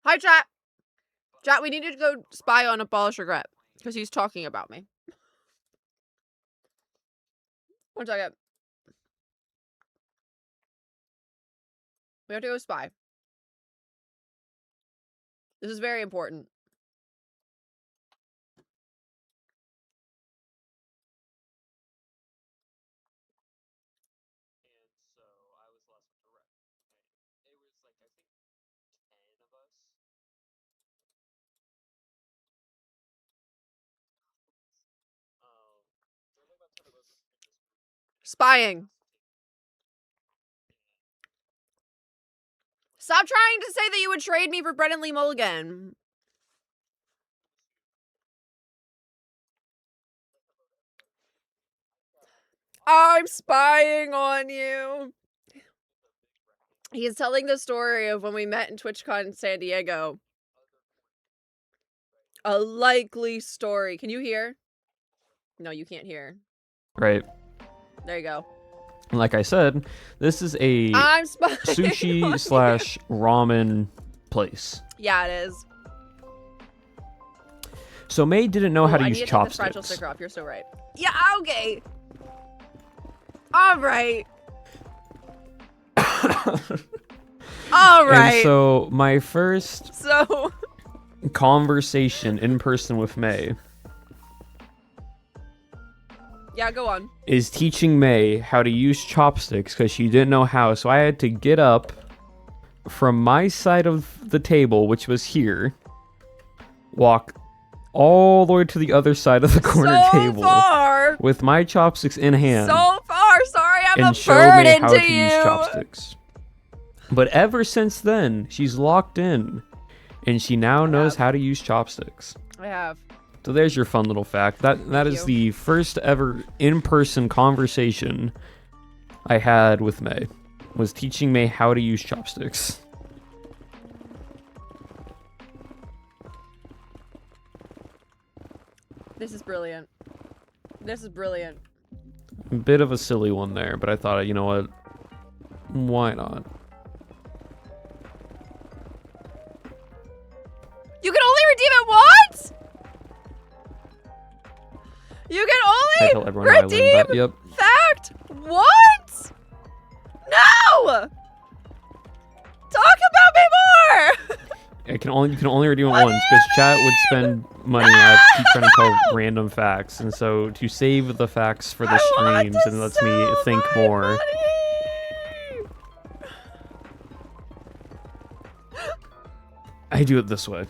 Hi, chat. Chat, we need to go spy on Abolish Regret. Because he's talking about me. One second. We have to go spy. This is very important. Spying. Stop trying to say that you would trade me for Brennan Lee Mulligan. I'm spying on you. He is telling the story of when we met in TwitchCon in San Diego. A likely story. Can you hear? No, you can't hear. Right. There you go. Like I said, this is a sushi slash ramen place. Yeah, it is. So May didn't know how to use chopsticks. chopsticks. The fragile sticker off. You're so right. Yeah, okay. All right. All right. And so my first conversation in person with May. Yeah, go on. Is teaching May how to use chopsticks because she didn't know how. So I had to get up from my side of the table, which was here, walk all the way to the other side of the corner table with my chopsticks in hand. So far, sorry, I'm and a show burden May how to to use chopsticks. But ever since then, she's locked in, and she now knows how to use chopsticks. I have. So there's your fun little fact. That is the first ever in-person conversation I had with May. Was teaching May how to use chopsticks. This is brilliant. This is brilliant. A bit of a silly one there, but I thought, you know what? Why not? You can only redeem it once? You can only redeem fact once? No! Talk about me more! You can only redeem it once because chat would spend money. I keep trying to tell random facts, and so to save the facts for the streams and lets me think more. I do it this way.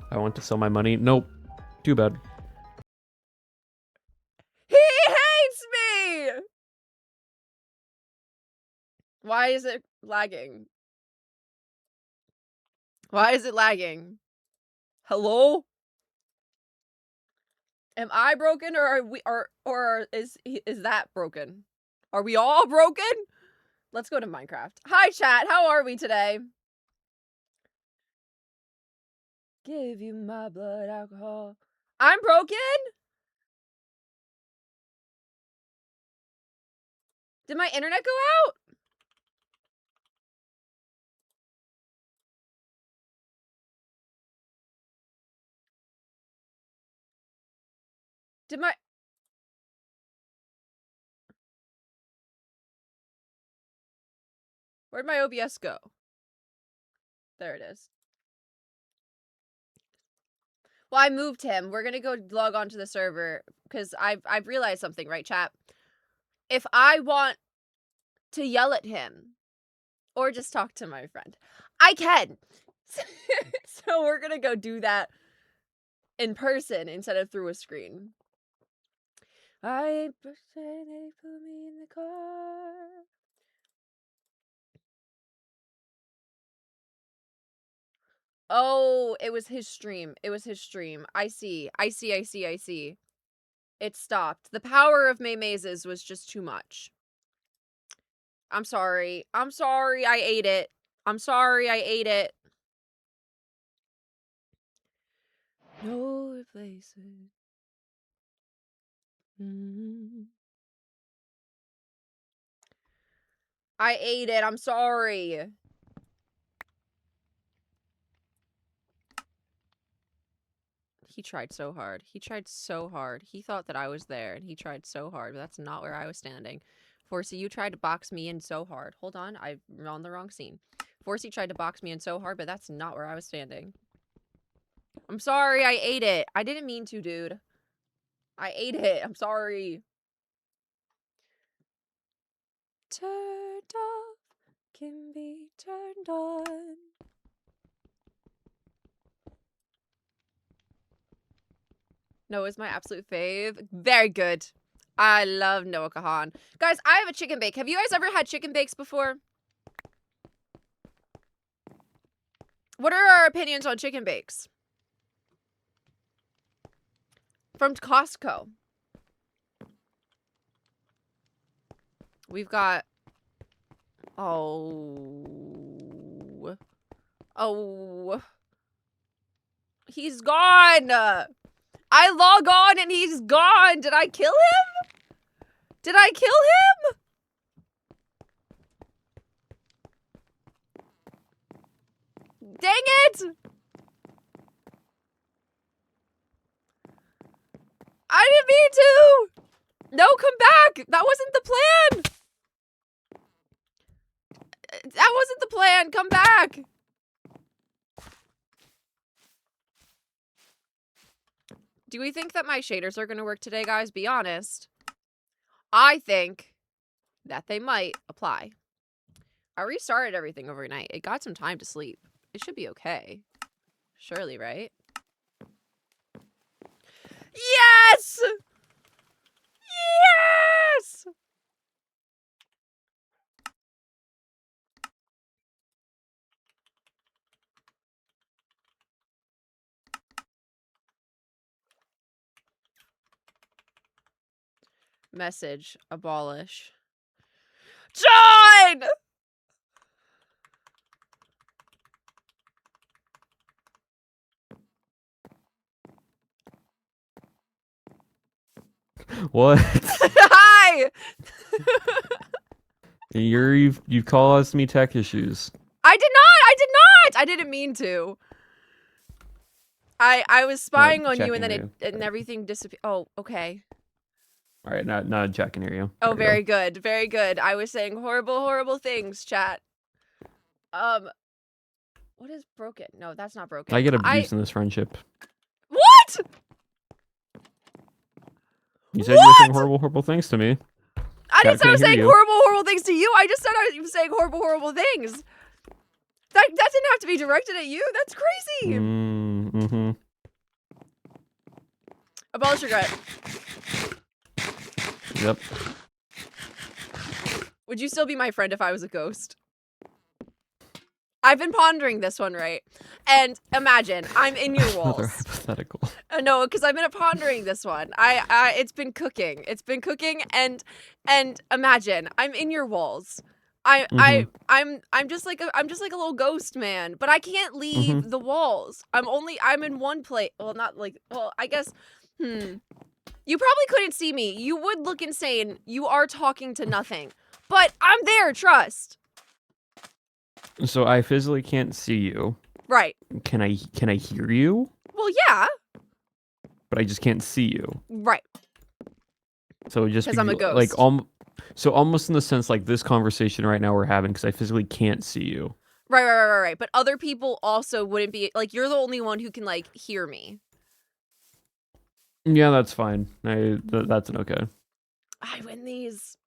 I want to sell my money. Nope. Too bad. He hates me! Why is it lagging? Why is it lagging? Hello? Am I broken or are we or is that broken? Are we all broken? Let's go to Minecraft. Hi chat, how are we today? Give you my blood alcohol. I'm broken? Did my internet go out? Did my... Where'd my OBS go? There it is. Well, I moved him. We're gonna go log on to the server because I've realized something, right, chat? If I want to yell at him or just talk to my friend, I can. So we're gonna go do that in person instead of through a screen. I pretend they put me in the car. Oh, it was his stream. It was his stream. I see. It stopped. The power of May Mazes was just too much. I'm sorry. I ate it. I'm sorry I ate it. No replacement. I ate it. I'm sorry. He tried so hard. He tried so hard. He thought that I was there, and he tried so hard, but that's not where I was standing. Forsey, you tried to box me in so hard. Hold on, I'm on the wrong scene. Forsey tried to box me in so hard, but that's not where I was standing. I'm sorry, I ate it. I didn't mean to, dude. I ate it. I'm sorry. Turned off can be turned on. Noah's my absolute fave. Very good. I love Noah Kahan. Guys, I have a chicken bake. Have you guys ever had chicken bakes before? What are our opinions on chicken bakes? From Costco. We've got... Oh. He's gone. I log on and he's gone. Did I kill him? Did I kill him? Dang it! I didn't mean to! No, come back! That wasn't the plan! That wasn't the plan! Come back! Do we think that my shaders are gonna work today, guys? Be honest. I think that they might apply. I restarted everything overnight. It got some time to sleep. It should be okay. Surely, right? Yes! Yes! Message. Abolish. John! What? Hi! You've caused me tech issues. I did not! I did not! I didn't mean to. I was spying on you and then everything disappeared. Oh, okay. All right, not Jack can hear you. Oh, very good. Very good. I was saying horrible, horrible things, chat. What is broken? No, that's not broken. I get abused in this friendship. What? You said you were saying horrible, horrible things to me. I didn't say I was saying horrible, horrible things to you. I just said I was saying horrible, horrible things. That didn't have to be directed at you. That's crazy. Mm-hmm. Abolish regret. Yep. Would you still be my friend if I was a ghost? I've been pondering this one, right? And imagine, I'm in your walls. Another hypothetical. No, because I've been pondering this one. It's been cooking. It's been cooking, and imagine, I'm in your walls. I'm just like a little ghost man, but I can't leave the walls. I'm in one place. Well, not like, well, I guess, You probably couldn't see me. You would look insane. You are talking to nothing. But I'm there, trust. So I physically can't see you. Right. Can I hear you? Well, yeah. But I just can't see you. Right. So just because I'm a ghost. Like so almost in the sense like this conversation right now we're having because I physically can't see you. Right. But other people also wouldn't be like you're the only one who can like hear me. Yeah, that's fine. That's an okay. I win these.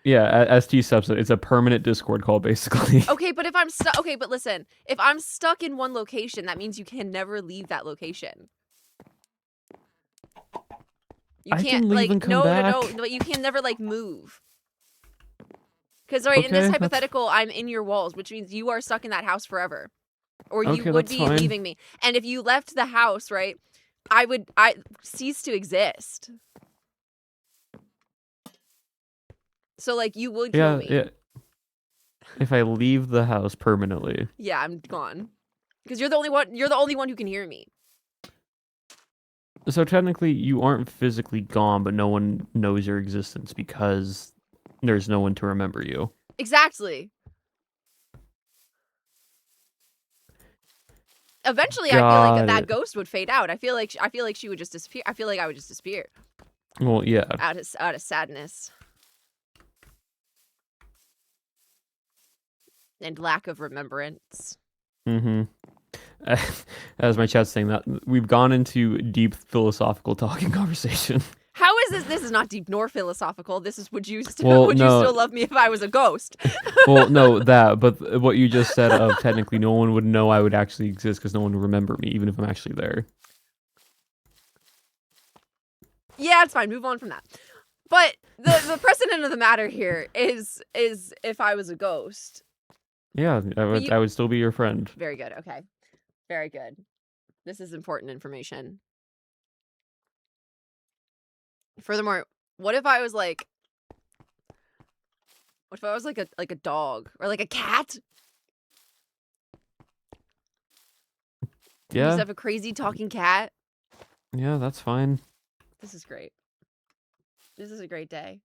Yeah, ST subs it's a permanent Discord call basically. Okay, but if I'm stuck, okay, but listen, if I'm stuck in one location, that means you can never leave that location. You can't can leave like and come back. no, you can never like move. Because in this hypothetical, I'm in your walls, which means you are stuck in that house forever, or you would be leaving me. And if you left the house, right, I cease to exist. So like you would kill me. Yeah. If I leave the house permanently. Yeah, I'm gone. Because you're the only one who can hear me. So technically you aren't physically gone, but no one knows your existence because there's no one to remember you. Exactly. Eventually, I feel like Got that it. ghost would fade out. I feel like she would just disappear. I feel like I would just disappear Well, yeah. out of sadness and lack of remembrance. Mm-hmm. As my chat's saying that, we've gone into deep philosophical talking conversation. How is this? This is not deep nor philosophical. This is would you Well, would you no. still love me if I was a ghost? Well, no, but what you just said of technically no one would know I would actually exist because no one would remember me, even if I'm actually there. Yeah, it's fine. Move on from that. But the precedent of the matter here is if I was a ghost. Yeah, I would still be your friend. Very good. Okay. Very good. This is important information. Furthermore, what if I was like a dog or like a cat? You Yeah. just have a crazy talking cat. Yeah, that's fine. This is great. This is a great day.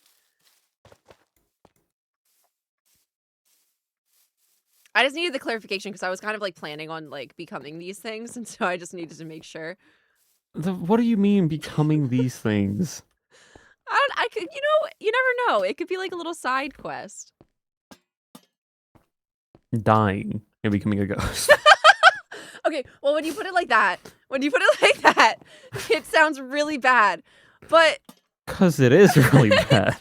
I just needed the clarification because I was kind of like planning on like becoming these things, and so I just needed to make sure. What do you mean becoming these things? I could, you never know. It could be like a little side quest. Dying and becoming a ghost. Okay, well, when you put it like that, it sounds really bad. But Because it is really bad.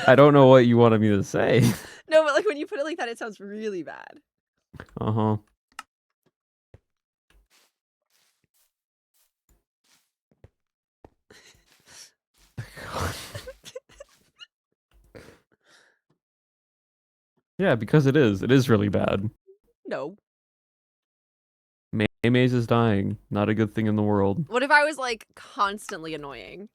I don't know what you wanted me to say. no, but like when you put it like that, it sounds really bad. Uh-huh. Yeah, because it is. It is really bad. No. Maze is dying. Not a good thing in the world. What if I was like constantly annoying?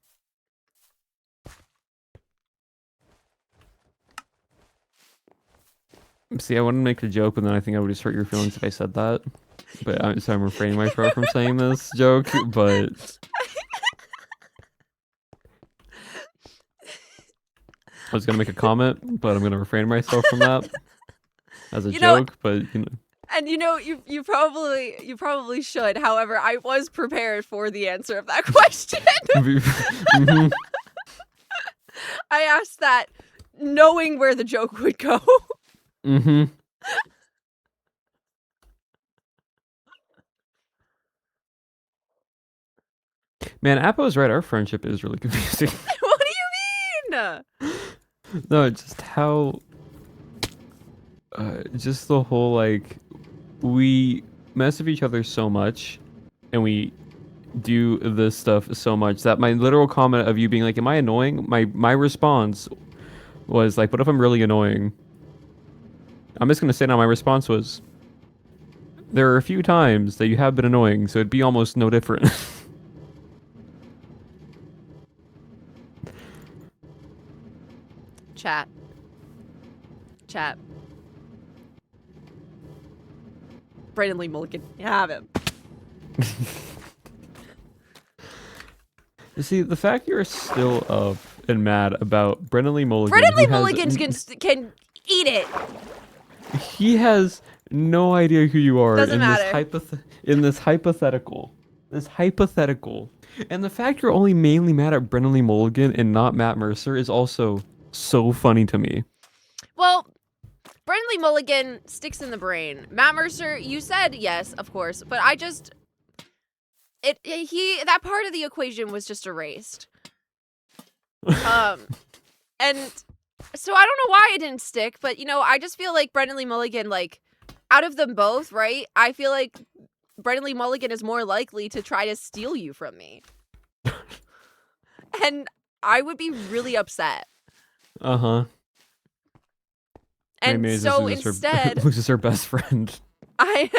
See, I wouldn't make a joke, but then I think I would just hurt your feelings if I said that. But so I'm refraining myself from saying this joke, but... I was gonna make a comment, but I'm gonna refrain myself from that as a joke, but you know... And you probably should. However, I was prepared for the answer of that question. Mm-hmm. I asked that knowing where the joke would go. Mm-hmm. Man, Appo's right. Our friendship is really confusing. What do you mean? No, just how... just the whole, like... We mess with each other so much, and we do this stuff so much, that my literal comment of you being like, am I annoying? My response was like, what if I'm really annoying? I'm just going to say now, my response was, there are a few times that you have been annoying, so it'd be almost no different. Chat. Brandon Lee Mulligan, you have him. You see, the fact you're still up and mad about Brendan Lee Mulligan. Brandon Lee Mulligan can eat it. He has no idea who you are. Doesn't matter. This hypothetical. And the fact you're only mainly mad at Brendan Lee Mulligan and not Matt Mercer is also so funny to me. Well, Brendan Lee Mulligan sticks in the brain. Matt Mercer, you said yes, of course, but I just... that part of the equation was just erased. And so I don't know why it didn't stick, but I just feel like Brendan Lee Mulligan, like, out of them both, right? I feel like Brendan Lee Mulligan is more likely to try to steal you from me. And I would be really upset. Uh-huh. And Maybe so instead, loses her best friend. I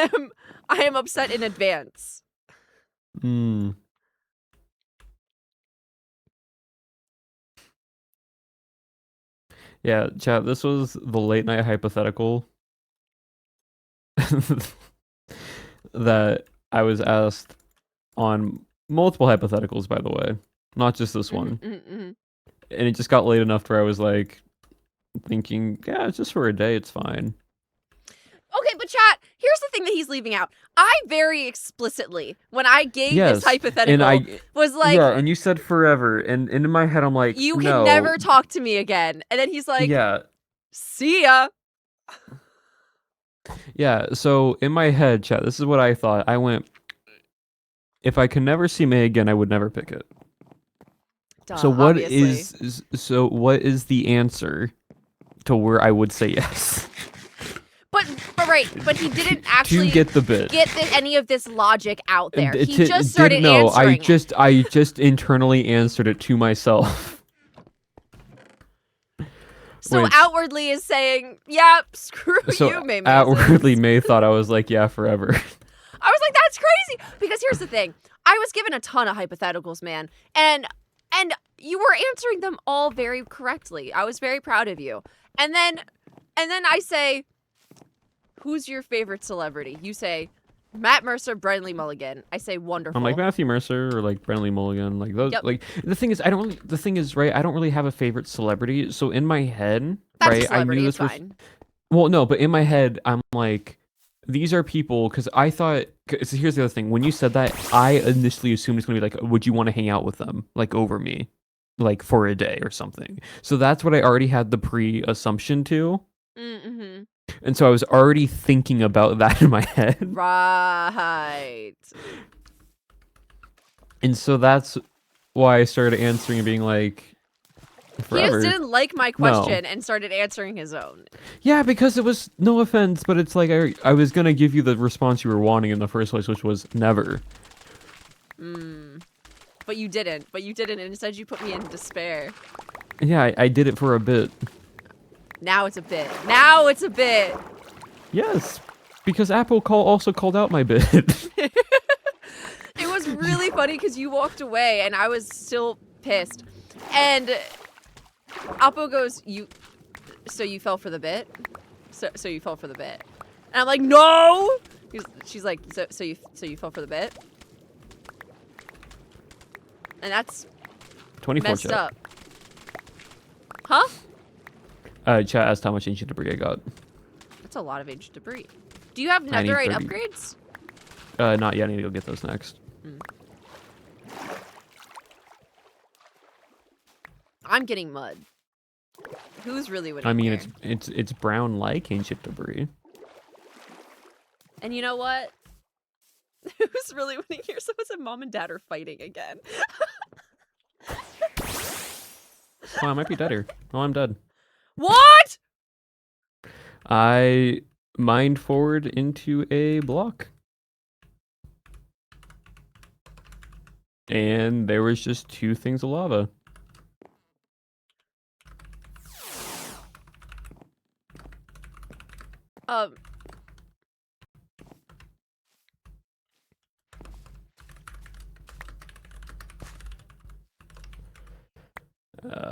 am upset in advance. Hmm. Yeah, chat, this was the late night hypothetical that I was asked on multiple hypotheticals, by the way. Not just this one. Mm-hmm. And it just got late enough where I was like thinking, yeah, it's just for a day, it's fine. Okay, but chat, here's the thing that he's leaving out. I very explicitly, when I gave Yes, this hypothetical, and I was like, yeah, and you said forever, and in my head I'm like, you can no, never talk to me again. And then he's like, yeah, see ya. yeah. So in my head, chat, this is what I thought. I went, if I can never see May again, I would never pick it. Duh, So obviously. what is the answer to where I would say yes But he didn't to actually get the bit? get any of this logic out there. And He just started no, answering it. I just internally answered it to myself. So Which- outwardly is saying, "Yep, screw you, May May." outwardly, May thought I was like, yeah, forever. I was like, "That's crazy." Because here's the thing: I was given a ton of hypotheticals, man, and you were answering them all very correctly. I was very proud of you. And then I say, "Who's your favorite celebrity?" You say, Matt Mercer, Brenly Mulligan. I say, wonderful. I'm like Matthew Mercer or like Brenly Mulligan, like those. Yep. Like the thing is, right? I don't really have a favorite celebrity. So in my head, That's right, a celebrity, I knew it's this was. fine. Well, no, but in my head, I'm like, these are people because I thought. Cause here's the other thing: when you said that, I initially assumed it's gonna be like, would you want to hang out with them, like over me, like for a day or something? So that's what I already had the pre-assumption to. Mm-hmm. And so I was already thinking about that in my head. Right. And so that's why I started answering and being like, forever. He just didn't like my question and started answering his own. Yeah, because it was, no offense, but it's like I was going to give you the response you were wanting in the first place, which was never. But you didn't. And instead you put me in despair. Yeah, I did it for a bit. Now it's a bit. Yes, because Apple also called out my bit. It was really funny because you walked away and I was still pissed. And Apple goes, so you fell for the bit? So you fell for the bit. And I'm like, no! She's like, so you fell for the bit? And that's 24 messed chat. up. Huh? Chat asked how much ancient debris I got. That's a lot of ancient debris. Do you have I need netherite 30. upgrades? Not yet. I need to go get those next. I'm getting mud. Who's really winning I mean, here? it's brown like ancient debris. And you know what? Who's really winning here? Someone said mom and dad are fighting again. Oh, I might be dead here. Oh, I'm dead. What? I mined forward into a block. And there was just 2 things of lava.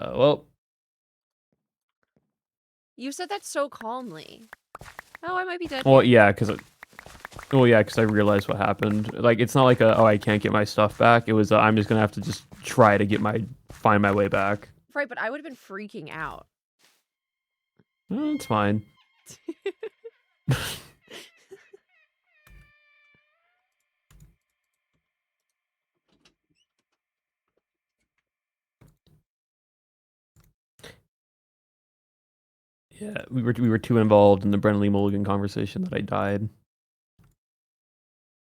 Well. You said that so calmly. Oh, I might be dead. Well, here. yeah, because I realized what happened. Like, it's not like I can't get my stuff back. It was I'm just gonna have to just try to find my way back. Right, but I would have been freaking out. It's fine. Yeah, we were too involved in the Brendan Lee Mulligan conversation that I died.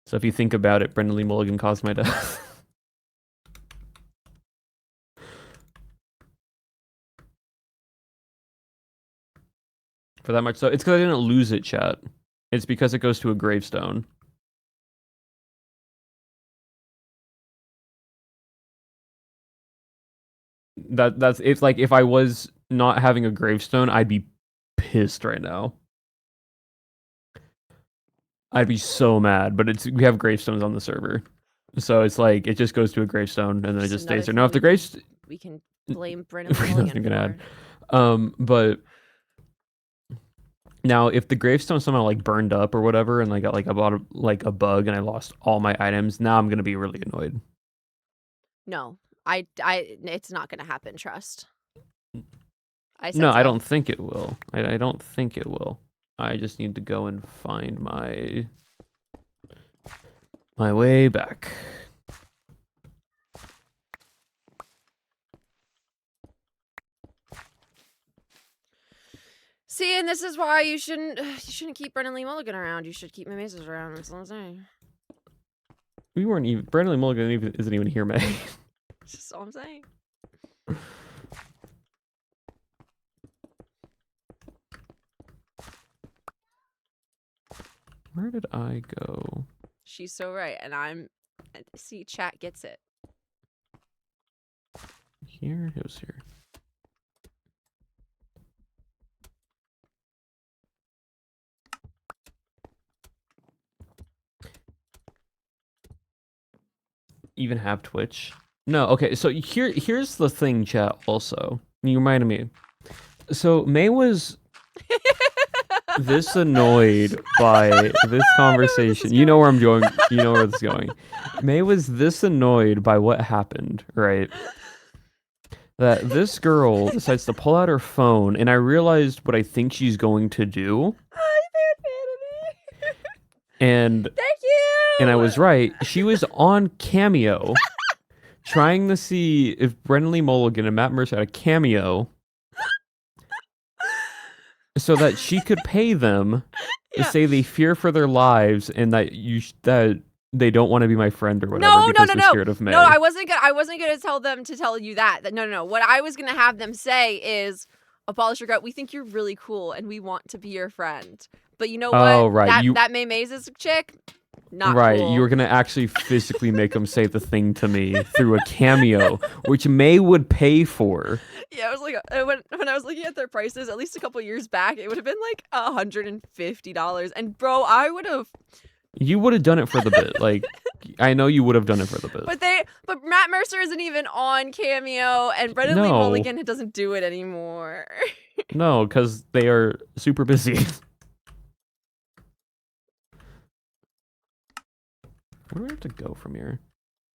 So if you think about it, Brendan Lee Mulligan caused my death. For that much, so it's because I didn't lose it, chat. It's because it goes to a gravestone. That's it's like if I was not having a gravestone, I'd be pissed right now. I'd be so mad, but we have gravestones on the server. So it's like it just goes to a gravestone and then it just stays there. Now if the gravestone we can blame Brennan Mulligan for. But now if the gravestone somehow like burned up or whatever and I got like a bug and I lost all my items, now I'm gonna be really annoyed. No. It's not gonna happen, trust. I don't think it will. I don't think it will. I just need to go and find my way back. See, and this is why you shouldn't keep Brennan Lee Mulligan around. You should keep my mazes around. That's all I'm saying. We weren't even. Brennan Lee Mulligan isn't even here, May. That's just all I'm saying. Where did I go? She's so right, and see, chat gets it. Here? It was here. Even have Twitch? No, okay, so here's the thing, chat, also. You reminded me. So May was this annoyed by this conversation. You know where I'm going. You know where this is going. May was this annoyed by what happened, right? That this girl decides to pull out her phone, and I realized what I think she's going to do. And thank you. And I was right. She was on Cameo, trying to see if Brennan Lee Mulligan and Matt Mercer had a cameo, so that she could pay them to say they fear for their lives and that that they don't want to be my friend or whatever because they're scared of May. No, I wasn't gonna tell them to tell you that. No. What I was gonna have them say is, abolish regret. We think you're really cool and we want to be your friend. But you know what? Oh, right. That May Maze's chick, not right. cool. You were gonna actually physically make them say the thing to me through a cameo, which May would pay for. Yeah, I was like, when I was looking at their prices, at least a couple years back, it would have been like $150. And bro, I would have. You would have done it for the bit. Like, I know you would have done it for the bit. But Matt Mercer isn't even on Cameo, and Brennan Lee Mulligan doesn't do it anymore. No, because they are super busy. Where do I have to go from here?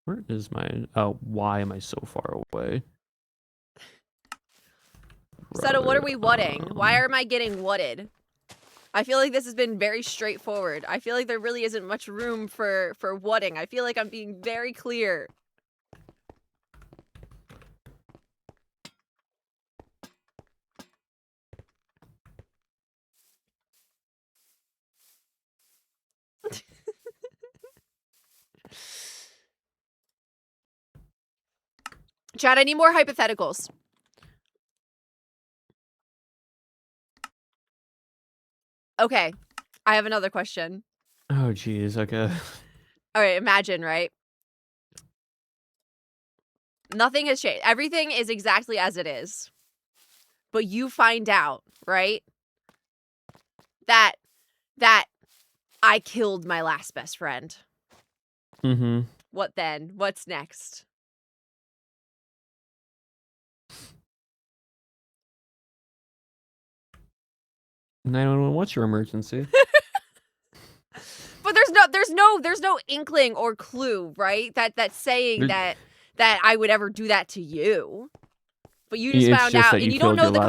Where is my... Oh, why am I so far away? Seta, what are we whatting? Why am I getting whatted? I feel like this has been very straightforward. I feel like there really isn't much room for whatting. I feel like I'm being very clear. Chad, I need more hypotheticals. Okay, I have another question. Oh, geez, okay. All right, imagine, right? Nothing has changed. Everything is exactly as it is. But you find out, right? That I killed my last best friend. Mm-hmm. What then? What's next? 911, what's your emergency? But there's no inkling or clue, right? That's saying that I would ever do that to you. But you just found out, and you don't know the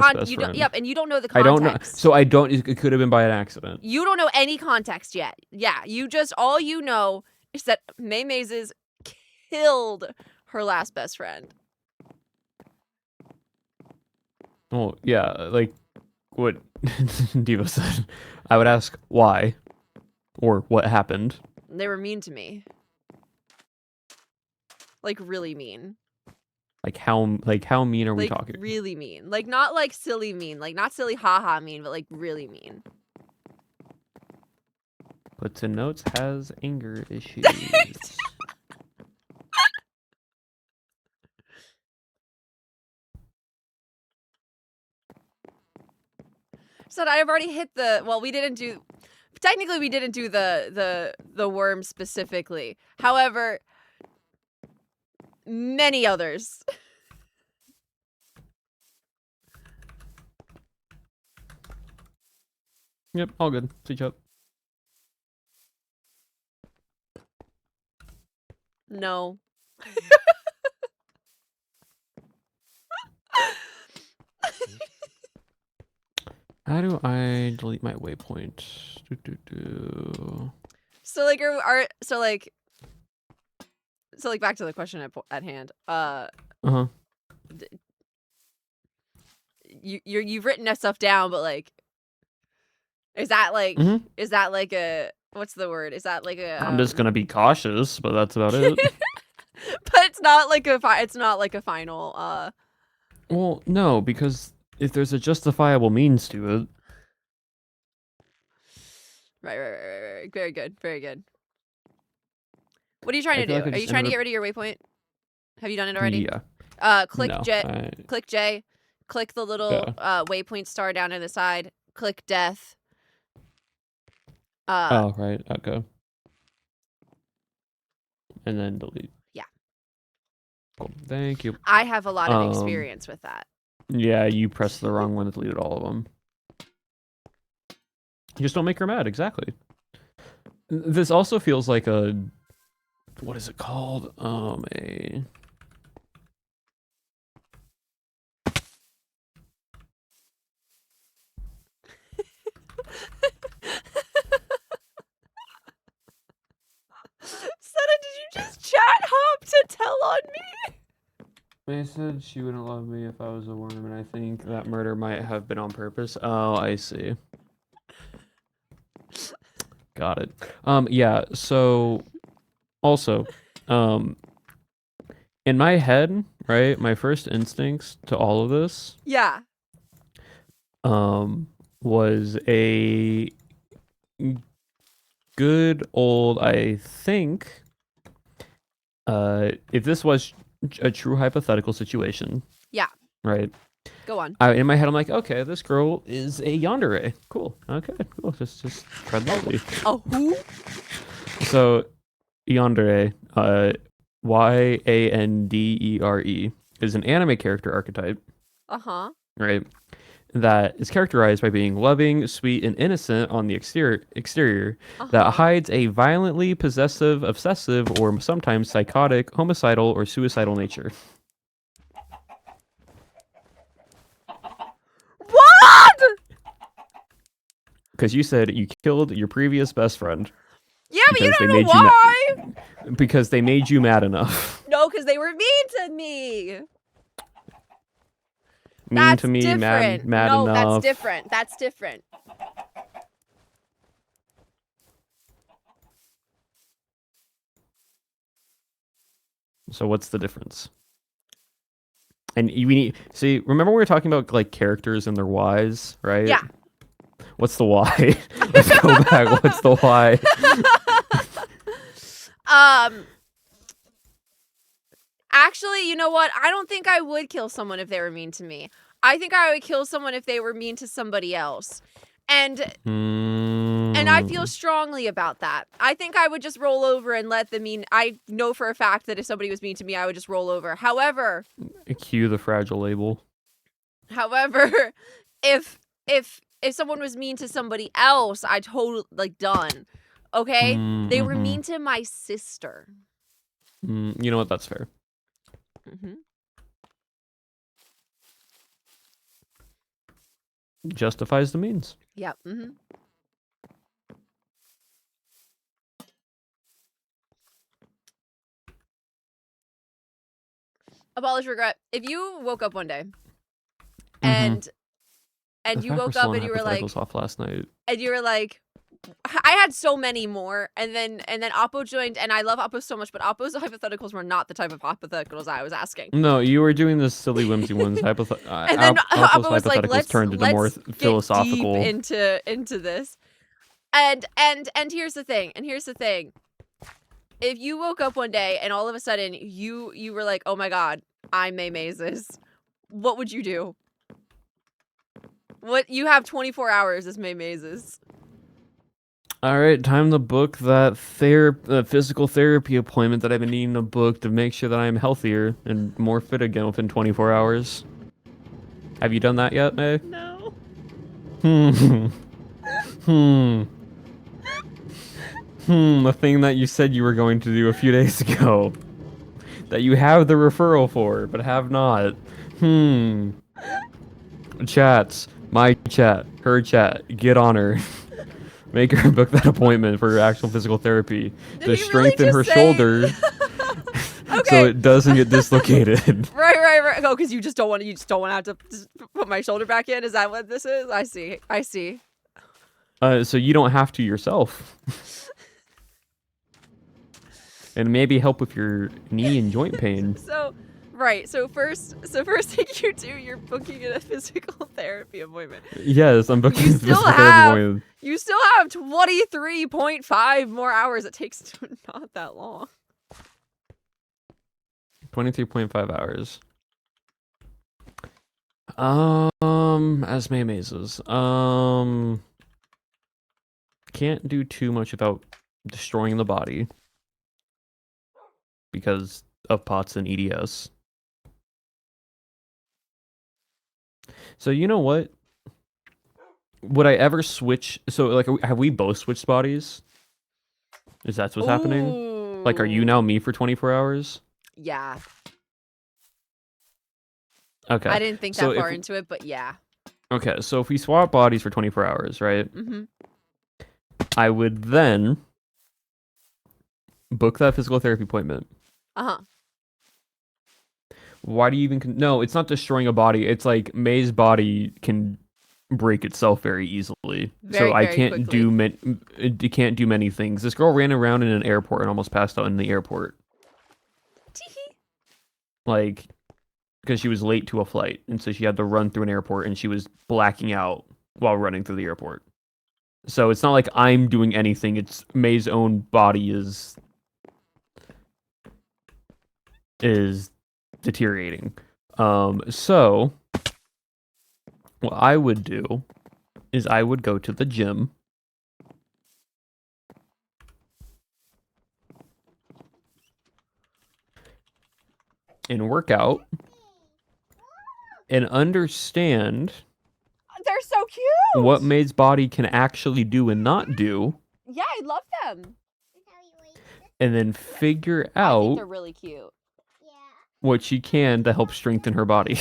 and you don't know the context. I don't know. So I don't. It could have been by an accident. You don't know any context yet. Yeah, all you know is that May Mazes killed her last best friend. Oh yeah, like what Diva said. I would ask why, or what happened. They were mean to me. Like really mean. Like how mean are we talking? Really mean. Like not like silly mean, like not silly haha mean, but like really mean. Puts in notes has anger issues. So I've already hit the we didn't do the worm specifically. However, many others. Yep, all good. See you. No. How do I delete my waypoint? So like so like back to the question at hand. Uh-huh. You've written that stuff down, but like, is that like a, what's the word? Is that like a? I'm just gonna be cautious, but that's about it. But it's not like a final. Well, no, because if there's a justifiable means to it. Right. Very good. Very good. What are you trying I to feel do? like I Are you just trying to ended get up. rid of your waypoint? Have you done it already? Yeah. Click No. J. Click J. Click the little Yeah. waypoint star down in the side. Click death. Oh, right. Okay. And then delete. Yeah. Cool. Thank you. I have a lot of experience with that. Yeah, you pressed the wrong one and deleted all of them. Just don't make her mad. Exactly. This also feels like a. What is it called? A. Senna, did you just chat hop to tell on me? They said she wouldn't love me if I was a worm, and I think that murder might have been on purpose. Oh, I see. Got it. Yeah, so also, in my head, right, my first instincts to all of this, Yeah. was a good old, I think, if this was a true hypothetical situation. Yeah. Right. Go on. In my head, I'm like, okay, this girl is a yandere. Cool. Okay, cool. Just tread lightly. A who? So, yandere, Yandere, is an anime character archetype, Uh-huh. right? That is characterized by being loving, sweet, and innocent on the exterior, that hides a violently possessive, obsessive, or sometimes psychotic, homicidal, or suicidal nature. What? Because you said you killed your previous best friend. Yeah, but you don't know why. Because they made you mad enough. No, because they were mean to me. Mean to me, mad no, enough. that's different. That's different. So what's the difference? And we need see. Remember we were talking about like characters and their whys, right? Yeah. What's the why? Let's go back. What's the why? Actually, you know what? I don't think I would kill someone if they were mean to me. I think I would kill someone if they were mean to somebody else. And I feel strongly about that. I think I would just roll over and let them mean. I know for a fact that if somebody was mean to me, I would just roll over. However, cue the fragile label. However, if someone was mean to somebody else, I totally done. Okay? They were mean to my sister. You know what? That's fair. Justifies the means. Yep. Abolish regret. If you woke up one day and you woke up and you were like, off last night. And you were like, I had so many more, and then Oppo joined, and I love Oppo so much, but Oppo's hypotheticals were not the type of hypotheticals I was asking. No, you were doing the silly whimsy ones. And then Oppo was like, let's turned into more philosophical. Get deep into this. And here's the thing. If you woke up one day and all of a sudden you were like, oh my god, I'm May Mazes, what would you do? What, you have 24 hours as May Mazes. All right, time to book that physical therapy appointment that I've been needing to book to make sure that I'm healthier and more fit again within 24 hours. Have you done that yet, May? No. The thing that you said you were going to do a few days ago. That you have the referral for, but have not. Chats. My chat, her chat, get on her. Make her book that appointment for actual physical therapy Did to he really strengthen just her say? shoulder so Okay. it doesn't get dislocated. Right. Oh, because you just don't want to have to just put my shoulder back in. Is that what this is? I see. So you don't have to yourself. And maybe help with your knee and joint pain. Right. So first thing you do, you're booking a physical therapy appointment. Yes, I'm booking You a still physical therapy have appointment. 23.5 more hours. It takes not that long. 23.5 hours. As May mazes. Can't do too much without destroying the body because of pots and EDS. So you know what? Would I ever switch? So like, have we both switched bodies? Is that what's happening? Like, are you now me for 24 hours? Yeah. Okay. I didn't think So that far into it, but yeah. Okay, so if we swap bodies for 24 hours, right? Mm-hmm. I would then book that physical therapy appointment. Uh-huh. Why do you even... No, it's not destroying a body. It's like May's body can break itself very easily. So I Very can't quickly. it can't do many things. This girl ran around in an airport and almost passed out in the airport. Teehee. Like, because she was late to a flight. And so she had to run through an airport and she was blacking out while running through the airport. So it's not like I'm doing anything. It's May's own body is deteriorating. So what I would do is I would go to the gym and work out and understand They're so cute. what May's body can actually do and not do, Yeah, I love them. and then figure I think out they're really cute. what she can to help strengthen her body.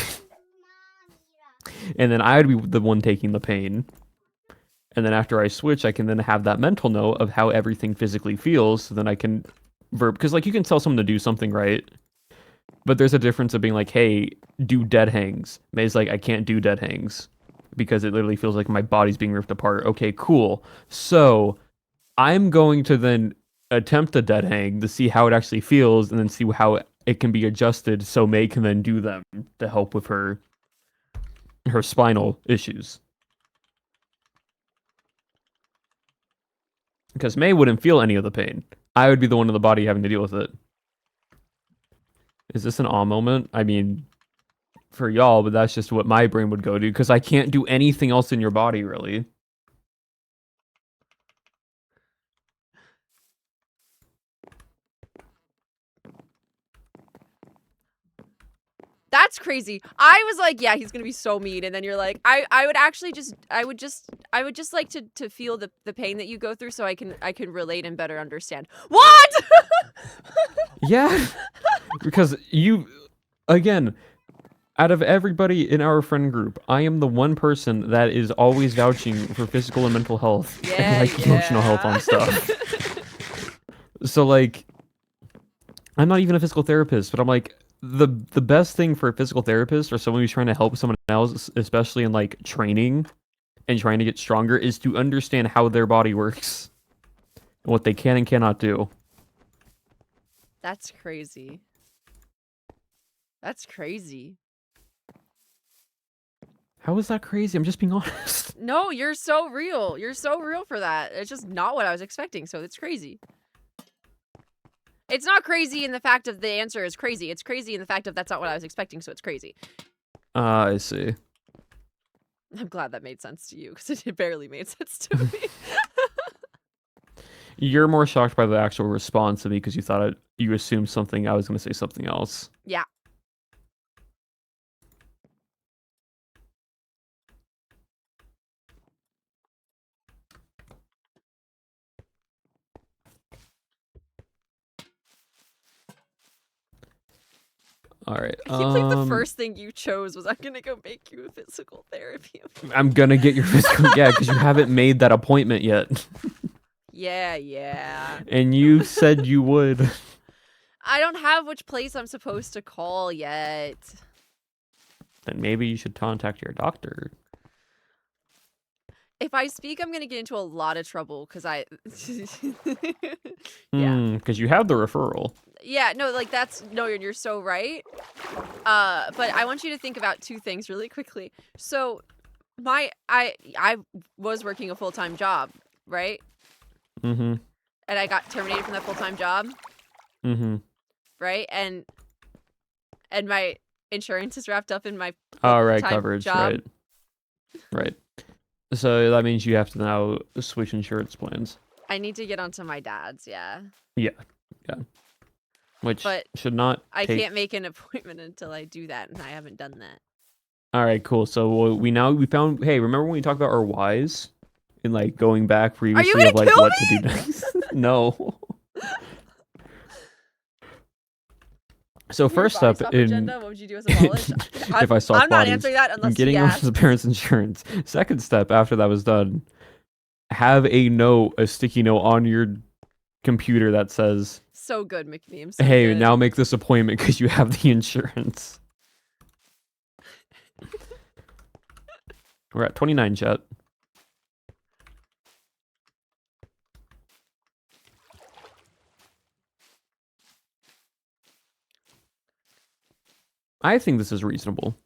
And then I would be the one taking the pain. And then after I switch, I can then have that mental note of how everything physically feels. So then I can because like you can tell someone to do something, right? But there's a difference of being like, hey, do dead hangs. May's like, I can't do dead hangs because it literally feels like my body's being ripped apart. Okay, cool. So I'm going to then attempt a dead hang to see how it actually feels and then see how it can be adjusted so May can then do them to help with her spinal issues. Because May wouldn't feel any of the pain. I would be the one in the body having to deal with it. Is this an awe moment? I mean, for y'all, but that's just what my brain would go to because I can't do anything else in your body, really. That's crazy. I was like, yeah, he's gonna be so mean, and then you're like, I would actually just I would just like to feel the pain that you go through so I can relate and better understand. What? Yeah. Because you again, out of everybody in our friend group, I am the one person that is always vouching for physical and mental health and like emotional health on stuff. So like I'm not even a physical therapist, but I'm like the best thing for a physical therapist or someone who's trying to help someone else, especially in like training and trying to get stronger, is to understand how their body works and what they can and cannot do. That's crazy. That's crazy. How is that crazy? I'm just being honest. No, you're so real. You're so real for that. It's just not what I was expecting, so it's crazy. It's not crazy in the fact of the answer is crazy. It's crazy in the fact of that's not what I was expecting, so it's crazy. I see. I'm glad that made sense to you, because it barely made sense to me. You're more shocked by the actual response to me because you assumed something. I was going to say something else. Yeah. All right. I can't believe the first thing you chose was I'm gonna go make you a physical therapy. I'm gonna get your physical. Yeah, because you haven't made that appointment yet. Yeah. And you said you would. I don't have which place I'm supposed to call yet. Then maybe you should contact your doctor. If I speak, I'm gonna get into a lot of trouble because I. Because you have the referral. Yeah, no, like you're so right. But I want you to think about two things really quickly. So, I was working a full-time job, right? Mm-hmm. And I got terminated from that full-time job. Mm-hmm. Right, and my insurance is wrapped up in my Right, full-time coverage. job. Right. So that means you have to now switch insurance plans. I need to get onto my dad's, yeah. Yeah. Which should not. I can't make an appointment until I do that, and I haven't done that. All right, cool. So we found. Hey, remember when we talked about our whys and like going back previously of like what to do next? No. So first up agenda, what would you do as a college? if I saw I'm not bodies, answering that unless getting you onto ask. the parents' insurance. Second step after that was done, have a sticky note on your computer that says, "So good, McNeem. Hey, now make this appointment because you have the insurance." We're at 29, chat. I think this is reasonable.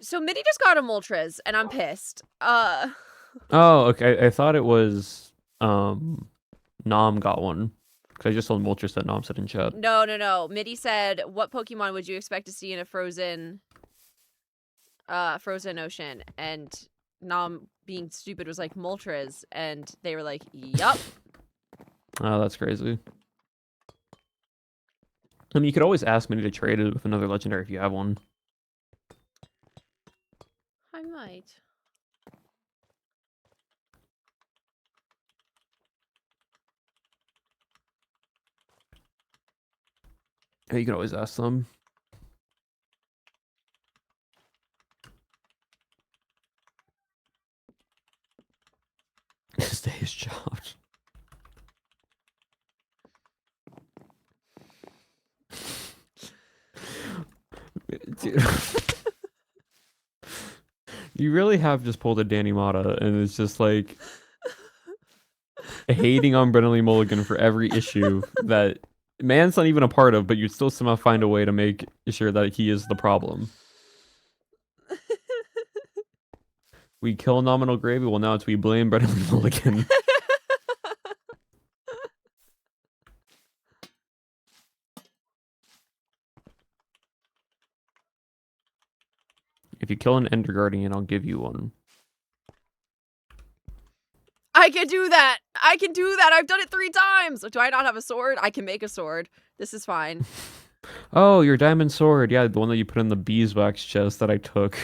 So Mitty just got a Moltres, and I'm pissed. Oh, okay. I thought it was Nom got one. Because I just told Moltres that Nom said in chat. No. Mitty said, "What Pokemon would you expect to see in a frozen ocean?" And Nom, being stupid, was like Moltres, and they were like, "Yup." Oh, that's crazy. I mean, you could always ask Mitty to trade it with another legendary if you have one. I might. Yeah, you can always ask them. Stay his job. Dude. You really have just pulled a Danny Mata, and it's just like hating on Brennelly Mulligan for every issue that man's not even a part of, but you'd still somehow find a way to make sure that he is the problem. We kill Nominal Gravy, well now it's we blame Brennelly Mulligan. If you kill an Ender Guardian, I'll give you one. I can do that! I can do that! I've done it 3 times! Do I not have a sword? I can make a sword. This is fine. Oh, your diamond sword. Yeah, the one that you put in the beeswax chest that I took.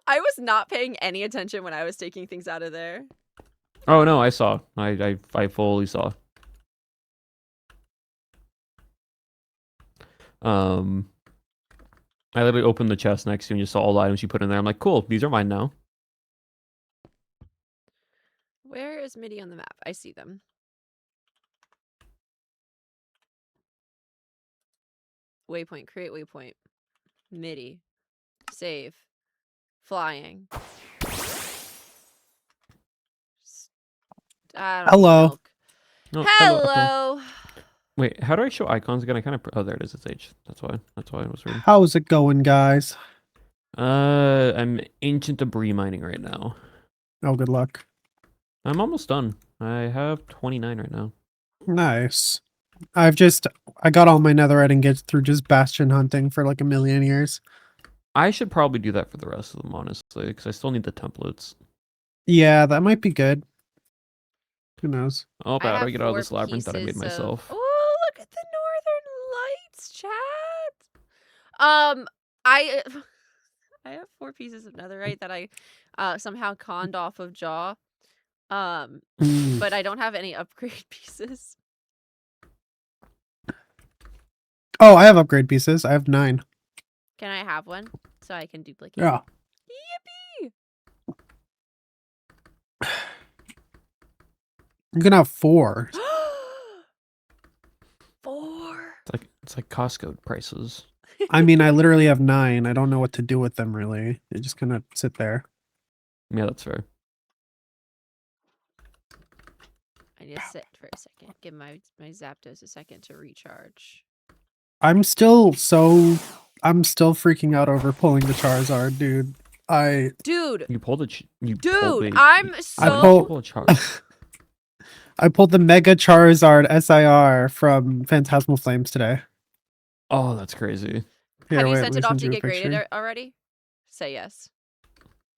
I was not paying any attention when I was taking things out of there. Oh no, I saw. I fully saw. I literally opened the chest next to you and just saw all the items you put in there. I'm like, cool, these are mine now. Where is Mitty on the map? I see them. Waypoint. Create waypoint. Mitty. Save. Flying. Hello. Oh, hello. Wait, how do I show icons again? I kind of... Oh, there it is. It's H. That's why it was weird. How's it going, guys? I'm ancient debris mining right now. Oh, good luck. I'm almost done. I have 29 right now. Nice. I got all my netherite and get through just bastion hunting for like a million years. I should probably do that for the rest of them, honestly, because I still need the templates. Yeah, that might be good. Who knows? Oh, how do I get out of this labyrinth that I made myself? Oh, look at the northern lights, chat. I I have 4 pieces of netherite that I somehow conned off of Jaw. Mm. But I don't have any upgrade pieces. Oh, I have upgrade pieces. I have 9. Can I have one so I can duplicate? Yeah. Yippee! I'm gonna have 4. 4. It's like Costco prices. I mean, I literally have 9. I don't know what to do with them, really. They just kind of sit there. Yeah, that's fair. I need to sit for a second. Give my Zapdos a second to recharge. I'm still freaking out over pulling the Charizard, dude. Dude, You pulled a I'm so I pulled the Mega Charizard SIR from Phantasmal Flames today. Oh, that's crazy. Have you Wait, sent let me it off send to you a get graded picture. already? Say yes.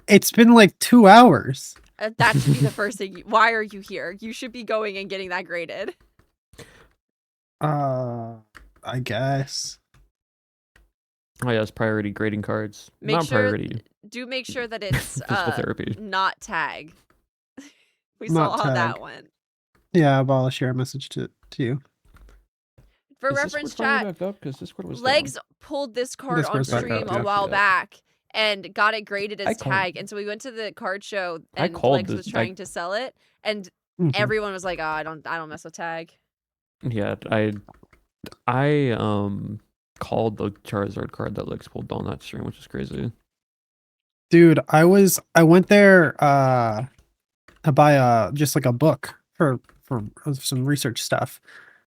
It's been like 2 hours. That should be the first thing. Why are you here? You should be going and getting that graded. I guess. Oh yeah, it's priority grading cards. Make Not sure priority. Do make sure that it's Physical therapy. not tag. We Not saw how that tag. went. Yeah, but I'll share a message to you. For Is reference, Discord finally chat, back up? 'Cause Discord was Legs down. pulled this card on Discord's back stream up, a yeah. while Yeah. back and got it graded I as called- tag. And so we went to the card show I and called Legs this- was trying to sell it, and Mhm. everyone was like, "Oh, I don't mess with tag." Yeah, I called the Charizard card that Lex pulled on that stream, which is crazy. Dude, I went there to buy just like a book for some research stuff.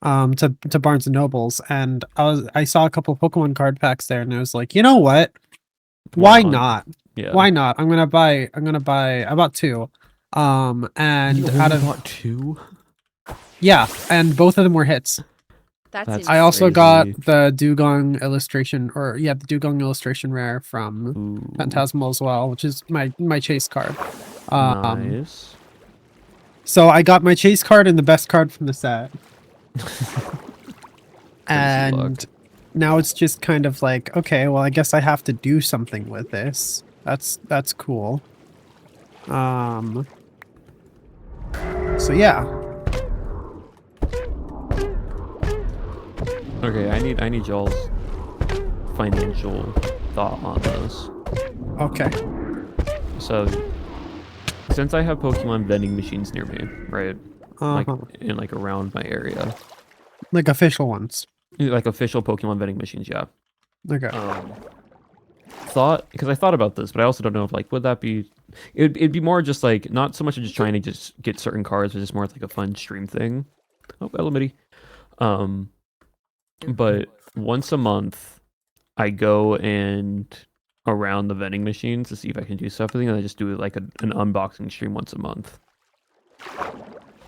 To Barnes and Nobles, and I saw a couple Pokemon card packs there, and I was like, you know what? Why not? Yeah. Why not? I'm gonna buy. I bought 2. And You out only of bought 2? yeah, and both of them were hits. That's That's insane. I also got crazy. the Dugong illustration, the Dugong illustration rare from Ooh, Phantasmal as well, which is my chase card. nice. So I got my chase card and the best card from the set. Crazy luck. And now it's just kind of like, okay, well, I guess I have to do something with this. That's cool. So yeah. Okay, I need y'all's financial thought on this. Okay. So, since I have Pokemon vending machines near me, right? Like around my area, Like official ones. like official Pokemon vending machines, yeah. Okay. Because I thought about this, but I also don't know if would that be? It'd be more just not so much of just trying to just get certain cards, but just more like a fun stream thing. Oh, hello, Mitty. But once a month, I go and around the vending machines to see if I can do stuff with it, and I just do an unboxing stream once a month.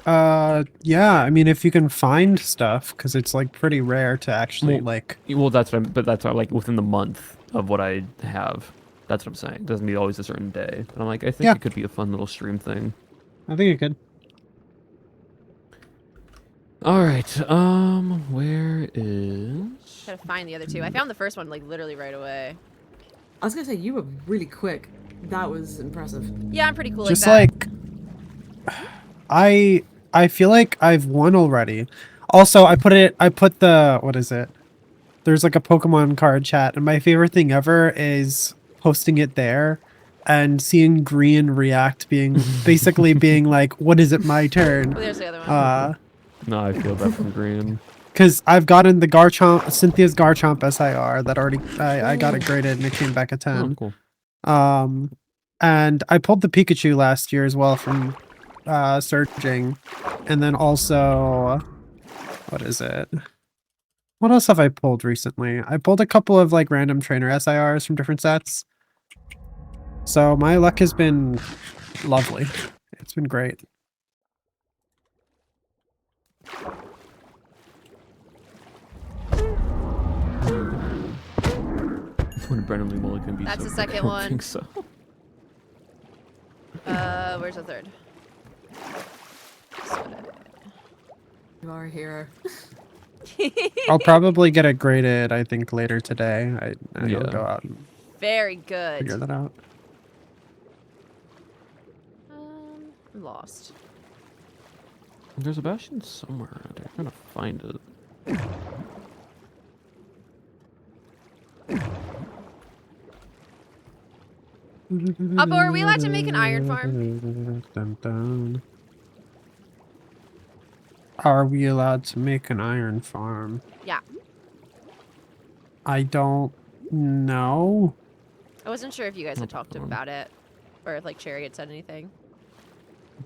Yeah, I mean, if you can find stuff, because it's pretty rare to actually Well, that's what within the month of what I have. That's what I'm saying. It doesn't be always a certain day. But I think Yeah. it could be a fun little stream thing. I think it could. All right. Where is? Gotta find the other 2. I found the first one literally right away. I was gonna say you were really quick. That was impressive. Yeah, I'm pretty cool Just like that. I feel like I've won already. Also, I put the, what is it? There's a Pokemon card chat, and my favorite thing ever is posting it there and seeing Green react, basically being like, what is it, my turn? Oh, there's the other one. No, I feel that from Green. Because I've gotten the Cynthia's Garchomp SIR that already, I got it graded and it came back a 10. Oh, cool. And I pulled the Pikachu last year as well from searching, and then also, what is it? What else have I pulled recently? I pulled a couple of random trainer SIRs from different sets. So my luck has been lovely. It's been great. When Brennan Lee Mulligan be That's so the quick, second I don't one. think so. Where's the third? You are a hero. I'll probably get it graded, I think, later today. I'll Yeah. go out and Very figure good. that out. I'm lost. There's a bastion somewhere around here. I'm gonna find it. Uppo, are we allowed to make an iron farm? Dun, dun. Are we allowed to make an iron farm? Yeah. I don't know. I wasn't sure if you guys had Not talked that one. about it, or if like Cherry had said anything.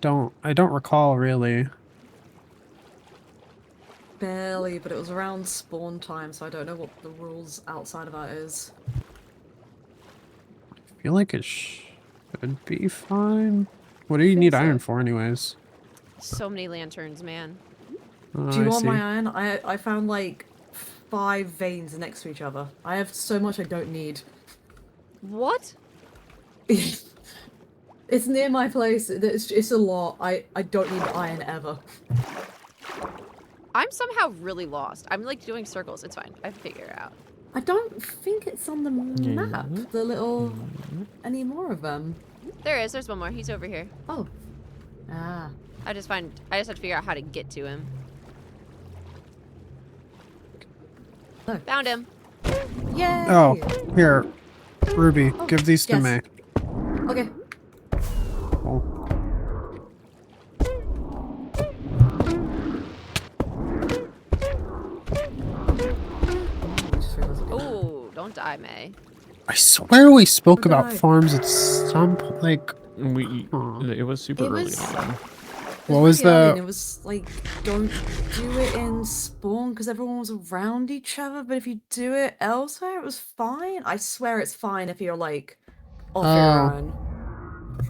I don't recall really. Barely, but it was around spawn time, so I don't know what the rules outside of that is. I feel like it should be fine. What do you think need so. iron for anyways? So many lanterns, man. Do you I want see. my iron? I found like 5 veins next to each other. I have so much I don't need. What? It's near my place. It's a lot. I don't need iron ever. I'm somehow really lost. I'm like doing circles. It's fine. I can figure it out. I don't think it's on the map. Yeah. The little any more of them. There is. There's one more. He's over here. Oh. Ah. I just have to figure out how to get to him. Oh. Found him. Yay! Oh, here. Ruby, Oh, give these to yes. me. Okay. Oh. Oh, don't die, May. I swear we spoke about Die. farms at some point. Like, We. Huh. It was super It early was- on. what was really early, and the? it was like, don't do it in spawn because everyone was around each other. But if you do it elsewhere, it was fine. I swear it's fine if you're like off Oh. your own.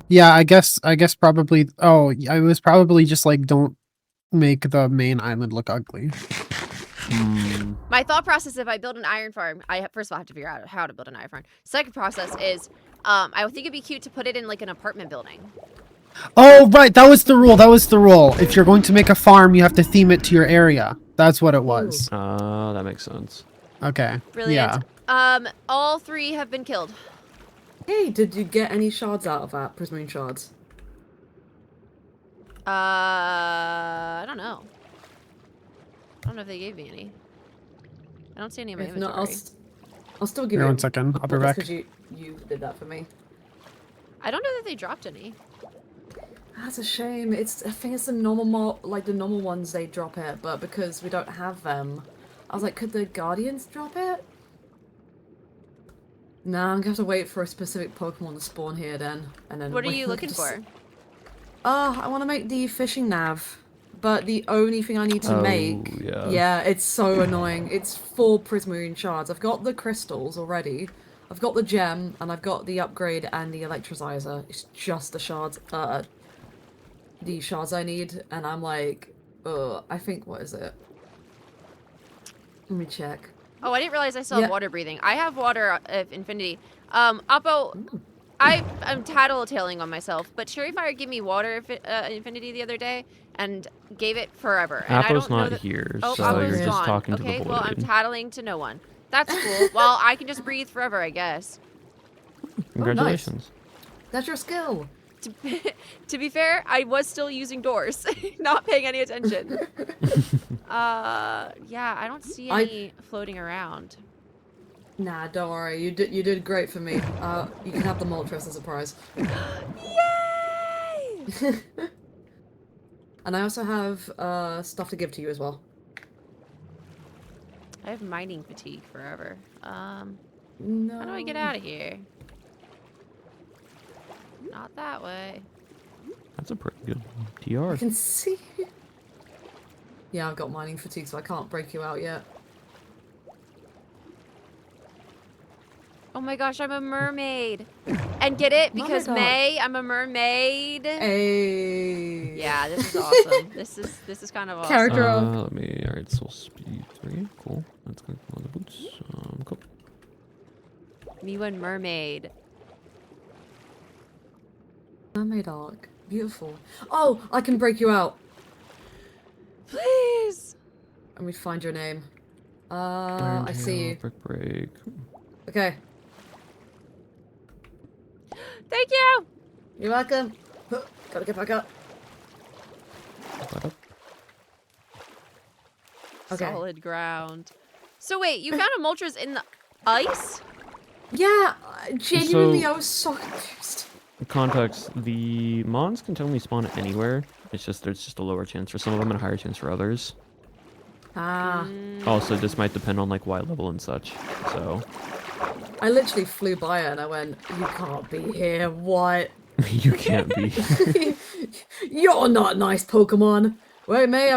Yeah, I guess probably. Oh, I was probably just like, don't make the main island look ugly. Hmm. My thought process: if I build an iron farm, first of all have to figure out how to build an iron farm. Second process is, I would think it'd be cute to put it in like an apartment building. Oh, right. That was the rule. That was the rule. If you're going to make a farm, you have to theme it to your area. That's what it was. That makes sense. Okay. Brilliant. Yeah. All 3 have been killed. Hey, did you get any shards out of that? Prismarine shards? I don't know. I don't know if they gave me any. I don't see any in my If not, inventory. I'll still give Here, you 1 second. I'll be Well, that's back. 'cause you did that for me. I don't know that they dropped any. That's a shame. I think it's the normal like the normal ones they drop it, but because we don't have them, I was like, could the Guardians drop it? Nah, I'm gonna have to wait for a specific Pokemon to spawn here then, and then. What are wait you for looking them to for? I want to make the fishing nav, but the only thing I need to Oh, make, yeah. it's so annoying. It's 4 Prismarine shards. I've got the crystals already. I've got the gem, and I've got the upgrade and the electrolyzer. It's just the shards, the shards I need, and I'm like, I think, what is it? Let me check. Oh, I didn't realize I still have Yeah. water breathing. I have water of infinity. Oppo, I'm tattletaling on myself, but Cherry Fire gave me water infinity the other day and gave it forever. And I Appo's don't know not that... here, Oh, so Oppo's you're gone. just talking Okay, to the well, I'm void. tattling to no one. That's cool. Well, I can just breathe forever, I guess. Congratulations. That's your skill. To be fair, I was still using doors, not paying any attention. Yeah, I don't see any floating around. Nah, don't worry. You did great for me. You can have the Moltres as a prize. Yay! And I also have stuff to give to you as well. I have mining fatigue forever. No. How do I get out of here? Not that way. That's a pretty good I TR. can see. Yeah, I've got mining fatigue, so I can't break you out yet. Oh my gosh, I'm a mermaid. And get it? Because Mermaid dog. May, I'm a mermaid. Hey. Yeah, this is awesome. This is kind of awesome. Character arc. Let me. Alright, soul speed 3. Cool. That's gonna come on the boots. Cool. Me one mermaid. Mermaid arc. Beautiful. Oh, I can break you out. Please. Let me find your name. Iron I see tail, you. brick break. Okay. Thank you. You're welcome. Gotta get back up. Okay. Solid ground. So wait, you found a Moltres in the ice? Yeah, genuinely, So- I was so confused. Context: the mons can totally spawn anywhere. It's just there's just a lower chance for some of them and a higher chance for others. Ah. Also, this might depend on like Y level and such. So I literally flew by it and I went, you can't be here, what? you can't be. You're not nice, Pokemon. Wait, May,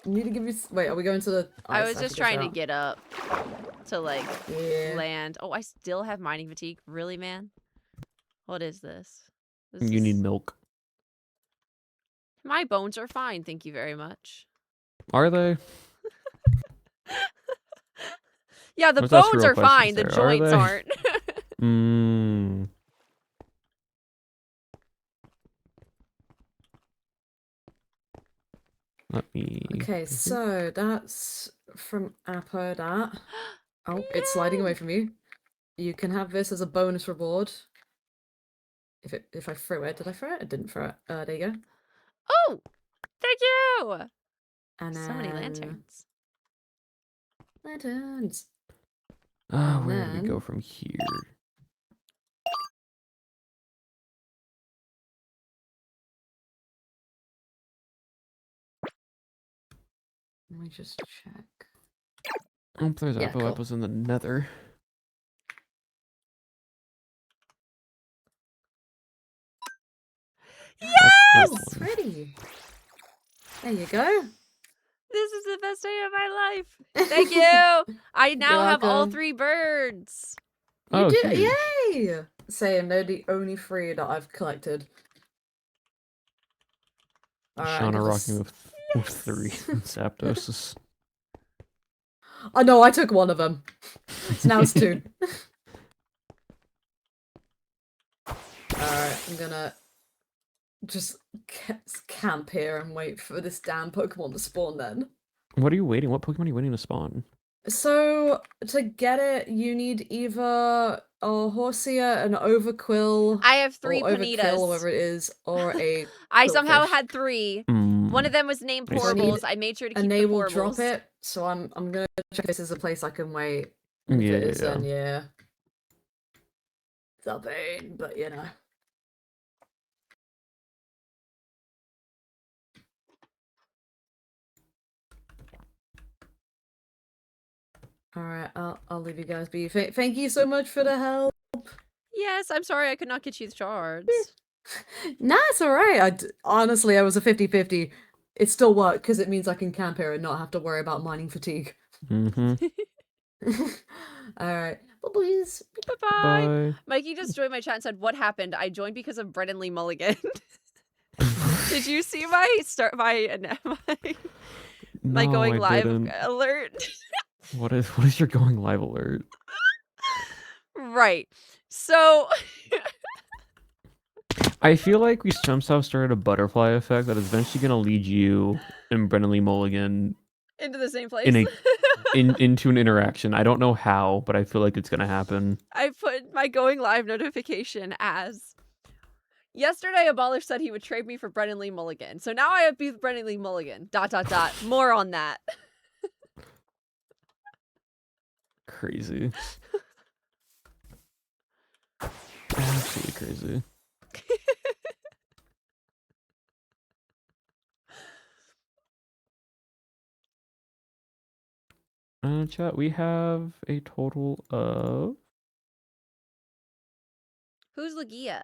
need to give you. Wait, are we going to the? I ice? was have just go trying to out. get up to like Yeah. land. Oh, I still have mining fatigue. Really, man? What is this? You need milk. My bones are fine, thank you very much. Are they? Yeah, the Let's ask bones real are fine, questions the there. Are joints they? aren't. Mmm. Let me. Okay, so that's from Apodat. Oh, it's sliding away from you. You can have this as a bonus reward. If I threw it, did I throw it? I didn't throw it. There you go. Oh, thank you. And So many then- lanterns. Lanterns. Ah, and where do we go then- from here? Let me just check. Oh, there's Yeah, Apple cool. Apples in the nether. Yes! That's one. Pretty. There you go. This is the best day of my life. Thank you. I now have all welcome. 3 birds. You Oh, did, huge. yay! Same, they're the only 3 that I've collected. Alright, I'm Shauna gonna rocking with 3 Zapdoses. Oh no, I took one of them. So now it's 2. Alright, I'm gonna just camp here and wait for this damn Pokemon to spawn then. What are you waiting? What Pokemon are you waiting to spawn? So, to get it, you need either a Horsia, an Overquill, I have 3 or Overkill, or Ponitas. whatever it is, or a I somehow Quillfish. had 3. Mm, One of them was named I see. Portables. I made sure to keep And the they will Portables. drop it, so I'm gonna check if this is a place I can wait. Yeah, And if it yeah, is, then yeah. It's a pain, but you know. Alright, I'll leave you guys be. Thank you so much for the help. Yes, I'm sorry I could not get you the shards. Nah, it's alright. Honestly, I was a 50-50. It still worked, because it means I can camp here and not have to worry about mining fatigue. Mm-hmm. Alright. Bye-boys. Bye-bye. Bye. Mikey just joined my chat and said, "What happened? I joined because of Brennan Lee Mulligan." Did you see my No, going I live didn't. alert? What is your going live alert? Right. So I feel like we somehow started a butterfly effect that is eventually going to lead you and Brennan Lee Mulligan into the same place. into an interaction. I don't know how, but I feel like it's going to happen. I put my going live notification as yesterday. Abolish said he would trade me for Brennan Lee Mulligan. So now I have beef with Brennan Lee Mulligan. ... More on that. Crazy. Absolutely crazy. Chat, we have a total of Who's Lugia?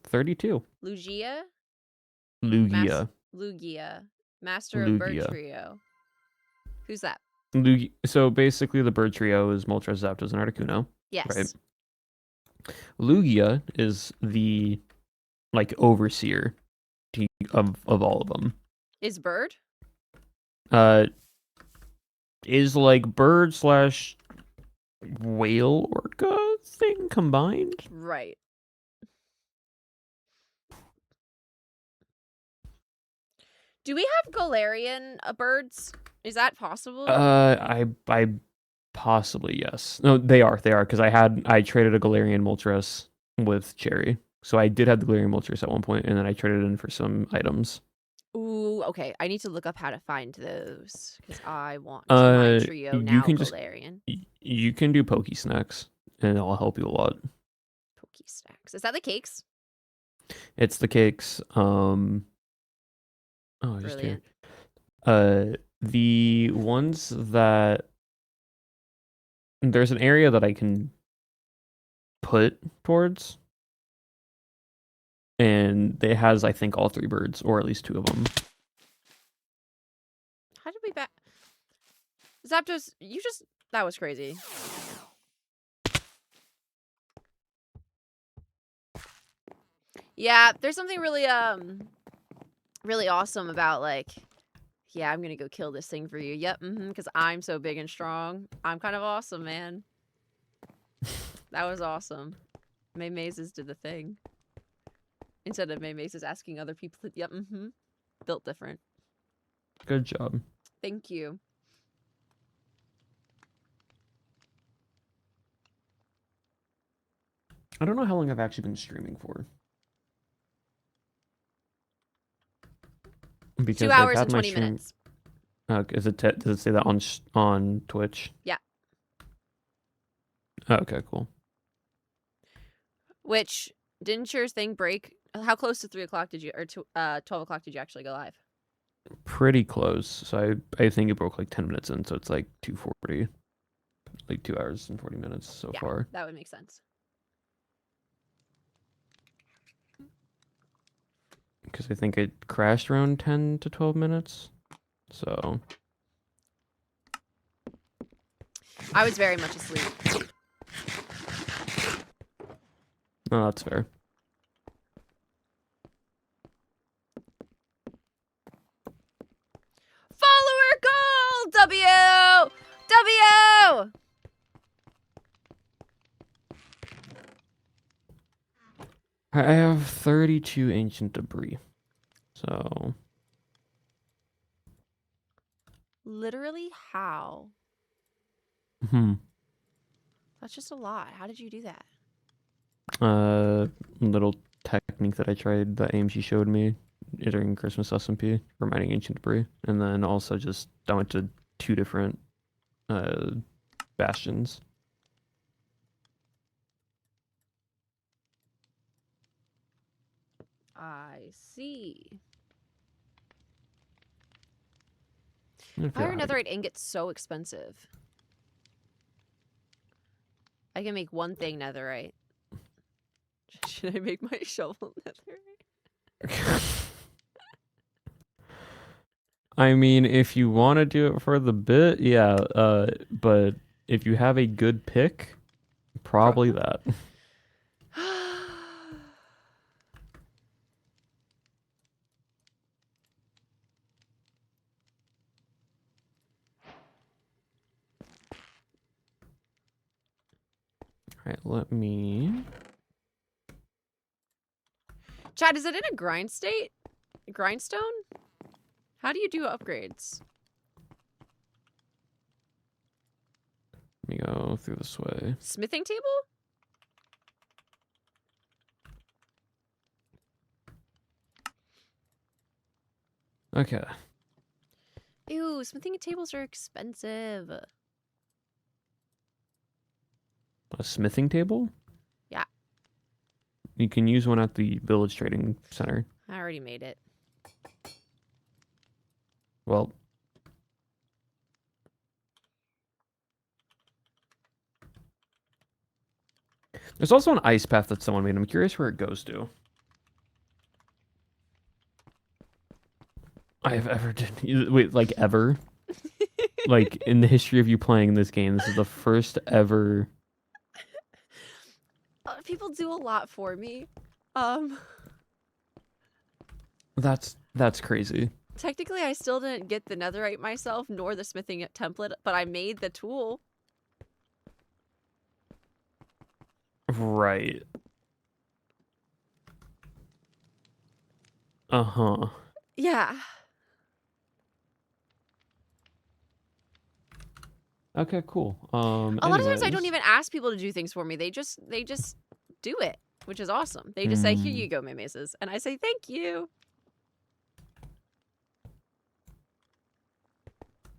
32. Lugia? Lugia. Lugia. Master of Bird Lugia. Trio. Who's that? So basically the bird trio is Moltres, Zapdos, and Articuno. Yes. Right. Lugia is the overseer of all of them. Is Bird? Is like bird slash whale orca thing combined. Right. Do we have Galarian birds? Is that possible? I possibly yes. No, they are because I traded a Galarian Moltres with Cherry, so I did have the Galarian Moltres at one point, and then I traded in for some items. Ooh, okay. I need to look up how to find those because I want my trio You now can just Galarian. you can do Poke Snacks, and it'll help you a lot. Pokey stacks. Is that the cakes? It's the cakes. Oh, just here. Brilliant. The ones that there's an area that I can put towards, and it has I think all 3 birds, or at least 2 of them. How did we back? Zapdos, that was crazy. Yeah, there's something really really awesome about like, yeah, I'm gonna go kill this thing for you. Yep, because I'm so big and strong. I'm kind of awesome, man. That was awesome. May Mazes did the thing. Instead of May Mazes asking other people to, yep, built different. Good job. Thank you. I don't know how long I've actually been streaming for. Because 2 I've hours had and my 20 stream. minutes. Does it say that on Twitch? Yeah. Oh, okay, cool. Which, didn't your thing break? How close to 3 o'clock did you, or 12 o'clock did you actually go live? Pretty close. So I think it broke like 10 minutes in, so it's like 2:40. Like 2 hours and 40 minutes so Yeah, far. that would make sense. Because I think it crashed around 10 to 12 minutes. So. I was very much asleep. No, that's fair. Follower goal! W! W! I have 32 ancient debris. So. Literally how? That's just a lot. How did you do that? Little technique that I tried that AMG showed me during Christmas SMP for mining ancient debris, and then also just I went to 2 different bastions. I see. I Fire netherite ingots so expensive. I can make one thing netherite. Should I make my shovel netherite? I mean, if you want to do it for the bit, yeah. But if you have a good pick, probably that. All right, let me. Chad, is it in a grind state? Grindstone? How do you do upgrades? Let me go through this way. Smithing table? Okay. Ew, smithing tables are expensive. A smithing table? Yeah. You can use one at the village trading center. I already made it. Well, there's also an ice path that someone made. I'm curious where it goes to. I have ever did wait, like ever? Like in the history of you playing this game, this is the first ever. People do a lot for me. That's crazy. Technically, I still didn't get the netherite myself, nor the smithing template, but I made the tool. Right. Uh-huh. Yeah. Okay, cool. A lot of times I don't Anyways. even ask people to do things for me. They just do it, which is awesome. They just say, "Here Hmm. you go, Mimeses," and I say, "Thank you."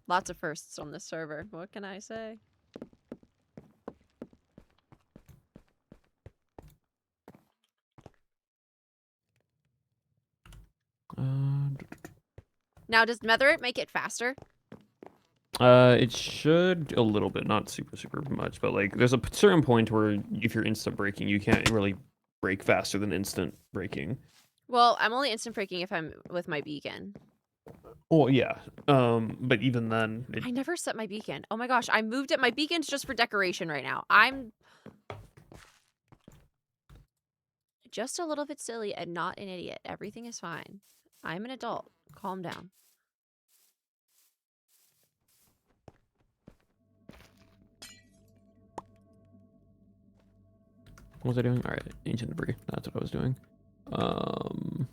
Lots of firsts on this server. What can I say? Uh, Now, does Netherite make it faster? it should a little bit, not super much, but like there's a certain point where if you're instant breaking, you can't really break faster than instant breaking. Well, I'm only instant breaking if I'm with my beacon. Well, yeah. But even then, I never set my beacon. Oh my gosh, I moved it. My beacon's just for decoration right now. I'm just a little bit silly and not an idiot. Everything is fine. I'm an adult. Calm down. what was I doing? All right, ancient debris. That's what I was doing. Um.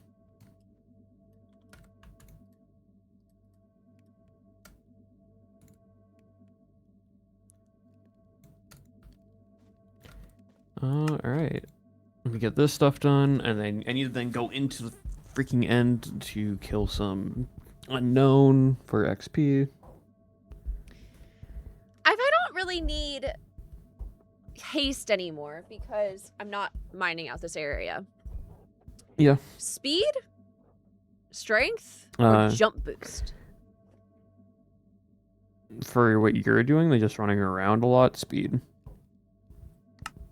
All right. Let me get this stuff done, and then I need to then go into the freaking end to kill some unknown for XP. I don't really need haste anymore because I'm not mining out this area. Yeah. Speed? Strength? Or Uh, jump boost? for what you're doing, they're just running around a lot. Speed.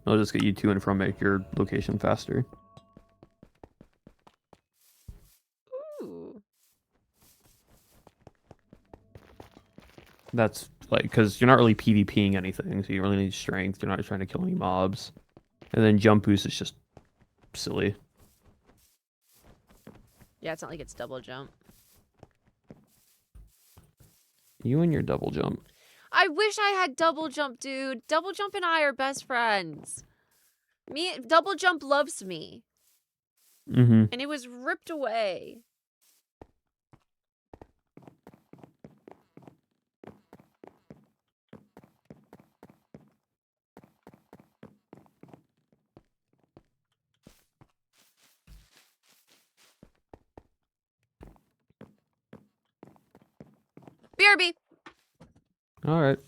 I'll just get you to and from your location faster. Ooh. That's like because you're not really PvPing anything, so you really need strength. You're not trying to kill any mobs, and then jump boost is just silly. Yeah, it's not like it's double jump. You and your double jump. I wish I had double jump, dude. Double jump and I are best friends. Double jump loves me. Mm-hmm. And it was ripped away. BRB. All right.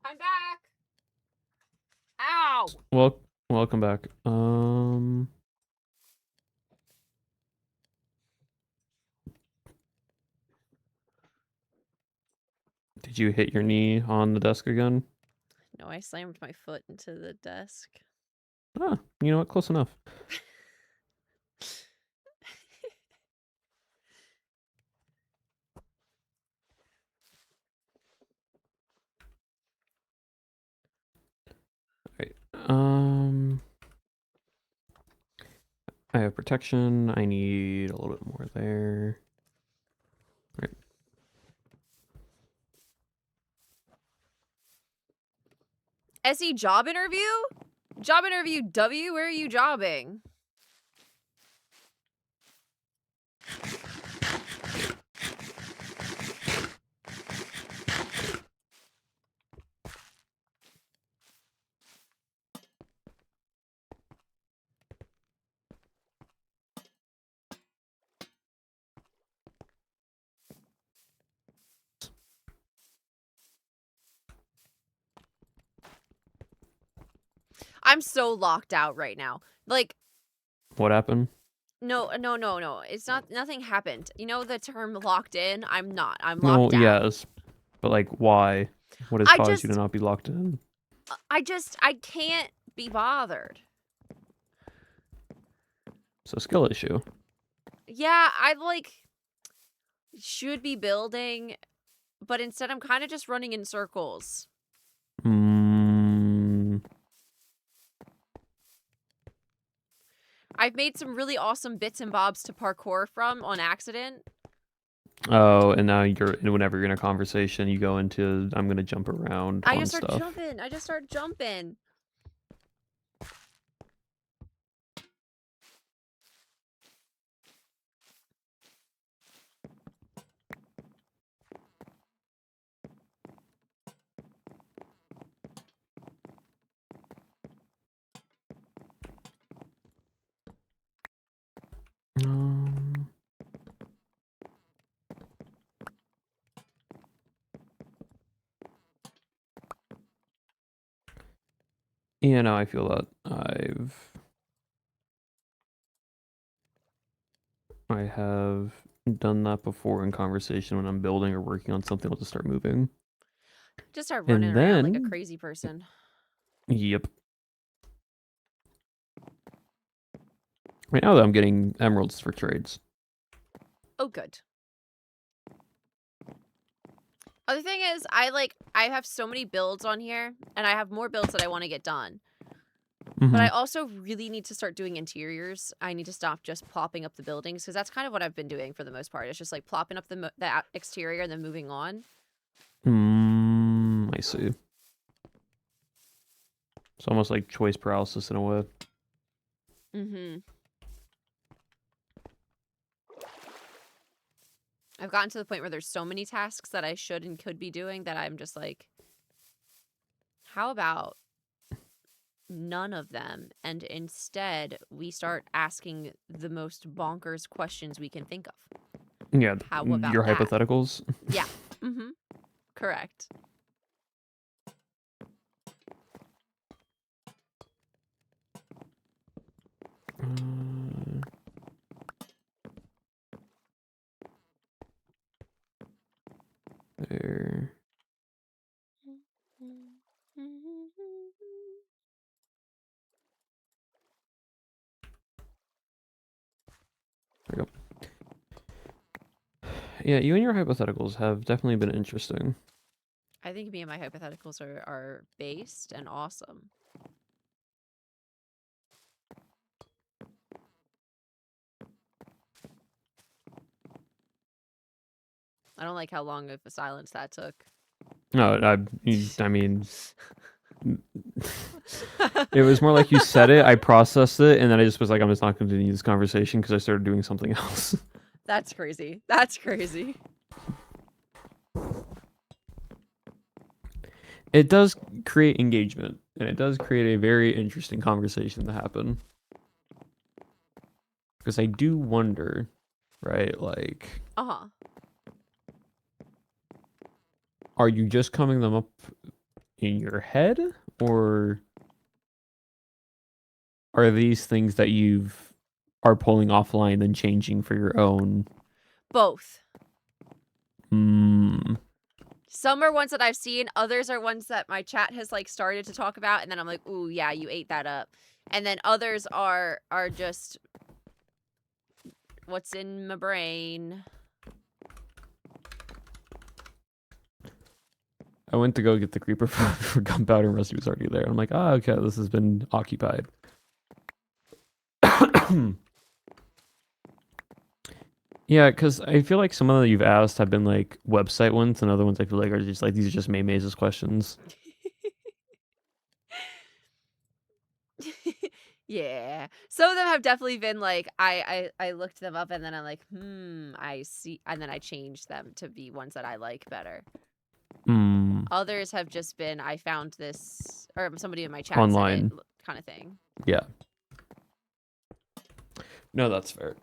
I'm back. Ow. Well, welcome back. Did you hit your knee on the desk again? No, I slammed my foot into the desk. Ah, you know what? Close enough. Right. I have protection. I need a little bit more there. Right. SE job interview? Job interview W? Where are you jobbing? I'm so locked out right now. Like, What happened? no. It's not, nothing happened. You know the term locked in? I'm not. I'm No, locked out. yes. But like, why? What has I caused you to just- not be locked in? I can't be bothered. It's a skill issue. Yeah, I like should be building, but instead I'm kind of just running in circles. I've made some really awesome bits and bobs to parkour from on accident. Oh, and now whenever you're in a conversation, you go into I'm gonna jump around I on just start stuff. jumping. I just start jumping. Yeah, no, I feel that I have done that before in conversation when I'm building or working on something. I'll just start moving. Just start And running around like a then- crazy person. Yep. Right now, though, I'm getting emeralds for trades. Oh, good. Other thing is, I have so many builds on here, and I have more builds that I want to get done. But I also really need to start doing interiors. I need to stop just plopping up the buildings, because that's kind of what I've been doing for the most part. It's just like plopping up the exterior and then moving on. I see. It's almost like choice paralysis in a way. Mm-hmm. I've gotten to the point where there's so many tasks that I should and could be doing that I'm just like, how about none of them? And instead, we start asking the most bonkers questions we can think of. Yeah, How about your that? hypotheticals. Yeah. Mm-hmm. Correct. There. There we go. Yeah, you and your hypotheticals have definitely been interesting. I think me and my hypotheticals are based and awesome. I don't like how long of a silence that took. No, I mean, it was more like you said it, I processed it, and then I just was like, I'm just not going to continue this conversation because I started doing something else. That's crazy. That's crazy. It does create engagement, and it does create a very interesting conversation to happen. Because I do wonder, right, like... Uh-huh. Are you just coming them up in your head, or are these things that are pulling offline then changing for your own? Both. Hmm. Some are ones that I've seen. Others are ones that my chat has like started to talk about, and then I'm like, ooh, yeah, you ate that up. And then others are just what's in my brain. I went to go get the creeper for gunpowder, and Rusty was already there. I'm like, oh, okay, this has been occupied. Yeah, because I feel like some of the you've asked have been like website ones, and other ones I feel like are just like these are just May's questions. Yeah. Some of them have definitely been like I looked them up and then I'm like, I see, and then I changed them to be ones that I like better. Hmm. Others have just been I found this or somebody in my chat Online. said it kind of thing. Yeah. No, that's fair.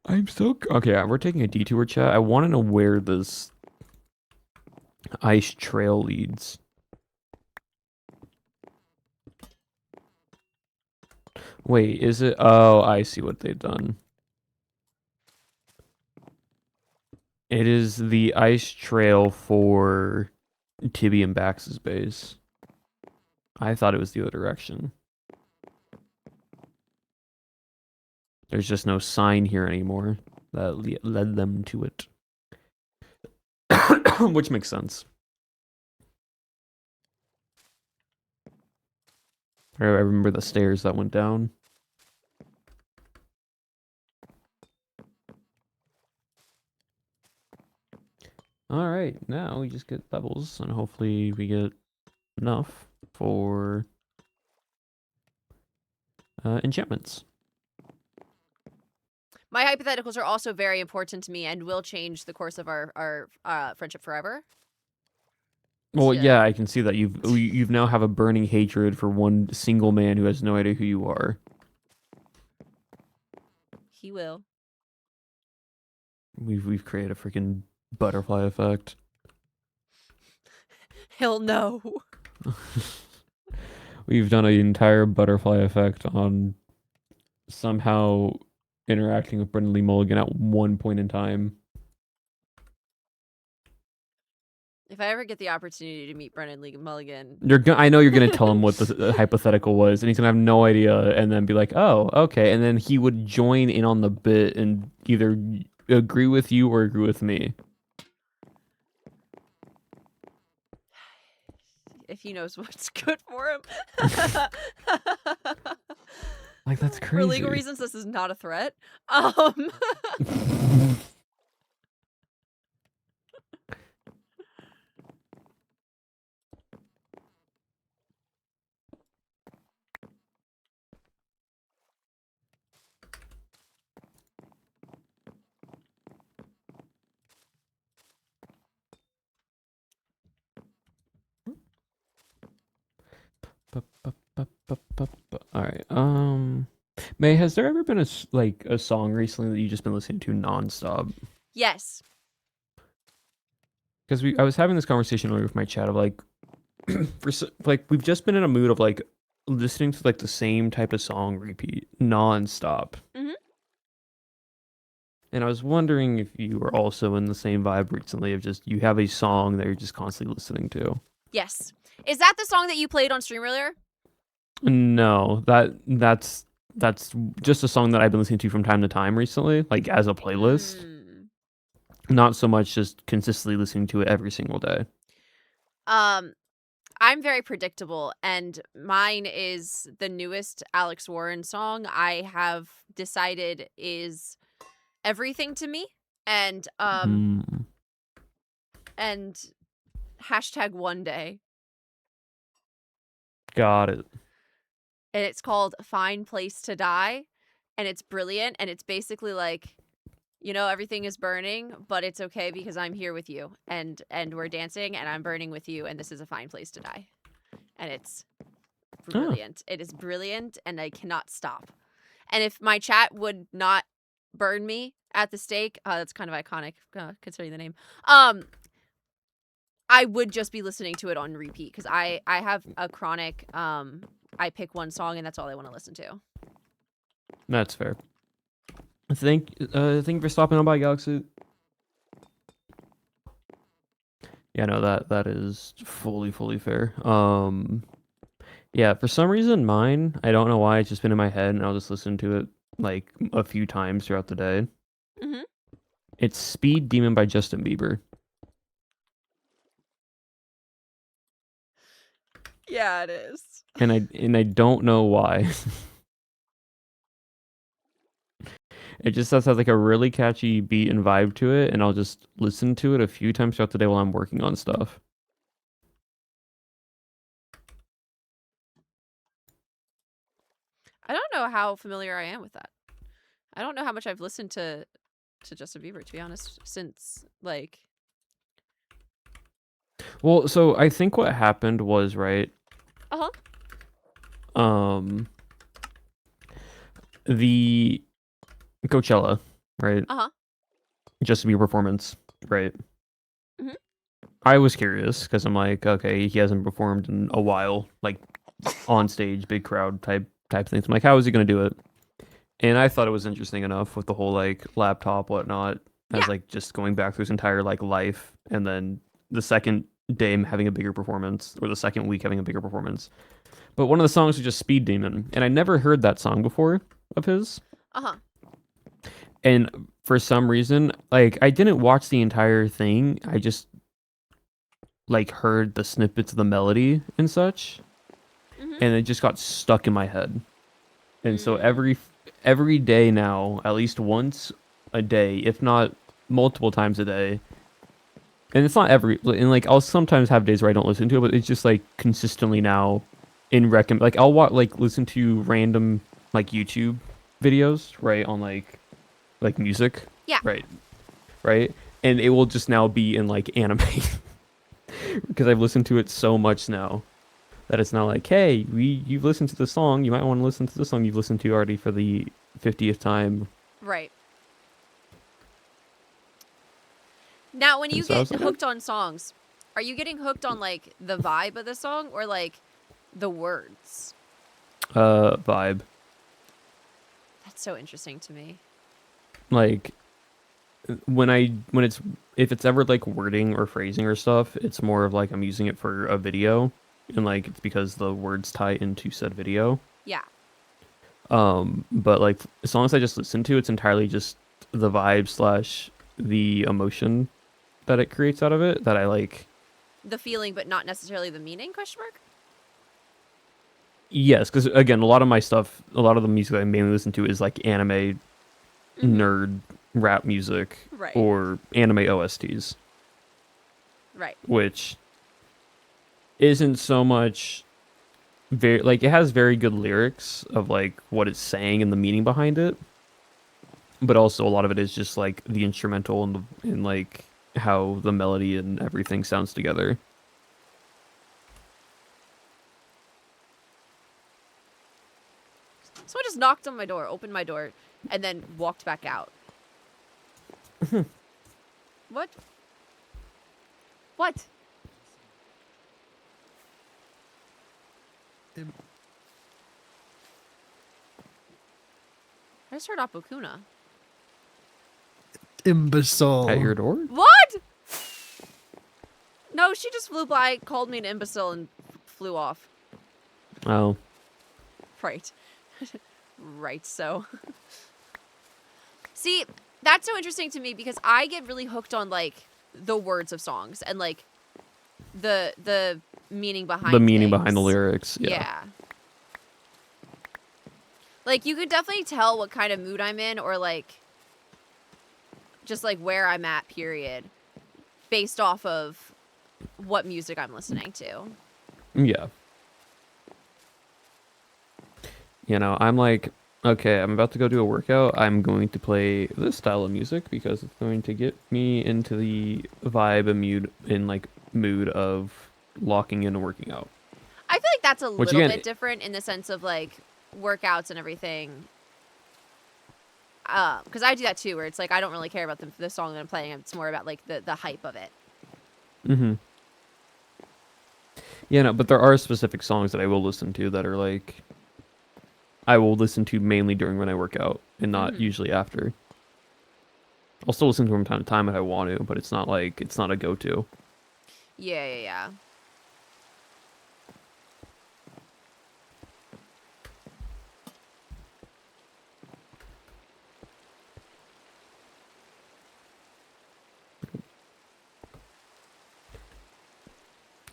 I'm so okay. We're taking a detour, chat. I want to know where this ice trail leads. Wait, is it? Oh, I see what they've done. It is the ice trail for Tibby and Bax's base. I thought it was the other direction. There's just no sign here anymore that led them to it. Which makes sense. I remember the stairs that went down. Alright, now we just get pebbles, and hopefully we get enough for enchantments. My hypotheticals are also very important to me and will change the course of our friendship forever. Well, yeah, I can see that you've now have a burning hatred for one single man who has no idea who you are. He will. We've created a freaking butterfly effect. He'll know. We've done an entire butterfly effect on somehow interacting with Brendan Lee Mulligan at one point in time. If I ever get the opportunity to meet Brendan Lee Mulligan, I know you're gonna tell him what the hypothetical was, and he's gonna have no idea, and then be like, "Oh, okay," and then he would join in on the bit and either agree with you or agree with me. if he knows what's good for him. Like, that's For crazy. legal reasons, this is not a threat. All right. May, has there ever been a song recently that you've just been listening to nonstop? Yes. Because I was having this conversation earlier with my chat of like, we've just been in a mood of like listening to like the same type of song repeat nonstop. Mhm. And I was wondering if you were also in the same vibe recently of just you have a song that you're just constantly listening to. Yes. Is that the song that you played on stream earlier? No, that's just a song that I've been listening to from time to time recently, like as a playlist. Not so much just consistently listening to it every single day. I'm very predictable, and mine is the newest Alex Warren song I have decided is everything to me, and and hashtag one day. Got it. And it's called Fine Place to Die, and it's brilliant, and it's basically like, you know, everything is burning, but it's okay because I'm here with you, and we're dancing, and I'm burning with you, and this is a fine place to die. And it's brilliant. It is brilliant, and I cannot stop. And if my chat would not Burn Me at the Stake. That's kind of iconic considering the name. I would just be listening to it on repeat because I have a chronic I pick one song and that's all I want to listen to. That's fair. Thank you for stopping on by, Galaxy. Yeah, no, that is fully fair. Yeah, for some reason mine, I don't know why, it's just been in my head and I'll just listen to it like a few times throughout the day. Mhm. It's Speed Demon by Justin Bieber. Yeah, it is. And I don't know why. It just has like a really catchy beat and vibe to it, and I'll just listen to it a few times throughout the day while I'm working on stuff. I don't know how familiar I am with that. I don't know how much I've listened to Justin Bieber, to be honest, since like. Well, so I think what happened was, right, the Coachella, right? Justin Bieber performance, right? Mhm. I was curious because I'm like, okay, he hasn't performed in a while, like on stage, big crowd type things. I'm like, how is he gonna do it? And I thought it was interesting enough with the whole like laptop whatnot, as Yeah. like just going back through his entire like life, and then the second day having a bigger performance, or the second week having a bigger performance. But one of the songs was just Speed Demon, and I never heard that song before of his. And for some reason, like I didn't watch the entire thing. I just like heard the snippets of the melody and such, Mhm. and it just got stuck in my head. And so Mm. every day now, at least once a day, if not multiple times a day. And it's not every, and like I'll sometimes have days where I don't listen to it, but it's just like consistently now in recommend. Like I'll listen to random like YouTube videos, right, on like music, Yeah. right, and it will just now be in like anime because I've listened to it so much now that it's not like, hey, you've listened to the song, you might want to listen to the song you've listened to already for the 50th time. Right. Now, when And you so I get was like, hooked on songs, are you getting hooked on like the vibe of the song or like the words? Vibe. That's so interesting to me. Like when it's if it's ever like wording or phrasing or stuff, it's more of like I'm using it for a video, and like it's because the words tie into said video. Yeah. But like as long as I just listen to, it's entirely just the vibe slash the emotion that it creates out of it that I like. The feeling, but not necessarily the meaning? Question mark. Yes, because again, a lot of my stuff, a lot of the music I mainly listen to is like anime, nerd rap music, Right. or anime OSTs. Right. Which isn't so much very like it has very good lyrics of like what it's saying and the meaning behind it, but also a lot of it is just like the instrumental and like how the melody and everything sounds together. Someone just knocked on my door, opened my door, and then walked back out. What? What? I just heard Apokuna. Imbecile. At your door? What? No, she just flew by, called me an imbecile, and flew off. Oh. Right. Right, so. See, that's so interesting to me because I get really hooked on, like, the words of songs and, like, the meaning behind The meaning things. behind the lyrics. Yeah. Like, you could definitely tell what kind of mood I'm in or, like, just, like, where I'm at, period, based off of what music I'm listening to. Yeah. You know, I'm like, okay, I'm about to go do a workout. I'm going to play this style of music because it's going to get me into the vibe and mood of locking in and working out. I feel like that's a little again, bit different in the sense of like workouts and everything. because I do that too, where it's like I don't really care about the song that I'm playing. It's more about like the hype of it. Mm-hmm. Yeah, no, but there are specific songs that I will listen to that are like I will listen to mainly during when I work out and not usually after. I'll still listen to them from time to time if I want to, but it's not a go-to. Yeah.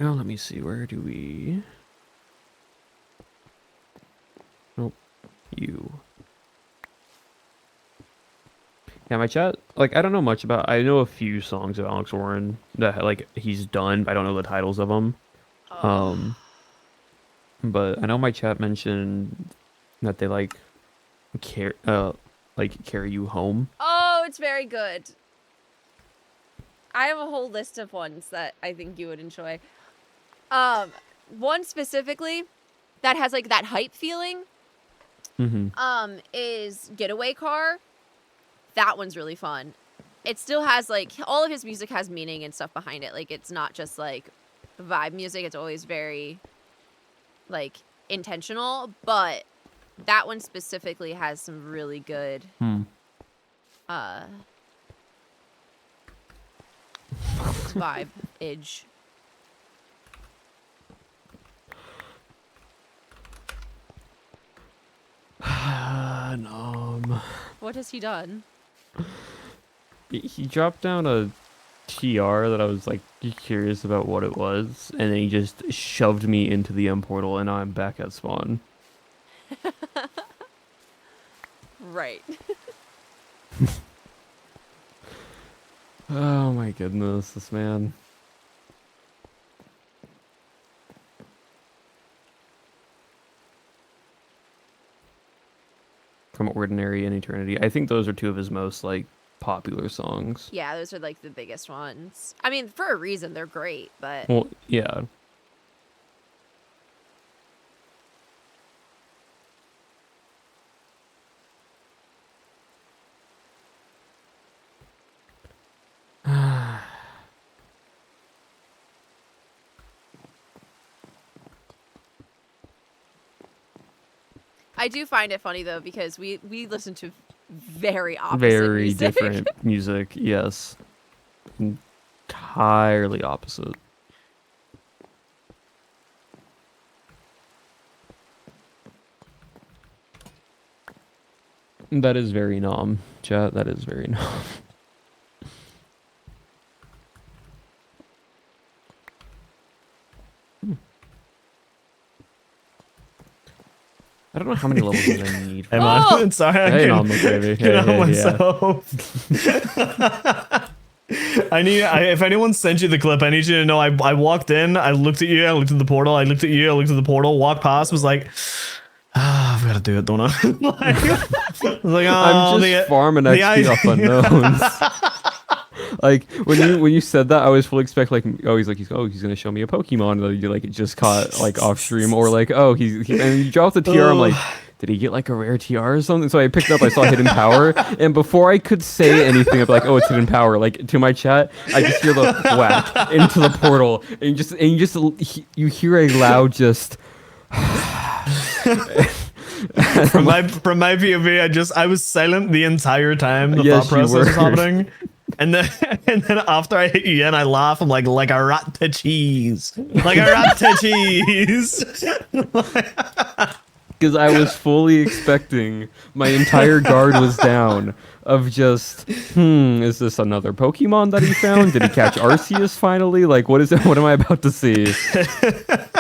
Now let me see, where do we... Nope. You. Yeah, my chat, like, I don't know much about... I know a few songs of Alex Warren that, like, he's done, but I don't know the titles of them. But I know my chat mentioned that they, like, carry you home. Oh, it's very good. I have a whole list of ones that I think you would enjoy. One specifically that has like that hype feeling. Is Getaway Car. That one's really fun. It still has like all of his music has meaning and stuff behind it. Like it's not just like vibe music. It's always very like intentional. But that one specifically has some really good vibe-age. What has he done? He dropped down a TR that I was like curious about what it was, and then he just shoved me into the M portal, and now I'm back at spawn. Right. Oh my goodness, this man. From Ordinary and Eternity. I think those are two of his most like popular songs. Yeah, those are like the biggest ones. I mean, for a reason, they're great, but Well, yeah. I do find it funny though because we listen to very opposite Very music. different music, yes. Entirely opposite. That is very nom, chat. That is very nom. I don't know how many levels I need. Hey man, Oh! sorry, I Hey, couldn't, nom, baby. couldn't help Yeah. myself. If anyone sent you the clip, I need you to know I walked in, I looked at you, I looked at the portal, I looked at you, I looked at the portal, walked past, was like, I've got to do it, don't I? like, I'm just farming XP off unknowns. Like when you said that, I was fully expect like he's gonna show me a Pokemon that you like just caught like off stream, or like and you dropped the TR. I'm like, did he get like a rare TR or something? So I picked it up, I saw Hidden Power, and before I could say anything, of like, oh, it's Hidden Power, like to my chat, I just hear the whack into the portal, and you hear a loud just. from my POV, I was silent the entire time the thought process was happening. And then after I hit you and I laugh, I'm like a rat to cheese. Like a rat to cheese. Because I was fully expecting, my entire guard was down of just, is this another Pokemon that he found? Did he catch Arceus finally? Like, what is it? What am I about to see?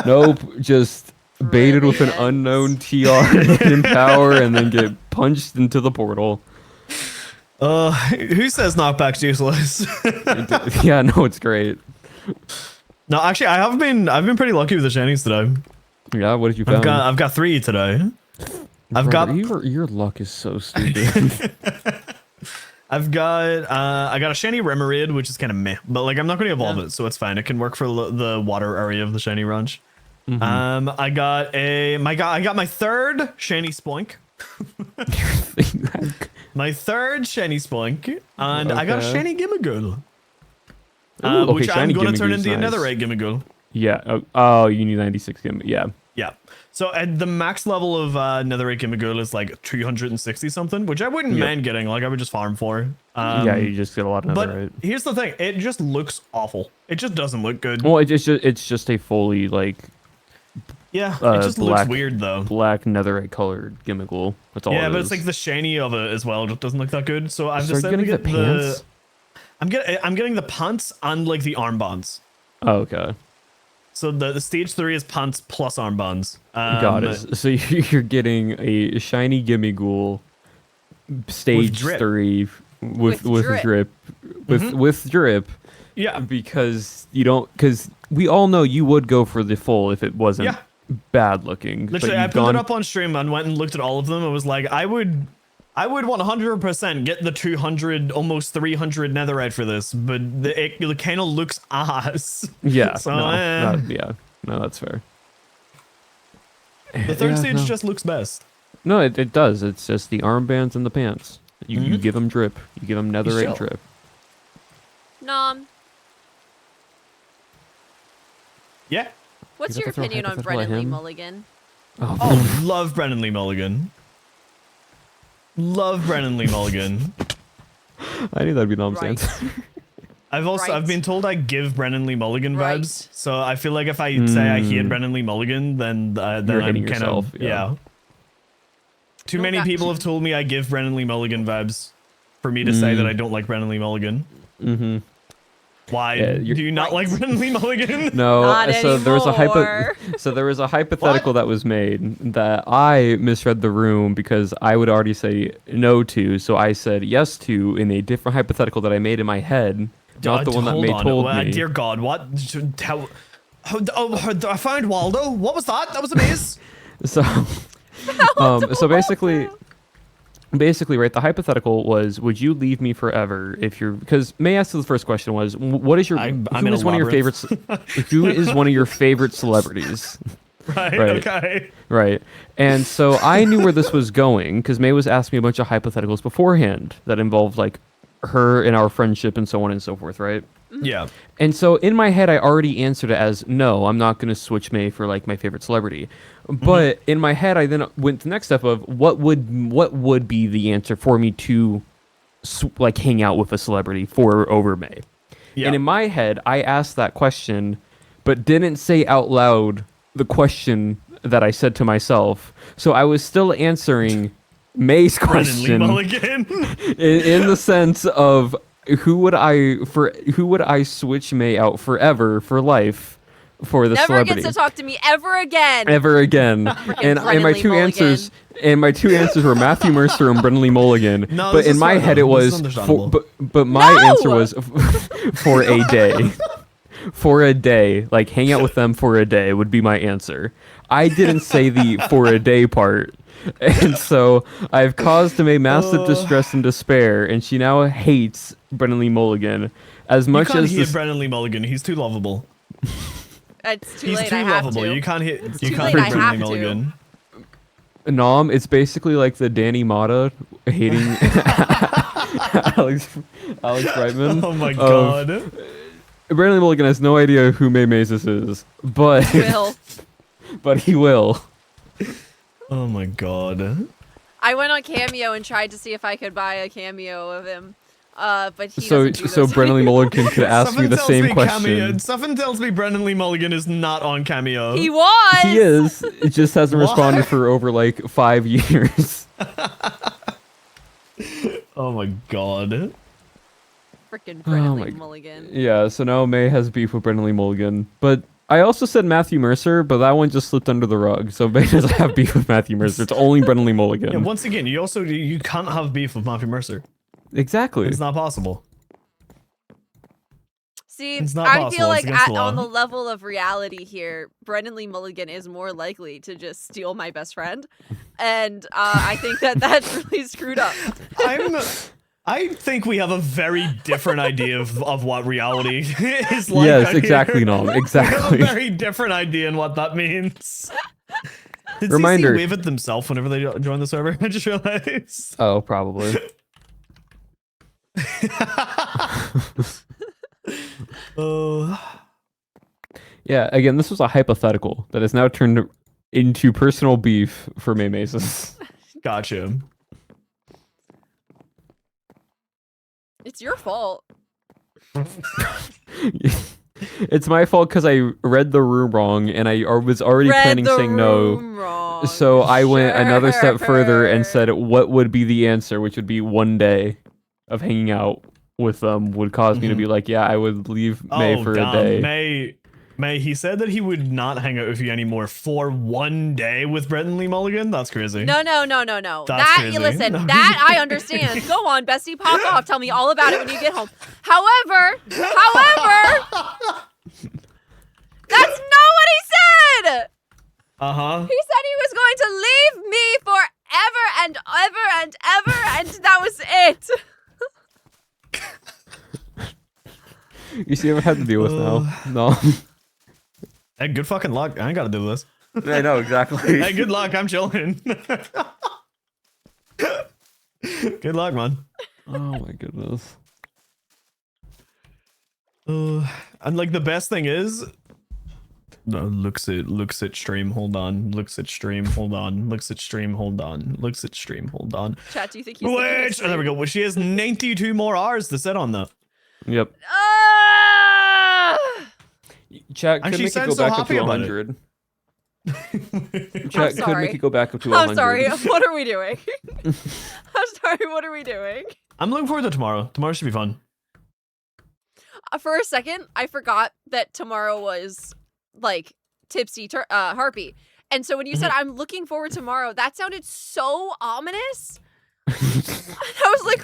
Nope, just baited with an unknown TR in power and then get punched into the portal. Who says knockback's useless? Yeah, no, it's great. No, actually, I've been pretty lucky with the shinies today. Yeah, what did you find? I've got 3 today. Your luck is so stupid. I got a shiny Remoraid, which is kind of meh, but like I'm not going to evolve it, so it's fine. It can work for the water area of the shiny ranch. I got my 3rd shiny Spoink. My third shiny Spunk, and I got a Okay. shiny Gimmighoul. Ooh, okay, Which I'm shiny going to turn Gimmighoul's into nice. another Gimmighoul. Yeah. Oh, you need 96 gimmick. Yeah. Yeah. So the max level of Netherite Gimmighoul is like 360 something, which I wouldn't Yep. mind getting. Like I would just farm for. Yeah, you just get a lot of But netherite. here's the thing: it just looks awful. It just doesn't look good. Well, it's just a fully like Yeah, it just looks black weird though. black netherite colored gimmickle. That's all. Yeah, it but is. it's like the shiny of it as well. It just doesn't look that good. So I've So are you decided to getting get the pants? I'm getting the pants and like the armbands. Oh, okay. So the stage 3 is pants plus armbands. Got it. So you're getting a shiny Gimmighoul, stage drip. 3 with With drip, with drip, Yeah. because we all know you would go for the full if it wasn't Yeah. bad looking. but Literally, I you've pulled gone, it up on stream and went and looked at all of them. I was like, I would 100% get the 200, almost 300 netherite for this, but it kind of looks ass. Yeah. So, No, that's fair. the third Yeah, stage no. just looks best. No, it does. It's just the armbands and the pants. You give them drip. You give them netherite chill. drip. Nom. Yeah. What's You your got to throw opinion on hypothetical at Brennan Lee him? Mulligan? Oh, love Brennan Lee Mulligan. Love Brennan Lee Mulligan. I knew that'd be Nom's Right. answer. I've been told I give Brennan Lee Mulligan Right. vibes, so I feel like if I say I hate Brennan Lee Mulligan, then You're I'm hating kind yourself, of yeah. Too No, many got people you. have told me I give Brennan Lee Mulligan vibes for me to say that I don't like Brennan Lee Mulligan. Mm-hmm. Why Yeah, do you're- you not like Brennan Lee Mulligan? No, Not so there was a anymore. so there was a hypothetical that was made that I misread the room because I would already say no to, so I said yes to in a different hypothetical that I made in my head, not the one that Hold May on. told Oh, me. Dear God, what? I found Waldo. What was that? That was a maze. So, so basically, right, the hypothetical was, would you leave me forever if you're, because May asked the first question was, what is your, I'm who in is a one of your labyrinth. favorites, who is one of your favorite celebrities? Right. Right. Okay. Right. And so I knew where this was going because May was asking me a bunch of hypotheticals beforehand that involved like her and our friendship and so on and so forth, right? Yeah. And so in my head, I already answered it as no, I'm not going to switch May for like my favorite celebrity. But in my head, I then went to the next step of what would be the answer for me to like hang out with a celebrity for over May. Yeah. And in my head, I asked that question, but didn't say out loud the question that I said to myself. So I was still answering May's Brennan Lee question Mulligan. in the sense of who would I switch May out forever for life for the Never celebrity gets to talk to me ever again. ever again. and Brennan my Lee two Mulligan. answers were Matthew Mercer and Brennan Lee Mulligan. No, but this in is my fair, head though. it This is was understandable. but my No! answer was for a day. For a day, like hang out with them for a day would be my answer. I didn't say the for a day part. And so I've caused May massive distress and despair, and she now hates Brennan Lee Mulligan as You much can't as hate this. Brennan Lee Mulligan. He's too lovable. It's too He's late. too I have lovable. to. You can't hit. You too can't late, hit I Brennan Lee have to. Mulligan. Nom, it's basically like the Danny Mata hating Alex Brightman. Oh my of- God. Brennan Lee Mulligan has no idea who May Mazes is, but Will. but he will. Oh my God. I went on Cameo and tried to see if I could buy a cameo of him. But he So doesn't do so those Brennan Lee anymore. Mulligan could ask me Something the tells same me Cameo, question. something tells me Brennan Lee Mulligan is not on Cameo. He was. He is. It just hasn't What? responded for over like 5 years. Oh my God. Freaking Brennan Oh Lee my- Mulligan. Yeah, so now May has beef with Brennan Lee Mulligan. But I also said Matthew Mercer, but that one just slipped under the rug. So May doesn't have beef with Matthew Mercer. It's only Brennan Lee Mulligan. Yeah, once again, you can't have beef with Matthew Mercer. Exactly. It's not possible. See, It's not I possible. feel It's like against the on law. the level of reality here, Brennan Lee Mulligan is more likely to just steal my best friend, and I think that that's really screwed up. I think we have a very different idea of what reality is like. Yes, out exactly, here. Nom. We have Exactly. a very different idea in what that means. Did Reminder. CC wave at themselves whenever they join the server? I just realized. Oh, probably. Yeah, again, this was a hypothetical that has now turned into personal beef for May Maces. Gotcha. It's your fault. It's my fault because I read the room wrong and I was already planning saying no. Wrong. So I went another step further and Sure. said what would be the answer, which would be one day of hanging out with them would cause me to be like, yeah, I would leave May for a day. May, he said that he would not hang out with you anymore for one day with Brett and Lee Mulligan? That's crazy. No. That's That crazy. listen, No. that I understand. Go on, Bestie, pop off. Tell me all about it when you get home. However, that's not what he said. Uh-huh. He said he was going to leave me forever and ever and ever, and that was it. You see what I have to deal with now? No. Hey, good fucking luck. I ain't gotta do this. I know, exactly. Hey, good luck. I'm chilling. Good luck, man. Oh my goodness. And like the best thing is, no, looks at stream, hold on. Looks at stream, hold on. Looks at stream, hold on. Looks at stream, hold on. Chat, do you think he's Wait, oh, there we go. Well, she has 92 more hours to sit on that. Yep. Chat And could she make it sounds go so back up to happy about it. 100. Chat could sorry. make it go back up to 100. I'm sorry. What are we doing? I'm sorry. What are we doing? I'm looking forward to tomorrow. Tomorrow should be fun. For a second, I forgot that tomorrow was like tipsy harpy, and so when you said I'm looking forward to tomorrow, that sounded so ominous. I was like,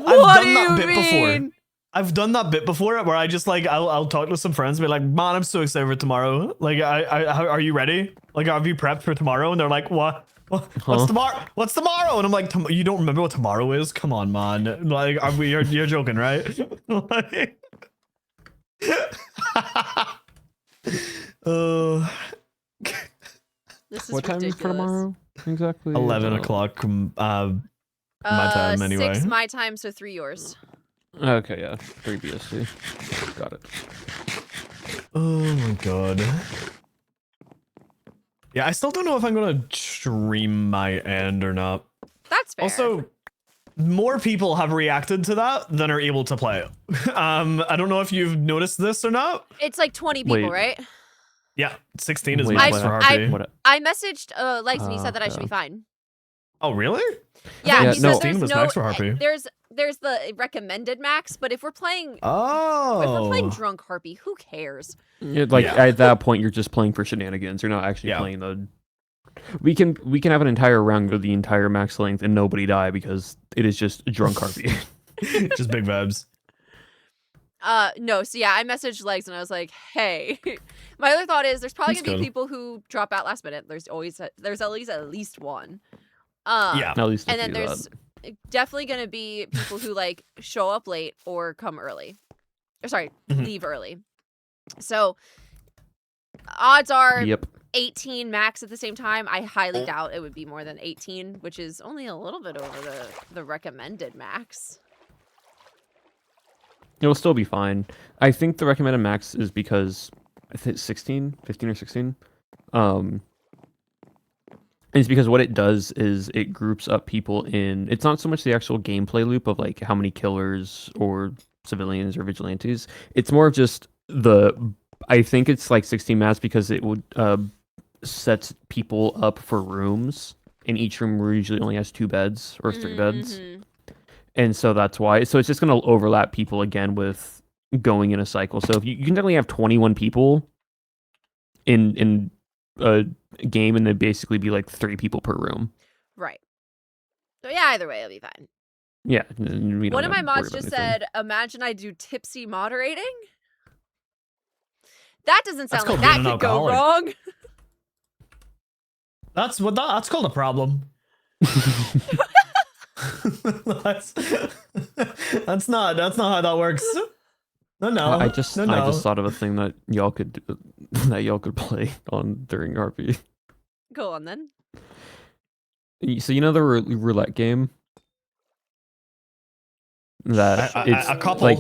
"What do you mean?" I've done that bit before where I just like I'll talk to some friends and be like, man, I'm so excited for tomorrow. Like, are you ready? Like, have you prepped for tomorrow? And they're like, what? What's tomorrow? What's tomorrow? And I'm like, you don't remember what tomorrow is? Come on, man. Like, you're joking, right? Like, This is What time is ridiculous. for tomorrow? Exactly. 11 o'clock. My time anyway. 6 my time, so 3 yours. Okay, yeah. 3 BST. Got it. Oh my god. Yeah, I still don't know if I'm gonna stream my end or not. That's fair. Also, more people have reacted to that than are able to play it. I don't know if you've noticed this or not. it's like 20 people, Wait. right? Yeah, 16 is Wait, max what? for Harpy. What? I messaged Legs and he said that I should be Okay. fine. Oh, really? Yeah, Yeah, he no. said there's 16 was no max for Harpy. there's the recommended max, but if we're playing Oh. if we're playing drunk Harpy, who cares? Like Yeah. at that point, you're just playing for shenanigans. You're not actually Yeah. playing the. We can have an entire round go the entire max length and nobody die because it is just drunk harpy. Just big vibes. No, so yeah, I messaged Legs and I was like, hey. My other thought is there's probably That's gonna be good. people who drop out last minute. There's at least one. Yeah. At least a And then few, there's definitely gonna be people who like show up late or come early. Or sorry, Mhm. leave early. So odds are Yep. 18 max at the same time. I highly doubt it would be more than 18, which is only a little bit over the recommended max. It'll still be fine. I think the recommended max is because I think 15 or 16. And it's because what it does is it groups up people in. It's not so much the actual gameplay loop of like how many killers or civilians or vigilantes. It's more of just I think it's like 16 maps because it would set people up for rooms, and each room usually only has 2 beds or 3 beds. Mhm. And so that's why. So it's just going to overlap people again with going in a cycle. So if you can definitely have 21 people in a game, and then basically be like 3 people per room. Right. So yeah, either way, it'll be fine. Yeah. We don't One of my have to worry mods about just anything. said, imagine I do tipsy moderating. That doesn't That's sound like called that being an could go alcoholic. wrong. That's called a problem. that's not how that works. No. I just no. thought of a thing that y'all could play on during RP. Go on then. So you know the roulette game that it's a couple. like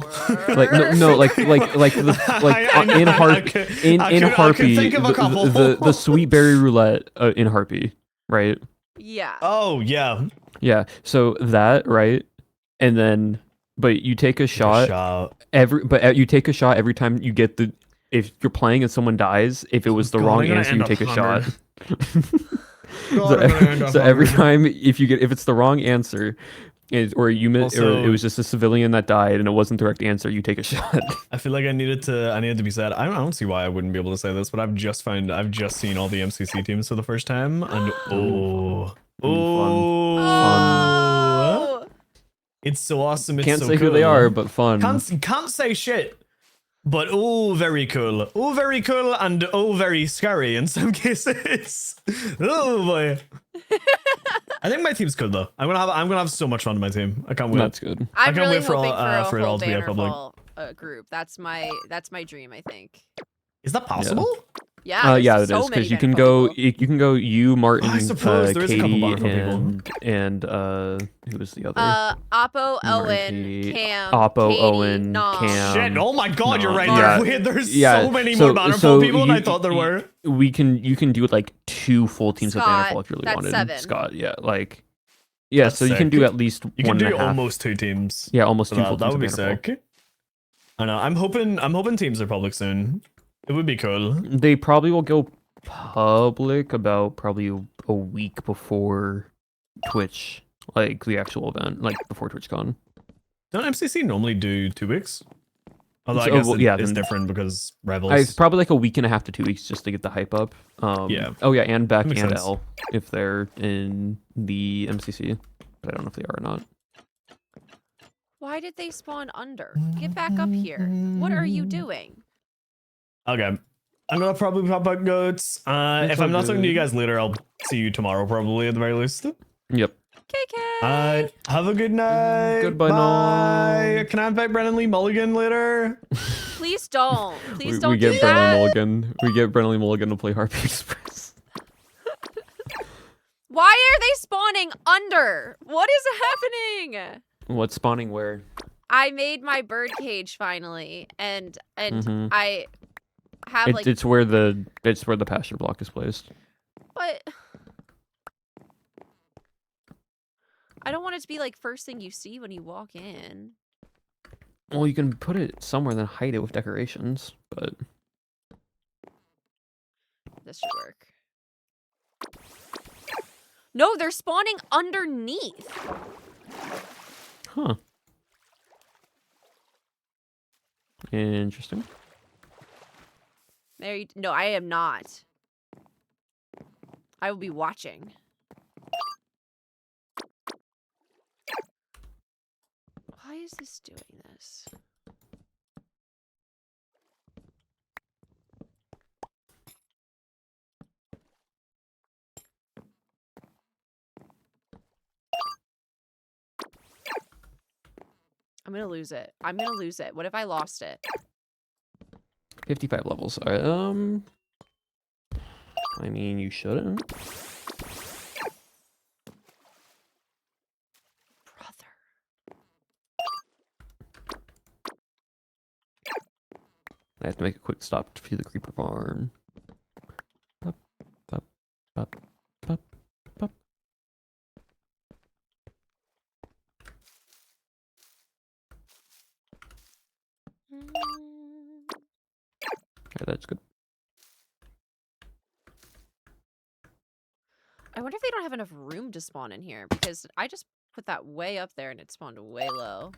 no like the in Harpy think of a couple. the sweet berry roulette in Harpy, right? Yeah. Oh yeah. Yeah. So that right, and then but you take a shot you take a shot every time you get the if you're playing and someone dies. If it was the wrong answer, you take a shot. So every time if it's the wrong answer, or it was just a civilian that died and it wasn't the correct answer, you take a shot. I feel like I needed to be sad. I don't see why I wouldn't be able to say this, but I've just seen all the MCC teams for the first time, and Oh. it's so awesome. It's Can't so say cool. who they are, but fun. Can't say shit. But very cool. Oh, very cool, and very scary in some cases. Oh boy. I think my team's good though. I'm gonna have so much fun with my team. I can't wait. That's good. I'm can't really wait for hoping all- for for a it all whole to be a public. Bannerfall group. That's my dream, I think. Is that possible? Yeah. Yeah, there's it is so many because you can Bannerfall go. people. You can go. You, Martin, I suppose there is a couple Katie, Bannerfall people. and who was the other? Oppo, Martin, Owen, Katie, Cam, Oppo, Katie, Owen, Nom. Cam. Shit! Oh my God, you're right. Yeah. There's so many more Bannerfall people than I thought there were. You can do like 2 full teams Scott, of Bannerfall if you really that's wanted. 7. Scott, yeah, That's so you can sick. do at least You one can and do a half. almost 2 teams. Yeah, almost So 2 full that teams would be of Bannerfall. sick. I know. I'm hoping teams are public soon. It would be cool. They probably will go public about probably a week before Twitch, like the actual event, like before TwitchCon. Don't MCC normally do 2 weeks? Although I So, guess well, yeah, it's then- different because Rebels. It's probably like a week and a half to 2 weeks just to get the hype up. Yeah. Oh yeah, and Beck That and makes sense. L if they're in the MCC, but I don't know if they are or not. Why did they spawn under? Get back up here. What are you doing? Okay. I'm gonna probably pop out goats. If all I'm not talking to you good. guys later, I'll see you tomorrow probably at the very least. Yep. KK. Have a good night. Goodbye, Bye. Nom. Can I invite Brennan Lee Mulligan later? Please don't. Please We don't get do Brennan that. Mulligan. We get Brennan Mulligan to play Harpy Express. Why are they spawning under? What is happening? What's spawning where? I made my bird cage finally, and Mhm. I have like, It's where the pasture block is placed. but I don't want it to be like first thing you see when you walk in. Well, you can put it somewhere then hide it with decorations, but This should work. No, they're spawning underneath. huh. Interesting. No, I am not. I will be watching. Why is this doing this? I'm gonna lose it. I'm gonna lose it. What if I lost it? 55 levels. All right, I mean, you shouldn't. Brother. I have to make a quick stop to feed the creeper farm. Pop, pop, pop, pop, pop. Okay, that's good. I wonder if they don't have enough room to spawn in here, because I just put that way up there and it spawned way low.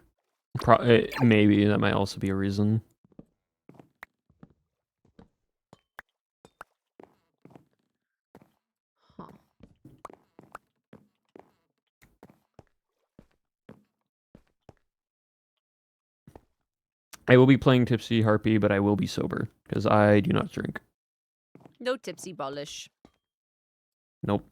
Maybe that might also be a reason. Huh. I will be playing Tipsy Harpy, but I will be sober because I do not drink. No tipsy bullish. Nope.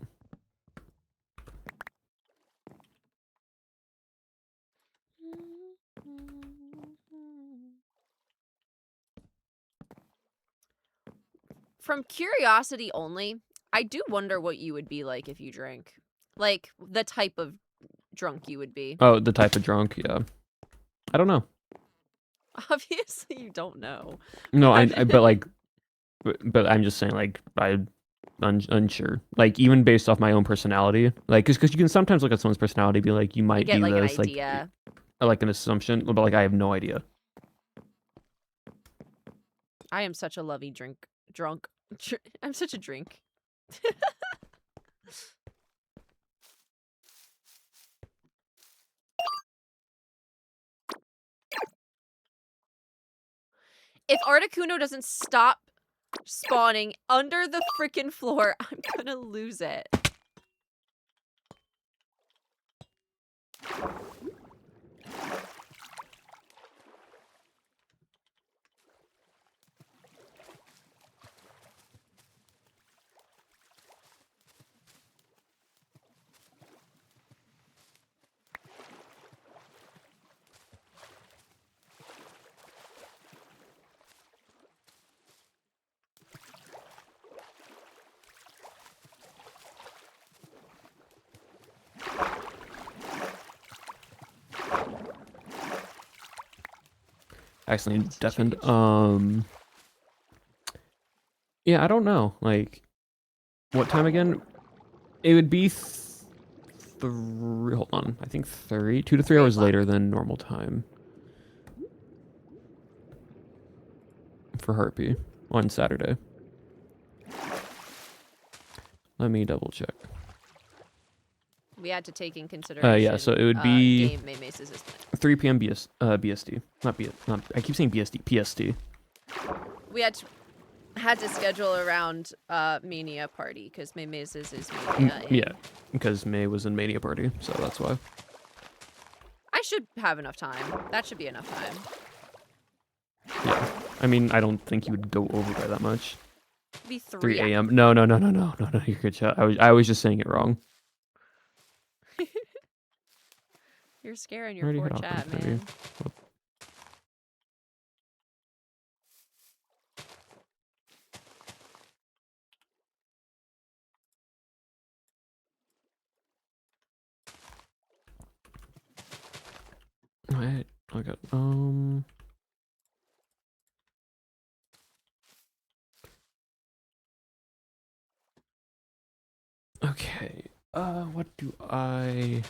From curiosity only, I do wonder what you would be like if you drank. Like, the type of drunk you would be. Oh, the type of drunk, yeah. I don't know. Obviously, you don't know. No, but like, but I'm just saying, like, unsure. Like, even based off my own personality, like, because you can sometimes look at someone's personality, and be like, you might get be like this, an idea. like an assumption, but like, I have no idea. I am such a lovey drunk. I'm such a drink. If Articuno doesn't stop spawning under the freaking floor, I'm gonna lose it. Accidentally deafened. Yeah, I don't know. Like, what time again? It would be hold on. I think 2 to 3 hours later than normal time for Harpy on Saturday. Let me double check. We had to take in consideration. Yeah, so it would be game Maymay's assistant. 3 p.m. BST. Not I keep saying BST. PST. We had to schedule around Mania Party because Maymay's is Mania. Yeah, because May was in Mania Party, so that's why. I should have enough time. That should be enough time. Yeah, I mean, I don't think you would go over by that much. It'd be 3 a.m. No, you're good, chat. I was just saying it wrong. You're scaring your poor chat, man. Wait, okay. Okay. What do I...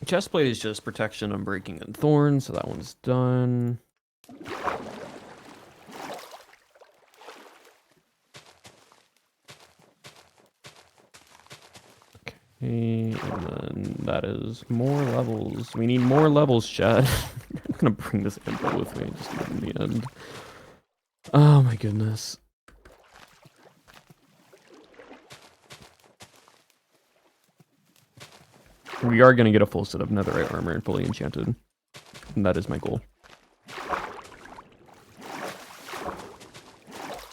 Chestplate is just protection on breaking and thorns, so that one's done. Okay, and then that is more levels. We need more levels, chat. I'm gonna bring this info with me just in the end. Oh my goodness. We are going to get a full set of netherite armor and fully enchanted. And that is my goal.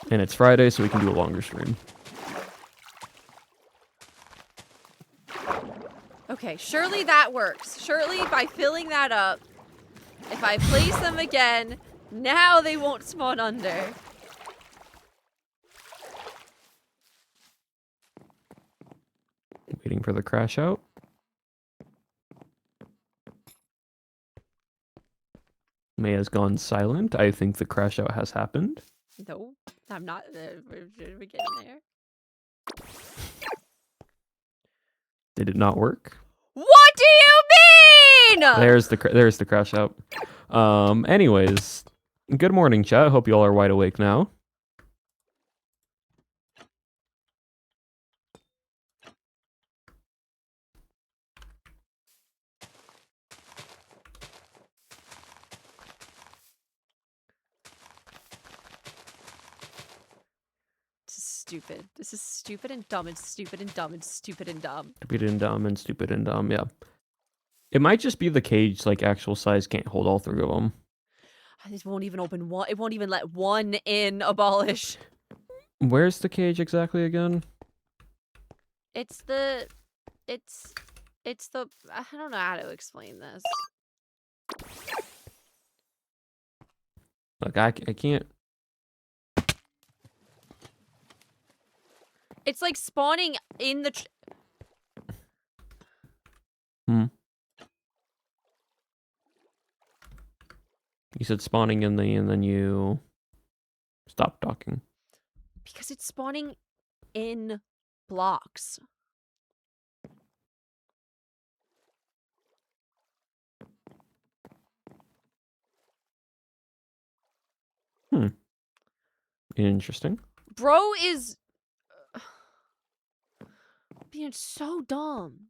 And it's Friday, so we can do a longer stream. Okay, surely that works. Surely by filling that up, if I place them again, now they won't spawn under. Waiting for the crash out. May has gone silent. I think the crash out has happened. No, I'm not. We're getting there. Did it not work? What do you mean? There's the crash out. Anyways, good morning, chat. Hope you all are wide awake now. Stupid. This is stupid and dumb and stupid and dumb and stupid and dumb. Stupid and dumb and stupid and dumb, yeah. It might just be the cage, like, actual size can't hold all 3 of them. It won't even open one. It won't even let one in abolish. Where's the cage exactly again? It's the... I don't know how to explain this. Like, I can't... It's like spawning in the... You said spawning in the, and then you stopped talking. Because it's spawning in blocks. Interesting. Bro is being so dumb.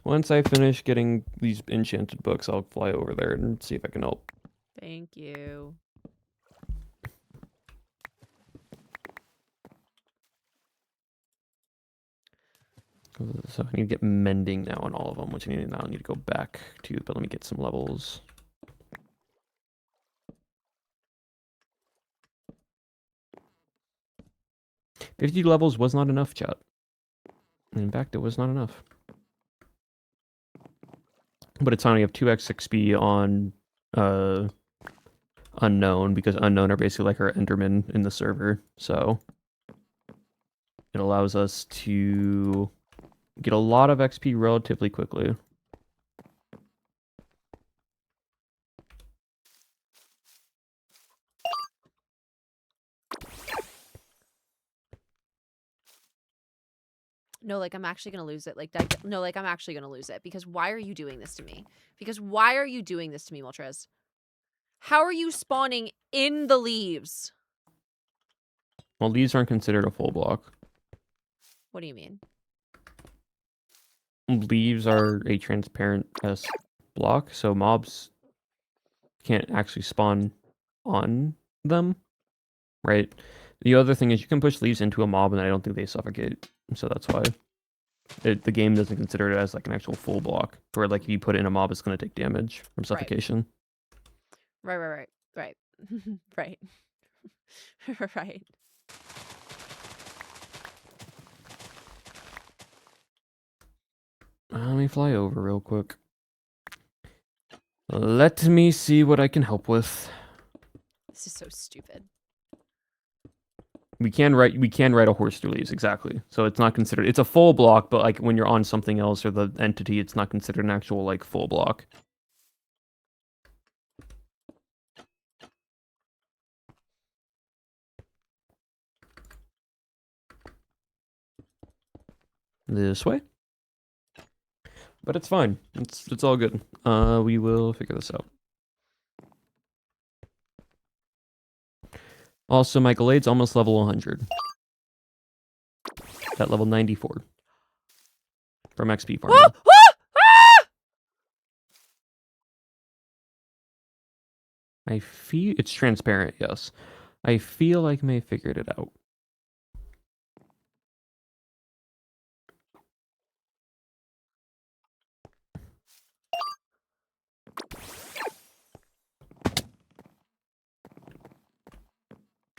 Once I finish getting these enchanted books, I'll fly over there and see if I can help. Thank you. So I need to get mending now on all of them, which I need now. I need to go back to, but let me get some levels. $50 levels was not enough, chat. In fact, it was not enough. But it's only have 2x XP on unknown, because unknown are basically like our endermen in the server. So it allows us to get a lot of XP relatively quickly. No, like, I'm actually gonna lose it. Like, no, like, I'm actually gonna lose it. Because why are you doing this to me? Because why are you doing this to me, Moltres? How are you spawning in the leaves? Well, these aren't considered a full block. What do you mean? Leaves are a transparent block, so mobs can't actually spawn on them, right? The other thing is you can push leaves into a mob and I don't think they suffocate, so that's why the game doesn't consider it as like an actual full block, where like if you put it in a mob, it's going to take damage from suffocation. Right. Right. Right. Let me fly over real quick. Let me see what I can help with. This is so stupid. We can ride a horse through leaves, exactly. So it's not considered, it's a full block, but like when you're on something else or the entity, it's not considered an actual like full block. This way. But it's fine. It's all good. We will figure this out. Also, my Galade's almost level 100. At level 94. From XP farming. I feel it's transparent, yes. I feel like I may have figured it out.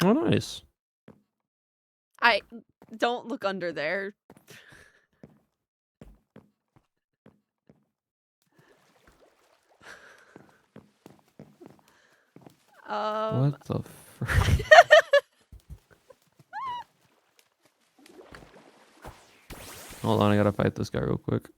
Oh, nice. I don't look under there. What the frick? Hold on, I gotta fight this guy real quick.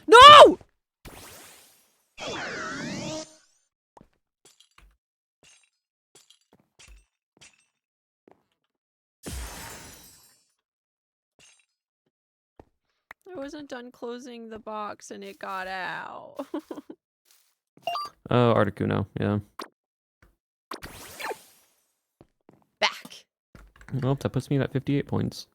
No! I wasn't done closing the box and it got out. Oh, Articuno, yeah. Back. Well, that puts me at 58 points.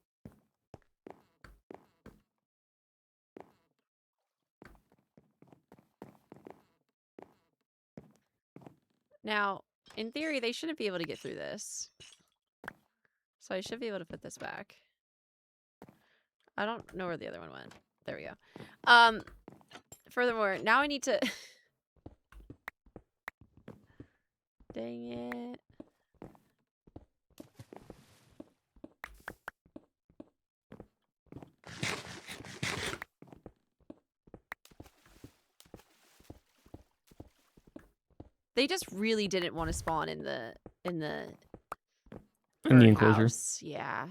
Now, in theory, they shouldn't be able to get through this. So I should be able to put this back. I don't know where the other one went. There we go. Furthermore, now I need to... dang it. They just really didn't want to spawn in the enclosure. house. Yeah.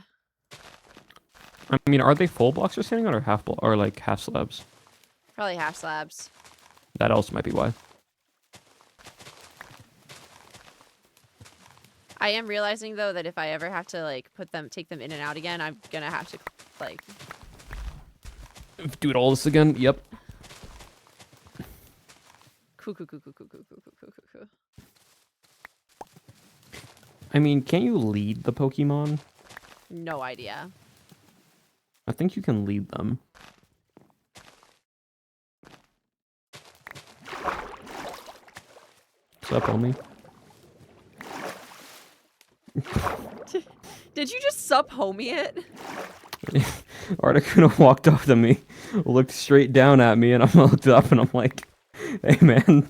I mean, are they full blocks you're standing on, or or like half slabs? Probably half slabs. That also might be why. I am realizing though that if I ever have to like take them in and out again, I'm gonna have to like Do it all this again. Yep. coo. I mean, can't you lead the Pokemon? No idea. I think you can lead them. What's up, homie? Did you just sup homie it? Articuno walked up to me, looked straight down at me, and I looked up and I'm like, hey man.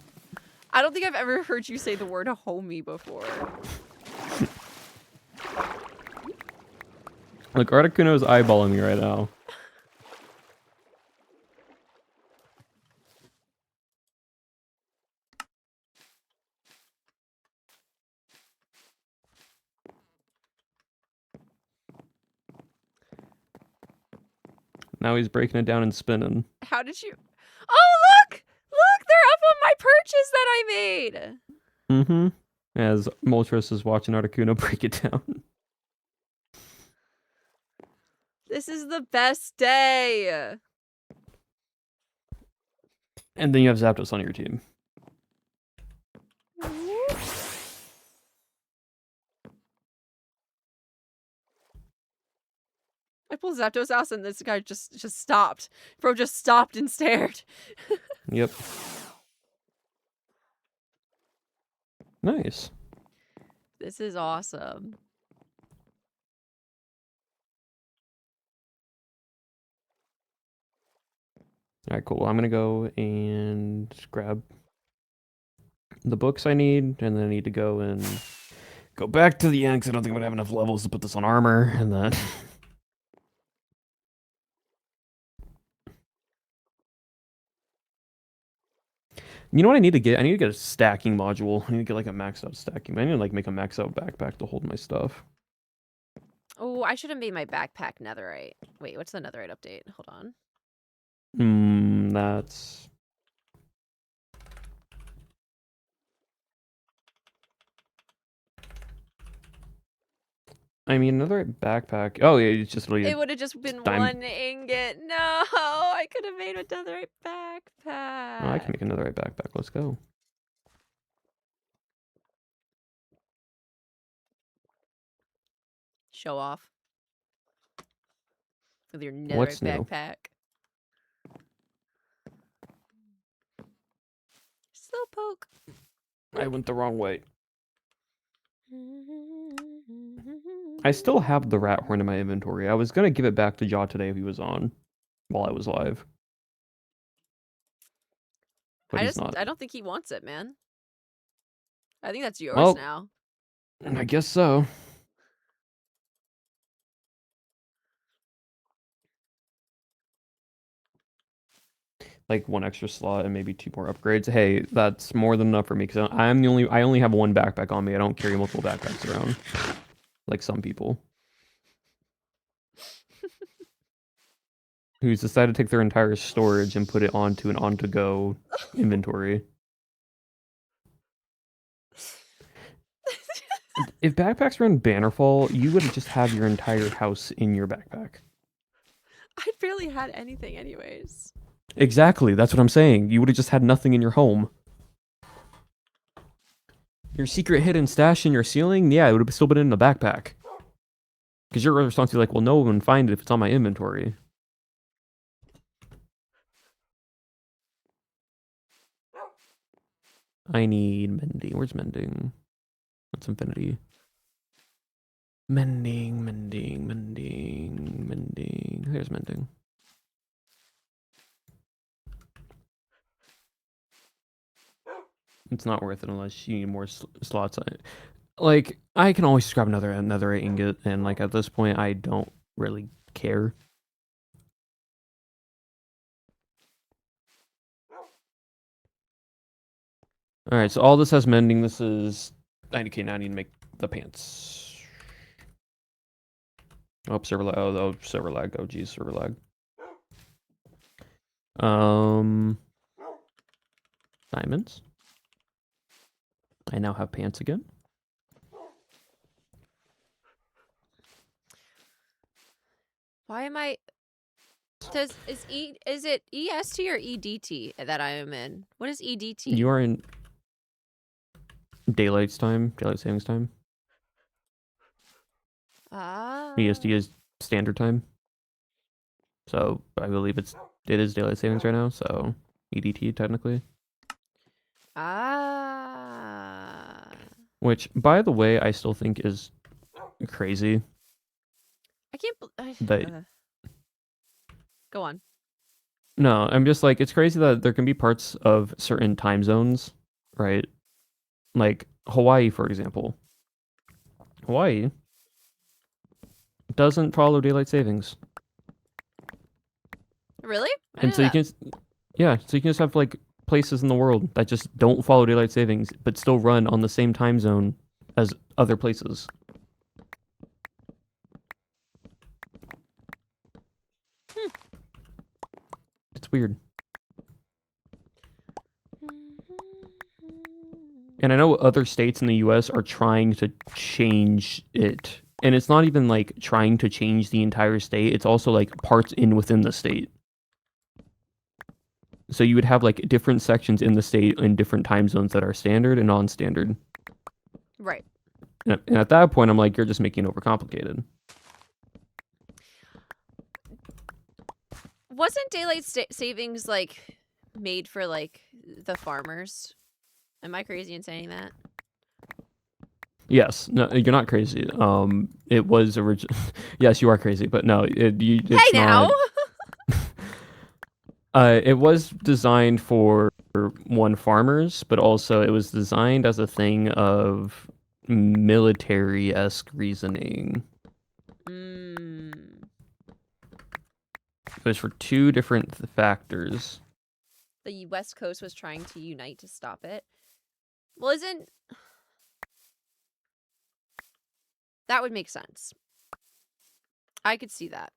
I don't think I've ever heard you say the word homie before. Look, Articuno's eyeballing me right now. Now he's breaking it down and spinning. How did you? Oh look! Look! They're up on my perches that I made. Mm-hmm. As Moltres is watching Articuno break it down. This is the best day. And then you have Zapdos on your team. I pulled Zapdos out and this guy just stopped. Bro just stopped and stared. Yep. Nice. This is awesome. Alright, cool. I'm gonna go and grab the books I need, and then I need to go and go back to the end because I don't think I'm gonna have enough levels to put this on armor, and then you know what I need to get? I need to get a stacking module. I need to get like a maxed out stacking. I need to like make a maxed out backpack to hold my stuff. Oh, I should have made my backpack netherite. Wait, what's the netherite update? Hold on. That's... I mean, another backpack. Oh, yeah, it's just really... It would have just been one ingot. No, I could have made a netherite backpack. Oh, I can make another backpack. Let's go. Show off. With your What's netherite new? backpack. Slowpoke. I went the wrong way. I still have the rat horn in my inventory. I was gonna give it back to Jaw today if he was on while I was live. But he's not. I don't think he wants it, man. I think that's yours Well, now. I guess so. Like one extra slot and maybe 2 more upgrades. Hey, that's more than enough for me because I only have one backpack on me. I don't carry multiple backpacks around like some people who's decided to take their entire storage and put it onto an on-to-go inventory. If backpacks were in Bannerfall, you would just have your entire house in your backpack. I barely had anything anyways. Exactly, that's what I'm saying. You would have just had nothing in your home. Your secret hidden stash in your ceiling? Yeah, it would have still been in the backpack. Because your response would be like, well, no one would find it if it's on my inventory. I need mending. Where's mending? That's infinity. Mending. There's mending. It's not worth it unless you need more slots on it. Like, I can always grab another ingot, and like at this point, I don't really care. All right, so all this has mending. This is 90k. Now I need to make the pants. Oh, server lag. Oh, server lag. Oh, geez, server lag. Diamonds. I now have pants again. Why am I? Is it EST or EDT that I am in? What is EDT? You are in daylight savings time. EST is standard time. So I believe it is daylight savings right now. So EDT technically. Which, by the way, I still think is crazy. I can't. Go on. No, I'm just like, it's crazy that there can be parts of certain time zones, right? Like Hawaii, for example. Hawaii doesn't follow daylight savings. Really? And so you can, yeah, so you can just have like places in the world that just don't follow daylight savings, but still run on the same time zone as other places. It's weird. And I know other states in the US are trying to change it. And it's not even like trying to change the entire state, it's also like parts within the state. So you would have like different sections in the state in different time zones that are standard and non-standard. Right. And at that point, I'm like, you're just making it overcomplicated. Wasn't daylight savings like made for like the farmers? Am I crazy in saying that? Yes, no, you're not crazy. It was original. Yes, you are crazy, but no, it's hey now. It was designed for one farmers, but also it was designed as a thing of military-esque reasoning. It was for two different factors. The West Coast was trying to unite to stop it. Well, that would make sense. I could see that.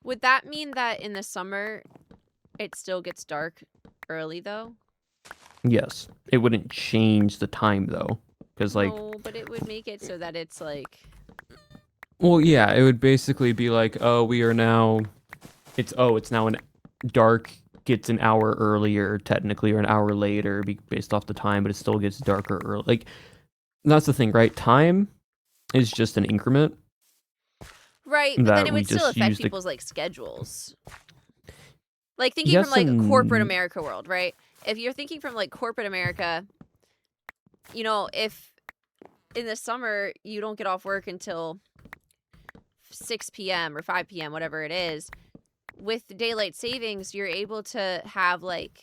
Would that mean that in the summer it still gets dark early though? Yes. It wouldn't change the time though. Because like, no, but it would make it so that it's like, well, yeah, it would basically be like, oh, it's now an dark gets an hour earlier technically, or an hour later based off the time, but it still gets darker early. Like, that's the thing, right? Time is just an increment. right, but then it would still affect people's like schedules. Like thinking from like corporate America world, right? If you're thinking from like corporate America, you know, if in the summer you don't get off work until 6 p.m. or 5 p.m., whatever it is, with daylight savings, you're able to have like,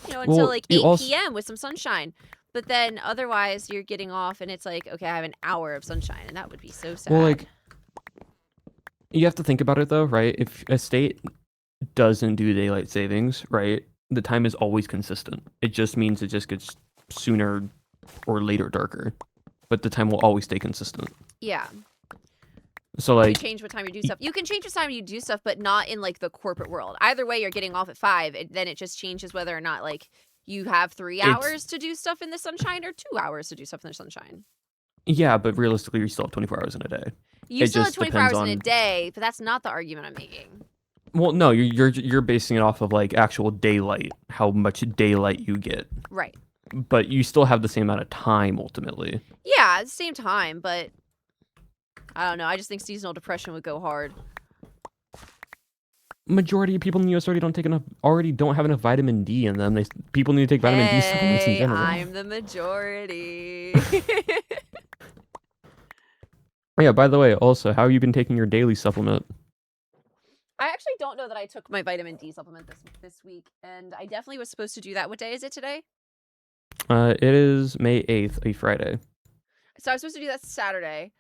you know, until like 8 p.m. with some sunshine. But then otherwise you're getting off and it's like, okay, I have an hour of sunshine, and that would be so sad. Well, like, you have to think about it though, right? If a state doesn't do daylight savings, right, the time is always consistent. It just means it just gets sooner or later darker, but the time will always stay consistent. Yeah. So like, you change what time you do stuff. You can change the time you do stuff, but not in like the corporate world. Either way, you're getting off at 5. Then it just changes whether or not like you have 3 hours to do stuff in the sunshine or 2 hours to do stuff in the sunshine. Yeah, but realistically, you still have 24 hours in a day. You still have 24 hours in a day, but that's not the argument I'm making. Well, no, you're basing it off of like actual daylight, how much daylight you get. Right. But you still have the same amount of time ultimately. Yeah, at the same time, but I don't know. I just think seasonal depression would go hard. Majority of people in the US already don't have enough vitamin D in them. People need to take vitamin D supplements in general. I'm the majority. Yeah, by the way, also, how have you been taking your daily supplement? I actually don't know that I took my vitamin D supplement this week, and I definitely was supposed to do that. What day is it today? It is May 8th, a Friday. So I was supposed to do that Saturday.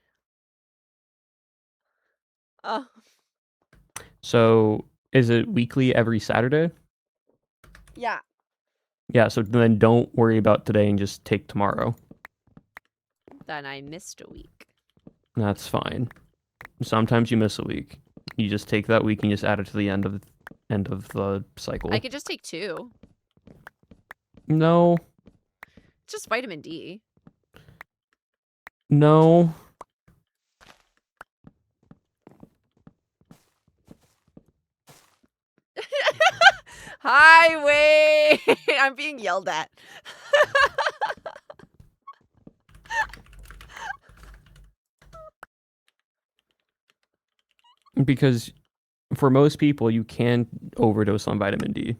Oh. So is it weekly every Saturday? Yeah. Yeah, so then don't worry about today and just take tomorrow. Then I missed a week. That's fine. Sometimes you miss a week. You just take that week and just add it to the end of the cycle. I could just take 2. No. It's just vitamin D. No. Highway! I'm being yelled at. Because for most people, you can overdose on vitamin D.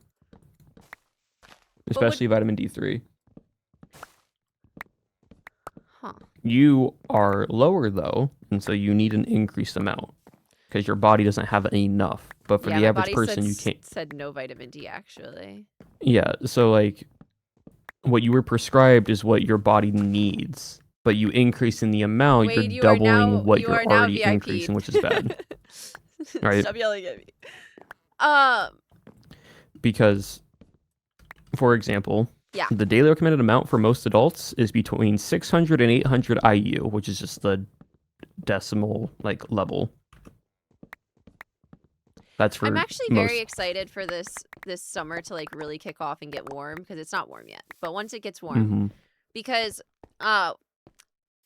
Especially vitamin D3. Huh. You are lower, though, and so you need an increased amount. Because your body doesn't have enough. But for Yeah, the my average body person, you can't. said no vitamin D, actually. Yeah, so like what you were prescribed is what your body needs, but you increase in the amount, Wade, you're doubling what you you're are now already VIP'd. increasing, which is bad. Right? Stop yelling at me. Because, for example, Yeah. the daily recommended amount for most adults is between 600 and 800 IU, which is just the decimal like level. That's for I'm actually most. very excited for this summer to like really kick off and get warm, because it's not warm yet. But once it gets warm, Mhm. because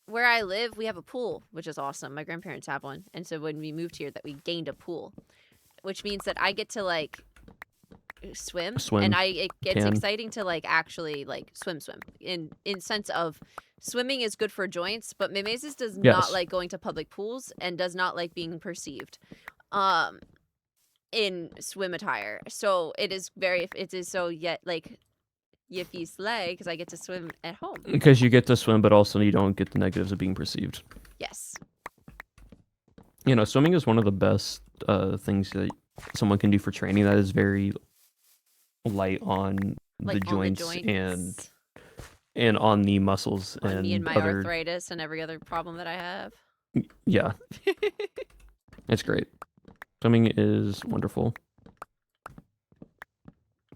where I live, we have a pool, which is awesome. My grandparents have one, and so when we moved here, that we gained a pool, which means that I get to like swim, Swim, and it's can. exciting to like actually like swim in sense of swimming is good for joints, but Mimesis does not Yes. like going to public pools and does not like being perceived in swim attire. So it is so yet like yippee slay, because I get to swim at home. Because you get to swim, but also you don't get the negatives of being perceived. Yes. You know, swimming is one of the best things that someone can do for training. That is very light on Like the on joints, the joints and on the muscles on and me and my other. arthritis and every other problem that I have. Yeah, it's great. Swimming is wonderful.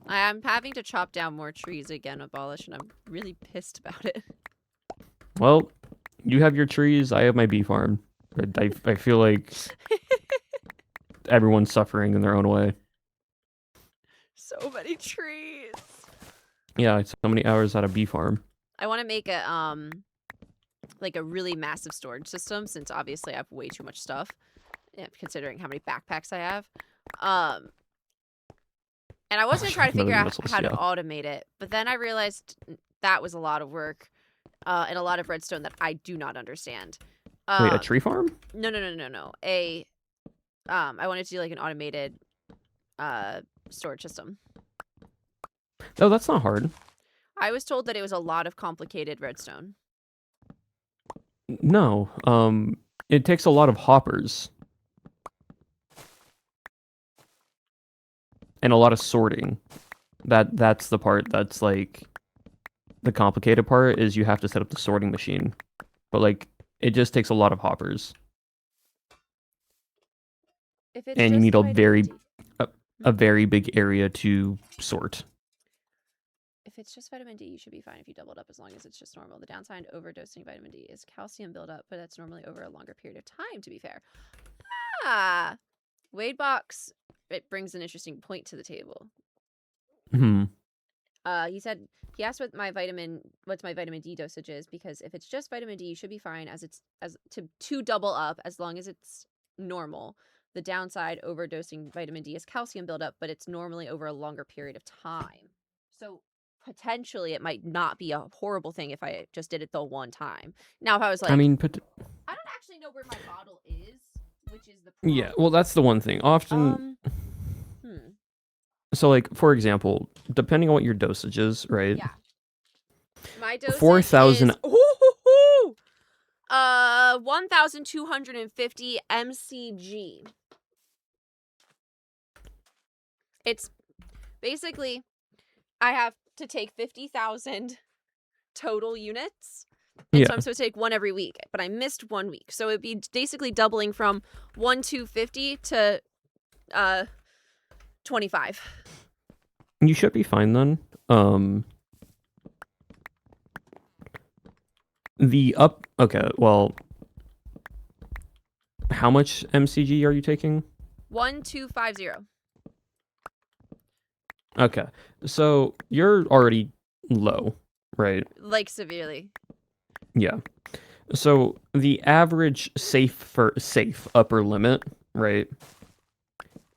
I'm having to chop down more trees again, Abolish, and I'm really pissed about it. Well, you have your trees. I have my bee farm. I feel like everyone's suffering in their own way. So many trees. Yeah, it's so many hours at a bee farm. I want to make a like a really massive storage system, since obviously I have way too much stuff, considering how many backpacks I have. And I was gonna try to figure out how to automate it, but then I realized that was a lot of work, and a lot of redstone that I do not understand. Wait, a tree farm? No. I wanted to do like an automated storage system. No, that's not hard. I was told that it was a lot of complicated redstone. No, it takes a lot of hoppers. And a lot of sorting. That's the part that's like the complicated part, is you have to set up the sorting machine. But like it just takes a lot of hoppers. If it's And you need a a very big area to sort. If it's just vitamin D, you should be fine if you double it up, as long as it's just normal. The downside overdosing vitamin D is calcium buildup, but that's normally over a longer period of time, to be fair. Ah! Wadebox, it brings an interesting point to the table. Hmm. He said, he asked what's my vitamin D dosage is, because if it's just vitamin D, you should be fine as to double up, as long as it's normal. The downside overdosing vitamin D is calcium buildup, but it's normally over a longer period of time. So potentially it might not be a horrible thing if I just did it the one time. Now, if I was like, I mean, I don't actually know where my bottle is, which is the problem. yeah, well, that's the one thing. Often, so like, for example, depending on what your dosage is, right? Yeah. My dosage 4,000. is 1,250 mcg. It's basically I have to take 50,000 total units. And Yeah. so I'm supposed to take one every week, but I missed 1 week. So it'd be basically doubling from 1,250 to 25. You should be fine then. Okay, well, how much MCG are you taking? 1,250. Okay, so you're already low, right? Like severely. Yeah. So the average safe upper limit, right,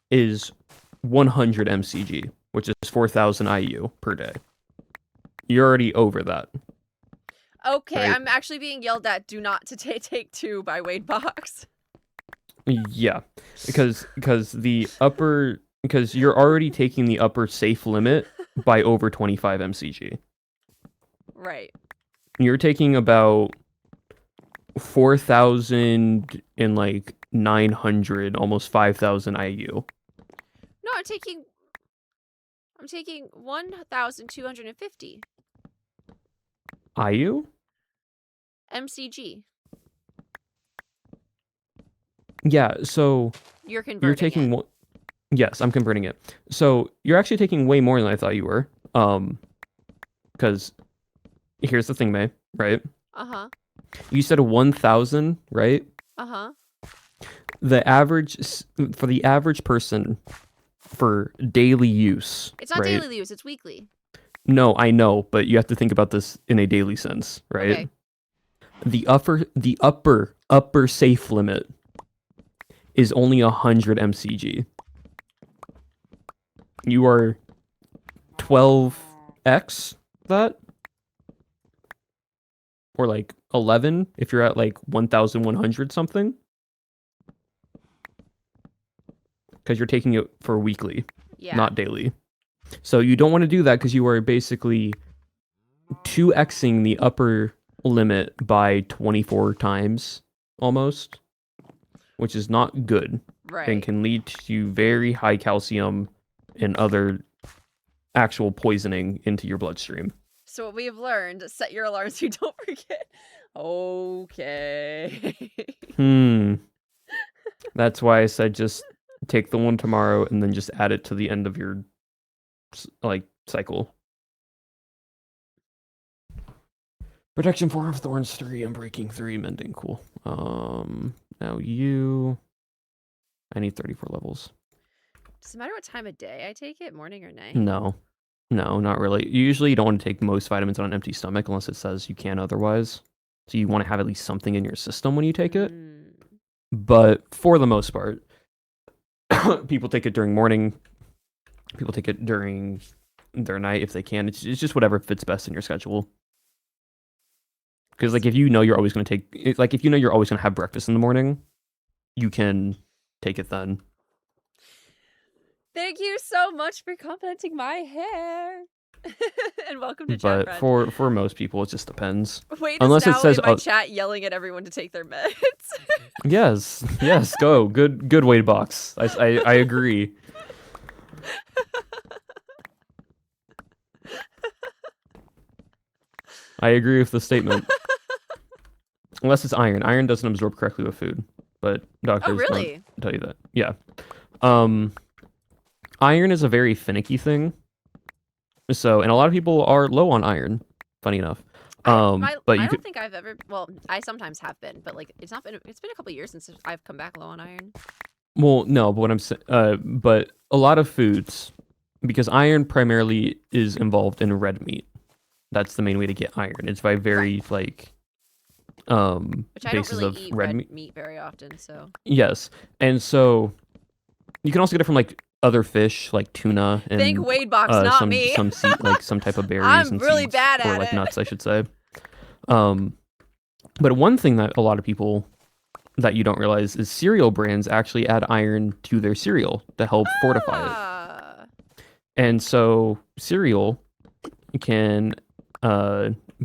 is 100 MCG, which is 4,000 IU per day. You're already over that. Okay, Right. I'm actually being yelled at. Do not to take 2 by Wade Box. Yeah, because you're already taking the upper safe limit by over 25 MCG. Right. You're taking about 4,000 and like 900, almost 5,000 IU. No, I'm taking 1,250 IU? MCG. Yeah, so You're converting you're taking it. one. Yes, I'm converting it. So you're actually taking way more than I thought you were. Because here's the thing, May, right? Uh-huh. You said 1,000, right? Uh-huh. For the average person for daily use. It's not right? daily use, it's weekly. No, I know, but you have to think about this in a daily sense, right? Okay. The upper safe limit is only 100 MCG. You are 12x that? Or like 11 if you're at like 1,100 something. Because you're taking it for weekly, Yeah. not daily. So you don't want to do that because you are basically 2xing the upper limit by 24 times almost, which is not good Right. and can lead to very high calcium and other actual poisoning into your bloodstream. So what we have learned, set your alarms so you don't forget. Okay. That's why I said just take the one tomorrow and then just add it to the end of your cycle. Protection 4 of Thorns 3, Unbreaking 3, Mending, cool. Now I need 34 levels. Does it matter what time of day I take it? Morning or night? No, not really. Usually you don't want to take most vitamins on an empty stomach unless it says you can otherwise. So you want to have at least something in your system when you take it. But for the most part, people take it during morning. People take it during their night if they can. It's just whatever fits best in your schedule. Because like if you know you're always going to have breakfast in the morning, you can take it then. Thank you so much for complimenting my hair. And welcome to chat, But friend. for most people, it just depends. Wait, unless it now says in my chat yelling at everyone to take their meds. Yes, go. Good weight box. I agree. I agree with the statement. Unless it's iron. Iron doesn't absorb correctly with food, but doctors really? don't tell you that. Yeah. Iron is a very finicky thing. So, and a lot of people are low on iron, funny enough. I don't think I've ever. Well, I sometimes have been, but like it's been a couple years since I've come back low on iron. Well, no, but what I'm saying, but a lot of foods, because iron primarily is involved in red meat. That's the main way to get iron. It's by very Which I don't basis really of eat red meat very often. So yes, and so you can also get it from like other fish, like tuna and thank Wade Box, not some me. some seed, like some type of berries. I'm and really seeds, bad or at like it. nuts, I should say. But one thing that a lot of people that you don't realize is cereal brands actually add iron to their cereal to help fortify it. And so cereal can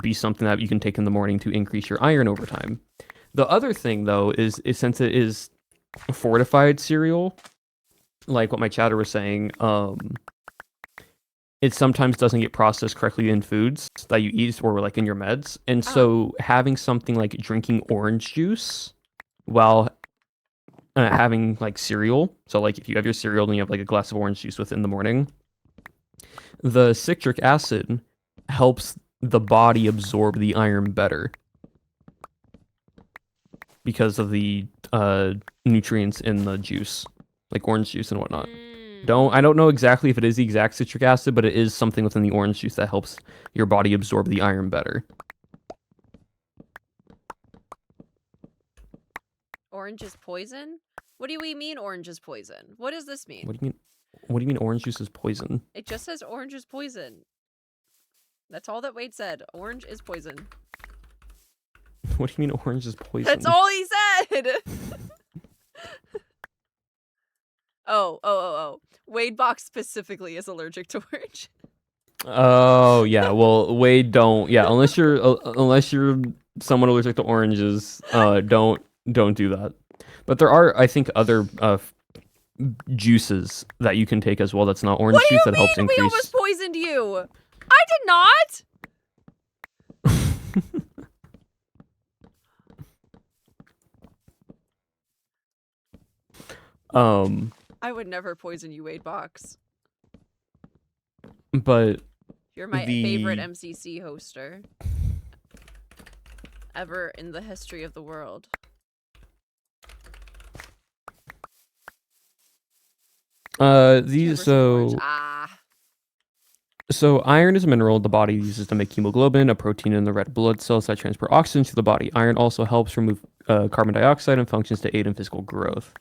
be something that you can take in the morning to increase your iron over time. The other thing though is since it is fortified cereal, like what my chatter was saying, it sometimes doesn't get processed correctly in foods that you eat or like in your meds. And so having something like drinking orange juice while having like cereal. So like if you have your cereal and you have like a glass of orange juice within the morning, the citric acid helps the body absorb the iron better because of the nutrients in the juice, like orange juice and whatnot. I don't know exactly if it is the exact citric acid, but it is something within the orange juice that helps your body absorb the iron better. Orange is poison? What do we mean orange is poison? What does this mean? What do you mean? What do you mean orange juice is poison? It just says orange is poison. That's all that Wade said. Orange is poison. What do you mean orange is poison? That's all he said! Oh. Wade Box specifically is allergic to orange. Oh yeah, well Wade don't. Yeah, unless you're someone allergic to oranges, don't do that. But there are, I think, other juices that you can take as well. That's not orange juice that helps increase. We almost poisoned you. I did not. I would never poison you, Wade Box. But you're my favorite MCC hoster ever in the history of the world. So iron is a mineral the body uses to make hemoglobin, a protein in the red blood cells that transport oxygen to the body. Iron also helps remove carbon dioxide and functions to aid in physical growth.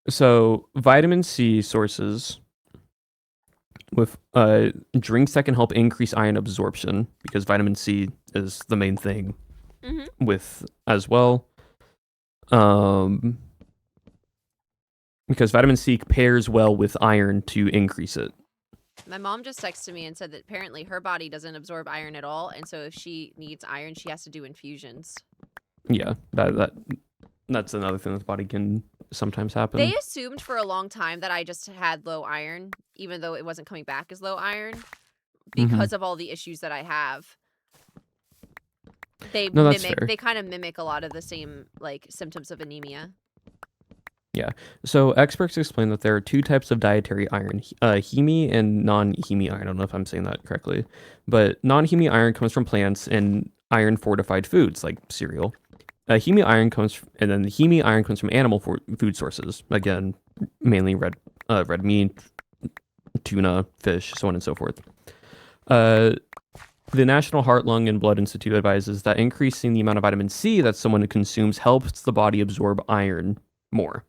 So vitamin C sources with drinks that can help increase iron absorption, because vitamin C is the main thing with as well. Because vitamin C pairs well with iron to increase it. My mom just texted me and said that apparently her body doesn't absorb iron at all, and so if she needs iron, she has to do infusions. Yeah, that's another thing that the body can sometimes happen. They assumed for a long time that I just had low iron, even though it wasn't coming back as low iron, because of all the issues that I have. They kind of mimic a lot of the same like symptoms of anemia. Yeah. So experts explain that there are two types of dietary iron, heme and non-heme iron. I don't know if I'm saying that correctly, but non-heme iron comes from plants and iron fortified foods like cereal. Heme iron comes, and then the heme iron comes from animal food sources. Again, mainly red meat, tuna, fish, so on and so forth. The National Heart, Lung, and Blood Institute advises that increasing the amount of vitamin C that someone consumes helps the body absorb iron more.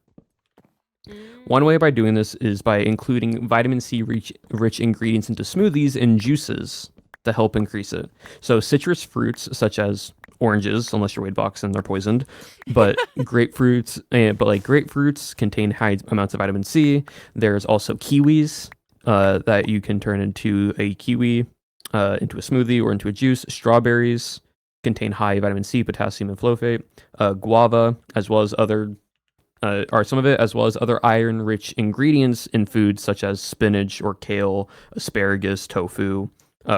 One way by doing this is by including vitamin C rich ingredients into smoothies and juices to help increase it. So citrus fruits such as oranges, unless you're Wade Box and they're poisoned, but grapefruits contain high amounts of vitamin C. There's also kiwis that you can turn into a kiwi, into a smoothie or into a juice. Strawberries contain high vitamin C, potassium, and folate. Guava, as well as other iron-rich ingredients in foods such as spinach or kale, asparagus, tofu,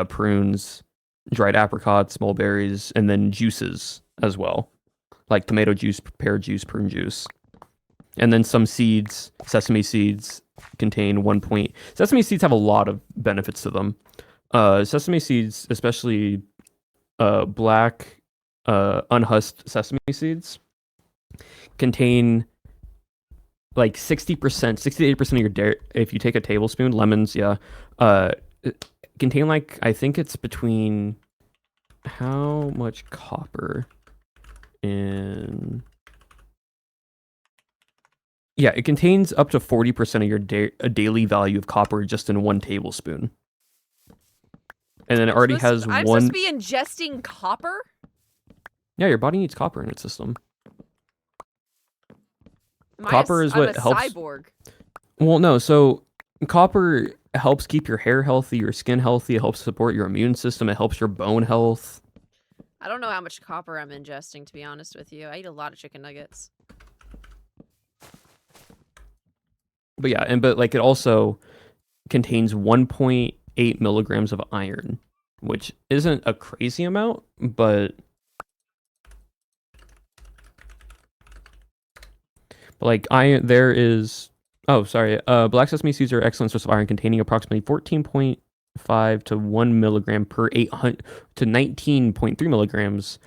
prunes, dried apricots, mulberries, and then juices as well, like tomato juice, pear juice, prune juice. And then some seeds, sesame seeds, contain Sesame seeds have a lot of benefits to them. Sesame seeds, especially black, unhusked sesame seeds, contain like 60%, 68% of your dairy. If you take a tablespoon, lemons, contain like, I think it's between how much copper in. Yeah, it contains up to 40% of your daily value of copper just in 1 tablespoon. And then it already has I'm supposed to be ingesting copper? Yeah, your body needs copper in its system. Copper is what helps. Cyborg. Well, no, so Copper helps keep your hair healthy, your skin healthy. It helps support your immune system. It helps your bone health. I don't know how much copper I'm ingesting, to be honest with you. I eat a lot of chicken nuggets. But yeah, but like it also contains 1.8 milligrams of iron, which isn't a crazy amount, but like iron, there is. Oh, sorry. Black sesame seeds are excellent source of iron, containing approximately 14.5 to 1 milligram per 800 to 19.3 milligrams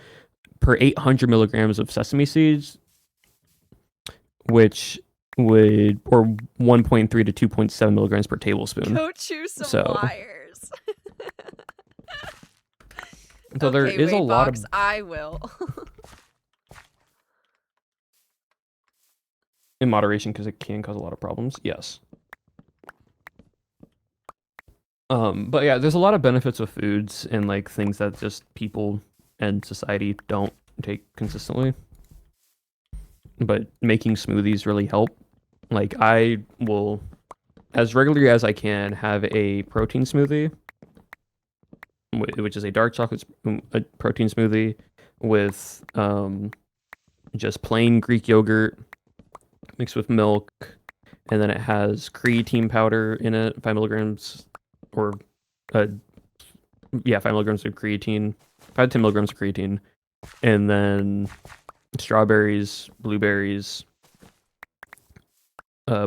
per 800 milligrams of sesame seeds, which would, or 1.3 to 2.7 milligrams per tablespoon. Go choose some wires. So there is a lot of. I will. In moderation, because it can cause a lot of problems. Yes. But yeah, there's a lot of benefits with foods and like things that just people and society don't take consistently. But making smoothies really help. Like I will, as regularly as I can, have a protein smoothie, which is a dark chocolate protein smoothie with just plain Greek yogurt mixed with milk, and then it has creatine powder in it, 5 milligrams, or 5 milligrams of creatine, 5 to 10 milligrams of creatine, and then strawberries, blueberries,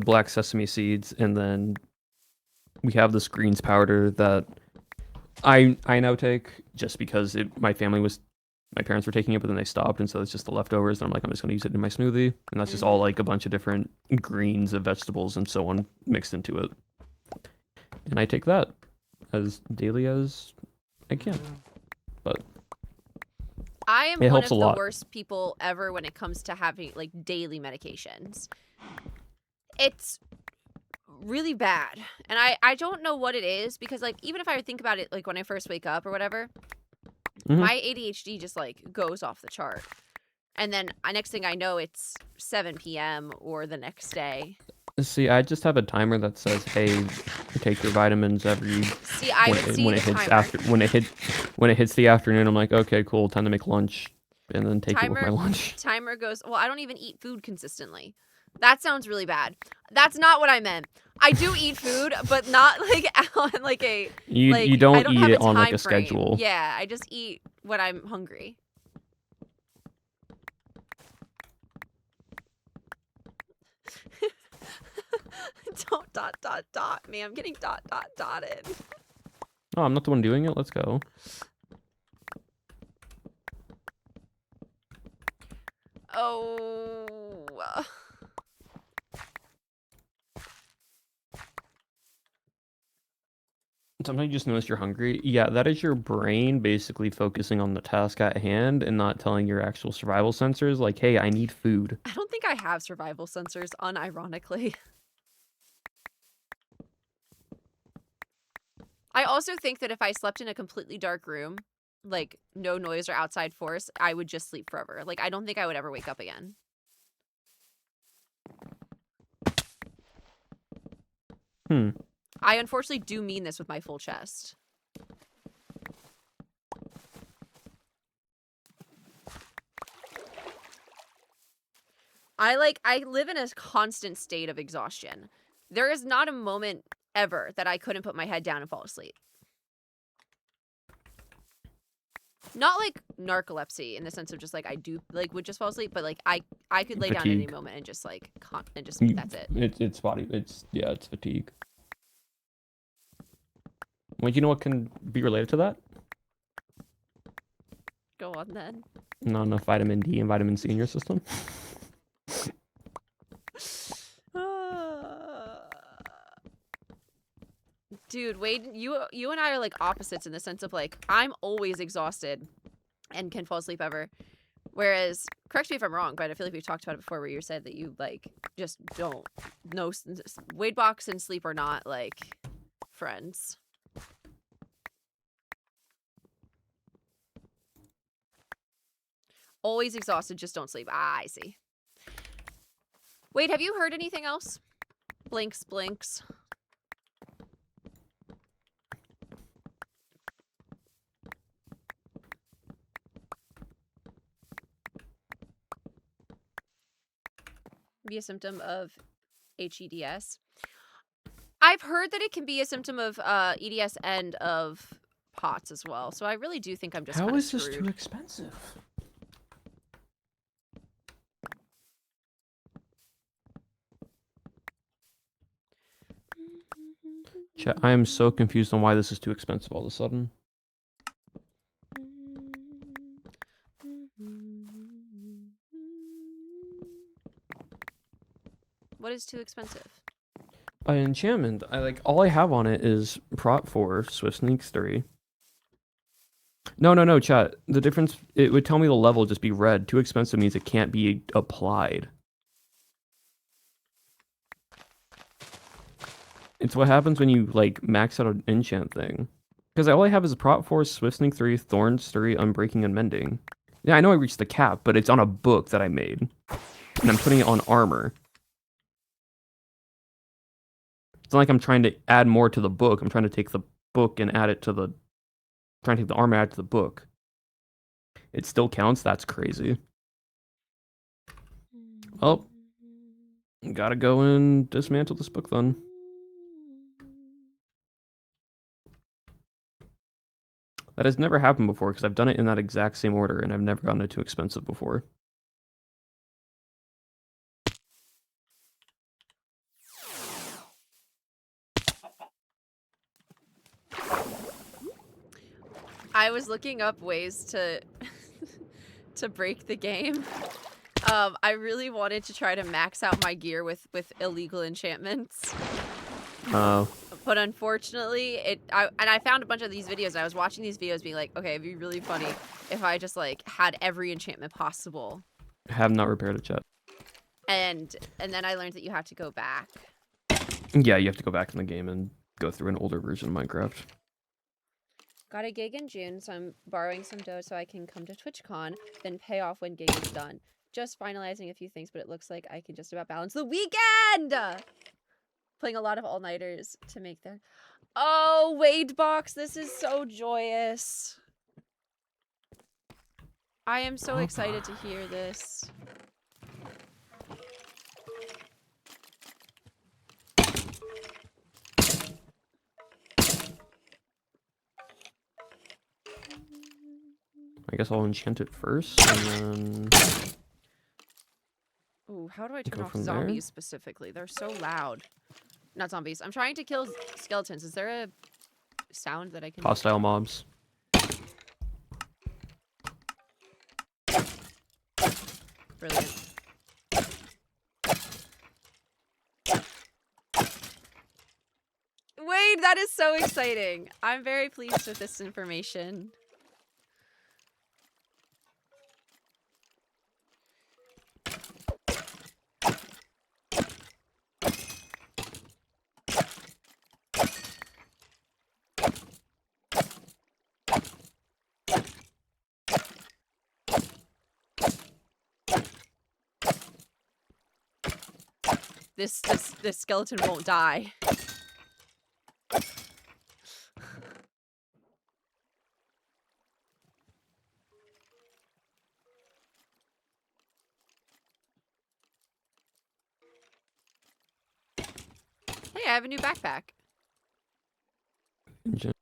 black sesame seeds, and then we have this greens powder that I now take just because my parents were taking it, but then they stopped, and so it's just the leftovers. And I'm like, I'm just going to use it in my smoothie, and that's just all like a bunch of different greens of vegetables and so on mixed into it. And I take that as daily as I can. But I am it one helps of a the lot. worst people ever when it comes to having like daily medications. It's really bad. And I don't know what it is, because like even if I think about it like when I first wake up or whatever, my ADHD just like goes off the chart. And then next thing I know, it's 7 p.m. or the next day. See, I just have a timer that says, "Hey, take your vitamins every." See, I would see the timer. When it hits the afternoon, I'm like, okay, cool, time to make lunch, and then take it with my lunch. Timer goes. Well, I don't even eat food consistently. That sounds really bad. That's not what I meant. I do eat food, but not like on like a. You don't eat it on like a frame. schedule. Yeah, I just eat when I'm hungry. Don't ... me. I'm getting ... dotted. Oh, I'm not the one doing it. Let's go. Oh. Sometimes you just notice you're hungry. Yeah, that is your brain basically focusing on the task at hand and not telling your actual survival sensors, like, hey, I need food. I don't think I have survival sensors, unironically. I also think that if I slept in a completely dark room, like no noise or outside force, I would just sleep forever. Like, I don't think I would ever wake up again. I unfortunately do mean this with my full chest. I live in a constant state of exhaustion. There is not a moment ever that I couldn't put my head down and fall asleep. Not like narcolepsy in the sense of just like I do like would just fall asleep, but like I could lay down at any moment and just like that's it. It's body. It's fatigue. Well, you know what can be related to that? Go on then. Not enough vitamin D and vitamin C in your system. Dude, Wade, you and I are like opposites in the sense of like I'm always exhausted and can fall asleep ever. Whereas, correct me if I'm wrong, but I feel like we've talked about it before where you said that you like just don't know Wade box and sleep are not like friends. Always exhausted, just don't sleep. Ah, I see. Wade, have you heard anything else? Blinks. be a symptom of HEDS. I've heard that it can be a symptom of EDS and of POTS as well. So I really do think I'm just How kind of is this screwed. too expensive? Chat, I am so confused on why this is too expensive all of a sudden. What is too expensive? Enchantment. All I have on it is Prot 4, Swift Sneaks 3. No, chat. The difference, it would tell me the level just be red. Too expensive means it can't be applied. It's what happens when you max out an enchant thing. Because all I have is Prot 4, Swift Sneak 3, Thorns 3, Unbreaking, and Mending. Yeah, I know I reached the cap, but it's on a book that I made. And I'm putting it on armor. It's not like I'm trying to add more to the book. I'm trying to take the book and add it to the... trying to take the armor, add it to the book. It still counts? That's crazy. Well, gotta go and dismantle this book then. That has never happened before because I've done it in that exact same order and I've never gotten it too expensive before. I was looking up ways to to break the game. I really wanted to try to max out my gear with illegal enchantments. Oh. But unfortunately, I found a bunch of these videos. And I was watching these videos being like, okay, it'd be really funny if I just had every enchantment possible. Have not repaired it yet. And then I learned that you have to go back. Yeah, you have to go back in the game and go through an older version of Minecraft. Got a gig in June, so I'm borrowing some dough so I can come to TwitchCon, then pay off when gig is done. Just finalizing a few things, but it looks like I can just about balance the weekend! Playing a lot of all-nighters to make their... Oh, Wade Box, this is so joyous. I am so excited to hear this. I guess I'll enchant it first, and then... Ooh, how do I turn Go off from zombies there? specifically? They're so loud. Not zombies. I'm trying to kill skeletons. Is there a sound that I can... Hostile mobs. Brilliant. Wade, that is so exciting. I'm very pleased with this information. This skeleton won't die. Hey, I have a new backpack. Enchant.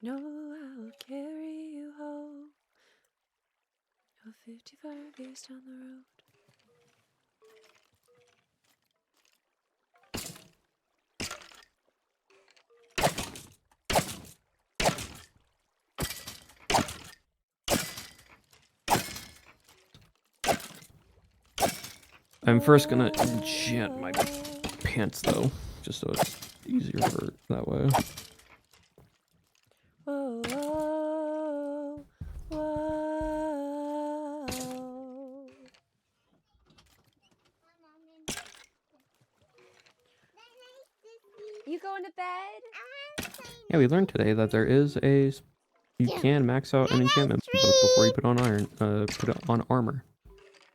No, I'll carry you home. You're 55 years down the road. I'm first gonna enchant my pants, though, just so it's easier for it that way. Whoa, whoa, whoa. You going to bed? Yeah, we learned today that there is you can max out an enchantment before you put on put it on armor.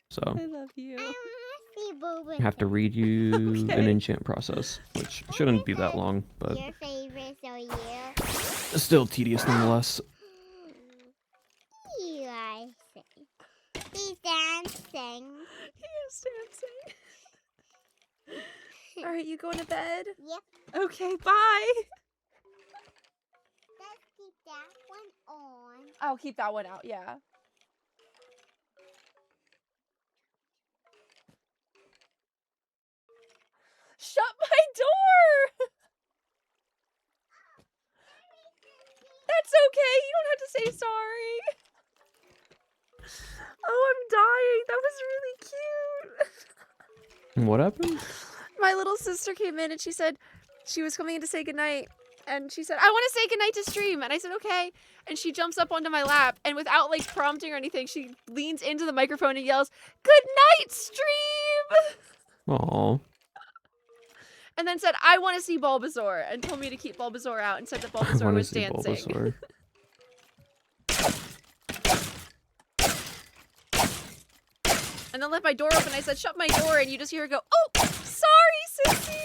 So I love you. have to read you an Okay. enchant process, which shouldn't be that long, but Your favorite so you. still tedious nonetheless. You I say. He's dancing. He is dancing. All right, you going to bed? Yep. Okay, bye. Let's keep that one on. I'll keep that one out, yeah. Shut my door! That's okay, you don't have to say sorry. Oh, I'm dying. That was really cute. What happened? My little sister came in and she said she was coming in to say goodnight. And she said, I want to say goodnight to stream. And I said, okay. And she jumps up onto my lap. And without like prompting or anything, she leans into the microphone and yells, good night, stream! Aw. And then said, I want to see Bulbasaur. And told me to keep Bulbasaur out and said that I Bulbasaur want to was see dancing. Bulbasaur. And then left my door open. I said, shut my door. And you just hear her go, oh, sorry, sissy.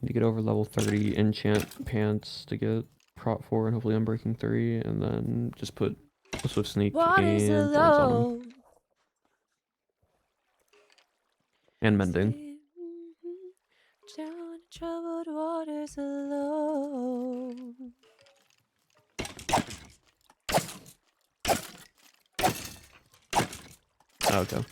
Need to get over level 30 enchant pants to get prot 4 and hopefully unbreaking 3, and then just put a swift sneak Water's and thorns on him. low. And mending. Down troubled waters alone. Okay.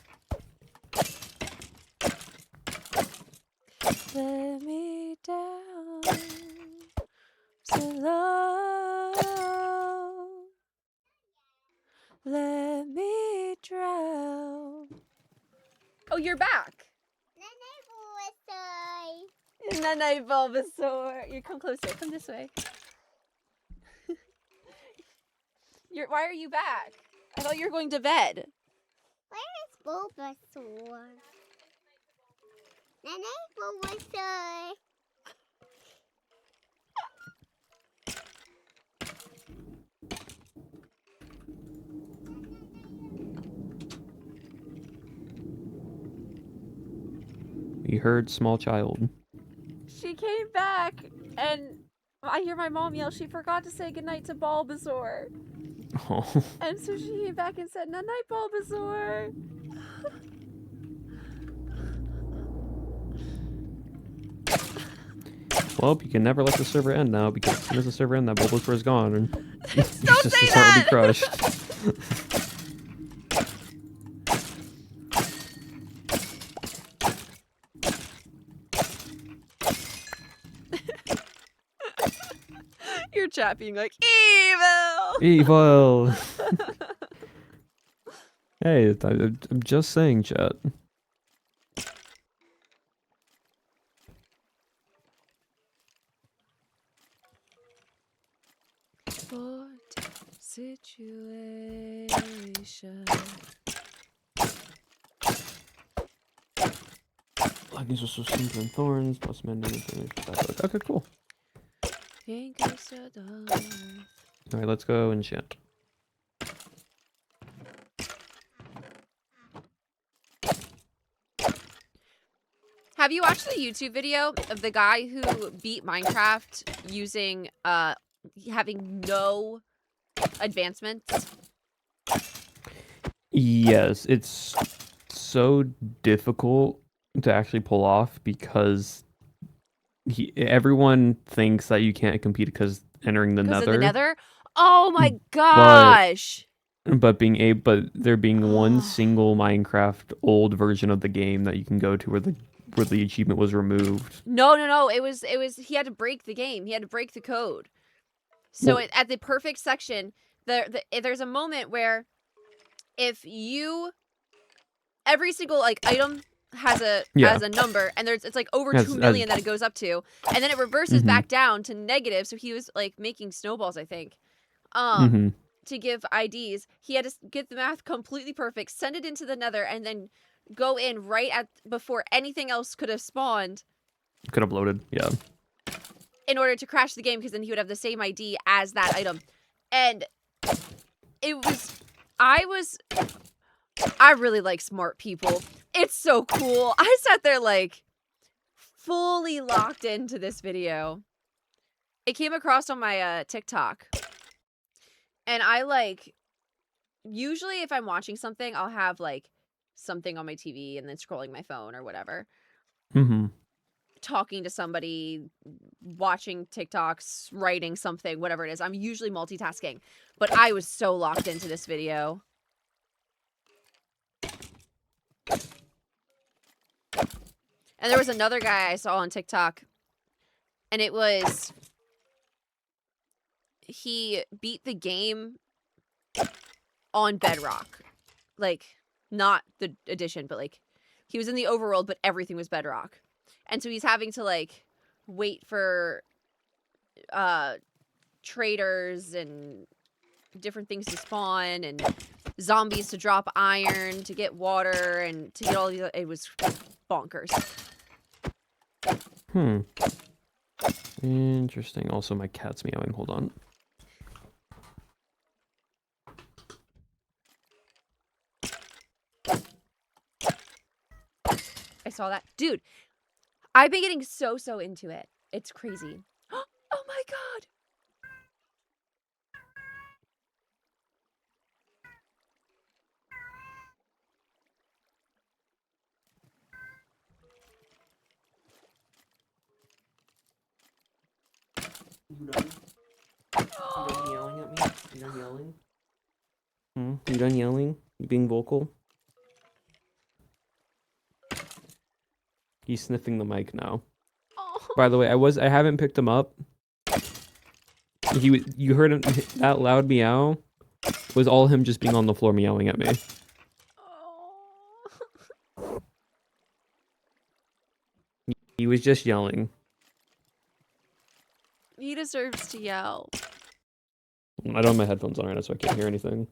Let me down so low. Let me drown. Oh, you're back. Nanay Bulbasaur. You come closer. Come this way. Why are you back? I thought you were going to bed. Where is Bulbasaur? Nene Bulbasaur. We heard small child. She came back, and I hear my mom yell, she forgot to say goodnight to Bulbasaur. Oh. And so she came back and said, night, Bulbasaur. Well, you can never let the server end now, because as soon as the server ends, that Bulbasaur is gone, and Don't just say his heart will that! be crushed. Your chat being like, evil! Evil! Hey, I'm just saying, chat. What situation? Lightning was so simple and thorns, plus mending and okay, cool. Alright, let's go enchant. Have you watched the YouTube video of the guy who beat Minecraft using having no advancements? Yes, it's so difficult to actually pull off because everyone thinks that you can't compete because entering the Because nether. of the nether? Oh my gosh! But there being one single Minecraft old version of the game that you can go to where the achievement was removed. No. It was he had to break the game. He had to break the code. So at the perfect section, there's a moment where if you every single like item has a number, and it's like over 2 million that it goes up to, and then it reverses back down to negative. So he was like making snowballs, I think, to give IDs. He had to get the math completely perfect, send it into the Nether, and then go in right at before anything else could have spawned. Could have loaded, yeah. In order to crash the game, because then he would have the same ID as that item, and I really like smart people. It's so cool. I sat there like fully locked into this video. It came across on my TikTok. And I like, usually if I'm watching something, I'll have like something on my TV and then scrolling my phone or whatever. Talking to somebody, watching TikToks, writing something, whatever it is. I'm usually multitasking. But I was so locked into this video. And there was another guy I saw on TikTok, and it was, he beat the game on Bedrock. Like, not the edition, but like, he was in the overworld, but everything was Bedrock. And so he's having to like, wait for traders and different things to spawn, and zombies to drop iron, to get water, and to get all these, it was bonkers. Interesting. Also, my cat's meowing. Hold on. I saw that. Dude, I've been getting so into it. It's crazy. Oh my god. You done? You done yelling at me? You done yelling? You done yelling? You being vocal? He's sniffing the mic now. Oh. By the way, I haven't picked him up. You heard him, that loud meow was all him just being on the floor meowing at me. Oh. He was just yelling. He deserves to yell. I don't have my headphones on right now, so I can't hear anything.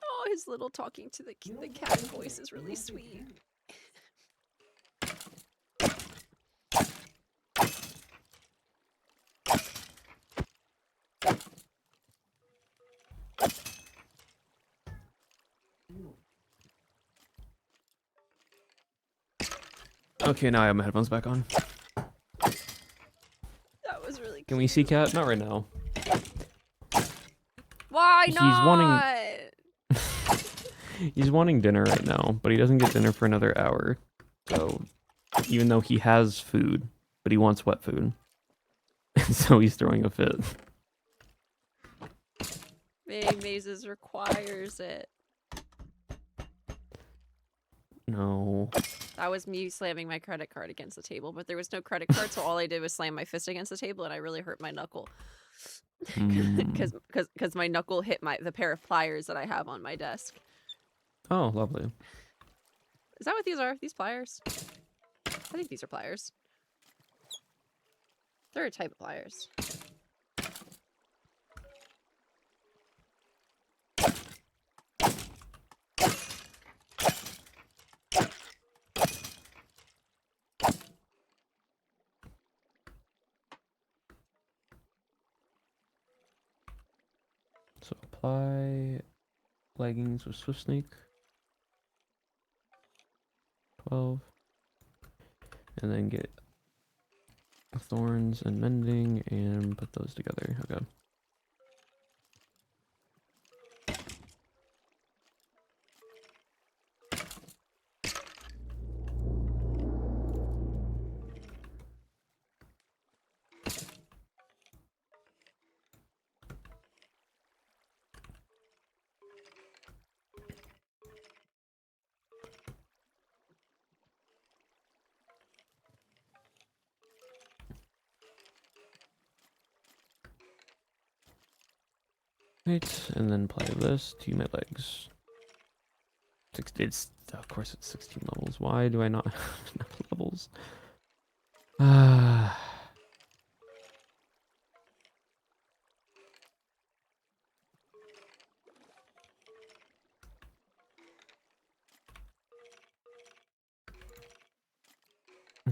Oh, his little talking to the cat voice is really sweet. Okay, now I have my headphones back on. That was really cute. Can we see Cat? Not right now. Why not? He's wanting dinner right now, but he doesn't get dinner for another hour. So, even though he has food, but he wants wet food. So he's throwing a fit. Mazes requires it. No. That was me slamming my credit card against the table, but there was no credit card, so all I did was slam my fist against the table, and I really hurt my knuckle. Because my knuckle hit the pair of pliers that I have on my desk. Oh, lovely. Is that what these are? These pliers? I think these are pliers. They're a type of pliers. So apply leggings with Swift Snake. 12. And then get thorns and mending and put those together. Okay. Right, and then apply this to my legs. It's of course it's 16 levels. Why do I not have enough levels?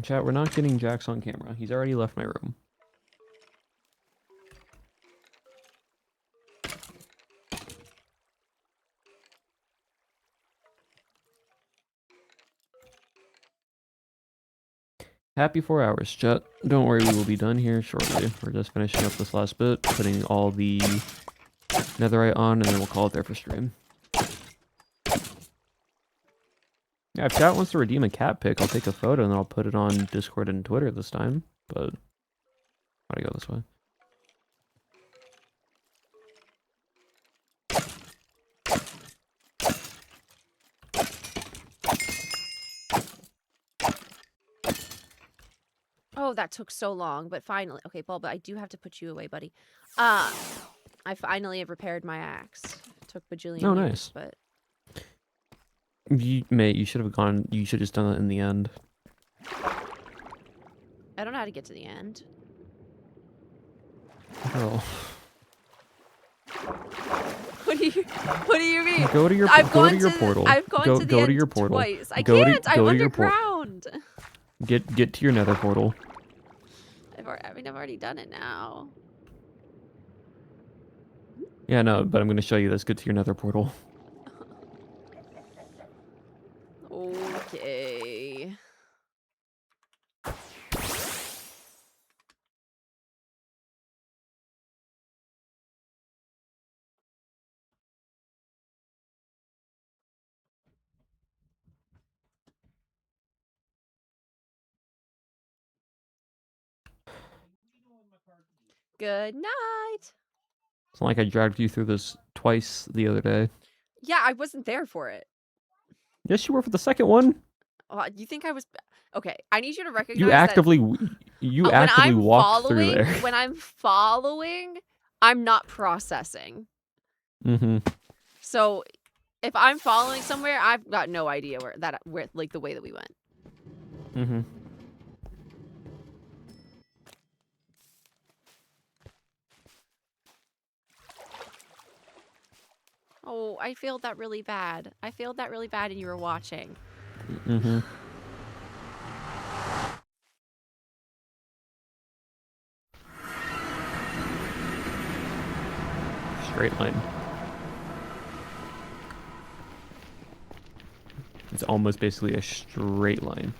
Chat, we're not getting Jax on camera. He's already left my room. Happy 4 hours, chat. Don't worry, we will be done here shortly. We're just finishing up this last bit, putting all the netherite on, and then we'll call it there for stream. Yeah, if chat wants to redeem a cat pic, I'll take a photo and then I'll put it on Discord and Twitter this time. But gotta go this way. Oh, that took so long, but finally. Okay, Bulba, I do have to put you away, buddy. I finally have repaired my axe. It took bajillion Oh, years, nice. but Mate, you should have gone. You should have just done it in the end. I don't know how to get to the end. Girl. What do you mean? Go to your portal. I've gone to the go end to your portal. twice. I Go to- can't. I'm go to your underground. Get to your nether portal. I've already done it now. Yeah, no, but I'm gonna show you this. Get to your nether portal. Okay. Good night. It's not like I dragged you through this twice the other day. Yeah, I wasn't there for it. Yes, you were for the second one. You think I was? Okay, I need you to recognize You actively walked through there. When I'm following, I'm not processing. Mm-hmm. So, if I'm following somewhere, I've got no idea where like the way that we went. Mm-hmm. Oh, I failed that really bad. I failed that really bad, and you were watching. Mm-hmm. Straight line. It's almost basically a straight line.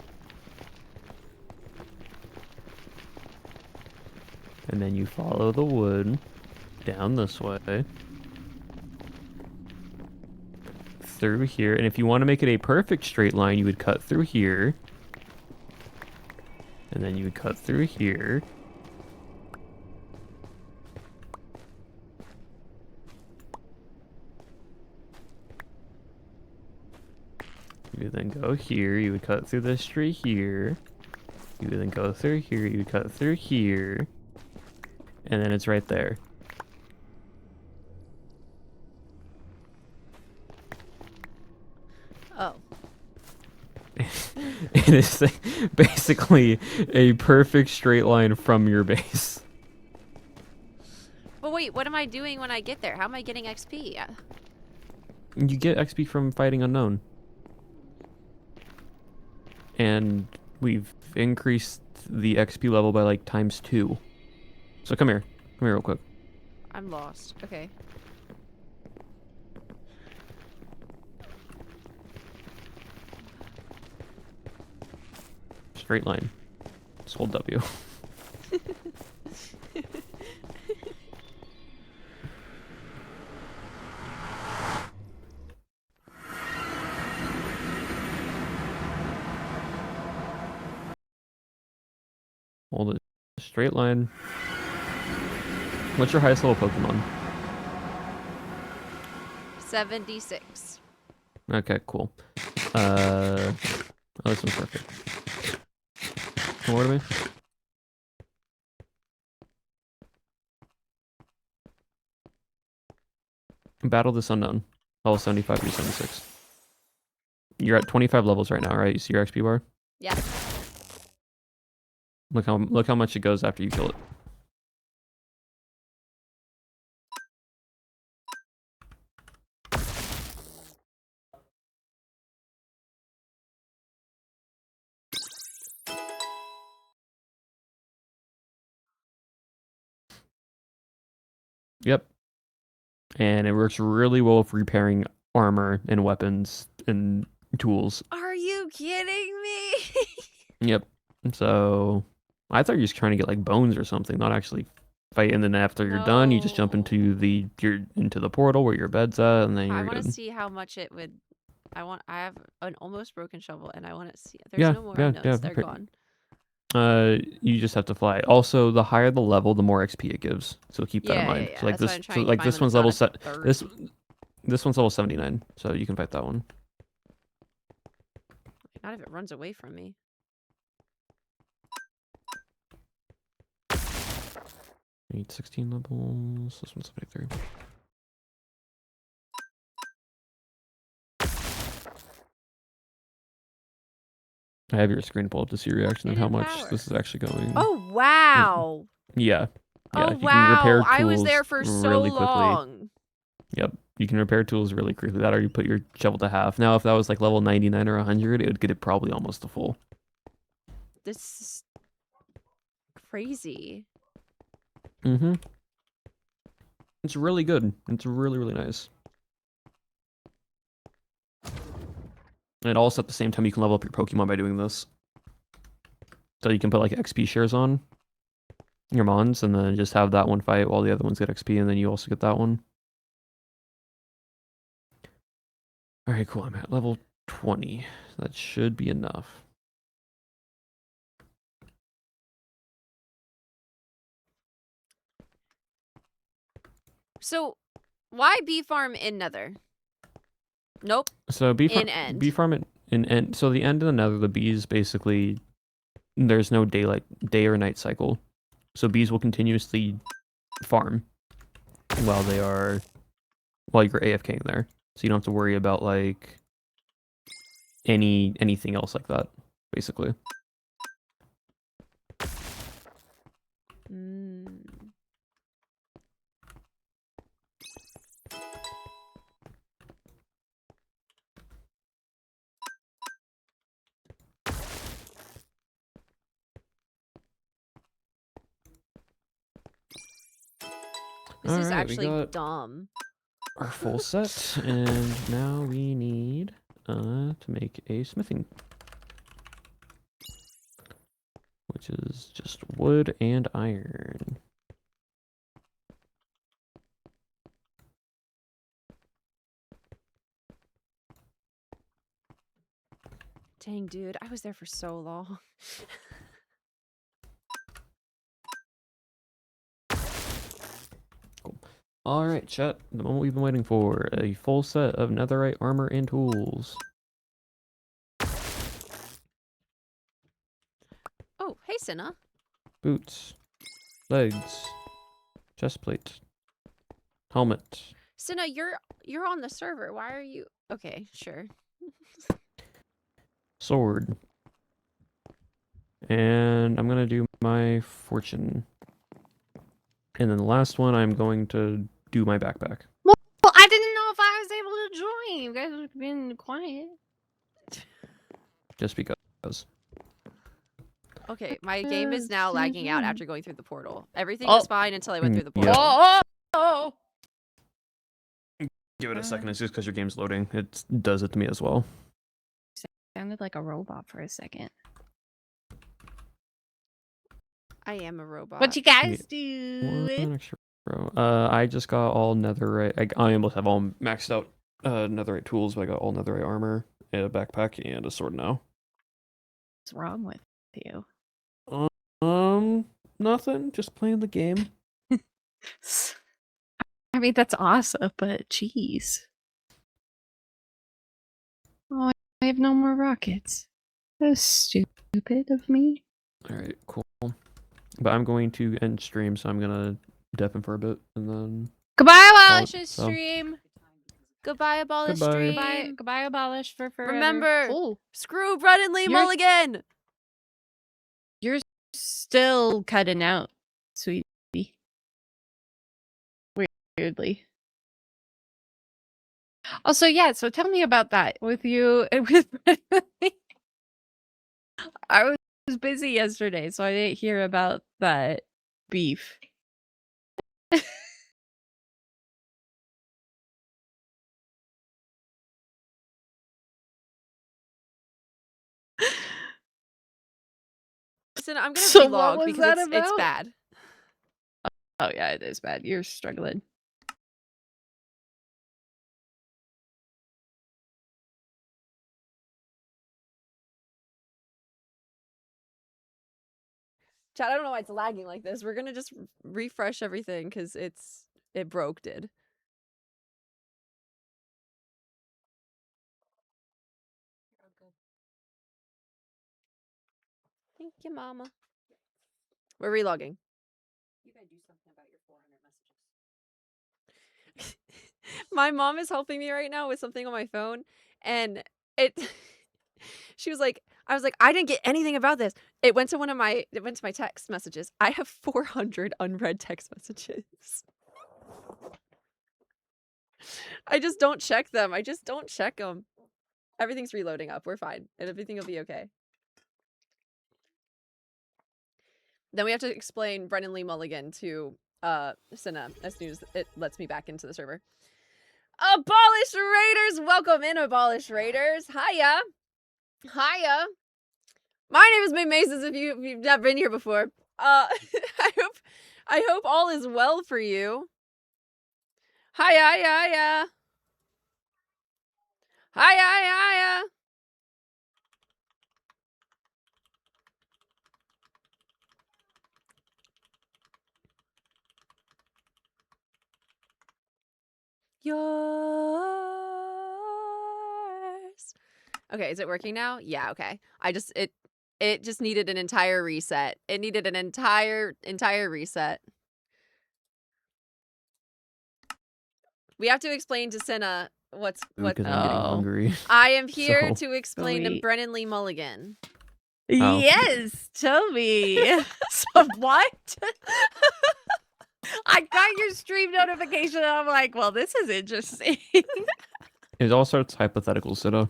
And then you follow the wood down this way. Through here. And if you want to make it a perfect straight line, you would cut through here. And then you would cut through here. You would then go here, you would cut through this tree here. You would then go through here, you would cut through here. And then it's right there. Oh. It is basically a perfect straight line from your base. But wait, what am I doing when I get there? How am I getting XP? You get XP from fighting unknown. And we've increased the XP level by like ×2. So come here. Come here real quick. I'm lost. Okay. Straight line. Just hold W. Hold it. Straight line. What's your highest level Pokemon? 76. Okay, cool. Oh, this one's perfect. Come over to me. Battle this unknown. Level 75 through 76. You're at 25 levels right now, right? You see your XP bar? Yeah. Look how much it goes after you kill it. Yep. And it works really well for repairing armor and weapons and tools. Are you kidding me? Yep. So I thought you were just trying to get like bones or something, not actually fight. And then after you're done, you just jump into the portal where your bed's at, and then I you're want to good. see how much it would. I have an almost broken shovel, and I want to see. There's no more unknowns. They're gone. You just have to fly. Also, the higher the level, the more XP it gives. So keep that in mind. Yeah. So like That's this, this one's level set. This one's level 79, so you can fight that one. Not if it runs away from me. Need 16 levels. This one's 73. I have your screen pulled up to see your reaction and how much this is actually going. Oh wow! Yeah. Oh you can repair wow! I was tools there for so really quickly. long. Yep. You can repair tools really quickly. That already put your shovel to half. Now, if that was like level 99 or 100, it would get it probably almost to full. This is crazy. Mm-hmm. It's really good. It's really, really nice. And also at the same time, you can level up your Pokemon by doing this. So you can put like XP shares on your Mons, and then just have that one fight while the other ones get XP, and then you also get that one. Alright, cool. I'm at level 20. That should be enough. So, why bee farm in Nether? Nope. So bee farm in end. So the end of the Nether, the bees basically, there's no day or night cycle. So bees will continuously farm while you're AFKing there. So you don't have to worry about like anything else like that, basically. This is actually dumb. Our full set, and now we need to make a smithing, which is just wood and iron. Dang, dude, I was there for so long. Cool. All right, chat. The moment we've been waiting for: a full set of netherite armor and tools. Oh, hey, Cinna. Boots, legs, chest plate, helmet. Cinna, you're on the server. Why are you? Okay, sure. Sword. And I'm gonna do my fortune. And then the last one, I'm going to do my backpack. Well, I didn't know if I was able to join. You guys have been quiet. Just because. Okay, my game is now lagging out after going through the portal. Everything was fine until I went through the portal. Yeah. Oh! Give it a second. It's just because your game's loading. It does it to me as well. Sounded like a robot for a second. I am a robot. What you guys do? I just got all netherite. I almost have all maxed out netherite tools, but I got all netherite armor, a backpack, and a sword now. What's wrong with you? Nothing. Just playing the game. I mean, that's awesome, but jeez. Oh, I have no more rockets. That's stupid of me. Alright, cool. But I'm going to end stream, so I'm gonna deafen for a bit, and then... Goodbye, Walishes stream! Goodbye, Abolish Goodbye. Stream. Goodbye, Abolish for forever. Remember, Oh, screw Brennan Lee You're- Mulligan. you're still cutting out, sweetie. Weirdly. Also, yeah, so tell me about that with you and with I was busy yesterday, so I didn't hear about that beef. Listen, I'm gonna So what relog was because that it's about? bad. Oh yeah, it is bad. You're struggling. Chat, I don't know why it's lagging like this. We're gonna just refresh everything because it broke. Did. Thank you, Mama. We're relogging. You gotta do something about your 400 messages. My mom is helping me right now with something on my phone, and it. She was like, I was like, I didn't get anything about this. It went to my text messages. I have 400 unread text messages. I just don't check them. Everything's reloading up. We're fine, and everything will be okay. Then we have to explain Brennan Lee Mulligan to Cinna as soon as it lets me back into the server. Abolish Raiders! Welcome in, Abolish Raiders. Hiya. Hiya. My name is May Maces if you've never been here before. I hope all is well for you. Hiya, hiya, hiya. Hiya, hiya, hiya. Yours. Okay, is it working now? Yeah, okay. It just needed an entire reset. It needed an entire reset. We have to explain to Cinna what's what. Because I'm getting hungry. I am here So- to explain to Sweet. Brennan Lee Mulligan. Oh. Yes, tell me. So what? I got your stream notification and I'm like, well, this is interesting. It all starts hypothetical, Sito.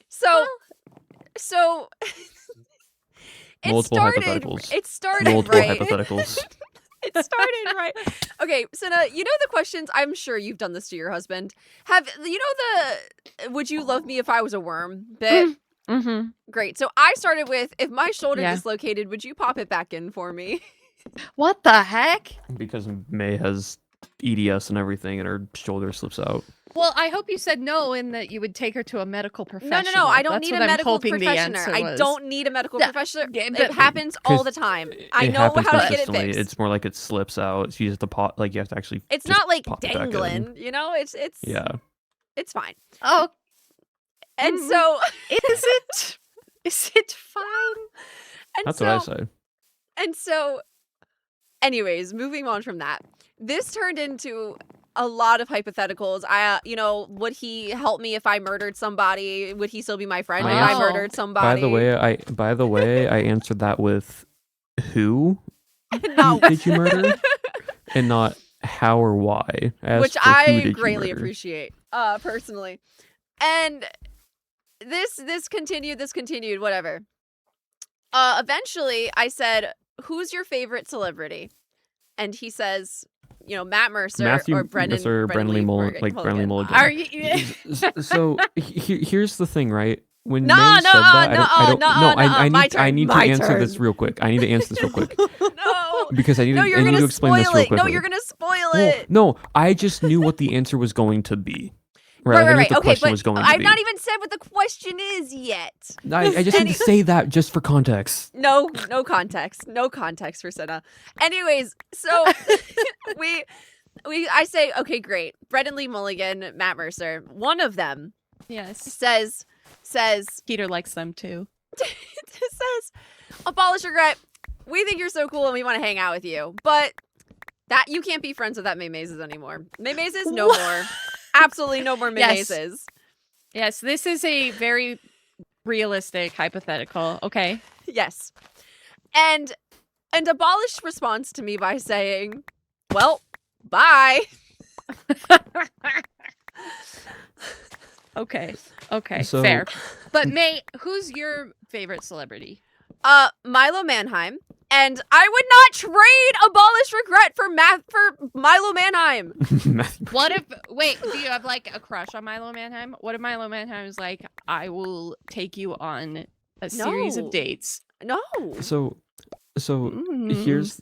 So Multiple hypotheticals. It started Multiple right. hypotheticals. It started right. Okay, Cinna, you know the questions. I'm sure you've done this to your husband. Have you know the "Would you love me if I was a worm" bit? Mm-hmm. Great. So I started with, if my shoulder Yeah. dislocated, would you pop it back in for me? What the heck? Because May has EDS and everything, and her shoulder slips out. Well, I hope you said no and that you would take her to a medical professional. No. I don't That's need what a I'm medical hoping the professional. answer I was. don't need a medical Yeah, professional. yeah, It but- happens all the 'Cause time. I It know happens how to get it consistently. fixed. It's more like it slips out. You have to pop, like you have to actually. It's just not like pop it back in. dangling, you know? It's Yeah. it's fine. Oh, And Mm. so is it? Is it fine? and That's so what I say. and so anyways, moving on from that. This turned into a lot of hypotheticals. Would he help me if I murdered somebody? Would he still be my friend if I Oh. murdered somebody? By the way, I answered that with who No. did you murder, and not how or why. I asked Which for who I did you greatly murder. appreciate, personally. And this continued, whatever. Eventually I said, "Who's your favorite celebrity?" And he says, Matt Mercer or Brendan Lee Mulligan. Are you? So here's the thing, right? When No, May said that, I need to my answer this turn. real quick. I need to answer this real quick No. because I need No, to, you're I need gonna to explain this spoil real it. quickly. No, you're gonna spoil Well, it. no, I just knew what the answer was going to be. Right. I knew what the Okay, question but was going to I've be. not even said what the question is yet. I just need to say that just for context. No context for Senna. Anyways, so I say, okay, great. Brendan Lee Mulligan, Matt Mercer. One of them Yes. says, Peter likes them too. says, abolish regret. We think you're so cool and we want to hang out with you. But that you can't be friends with that May Mazes anymore. May Mazes, no more. Absolutely no more Yes. mayonnaises. Yes, this is a very realistic hypothetical. Okay. Yes. And Abolished responds to me by saying, well, bye. Okay. Okay. So- Fair. But May, who's your favorite celebrity? Milo Manheim. And I would not trade Abolished Regret for Milo Manheim. What if wait, do you have like a crush on Milo Manheim? What if Milo Manheim is like, I will take you on a series No. of dates? No. So here's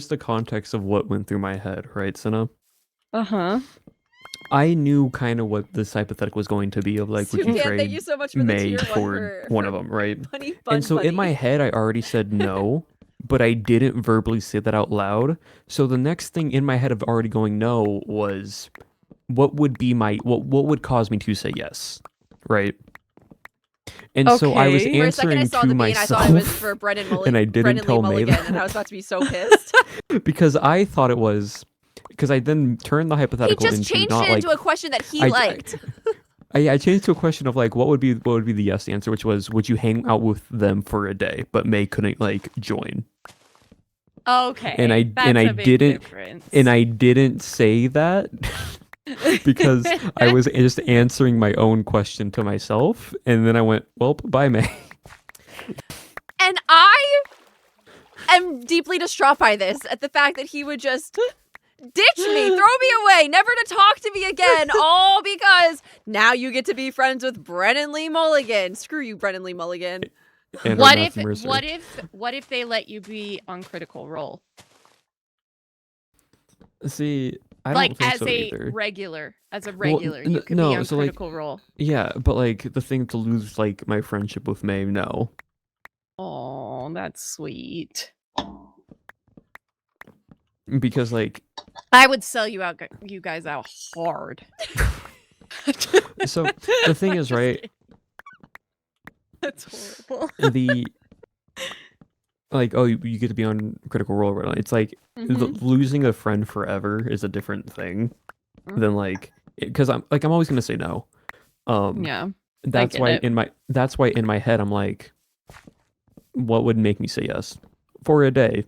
the context of what went through my head, right, Senna? Uh-huh. I knew kind of what this hypothetical was going to be of like, would you Toucan, thank trade you so much for the May tier for one of them, right? Bunny Bun And so in my Bunny. head, I already said no, but I didn't verbally say that out loud. So the next thing in my head of already going no was, what would be what would cause me to say yes, right? And so I was Okay. For a second, I answering saw to the bean. I thought it was myself for Brennan Mulligan. and I didn't tell May Mulligan, that. and I was about to be so pissed. because I thought it was because I then turned the He hypothetical just into changed not it like into a question that he I- liked. I changed to a question of like what would be the yes answer, which was, would you hang out with them for a day? But May couldn't like join. Okay. And I big didn't difference. and I didn't say that because I was just answering my own question to myself, and then I went, well, bye, May. And I am deeply distraught by this, at the fact that he would just ditch me, throw me away, never to talk to me again, all because now you get to be friends with Brennan Lee Mulligan. Screw you, Brennan Lee Mulligan. And what Matthew if Mercer. what if they let you be on Critical Role? See, I don't Like think as so a either. regular. As a Well, regular, you could no, be on so, like, Critical Role. Yeah, but like the thing to lose like my friendship with May, no. Oh, that's sweet. Because like I would sell you guys out hard. so the thing is, right, That's horrible. the like, oh, you get to be on Critical Role, right? It's like Mhm. losing a friend forever is a different thing than like, because I'm always gonna say no. Yeah. That's get why it. in my head I'm like, what would make me say yes for a day?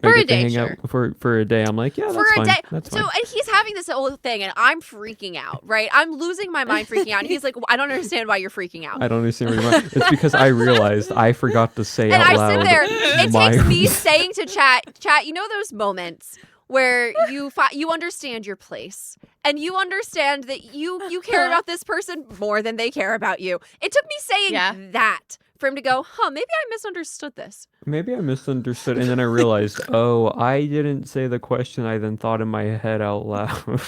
For I a get to day, hang sure. out for a day. I'm like, yeah, For that's a fine. day. That's So, fine. and he's having this whole thing, and I'm freaking out, right? I'm losing my mind freaking out. And he's like, I don't understand why you're freaking out. I don't understand what you meant. It's because I realized I forgot to say And out I loud. sit there. It my- takes me saying to chat, you know those moments where you understand your place and you understand that you care about this person more than they care about you. It took me saying that for him to go, maybe I misunderstood this. Maybe I misunderstood, and then I realized, oh, I didn't say the question I then thought in my head out loud.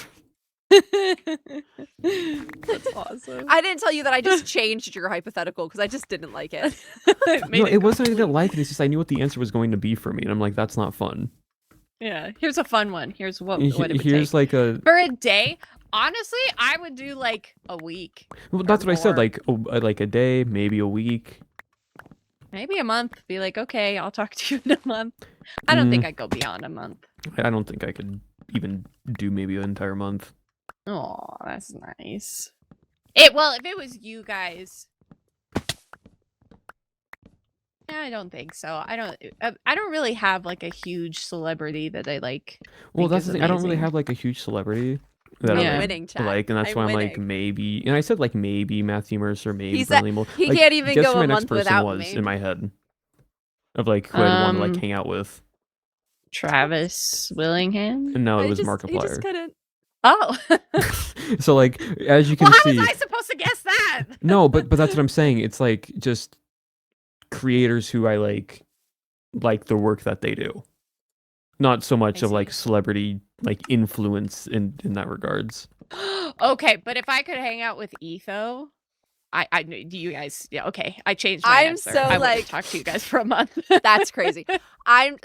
That's awesome. I didn't tell you that I just changed your hypothetical because I just didn't like it. No, it wasn't I didn't like it. It's just I knew what the answer was going to be for me, and I'm like, that's not fun. Yeah. Here's a fun one. Here's what it would Here's take. like a. For a day, honestly, I would do like a week. Well, that's or what I said. more. Like a day, maybe a week. Maybe a month. Be like, okay, I'll talk to you in a month. I don't think I'd go beyond a month. I don't think I could even do maybe an entire month. Oh, that's nice. Well, if it was you guys, I don't think so. I don't really have like a huge celebrity that I like. Well, think that's is the thing. I don't really amazing. have like a huge celebrity that Yeah. I Winning, chat. like, and that's I'm why I'm like winning. maybe. And I said like maybe Matthew Mercer, maybe He said- Bradley Moore. he Like, can't even guess go who my a next month person without was me. in my head of like who I'd want to like Um, hang out with. Travis Willingham. And no, it was He Markiplier. just couldn't. Oh. So like as you can Well, how see, was I supposed to guess that? no, but that's what I'm saying. It's like just creators who I like the work that they do. Not so much I of like see. celebrity like influence in that regards. Okay, but if I could hang out with Etho, I do you guys. Yeah, okay. I changed my I'm answer. so, I like- wouldn't talk to you guys for a month. That's crazy. I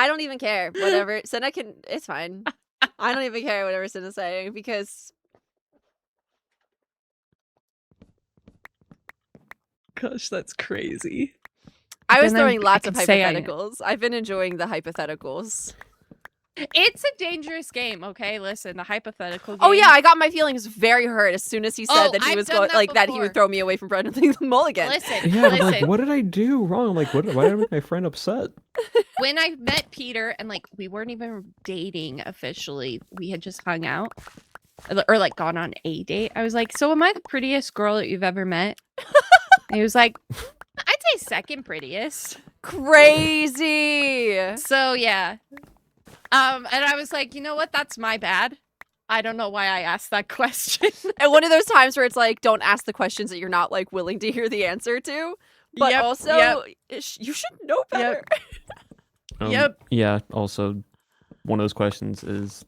don't even care. Whatever. Senna can. It's fine. I don't even care whatever Senna's saying because Gosh, that's crazy. I was Then throwing I lots of could say I- hypotheticals. I've been enjoying the hypotheticals. It's a dangerous game, okay? Listen, the hypothetical game. Oh yeah, I got my feelings very hurt as soon as he said that he I've was done going that like that he before. would throw me away from Brendan Mulligan. Listen, Yeah, I'm like, listen. what did I do wrong? Like, why did I make my friend upset? When I met Peter and like we weren't even dating officially, we had just hung out or like gone on a date. I was like, "So am I the prettiest girl that you've ever met?" And he was like, "I'd say second prettiest." Crazy. So yeah. And I was like, "You know what? That's my bad. I don't know why I asked that question." And one of those times where it's like, don't ask the questions that you're not like willing to hear the answer to, but Yep, also yep. you should know better. Yep. Yeah. Also, one of those questions is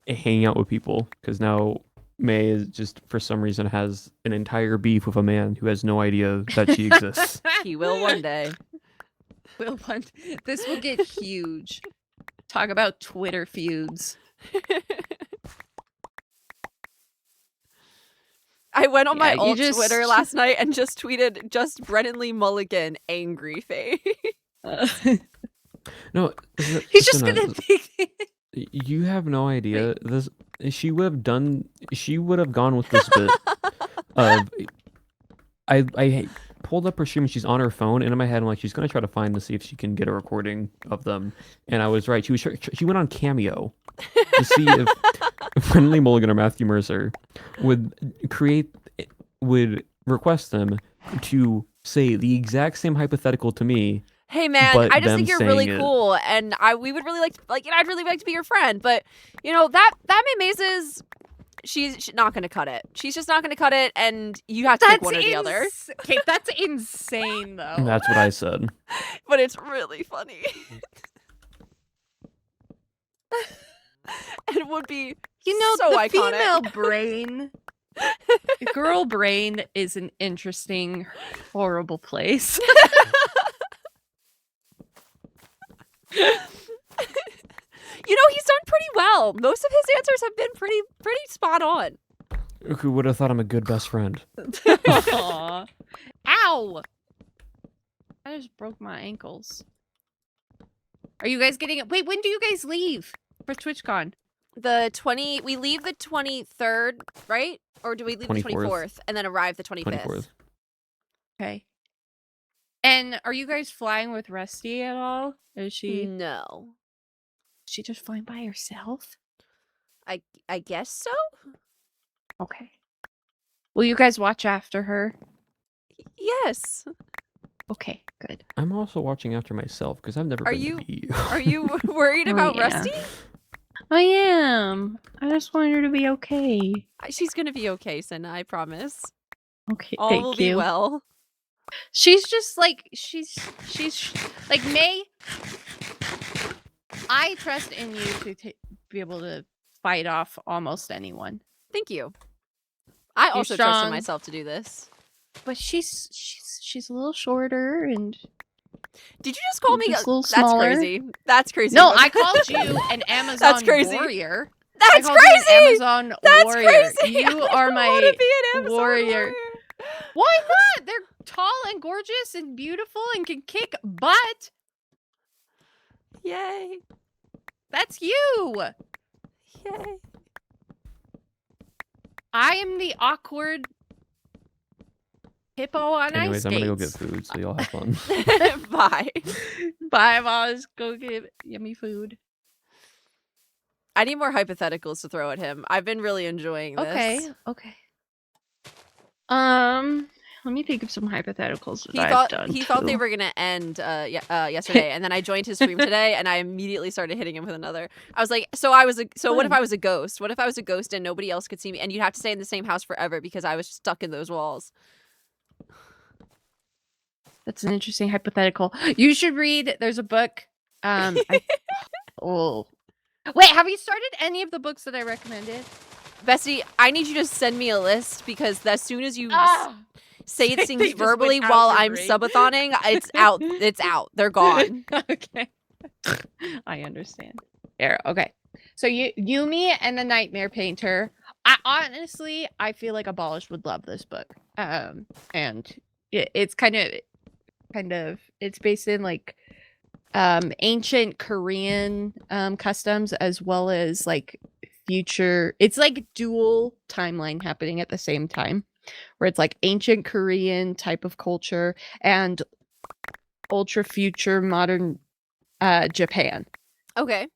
hanging out with people because now May is just for some reason has an entire beef with a man who has no idea that she exists. He will one day. This will get huge. Talk about Twitter feuds. I went on my Yeah, you alt just- Twitter last night and just tweeted just Brennan Lee Mulligan angry face. No, He's just listen, gonna think. you have no idea. This she would have done. She would have gone with this bit of. I pulled up her stream and she's on her phone, and in my head I'm like, she's gonna try to find to see if she can get a recording of them. And I was right. She went on Cameo to see if Friendly Mulligan or Matthew Mercer would request them to say the exact same hypothetical to me. Hey man, But I just them think you're really saying it. cool, and we would really like I'd really like to be your friend. But you know that May Maze's she's not gonna cut it. She's just not gonna cut it, and you have to pick one or the other. Okay, that's insane though. That's what I said. But it's really funny. It would be You know, so the iconic. female brain, the girl brain is an interesting, horrible place. You know, he's done pretty well. Most of his answers have been pretty spot on. Who would have thought I'm a good best friend? Aw. Ow! I just broke my ankles. Are you guys getting it? Wait, when do you guys leave for TwitchCon? We leave the 23rd, right? Or do we leave the 24th. 24th and then arrive the 25th? 24th. Okay. And are you guys flying with Rusty at all? Is she No. she just flying by herself? I guess so? Okay. Will you guys watch after her? Yes. Okay, good. I'm also watching after myself because I've never Are been you- to EU. Are you worried Oh, about yeah. Rusty? I am. I just want her to be okay. She's gonna be okay, Senna, I promise. Okay, All thank will you. be well. She's just like she's like May. I trust in you to be able to fight off almost anyone. Thank you. I You're also trust in strong. myself to do this. But she's a little shorter and Did you just call me? just a little That's smaller. crazy. That's crazy. No, I called you an Amazon crazy. warrior. I That's called you an crazy. Amazon That's warrior. crazy. You I are don't my wanna be an Amazon warrior. Why not? They're tall and gorgeous and beautiful and can kick butt. Yay! That's you. Yay! I am the awkward hippo on Anyways, ice I'm gonna go skates. get food, so y'all have fun. Bye. Bye, Maz. Go get yummy food. I need more hypotheticals to throw at him. I've been really enjoying this. Okay. Let me think of some hypotheticals that He I've thought done. he thought they too. were gonna end yesterday, and then I joined his stream today, and I immediately started hitting him with another. I was like, what if I was a ghost? What if I was a ghost and nobody else could see me, and you'd have to stay in the same house forever because I was stuck in those walls? That's an interesting hypothetical. You should read. There's a book. Oh, wait. Have you started any of the books that I recommended? Bestie, I need you to send me a list because as soon as you say They things just went verbally out while your I'm brain. subatoning, it's out. It's out. They're gone. Okay. I understand. There. Okay. So Yumi and the Nightmare Painter. I feel like Abolish would love this book. And it's kind of it's based in like ancient Korean customs as well as like future. It's like dual timeline happening at the same time, where it's like ancient Korean type of culture and ultra future modern Japan Okay.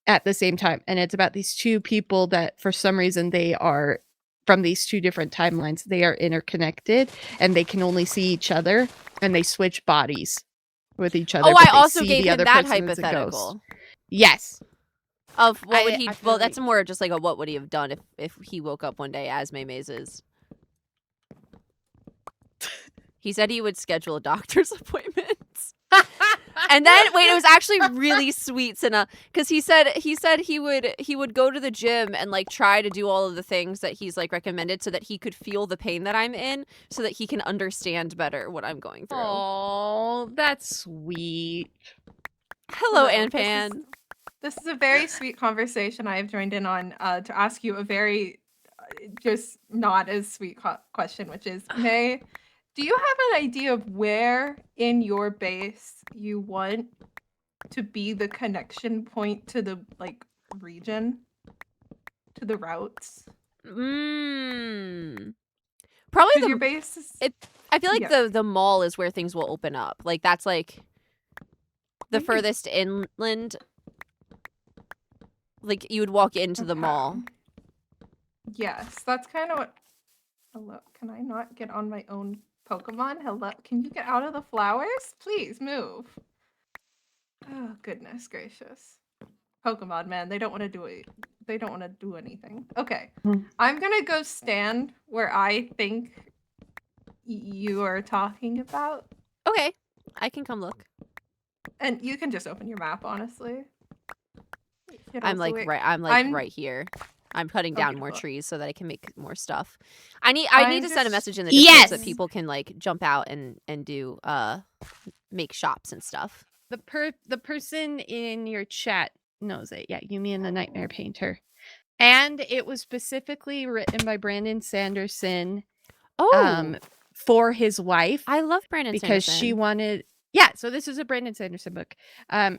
at the same time. And it's about these two people that for some reason they are from these two different timelines. They are interconnected and they can only see each other and they switch bodies with each other. Oh, but I they also see gave the him other that person as a ghost. hypothetical. Yes. Of what would I he? feel Well, like- that's more just like a what would he have done if he woke up one day as Maymay's is. He said he would schedule a doctor's appointment. And then wait, it was actually really sweet, Cinna, because he said he would go to the gym and like try to do all of the things that he's like recommended so that he could feel the pain that I'm in, so that he can understand better what I'm going through. Oh, that's sweet. Hello, Hello, Ann this is- Pan. This is a very sweet conversation I have joined in on to ask you a very just not as sweet question, which is, May, do you have an idea of where in your base you want to be the connection point to the like region, to the routes? Probably Because your base is I feel like Yeah. the mall is where things will open up. Like that's like the Maybe- furthest inland. Like you would walk into the Okay. mall. Yes, that's kind of what. Hello, can I not get on my own Pokemon? Hello, can you get out of the flowers? Please move. Oh, goodness gracious. Pokemon, man, they don't want to do it. They don't want to do anything. Okay, Hmm. I'm gonna go stand where I think you are talking about, Okay, I can come look. and you can just open your map, honestly. You I'm know, like so it- right. I'm like I'm- right here. I'm cutting down more beautiful. trees so that I can make more stuff. I need I'm to send a just- message in the Discord so that Yes! people can like jump out and do make shops and stuff. The person in your chat knows it. Yeah, Yumi and the Nightmare Painter. And it was specifically written by Brandon Sanderson Oh, for his wife I love Brandon because Sanderson. she wanted so this is a Brandon Sanderson book.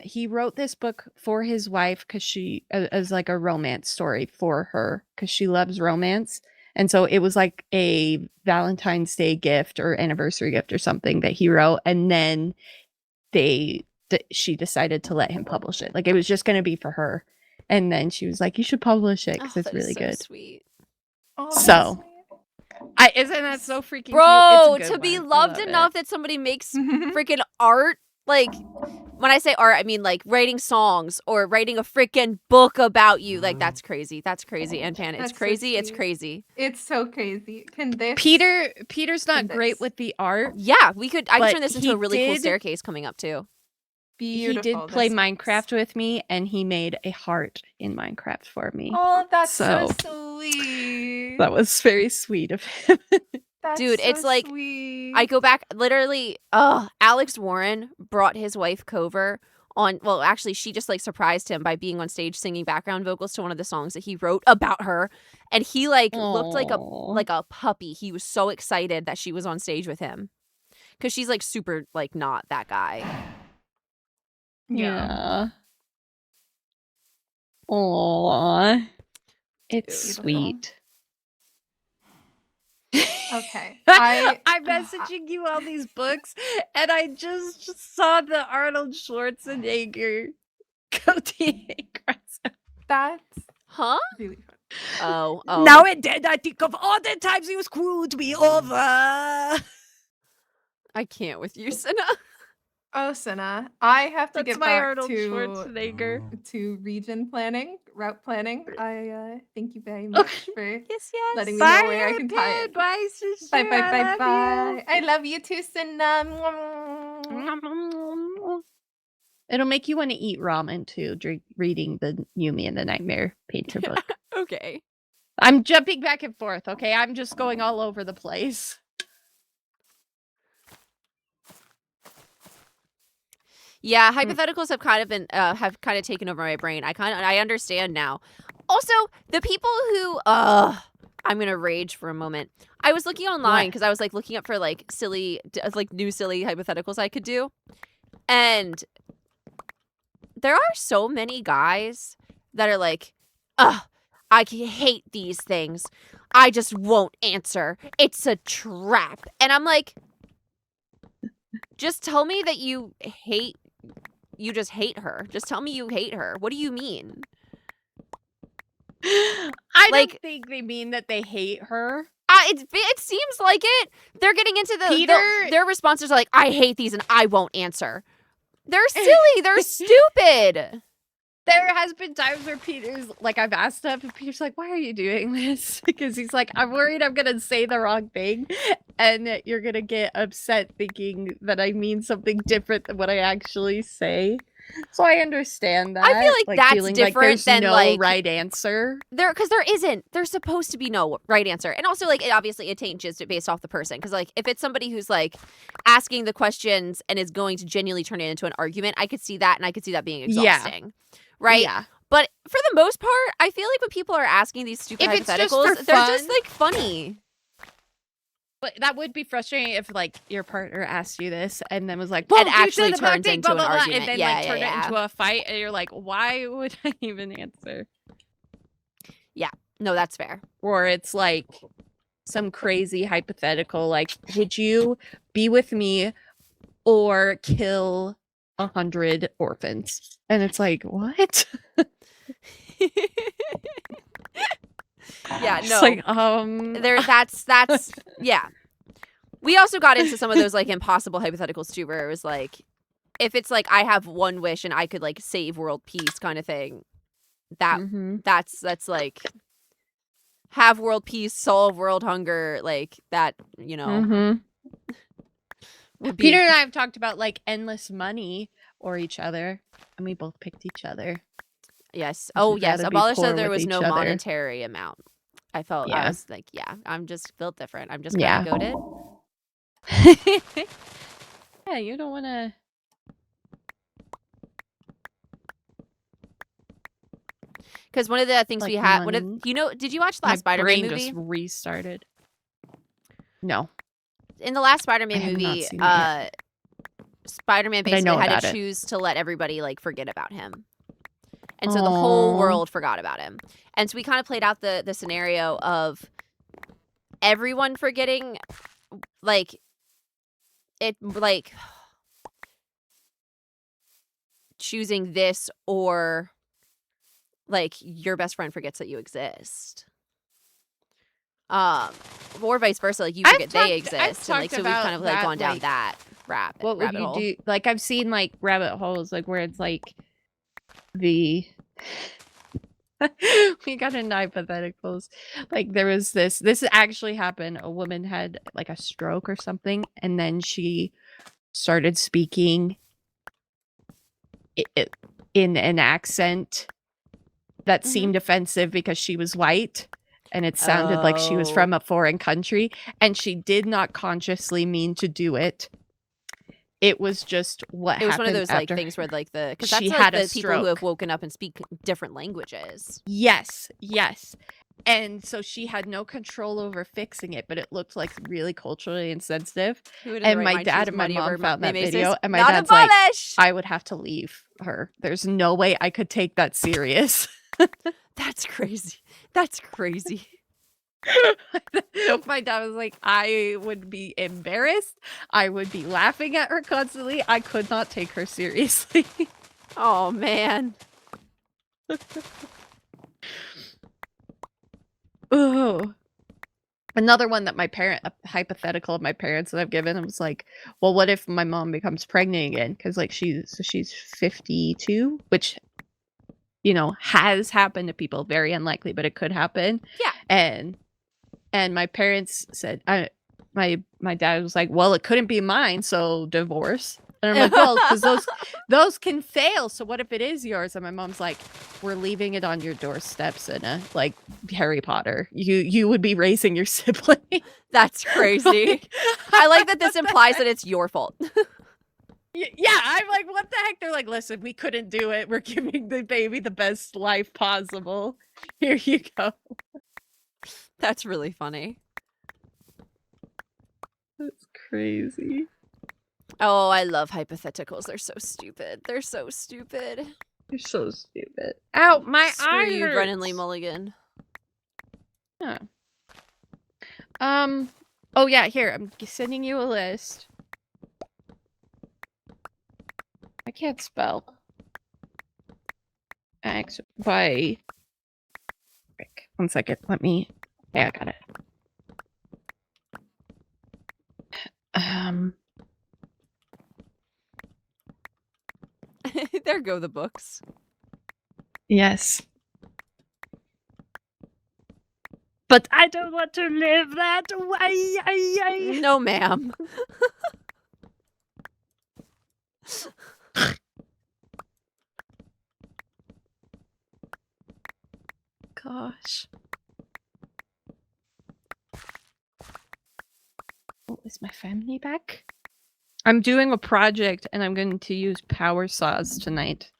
He wrote this book for his wife because she as like a romance story for her because she loves romance. And so it was like a Valentine's Day gift or anniversary gift or something that he wrote, and then she decided to let him publish it. Like it was just going to be for her, and then she was like, "You should publish it because Oh, it's that is really so good." Sweet. Oh, that's So- sweet. Isn't that so freaking Bro, cute? It's a to good be one. I loved love enough it. that somebody makes freaking art. Like, when I say art, I mean like writing songs or writing a freaking book about you. Like, that's crazy. That's crazy. And Pan, it's That's so crazy. It's sweet. crazy. It's so crazy. Can this Peter's not And great this. with the art. Yeah, I could But turn this into he a really cool did- staircase coming up too. beautiful? He did play this Minecraft with me, and he made a heart in Minecraft for me. Oh, that's so So- sweet. That was very sweet of him. That's Dude, it's so like, sweet. I go back literally. Alex Warren brought his wife Cover on. Well, actually, she just like surprised him by being on stage singing background vocals to one of the songs that he wrote about her, and he like looked like a puppy. He was so excited that she was on stage with him because she's like super like not that guy. Yeah. Aww. It's Beautiful. sweet. Okay. I I'm messaging you all these books, and I just saw the Arnold Schwarzenegger Goatee Aggressive. that's Huh? really fun. Oh. Now and then I think of all the times he was screwed me over. I can't with you, Cinna. Oh, Senna, I have to That's get my back Arnold to Schwarzenegger. region planning, route planning. I thank you very much for Yes. letting me Bye, know where I can tie Pen. it. Bye, sister. Bye, bye, I bye, love bye. I love you too, Senna. you. It'll make you want to eat ramen too, reading the Yumi and the Nightmare Painter book. Okay. I'm jumping back and forth, okay? I'm just going all over the place. Yeah, hypotheticals have kind of been taken over my brain. I understand now. Also, the people who I'm gonna rage for a moment. I was looking online because I was like looking up for like silly, like new silly hypotheticals I could do, and there are so many guys that are like, ugh, I hate these things. I just won't answer. It's a trap. And I'm like, just tell me that you just hate her. Just tell me you hate her. What do you mean? I Like- don't think they mean that they hate her. It seems like it. They're getting into their responses are like, I hate these and I won't answer. They're silly. They're stupid. There has been times where Peter's like, I've asked stuff, and Peter's like, why are you doing this? Because he's like, I'm worried I'm gonna say the wrong thing, and that you're gonna get upset thinking that I mean something different than what I actually say. So I understand that. I feel like that's feeling different like there's than, no like- right answer. Because there isn't. There's supposed to be no right answer. And also, like, it changes based off the person. Because, like, if it's somebody who's, like, asking the questions and is going to genuinely turn it into an argument, I could see that, and I could see that being exhausting. Right? Yeah. But for the most part, I feel like when people are asking these stupid If it's just hypotheticals, for they're just, fun- like, funny. But that would be frustrating if, like, your partner asked you this and then was like, well, And actually turns into an argument. and then, Yeah, like, yeah, turned yeah. it into a fight, and you're like, why would I even answer? No, that's fair. Or it's, like, some crazy hypothetical, like, would you be with me or kill 100 orphans? And it's like, what? Yeah, It's no. like, That's yeah. We also got into some of those like impossible hypotheticals too, where it was like, if it's like I have one wish and I could like save world peace kind of thing, that's like have world peace, solve world hunger, like that, you know. would be- Peter and I have talked about like endless money or each other, and we both picked each other. Yes. We'd Oh yes. rather be Abolish poor said there with was no each other. monetary amount. I felt I Yeah. was like, yeah, I'm just built different. I'm just Yeah. kind of goated. Yeah, you don't want to. Because one of the things we Like had, money. did you watch the My last Spider-Man brain movie? just restarted. No. In the last Spider-Man I have not movie, seen it yet. Spider-Man But I know basically had about to it. choose to let everybody like forget about him. And so the whole Aw. world forgot about him. And so we kind of played out the scenario of everyone forgetting, like, it, like, choosing this or, like, your best friend forgets that you exist. Or vice versa, like, you I've forget they talked exist. And, like, so we've about kind of, like, that, gone down like, that rabbit What would you hole. do? Like, I've seen like rabbit holes, like where it's like the. We got into hypotheticals. Like there was this actually happened. A woman had like a stroke or something, and then she started speaking in an accent that seemed offensive because she was white, and it sounded like she was Oh. from a foreign country, and she did not consciously mean to do it. It was just what It was happened one of those like after things where like because she that's like had the a people who have stroke. woken up and speak different languages. Yes. And so she had no control over fixing it, but it looked like really culturally insensitive. Who would in the And right my mind dad choose and my money mom over found that mimesis? video, and my Not dad's like, abolish! I would have to leave her. There's no way I could take that serious. That's crazy. That's crazy. My dad was like, I would be embarrassed. I would be laughing at her constantly. I could not take her seriously. Oh man. Oh. Another one that a hypothetical of my parents that I've given, I was like, well, what if my mom becomes pregnant again? Because like she's 52, which has happened to people. Very unlikely, but it could happen. Yeah. And my parents said, my dad was like, well, it couldn't be mine, so divorce. And I'm like, well, because those can fail. So what if it is yours? And my mom's like, we're leaving it on your doorstep, Senna. Like Harry Potter. You would be raising your sibling. That's crazy. I like that this implies that it's your fault. Yeah, I'm like, what the heck? They're like, listen, we couldn't do it. We're giving the baby the best life possible. Here you go. That's really funny. That's crazy. Oh, I love hypotheticals. They're so stupid. They're so stupid. You're so stupid. Ow, my Screw eye you, hurts. Brennan Lee Mulligan. Yeah. Oh yeah, here, I'm sending you a list. I can't spell. X by. Frick. 1 second. Let me. Yeah, I got it. There go the books. Yes. But I don't want to live that way. No, ma'am. Gosh. Oh, is my family back? I'm doing a project and I'm going to use power saws tonight.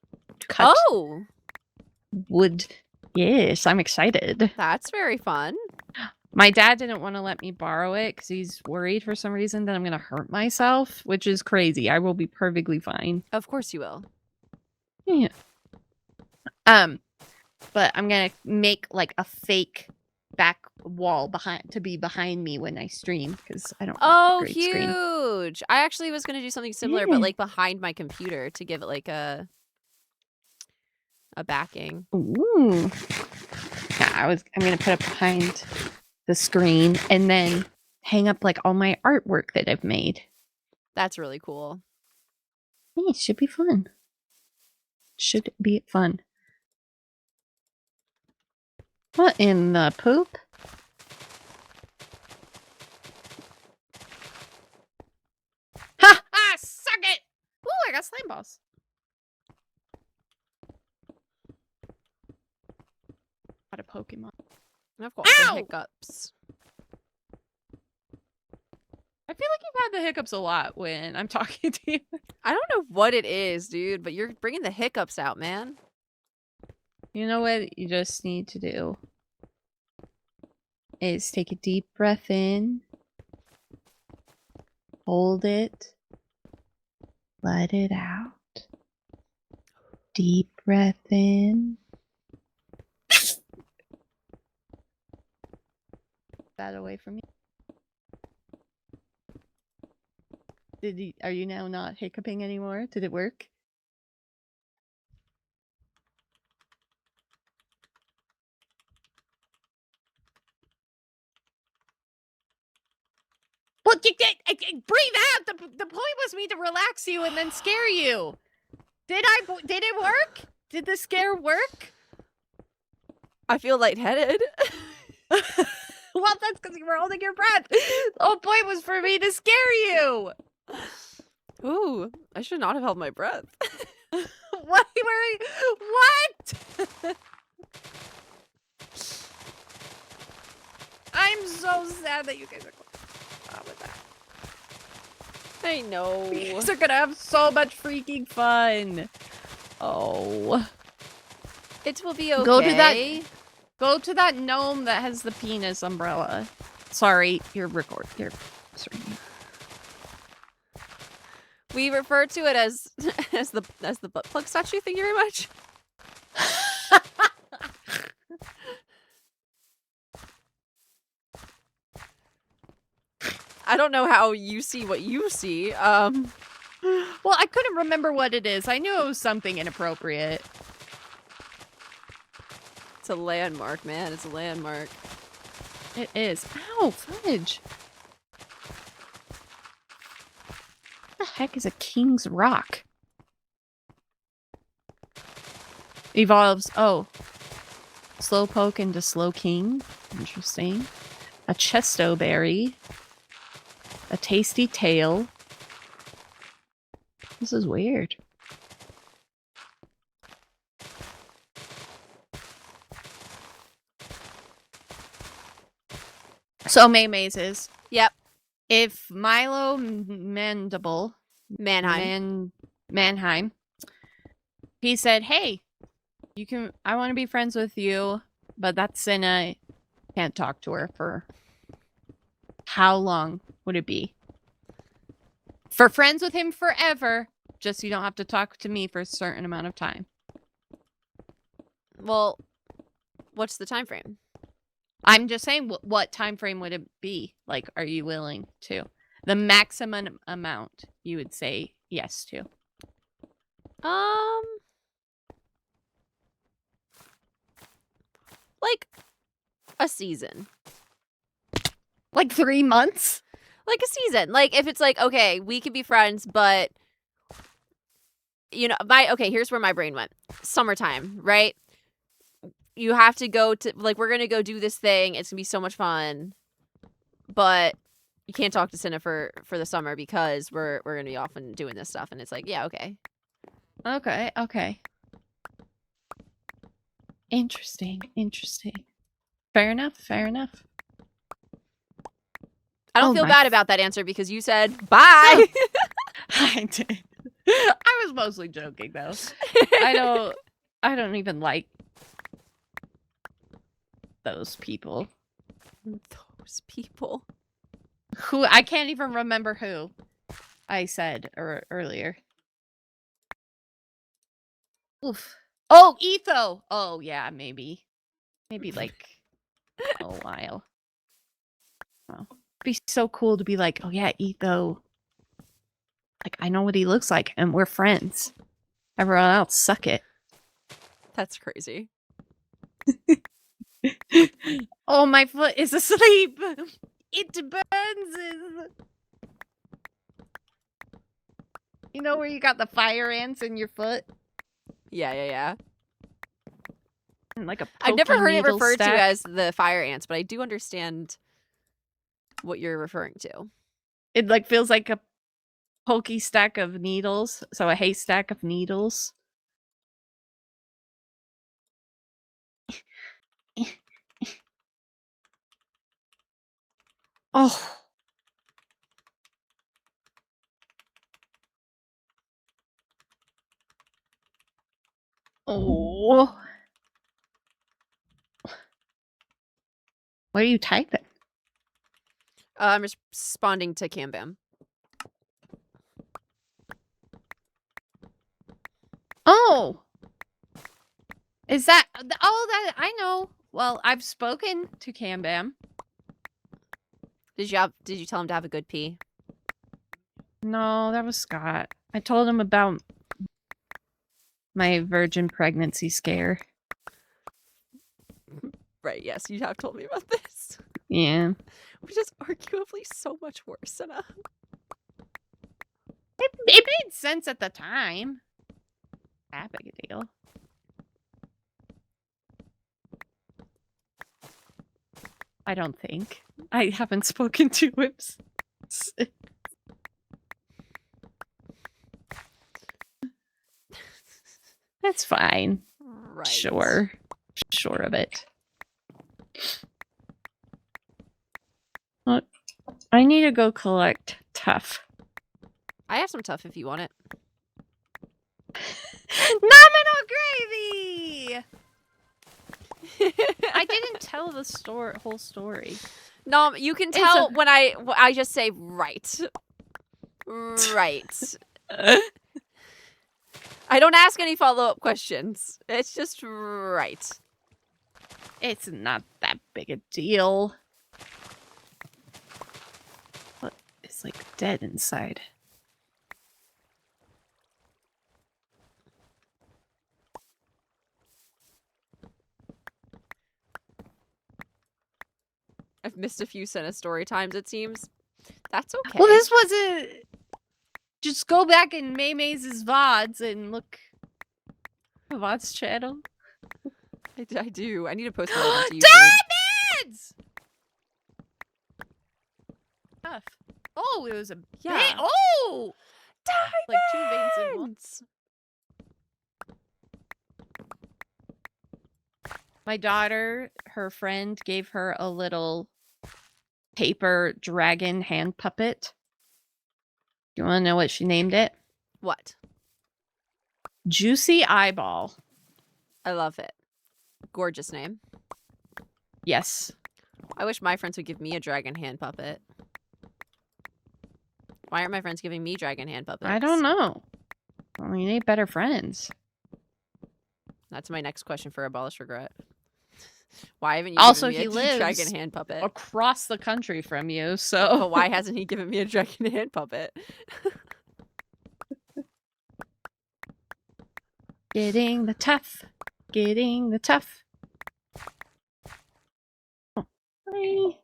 To cut Oh, wood. Yes, I'm excited. that's very fun. My dad didn't want to let me borrow it because he's worried for some reason that I'm going to hurt myself, which is crazy. I will be perfectly fine. Of course you will. Yeah. But I'm going to make like a fake back wall behind me when I stream because I don't have a Oh, great screen. huge. I actually was going to do something similar, Yeah. but like behind my computer to give it like a backing. Ooh. Yeah, I'm going to put it behind the screen and then hang up like all my artwork that I've made. That's really cool. Yeah, it should be fun. Should be fun. What in the poop? Ha! Ah, suck it! Ooh, I got slime balls. Got a Pokemon. I've got the Ow! hiccups. I feel like you've had the hiccups a lot when I'm talking to you. I don't know what it is, dude, but you're bringing the hiccups out, man. You know what you just need to do? Is take a deep breath in. Hold it. Let it out. Deep breath in. That away from me. Are you now not hiccuping anymore? Did it work? Well, breathe out. The point was me to relax you and then scare you. Did it work? Did the scare work? I feel lightheaded. Well, that's because you were holding your breath. The whole point was for me to scare you. Ooh, I should not have held my breath. What? What? I'm so sad that you guys are going with that. I know. You guys are gonna have so much freaking fun. Oh. It will be okay. Go to that gnome that has the penis umbrella. Sorry, you're sorry. We refer to it as the butt plug statue. Thank you very much. I don't know how you see what you see. Well, I couldn't remember what it is. I knew it was something inappropriate. It's a landmark, man. It's a landmark. It is. Ow, fudge. What the heck is a king's rock? Evolves. Oh. Slowpoke into slow king. Interesting. A chesto berry. A tasty tail. This is weird. So May Mazes. Yep. If Milo Mandible Manheim, he said, "Hey, I want to be friends with you, but that Cinna can't talk to her for how long would it be? For friends with him forever, just you don't have to talk to me for a certain amount of time." Well, what's the time frame? I'm just saying, what time frame would it be? Like, are you willing to? The maximum amount you would say yes to. Like a season. Like 3 months? Like a season. Like if it's like, okay, we could be friends, but you know, here's where my brain went. Summertime, right? You have to go to, like, we're gonna go do this thing. It's gonna be so much fun, but you can't talk to Cinna for the summer because we're gonna be off and doing this stuff. And it's like, yeah, okay. Okay. Interesting. Fair enough. I don't Oh feel my bad about that answer because you said bye. I did. I was mostly joking though. I don't even like those people. Those people. Who I can't even remember who I said earlier. Oof. Oh, Etho. Oh yeah, maybe like a while. Oh, it'd be so cool to be like, oh yeah, Etho. Like I know what he looks like, and we're friends. Everyone else, suck it. That's crazy. Oh, my foot is asleep. It burns. You know where you got the fire ants in your foot? Yeah. And like a I've never pokey heard it needle referred stack. to as the fire ants, but I do understand what you're referring to. It like feels like a pokey stack of needles. So a haystack of needles. Oh. Oh. What are you typing? I'm responding to Cambam. Oh. Is that that I know. Well, I've spoken to Cambam. Did you tell him to have a good pee? No, that was Scott. I told him about my virgin pregnancy scare. Right, yes, you have told me about this. Yeah. Which is arguably so much worse than a... It made sense at the time. That big a deal. I don't think. I haven't spoken to him since. That's fine. Right. Sure of it. Look, I need to go collect Tough. I have some Tough if you want it. Nominal gravy! I didn't tell the whole story. No, you can tell when I just say right. Right. I don't ask any follow-up questions. It's just right. It's not that big a deal. But it's like dead inside. I've missed a few Senna story times, it seems. That's okay. Well, this wasn't... Just go back in May's VODs and look at VOD's channel. I do. I need to post more on YouTube. Diamonds! Tough. Oh, it was a Yeah. vein. Oh! Diamonds! Like 2 veins in one. My daughter, her friend, gave her a little paper dragon hand puppet. You want to know what she named it? What? Juicy Eyeball. I love it. Gorgeous name. Yes. I wish my friends would give me a dragon hand puppet. Why aren't my friends giving me dragon hand puppets? I don't know. Well, you need better friends. That's my next question for Abolish Regret. Why haven't you Also, given he me a dragon lives hand puppet? across the country from you, so. But why hasn't he given me a dragon hand puppet? Getting the tough. Getting the tough. Oh, hi.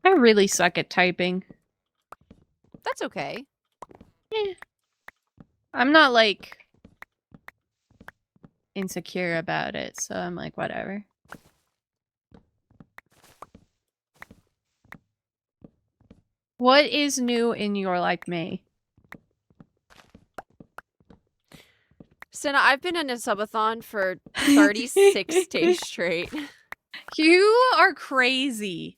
I really suck at typing. That's okay. I'm not like insecure about it, so I'm like, whatever. What is new in your life, May? Senna, I've been in a subathon for 36 days straight. You are crazy.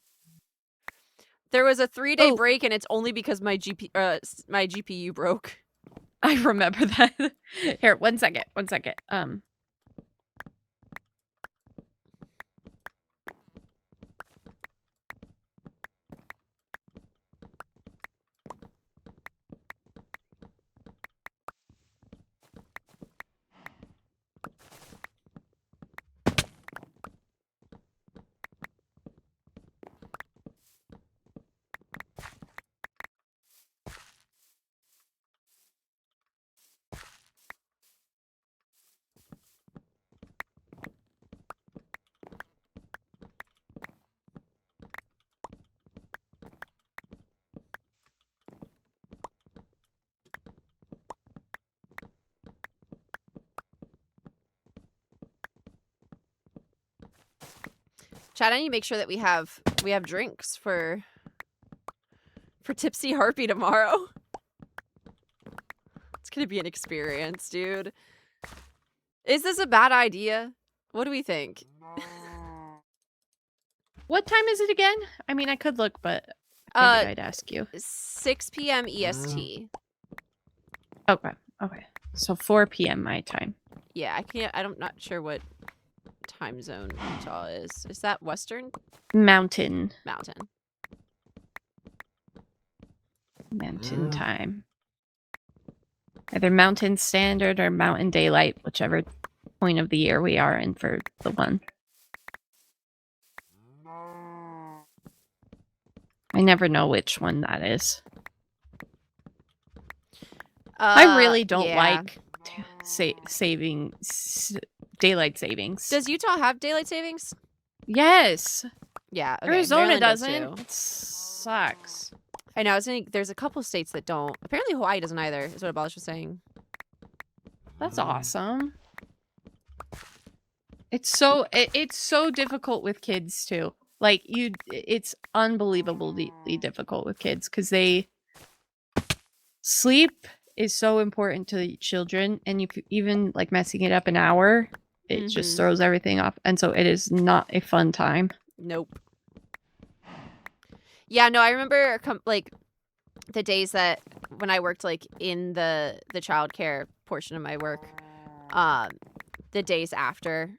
There was a 3-day break, and it's only because my GPU broke. I remember that. Here, 1 second. 1 second. Chad, I need to make sure that we have drinks for Tipsy Harpy tomorrow. It's gonna be an experience, dude. Is this a bad idea? What do we think? What time is it again? I mean, I could look, but I figured I'd ask you. 6 p.m. EST. Okay. Okay. So 4 p.m. my time. Yeah, I'm not sure what time zone Utah is. Is that Western? Mountain Mm. time. Either Mountain Standard or Mountain Daylight, whichever point of the year we are in for the one. I never know which one that is. I really don't like daylight savings. Does Utah have daylight savings? Yes. Yeah. Okay. Arizona Maryland does doesn't. too. It sucks. I know. There's a couple states that don't. Apparently, Hawaii doesn't either. Is what Abolish was saying. That's awesome. It's so difficult with kids too. Like it's unbelievably difficult with kids because sleep is so important to children, and even like messing it up an hour, it just throws everything off, and so it is not a fun time. Nope. Yeah, no, I remember like the days that when I worked like in the childcare portion of my work, the days after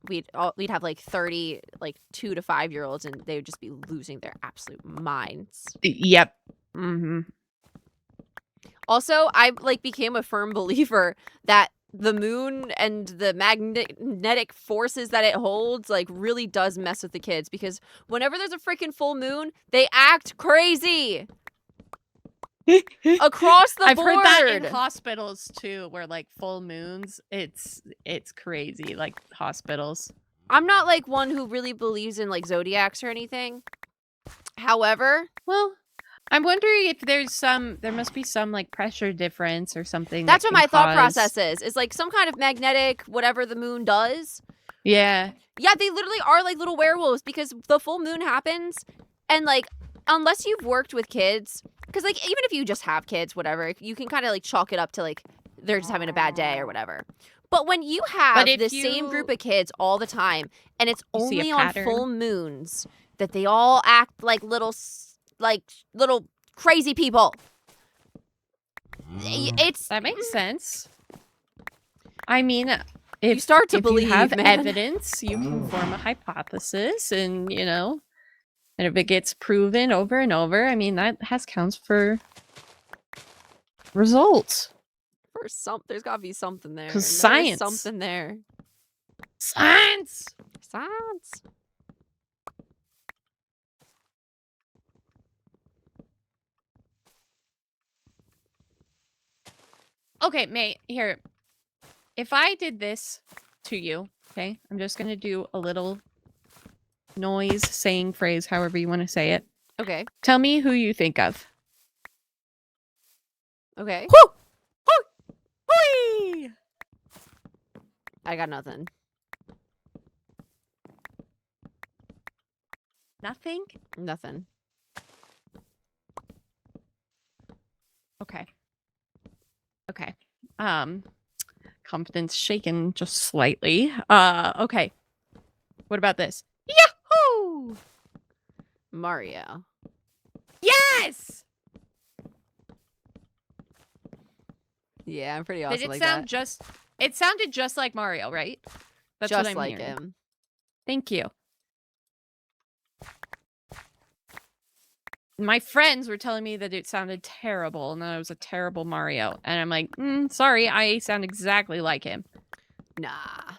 we'd have like 30 like 2 to 5 year olds, and they would just be losing their absolute minds. Yep. Mm-hmm. Also, I like became a firm believer that the moon and the magnetic forces that it holds like really does mess with the kids, because whenever there's a freaking full moon, they act crazy. Across the I've board. heard that in hospitals too, where like full moons, it's crazy, like hospitals. I'm not like one who really believes in like zodiacs or anything. However, well, I'm wondering if there must be some like pressure difference or something. That's what my thought process is like some kind of magnetic whatever the moon does. Yeah. Yeah, they literally are like little werewolves, because the full moon happens, and like unless you've worked with kids, because like even if you just have kids, whatever, you can kind of like chalk it up to like they're just having a bad day or whatever. But when you have the same group of kids all the time, and it's only on full moons that they all act like little crazy people. That makes sense. I mean, if you start to believe, you have man. evidence, you can form a hypothesis, and and if it gets proven over and over, I mean that counts for results. For There's gotta be something there. 'Cause There's science. something there. Science. Science. Okay, mate, here. If I did this to you, okay? I'm just gonna do a little noise, saying, phrase, however you want to say it. Okay. Tell me who you think of. Okay. Whoo! Whee! I got nothing. Nothing? Nothing. Okay. Okay. Confidence shaken just slightly. Okay. What about this? Yahoo! Mario. Yes! Yeah, I'm pretty Did awesome it like sound that. just... It sounded just like Mario, right? That's what Just I'm like hearing. him. Thank you. My friends were telling me that it sounded terrible and that it was a terrible Mario. And I'm like, sorry, I sound exactly like him. Nah.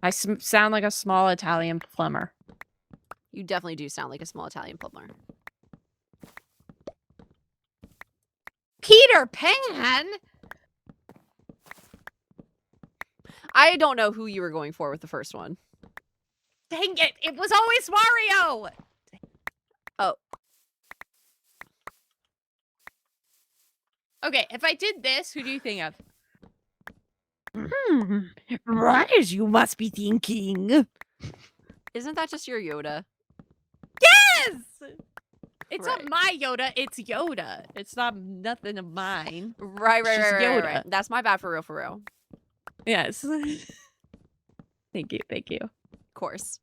I sound like a small Italian plumber. You definitely do sound like a small Italian plumber. Peter Pan? I don't know who you were going for with the first one. Dang it, it was always Mario! Oh. Okay, if I did this, who do you think of? Right as you must be thinking. Isn't that just your Yoda? Yes! It's Right. not my Yoda, it's Yoda. It's not nothing of mine. Right, It's just right. Yoda. That's my bad for real, for real. Yes. Thank you, thank you. Of course.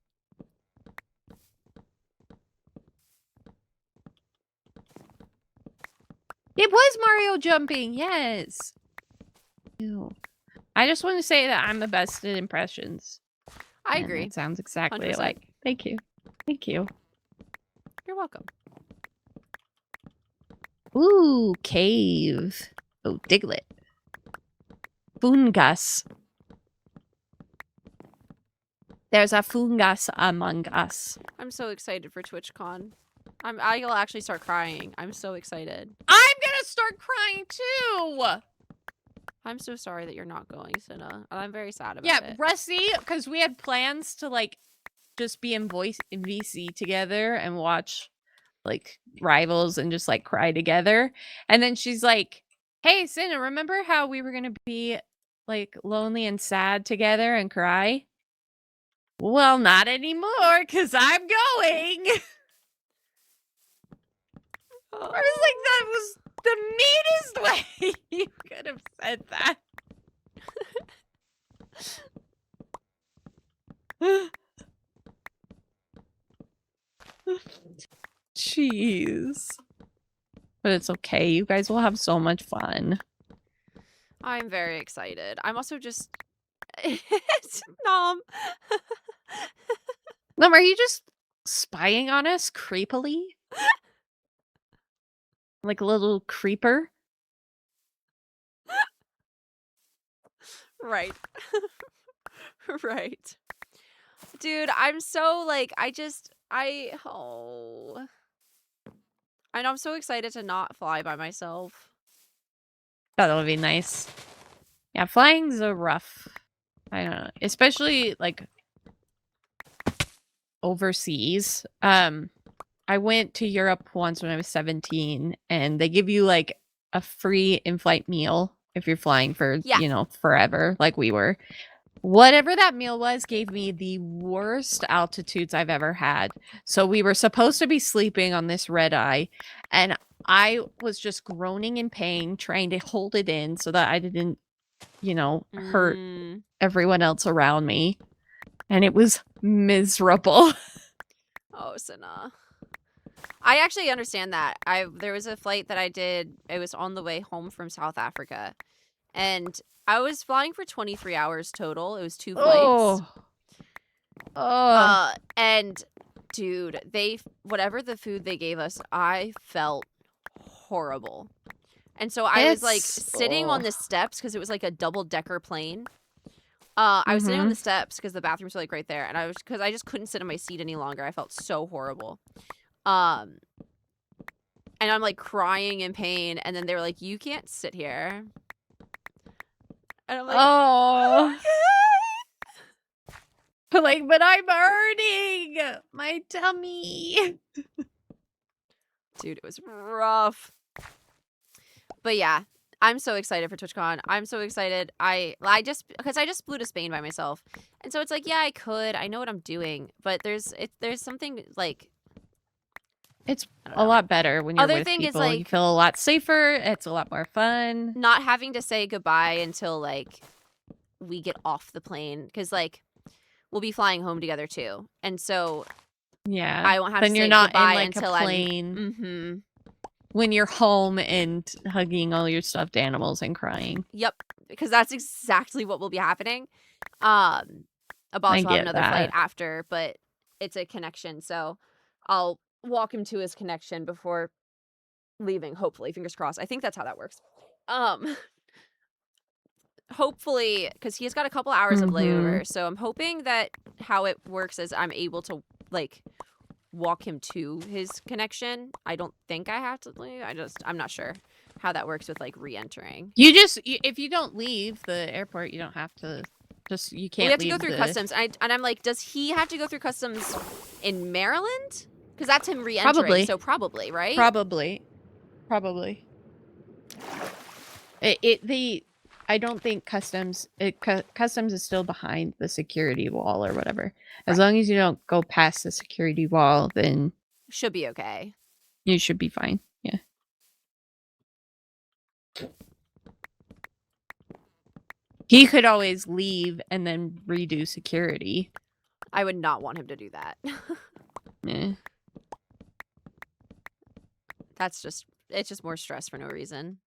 It was Mario jumping, yes. Ew. I just want to say that I'm the best at impressions. I And agree. It sounds exactly 100%. like. Thank you. Thank you. You're welcome. Ooh, cave. Oh, Diglett. Fungus. There's a fungus among us. I'm so excited for TwitchCon. I'll actually start crying. I'm so excited. I'm gonna start crying too! I'm so sorry that you're not going, Cinna. I'm very sad about Yeah, it. Rusty, because we had plans to, like, just be in VC together and watch, like, Rivals and just, like, cry together. And then she's like, hey, Cinna, remember how we were gonna be, like, lonely and sad together and cry? Well, not anymore, because I'm going! I was like, that was the meanest way you could have said that. Jeez. But it's okay. You guys will have so much fun. I'm very excited. I'm also just... It's Nom. Lum, are you just spying on us creepily? Like a little creeper? Right. Right. Dude, I'm so, like, oh. I know I'm so excited to not fly by myself. That'll be nice. Yeah, flying's a rough. I don't know. Especially, like, overseas. I went to Europe once when I was 17, and they give you, like, a free in-flight meal if you're flying for, Yeah. you know, forever, like we were. Whatever that meal was gave me the worst altitudes I've ever had. So we were supposed to be sleeping on this red eye, and I was just groaning in pain, trying to hold it in so that I didn't, you know, hurt everyone else around me. And it was miserable. Oh, Cinna. I actually understand that. There was a flight that I did. It was on the way home from South Africa. And I was flying for 23 hours total. It was 2 flights. And dude, whatever the food they gave us, I felt horrible. And so I was like It's- sitting on oh. the steps because it was like a double-decker plane. I was sitting on the steps because the bathrooms were like right there, and I just couldn't sit in my seat any longer. I felt so horrible. And I'm like crying in pain, and then they were like, "You can't sit here." And I'm like, Oh. "Okay." Like, but I'm hurting my tummy. Dude, it was rough. But yeah, I'm so excited for TwitchCon. I'm so excited. I just flew to Spain by myself, and so it's like, yeah, I could. I know what I'm doing, but there's something like It's I don't a know. lot better when you're Other with thing is, people. You like- feel a lot safer. It's a lot more fun. not having to say goodbye until like we get off the plane, because like we'll be flying home together too, and so Yeah. I won't have then to you're say not in goodbye like until a plane I'm. when you're home and hugging all your stuffed animals and crying. Yep, because that's exactly what will be happening. Abolish will have get another flight that. after, but it's a connection, so I'll walk him to his connection before leaving, hopefully, fingers crossed. I think that's how that works. Hopefully, because he's got a couple hours of layover, so I'm hoping that how it works is I'm able to, like, walk him to his connection. I don't think I have to leave. I'm not sure how that works with, like, re-entering. If you don't leave the airport, you don't have to. You can't. We have to go leave through the- customs, and I'm like, does he have to go through customs in Maryland? Because that's him re-entering, so probably, right? Probably. I don't think customs. Customs is still behind the security wall or whatever. As long as you don't go past the security wall, then Should be okay. you should be fine. Yeah. He could always leave and then redo security. I would not want him to do that. Yeah. It's just more stress for no reason.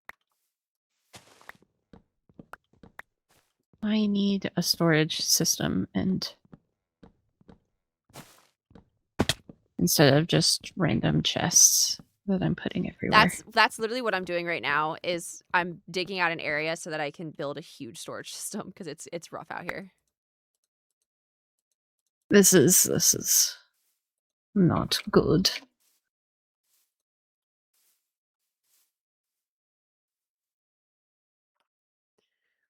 I need a storage system and instead of just random chests that I'm putting everywhere. That's literally what I'm doing right now. Is I'm digging out an area so that I can build a huge storage system because it's rough out here. This is not good.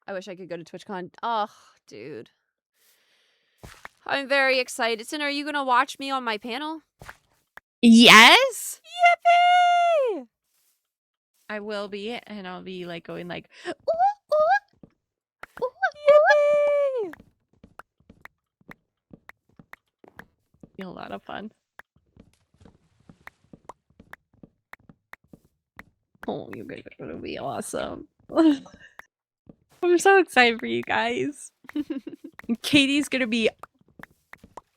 I wish I could go to TwitchCon. Oh, dude. I'm very excited. Sin, are you gonna watch me on my panel? Yes, Yippee! I will be, and I'll be like going like, Yippee! be a lot of fun. Oh, you guys are gonna be awesome. I'm so excited for you guys. Katie's gonna be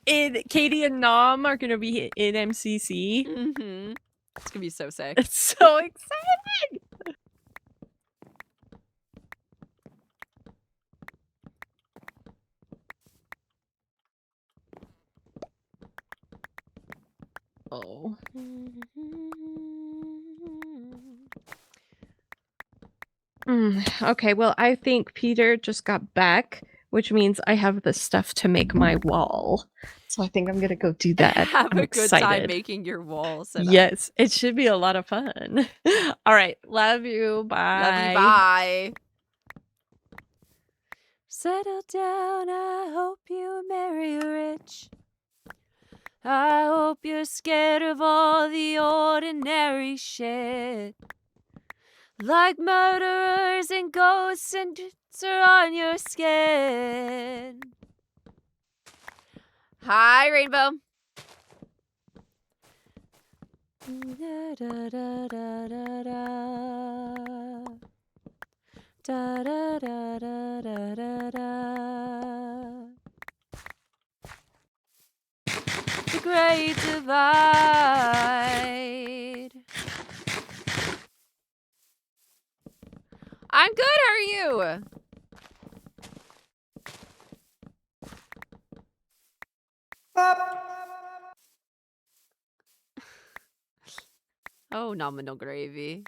Katie and Nom are gonna be in MCC. Mm-hmm. It's gonna be so sick. It's so exciting. Oh. Okay, well, I think Peter just got back, which means I have the stuff to make my wall. So I think I'm gonna go do that. Have I'm a good time excited. making your wall. Senna. Yes, it should be a lot of fun. All right, love you. Bye. Love you. Bye. Settle down. I hope you marry rich. I hope you're scared of all the ordinary shit. Like murderers and ghosts and are on your skin. Hi, Rainbow. Da, da, da, da, da, da. Da, da, da, da, da, da, da. The Great Divide. I'm good, how are you? Oh, nominal gravy.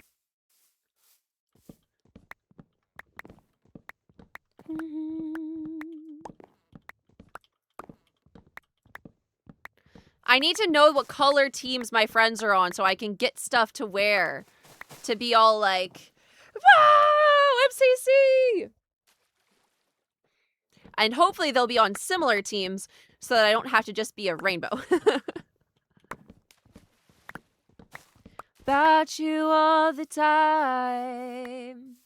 I need to know what color teams my friends are on so I can get stuff to wear. To be all like, wow, MCC! And hopefully they'll be on similar teams so that I don't have to just be a rainbow. About you all the time.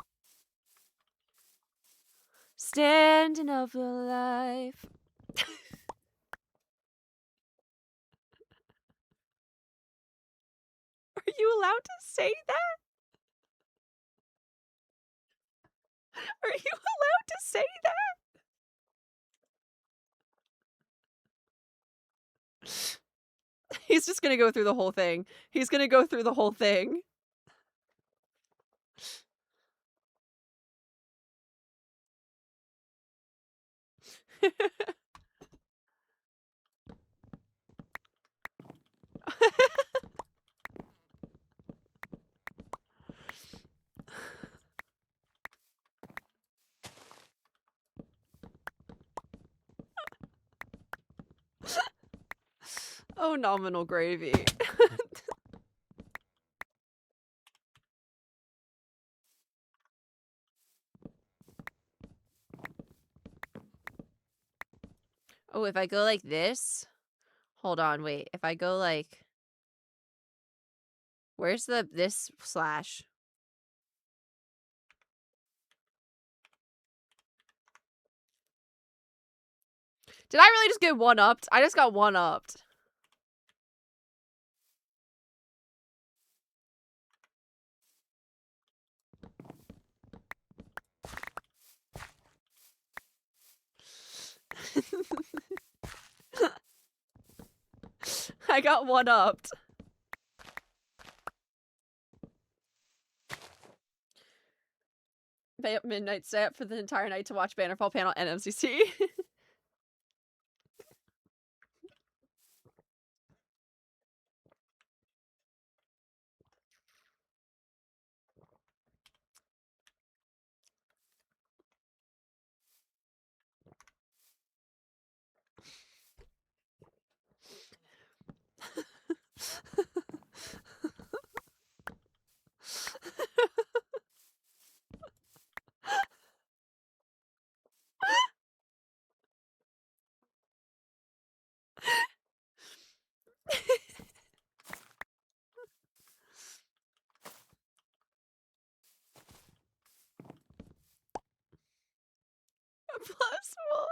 Standing up for life. Are you allowed to say that? Are you allowed to say that? He's just gonna go through the whole thing. He's gonna go through the whole thing. Oh, nominal gravy. Oh, if I go like this? Hold on, wait. If I go like... Where's this slash? Did I really just get one-upped? I just got one-upped. I got one-upped. Stay up midnight, stay up for the entire night to watch Bannerfall panel and MCC. Plus one.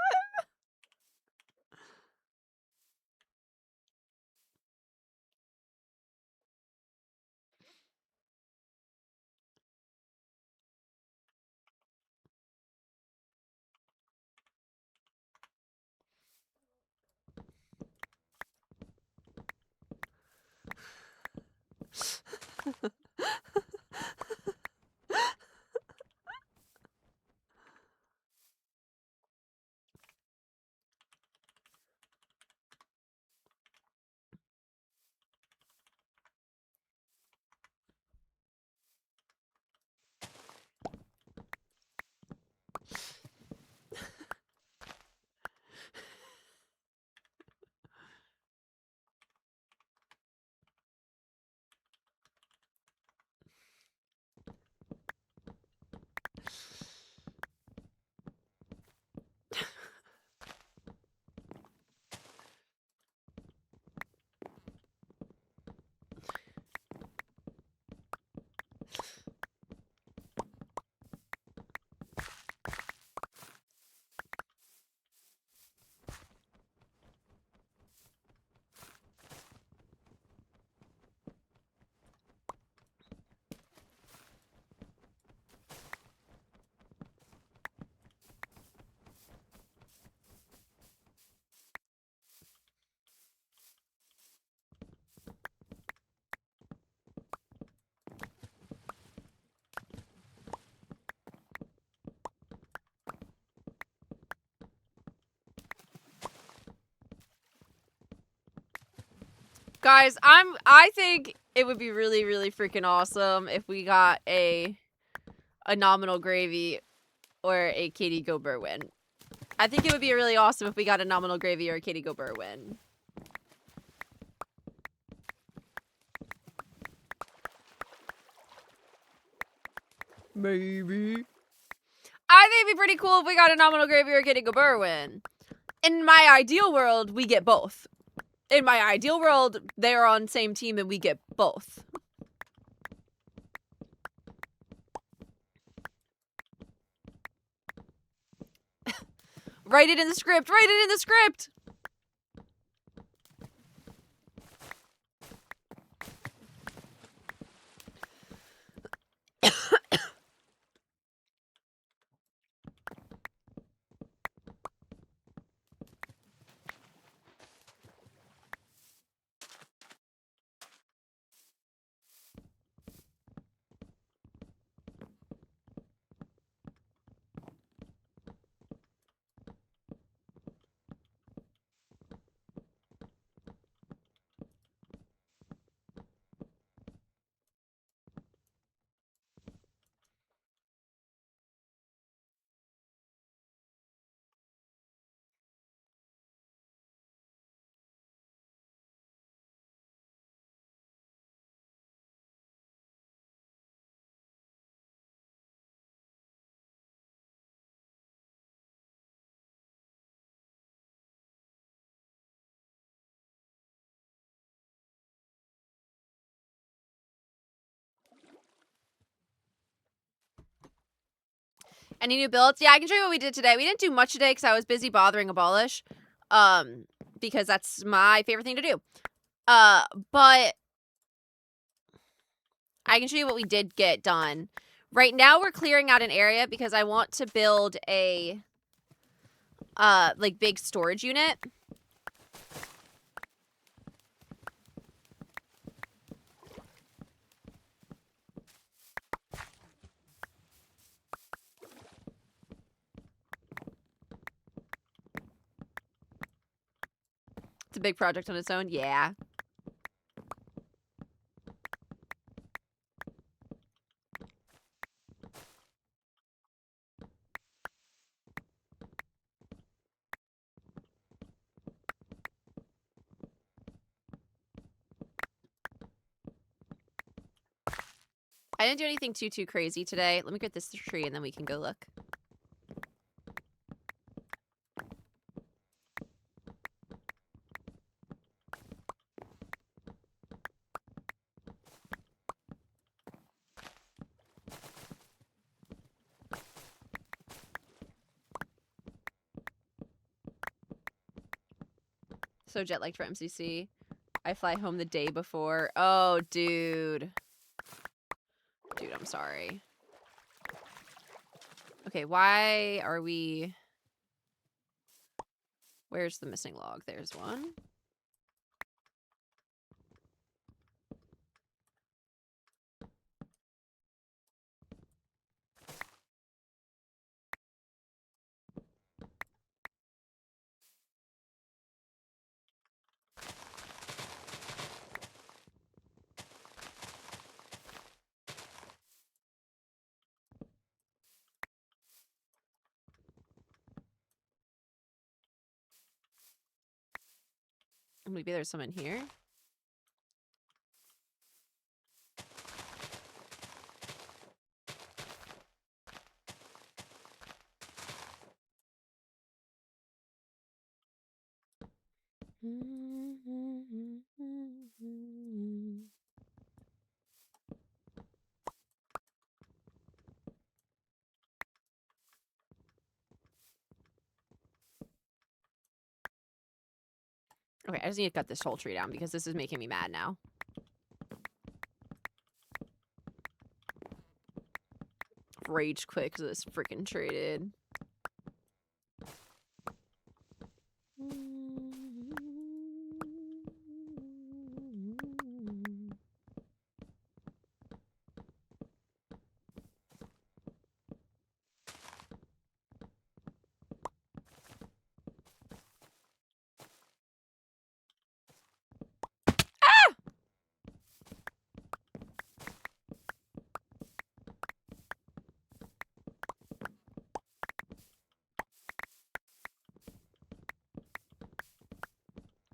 Guys, I think it would be really, really freaking awesome if we got a nominal gravy or a Katie Gober win. I think it would be really awesome if we got a nominal gravy or a Katie Gober win. Maybe. I think it'd be pretty cool if we got a nominal graveyard getting a Berwyn. In my ideal world, we get both. In my ideal world, they're on same team and we get both. Write it in the script. Write it in the script. Any new builds? Yeah, I can show you what we did today. We didn't do much today because I was busy bothering Abolish. Because that's my favorite thing to do. But I can show you what we did get done. Right now we're clearing out an area because I want to build a like big storage unit. It's a big project on its own. Yeah. I didn't do anything too crazy today. Let me get this tree and then we can go look. So jet lagged for MCC. I fly home the day before. Oh, dude. Dude, I'm sorry. Okay, why are we... Where's the missing log? There's one. Maybe there's some in here. Okay, I just need to cut this whole tree down because this is making me mad now. Rage quit because this freaking tree, dude.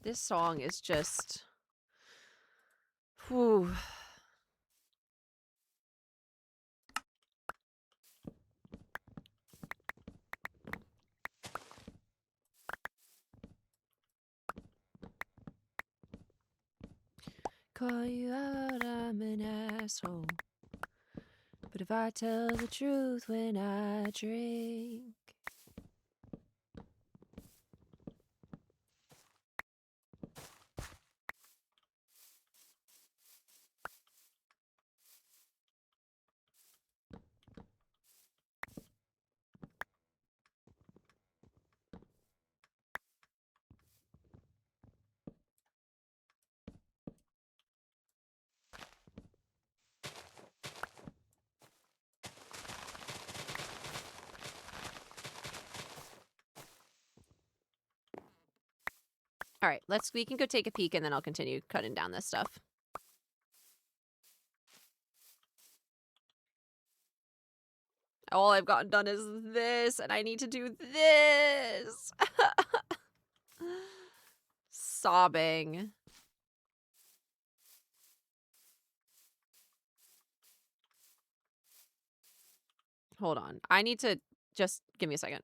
This song is just... Whew. call you out, I'm an asshole. But if I tell the truth when I drink. All right, we can go take a peek and then I'll continue cutting down this stuff. All I've gotten done is this, and I need to do this. Sobbing. Hold on. I need to just give me a second.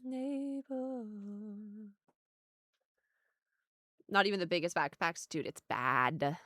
Neighbor. Not even the biggest backpacks. Dude, it's bad.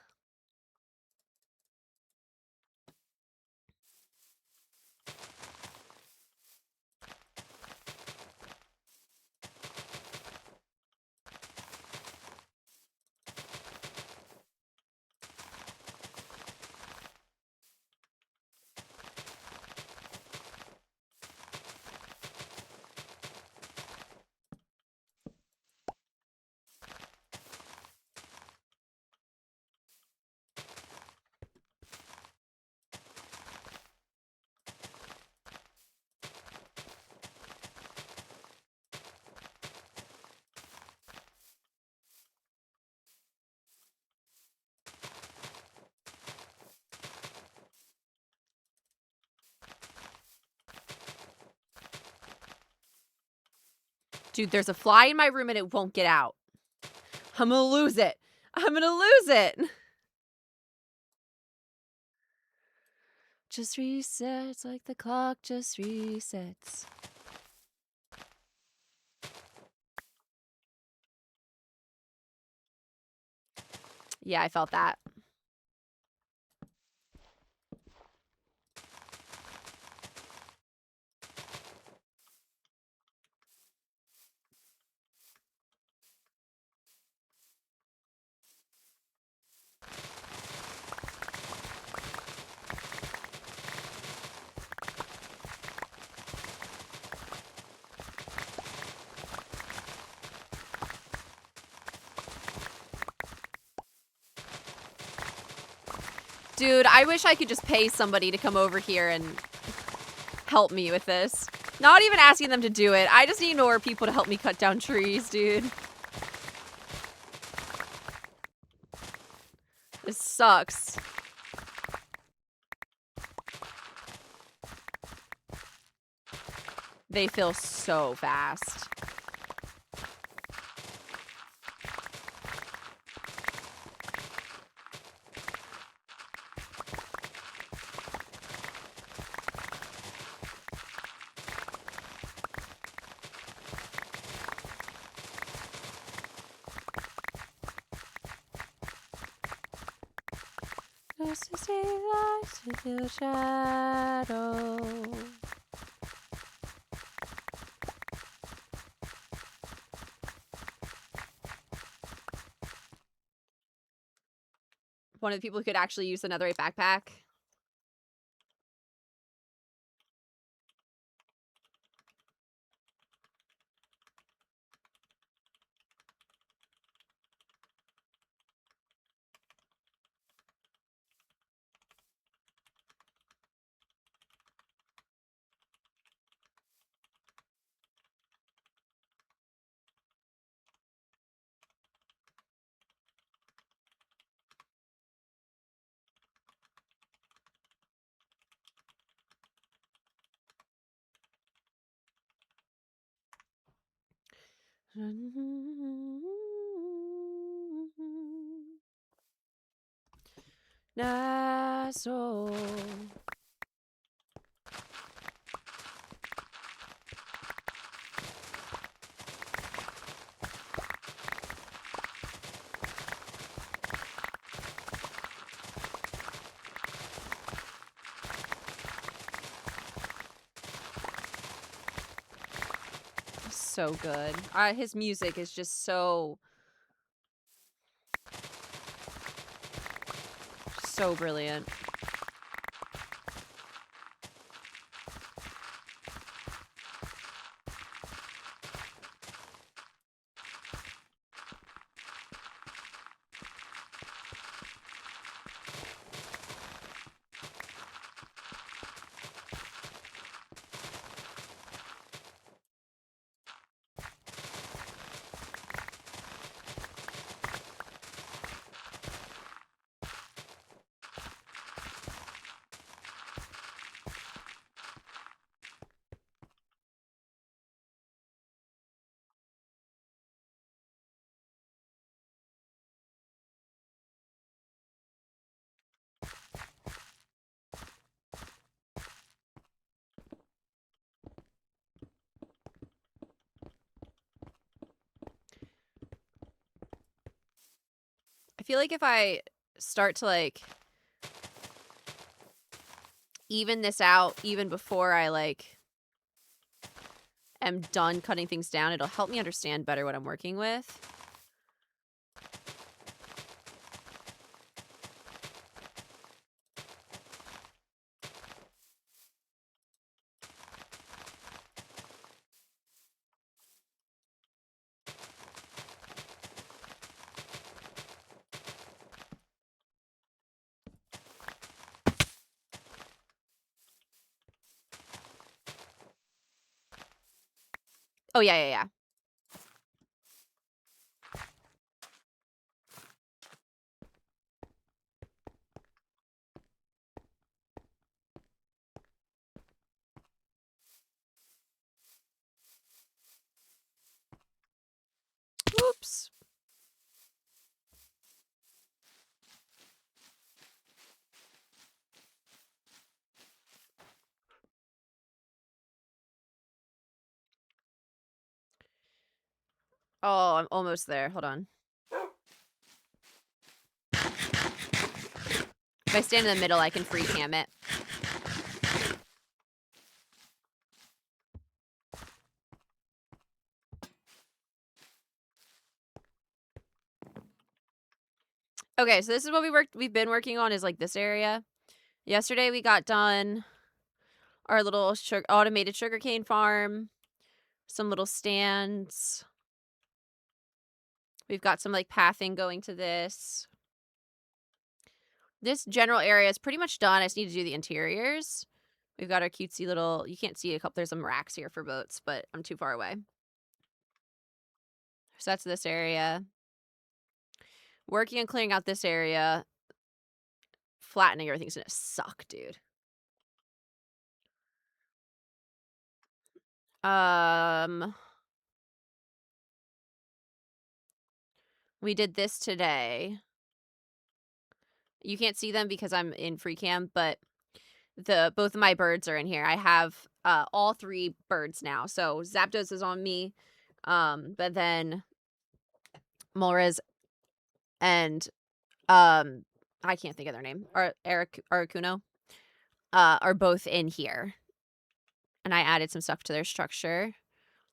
Dude, there's a fly in my room and it won't get out. I'm gonna lose it. I'm gonna lose it. Just resets like the clock just resets. Yeah, I felt that. Dude, I wish I could just pay somebody to come over here and help me with this. Not even asking them to do it. I just need more people to help me cut down trees, dude. This sucks. They fill so fast. Just to see lights with your shadow. One of the people who could actually use another backpack. Naso. So good. His music is just so brilliant. I feel like if I start to like even this out even before I like am done cutting things down, it'll help me understand better what I'm working with. Oh, yeah. Oops. Oh, I'm almost there. Hold on. If I stand in the middle, I can free cam it. Okay, so this is what we've been working on is like this area. Yesterday we got done our little automated sugarcane farm, some little stands. We've got some like pathing going to this. This general area is pretty much done. I just need to do the interiors. We've got our cutesy little, you can't see a couple, there's some racks here for boats, but I'm too far away. So that's this area. Working on clearing out this area. Flattening everything's gonna suck, dude. We did this today. You can't see them because I'm in free cam, but both of my birds are in here. I have all 3 birds now. So Zapdos is on me, but then Molrez and I can't think of their name. Arakuno are both in here, and I added some stuff to their structure.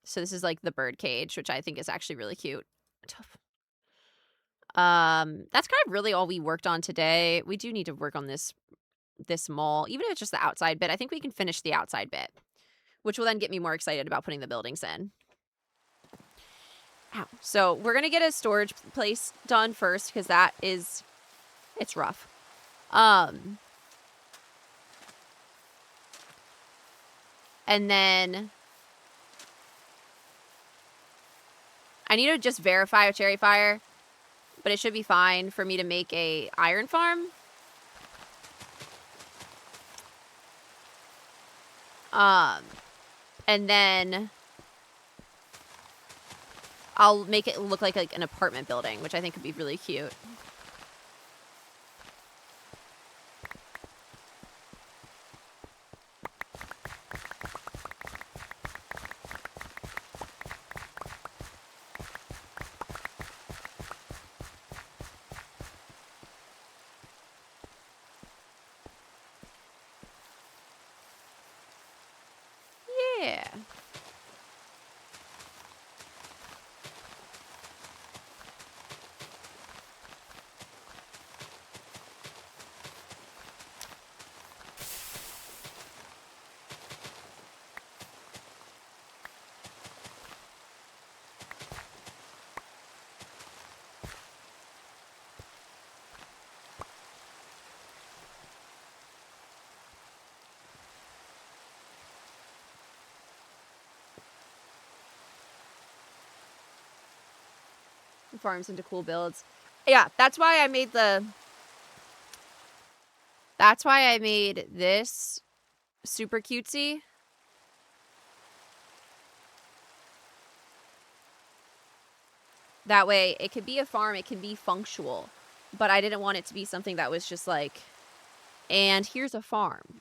So this is like the bird cage, which I think is actually really cute. Tough. That's kind of really all we worked on today. We do need to work on this mall, even if it's just the outside bit. I think we can finish the outside bit, which will then get me more excited about putting the buildings in. Ow. So we're gonna get a storage place done first because it's rough. And then I need to just verify with Cherry Fire, but it should be fine for me to make a iron farm. And then I'll make it look like an apartment building, which I think would be really cute. Yeah. Farms into cool builds. Yeah, that's why I made this super cutesy. That way it could be a farm, it can be functional, but I didn't want it to be something that was just like, and here's a farm.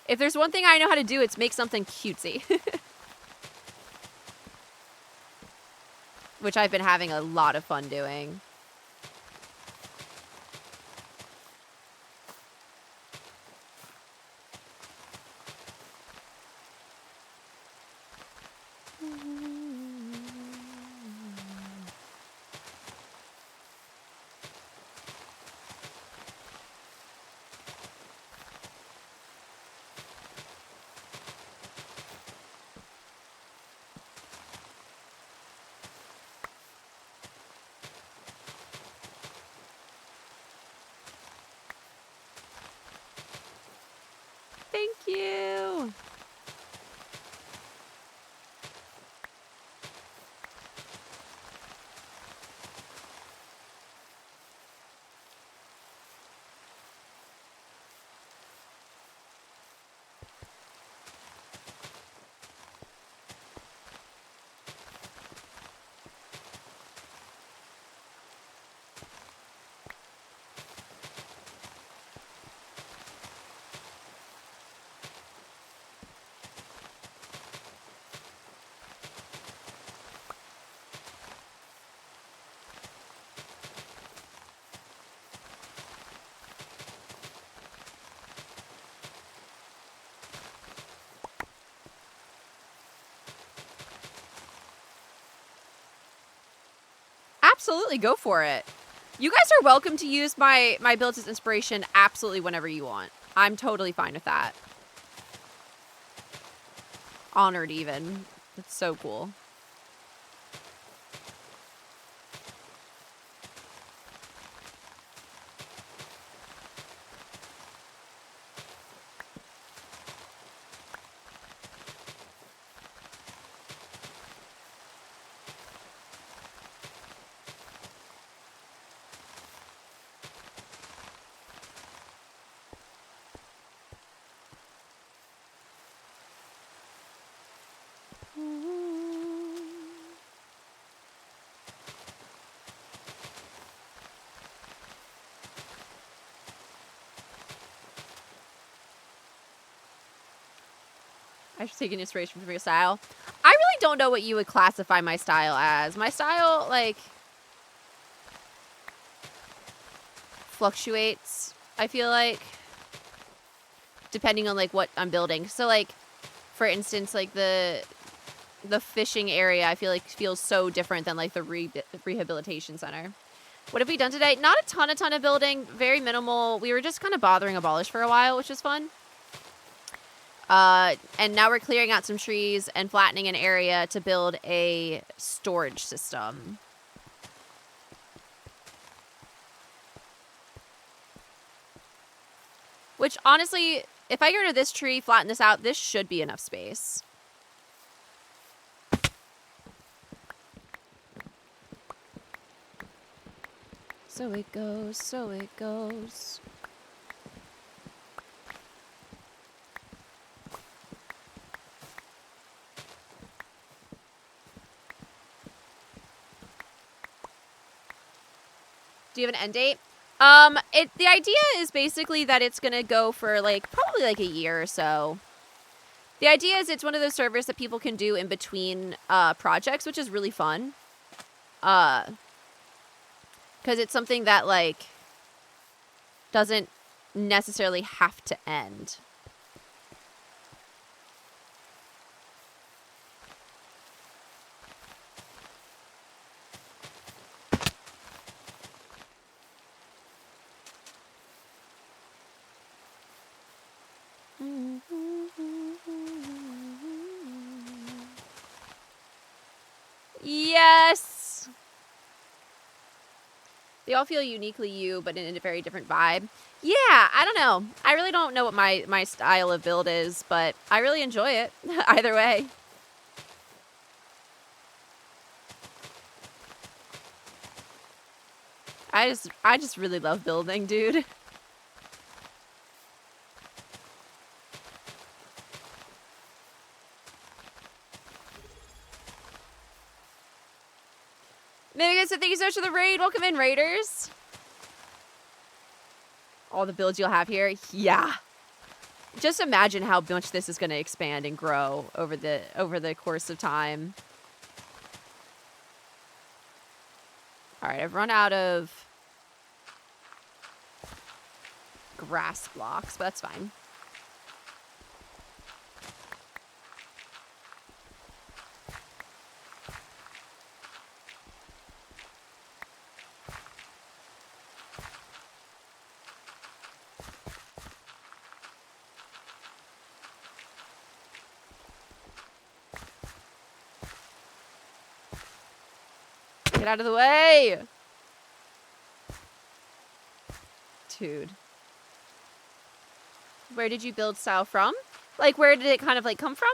If there's one thing I know how to do, it's make something cutesy. Which I've been having a lot of fun doing. Thank you. Absolutely, go for it. You guys are welcome to use my builds as inspiration absolutely whenever you want. I'm totally fine with that. Honored even. That's so cool. I should take an inspiration from your style. I really don't know what you would classify my style as. My style, like, fluctuates, I feel like, depending on, like, what I'm building. So, like, for instance, like, the fishing area, I feel like feels so different than, like, the rehabilitation center. What have we done today? Not a ton of building. Very minimal. We were just kind of bothering Abolish for a while, which was fun. And now we're clearing out some trees and flattening an area to build a storage system. Which, honestly, if I get rid of this tree, flatten this out, this should be enough space. So it goes, so it goes. you have an end date? The idea is basically that it's gonna go for like probably like a year or so. The idea is it's one of those servers that people can do in between projects, which is really fun. Because it's something that like doesn't necessarily have to end. Yes! They all feel uniquely you, but in a very different vibe. Yeah, I don't know. I really don't know what my style of build is, but I really enjoy it. Either way. I just really love building, dude. Maybe so thank you so much for the raid. Welcome in, raiders. All the builds you'll have here. Yeah. Just imagine how much this is going to expand and grow over the course of time. All right, I've run out of grass blocks, but that's fine. Get out of the way! Dude. Where did you build style from? Like, where did it kind of, like, come from?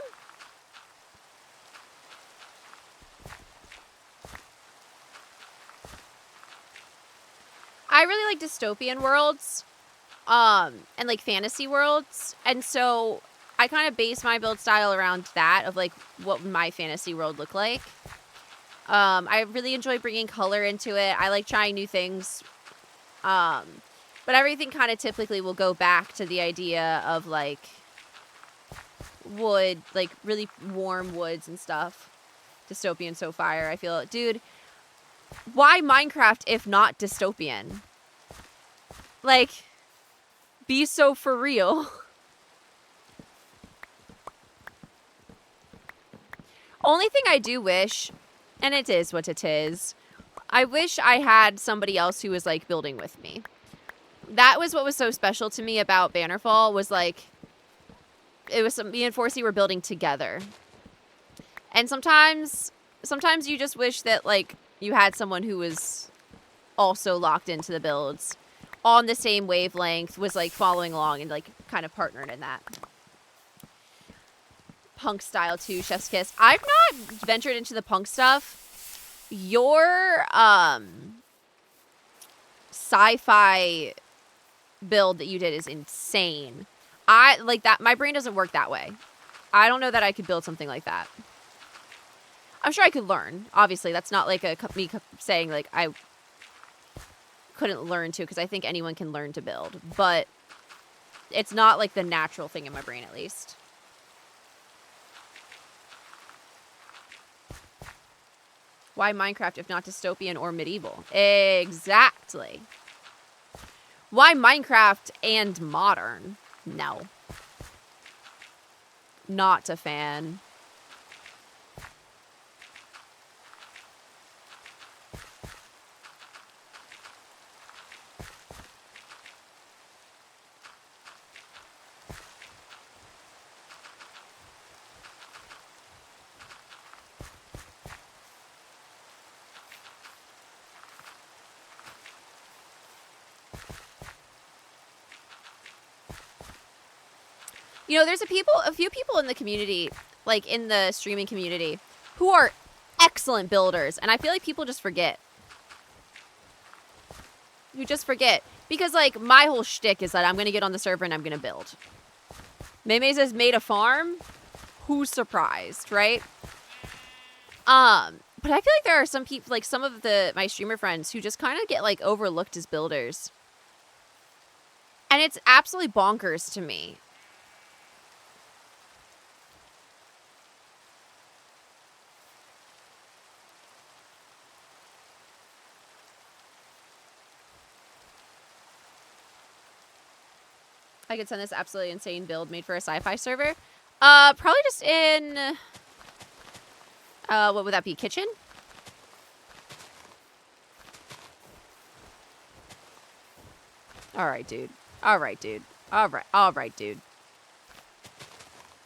I really like dystopian worlds, and, like, fantasy worlds. And so I kind of base my build style around that, of, like, what my fantasy world look like. I really enjoy bringing color into it. I like trying new things. But everything kind of typically will go back to the idea of, like, wood, like, really warm woods and stuff. Dystopian so fire, I feel. Dude, why Minecraft if not dystopian? Like, be so for real. Only thing I do wish, and it is what it is, I wish I had somebody else who was, like, building with me. That was what was so special to me about Bannerfall, was, like, it was me and Forsey were building together. And sometimes you just wish that, like, you had someone who was also locked into the builds, on the same wavelength, was, like, following along and, like, kind of partnered in that. Punk style too, chef's kiss. I've not ventured into the punk stuff. Your sci-fi build that you did is insane. I like that. My brain doesn't work that way. I don't know that I could build something like that. I'm sure I could learn. Obviously, that's not like me saying like I couldn't learn to, because I think anyone can learn to build, but it's not like the natural thing in my brain, at least. Why Minecraft if not dystopian or medieval? Exactly. Why Minecraft and modern? No. Not a fan. You know, there's a few people in the community, like in the streaming community, who are excellent builders, and I feel like people just forget. You just forget. Because, like, my whole shtick is that I'm going to get on the server and I'm going to build. Memes has made a farm. Who's surprised, right? But I feel like there are some people, like some of my streamer friends who just kind of get like overlooked as builders. And it's absolutely bonkers to me. I could send this absolutely insane build made for a sci-fi server. Probably just in, what would that be? Kitchen? All right, dude. All right, dude. All right, dude.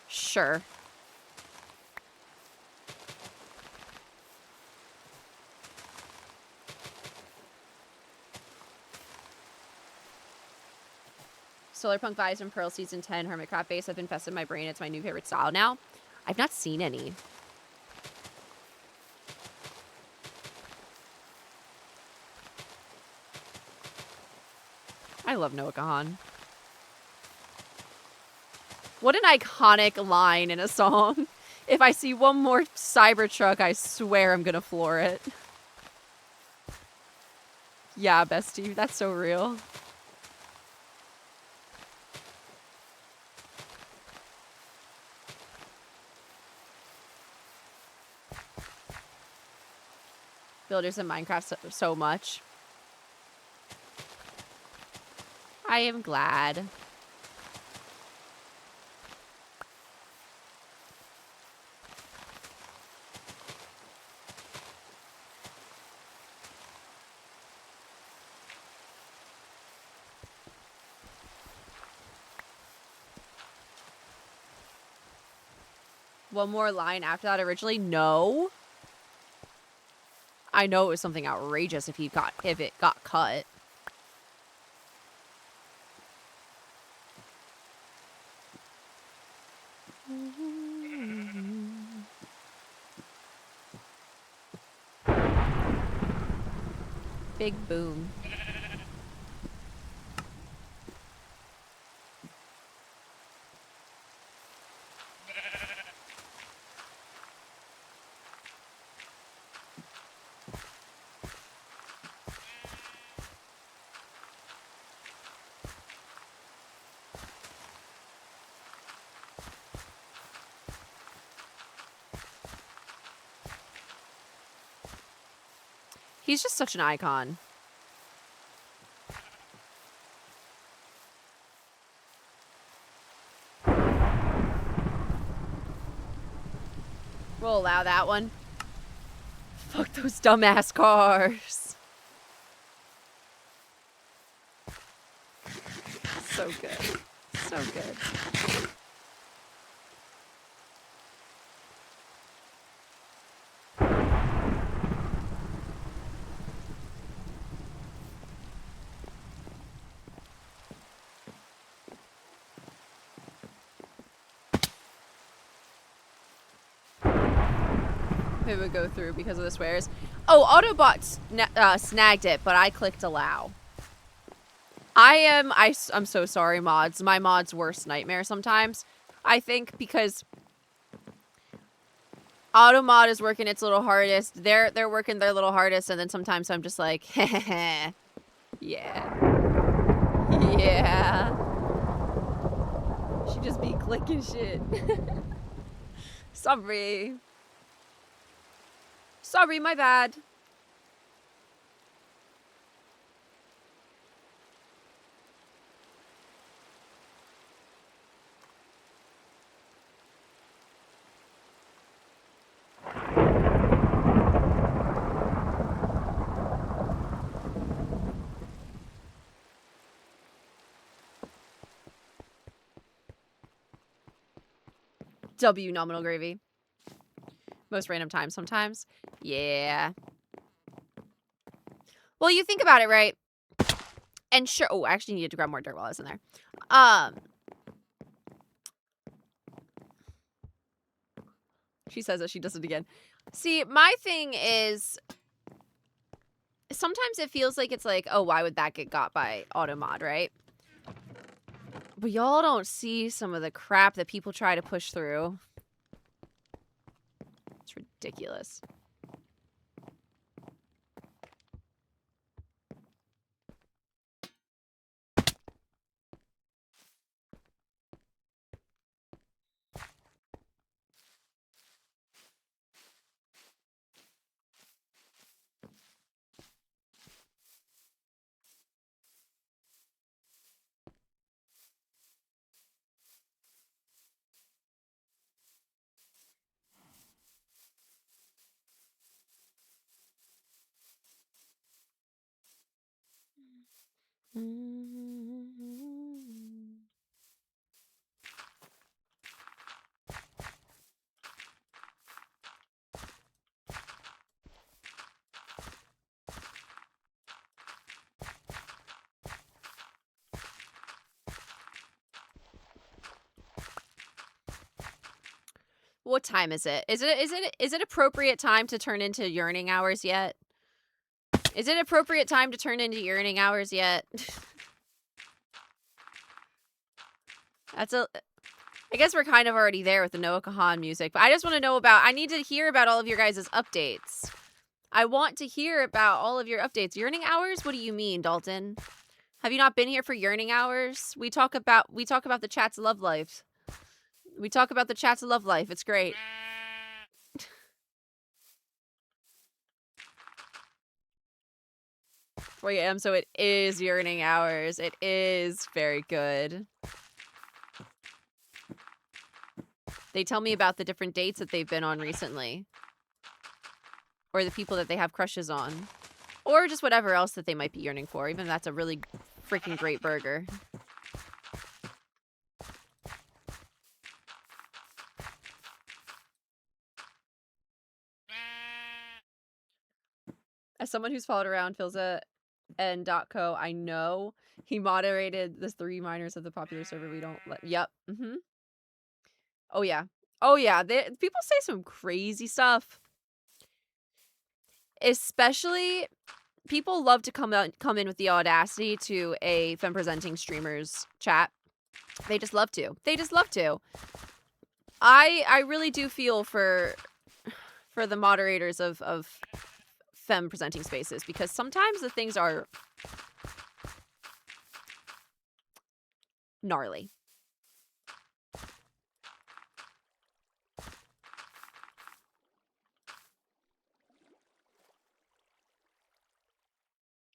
Sure. Solarpunk Vibes and Pearl Season 10 Hermitcraft base have infested my brain. It's my new favorite style now. I've not seen any. I love Noah Kahan. What an iconic line in a song. If I see one more Cybertruck, I swear I'm gonna floor it. Yeah, bestie, that's so real. Builders in Minecraft so much. I am glad. One more line after that originally? No. I know it was something outrageous if it got cut. Big boom. He's just such an icon. We'll allow that one. Fuck those dumbass cars. So good. So good. It would go through because of the swears. Oh, Autobot snagged it, but I clicked allow. I'm so sorry, mods. My mod's worst nightmare sometimes. I think because Automod is working its little hardest. They're working their little hardest, and then sometimes I'm just like, yeah. Yeah. She just be clicking shit. Sorry. Sorry, my bad. W nominal gravy. Most random time sometimes. Yeah. Well, you think about it, right? And sure. Oh, I actually needed to grab more dirt while I was in there. She says that she does it again. See, my thing is sometimes it feels like it's like, oh, why would that get got by Automod, right? But y'all don't see some of the crap that people try to push through. It's ridiculous. What time is it? Is it appropriate time to turn into yearning hours yet? Is it appropriate time to turn into yearning hours yet? I guess we're kind of already there with the Noah Kahan music, but I just want to know I need to hear about all of your guys' updates. I want to hear about all of your updates. Yearning hours? What do you mean, Dalton? Have you not been here for yearning hours? We talk about the chats of love life. We talk about the chats of love life. It's great. 4 a.m. So it is yearning hours. It is very good. They tell me about the different dates that they've been on recently. Or the people that they have crushes on. Or just whatever else that they might be yearning for. Even if that's a really freaking great burger. As someone who's followed around Philza and .co, I know he moderated the 3 minors of the popular server we don't let. Yep. Oh yeah. Oh yeah. People say some crazy stuff. Especially, people love to come in with the audacity to a femme presenting streamer's chat. They just love to. They just love to. I really do feel for the moderators of femme presenting spaces, because sometimes the things are gnarly.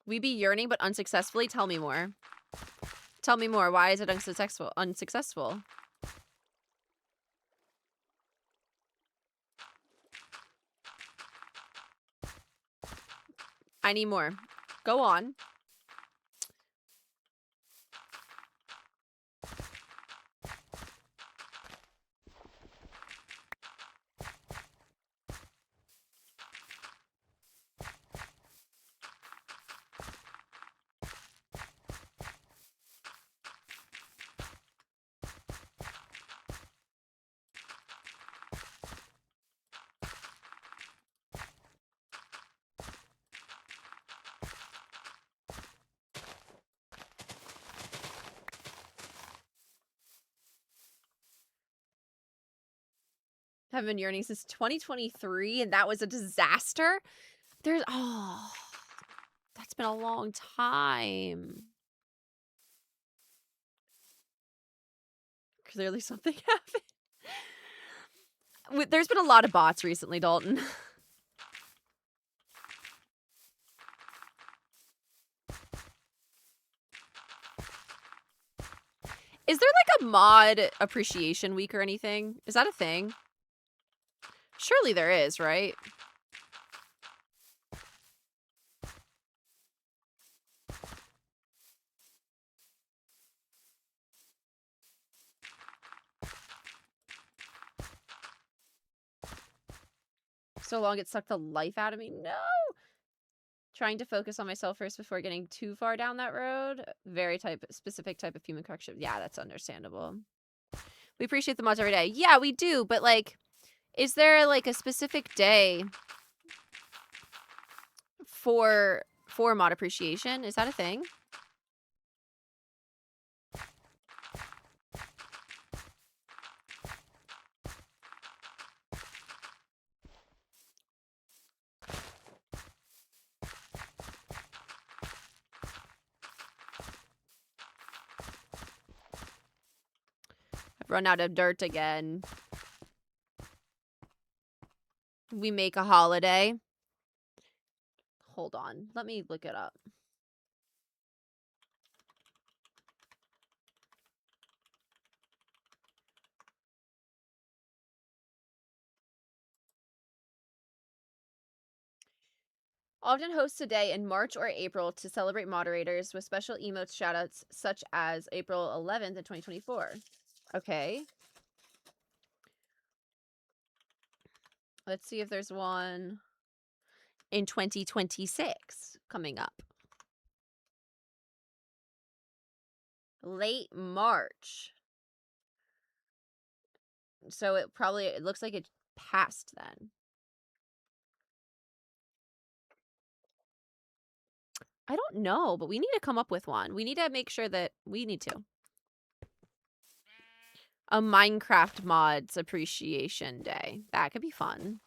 We be yearning but unsuccessfully? Tell me more. Tell me more. Why is it unsuccessful? I need more. Go on. Haven't been yearning since 2023, and that was a disaster. That's been a long time. Clearly something happened. There's been a lot of bots recently, Dalton. Is there like a mod appreciation week or anything? Is that a thing? Surely there is, right? So long it sucked the life out of me. No! Trying to focus on myself first before getting too far down that road. Very specific type of human correction. Yeah, that's understandable. We appreciate the mods every day. Yeah, we do, but like, is there like a specific day for mod appreciation? Is that a thing? I've run out of dirt again. We make a holiday. Hold on. Let me look it up. Often hosts a day in March or April to celebrate moderators with special emotes shoutouts such as April 11th in 2024. Okay. Let's see if there's one in 2026 coming up. Late March. So it looks like it passed then. I don't know, but we need to come up with one. We need to make sure that we need to. A Minecraft mods appreciation day. That could be fun.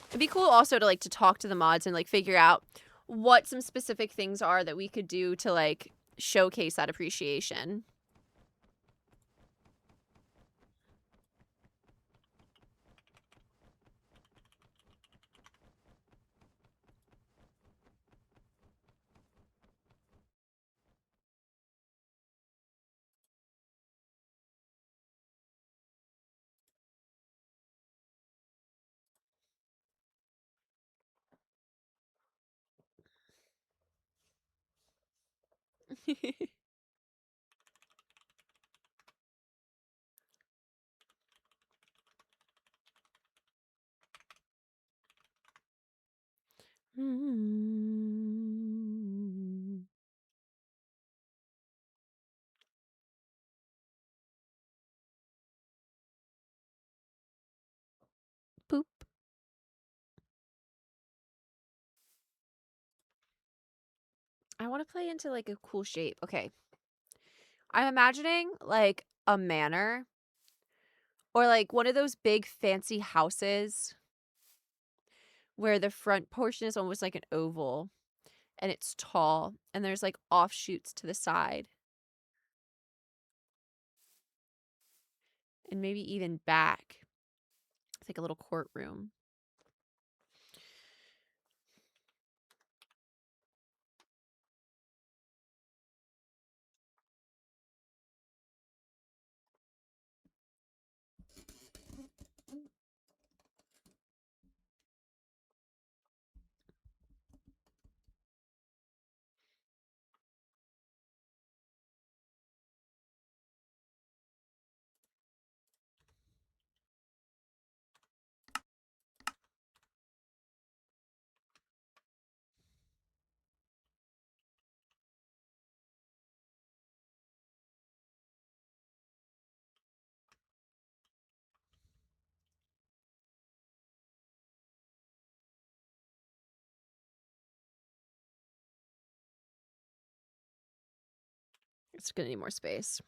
It'd be cool also to to talk to the mods and figure out what some specific things are that we could do to showcase that appreciation. Boop. I want to play into a cool shape. Okay. I'm imagining a manor or one of those big fancy houses where the front portion is almost like an oval and it's tall and there's offshoots to the side. And maybe even back. It's like a little courtroom. It's gonna need more space.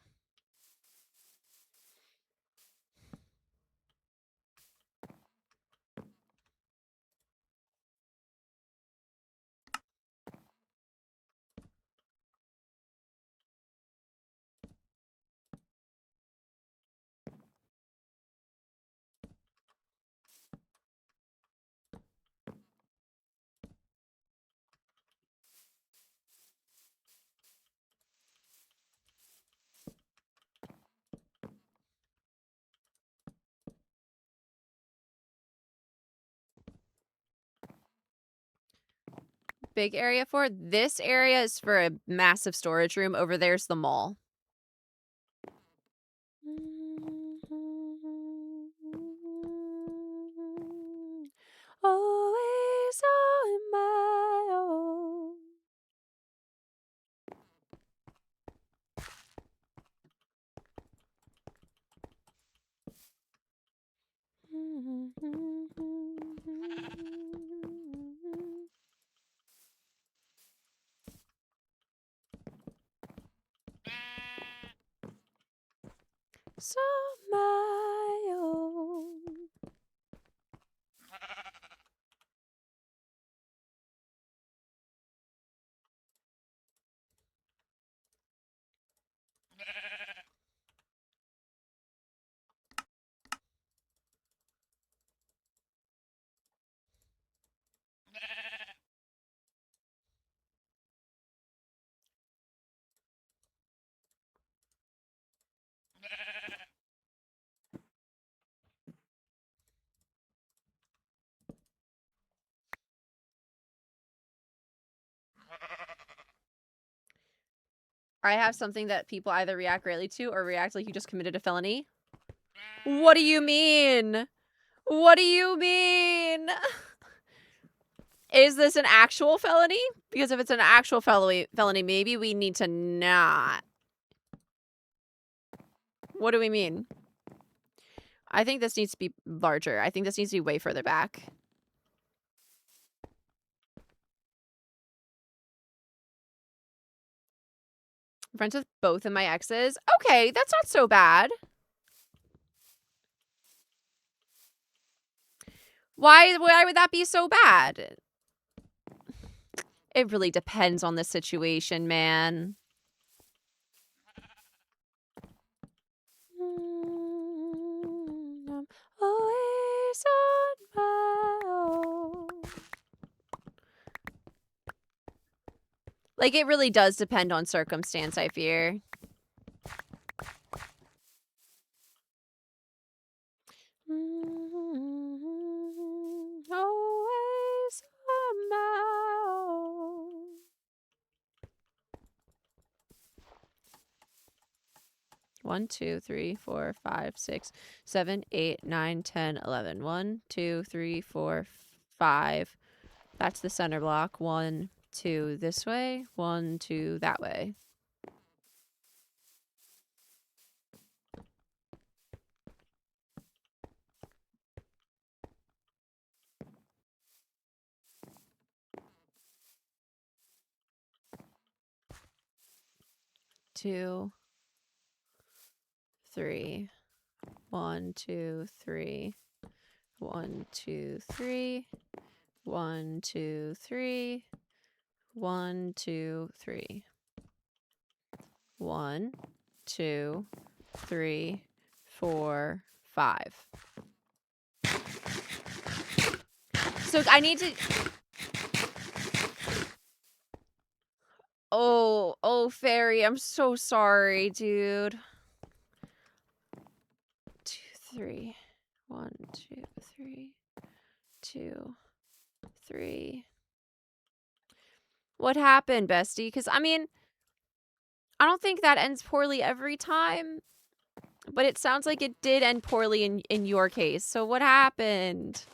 Big area for this area is for a massive storage room. Over there's the mall. Always on my own. I have something that people either react greatly to or react like you just committed a felony. What do you mean? What do you mean? Is this an actual felony? Because if it's an actual felony, maybe we need to not. What do we mean? I think this needs to be larger. I think this needs to be way further back. Friends with both of my exes. Okay, that's not so bad. Why would that be so bad? It really depends on the situation, man. I'm always on my own. Like, it really does depend on circumstance, I fear. Always on my own. One, 2, 3, 4, 5, 6, 7, 8, 9, 10, 11. 1, 2, 3, 4, 5. That's the center block. 1, 2 this way. 1, 2 that way. Two, 3. 1, 2, 3. 1, 2, 3. 1, 2, 3. 1, 2, 3. 1, 2, 3, 4, 5. So I need to. Oh, Fairy, I'm so sorry, dude. 2, 3. 1, 2, 3. 2, 3. What happened, bestie? Because, I mean, I don't think that ends poorly every time, but it sounds like it did end poorly in your case. So what happened?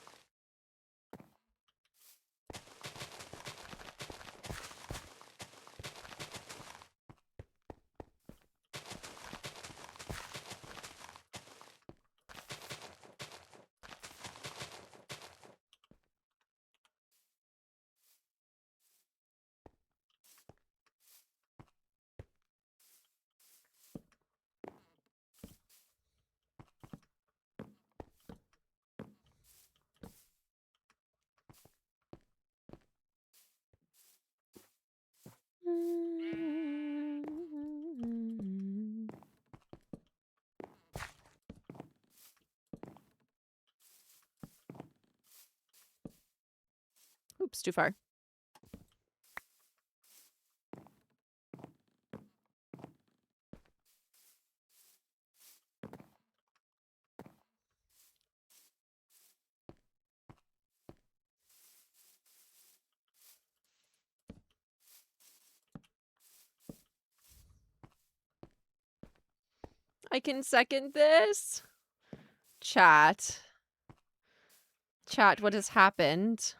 Oops, too far. I can second this. Chat. Chat, what has happened?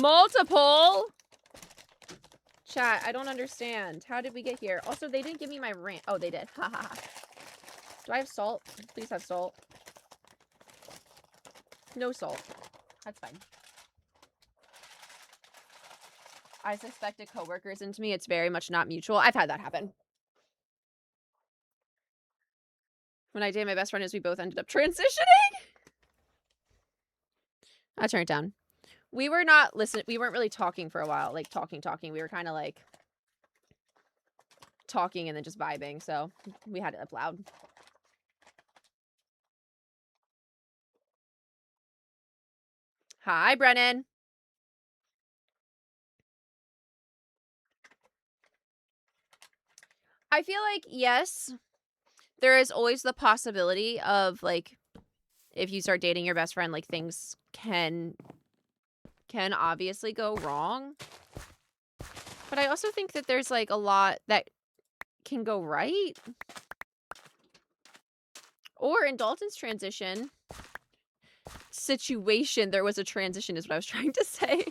Multiple? Chat, I don't understand. How did we get here? Also, they didn't give me my rant. Oh, they did. Ha ha ha. Do I have salt? Please have salt. No salt. That's fine. I suspected coworkers into me. It's very much not mutual. I've had that happen. When I dated my best friend is we both ended up transitioning. I turned it down. We were not listening. We weren't really talking for a while. Like talking. We were kind of like talking and then just vibing. So we had it up loud. Hi, Brennan. I feel like, yes, there is always the possibility of, like, if you start dating your best friend, like, things can obviously go wrong. But I also think that there's, like, a lot that can go right. Or in Dalton's transition situation, there was a transition is what I was trying to say.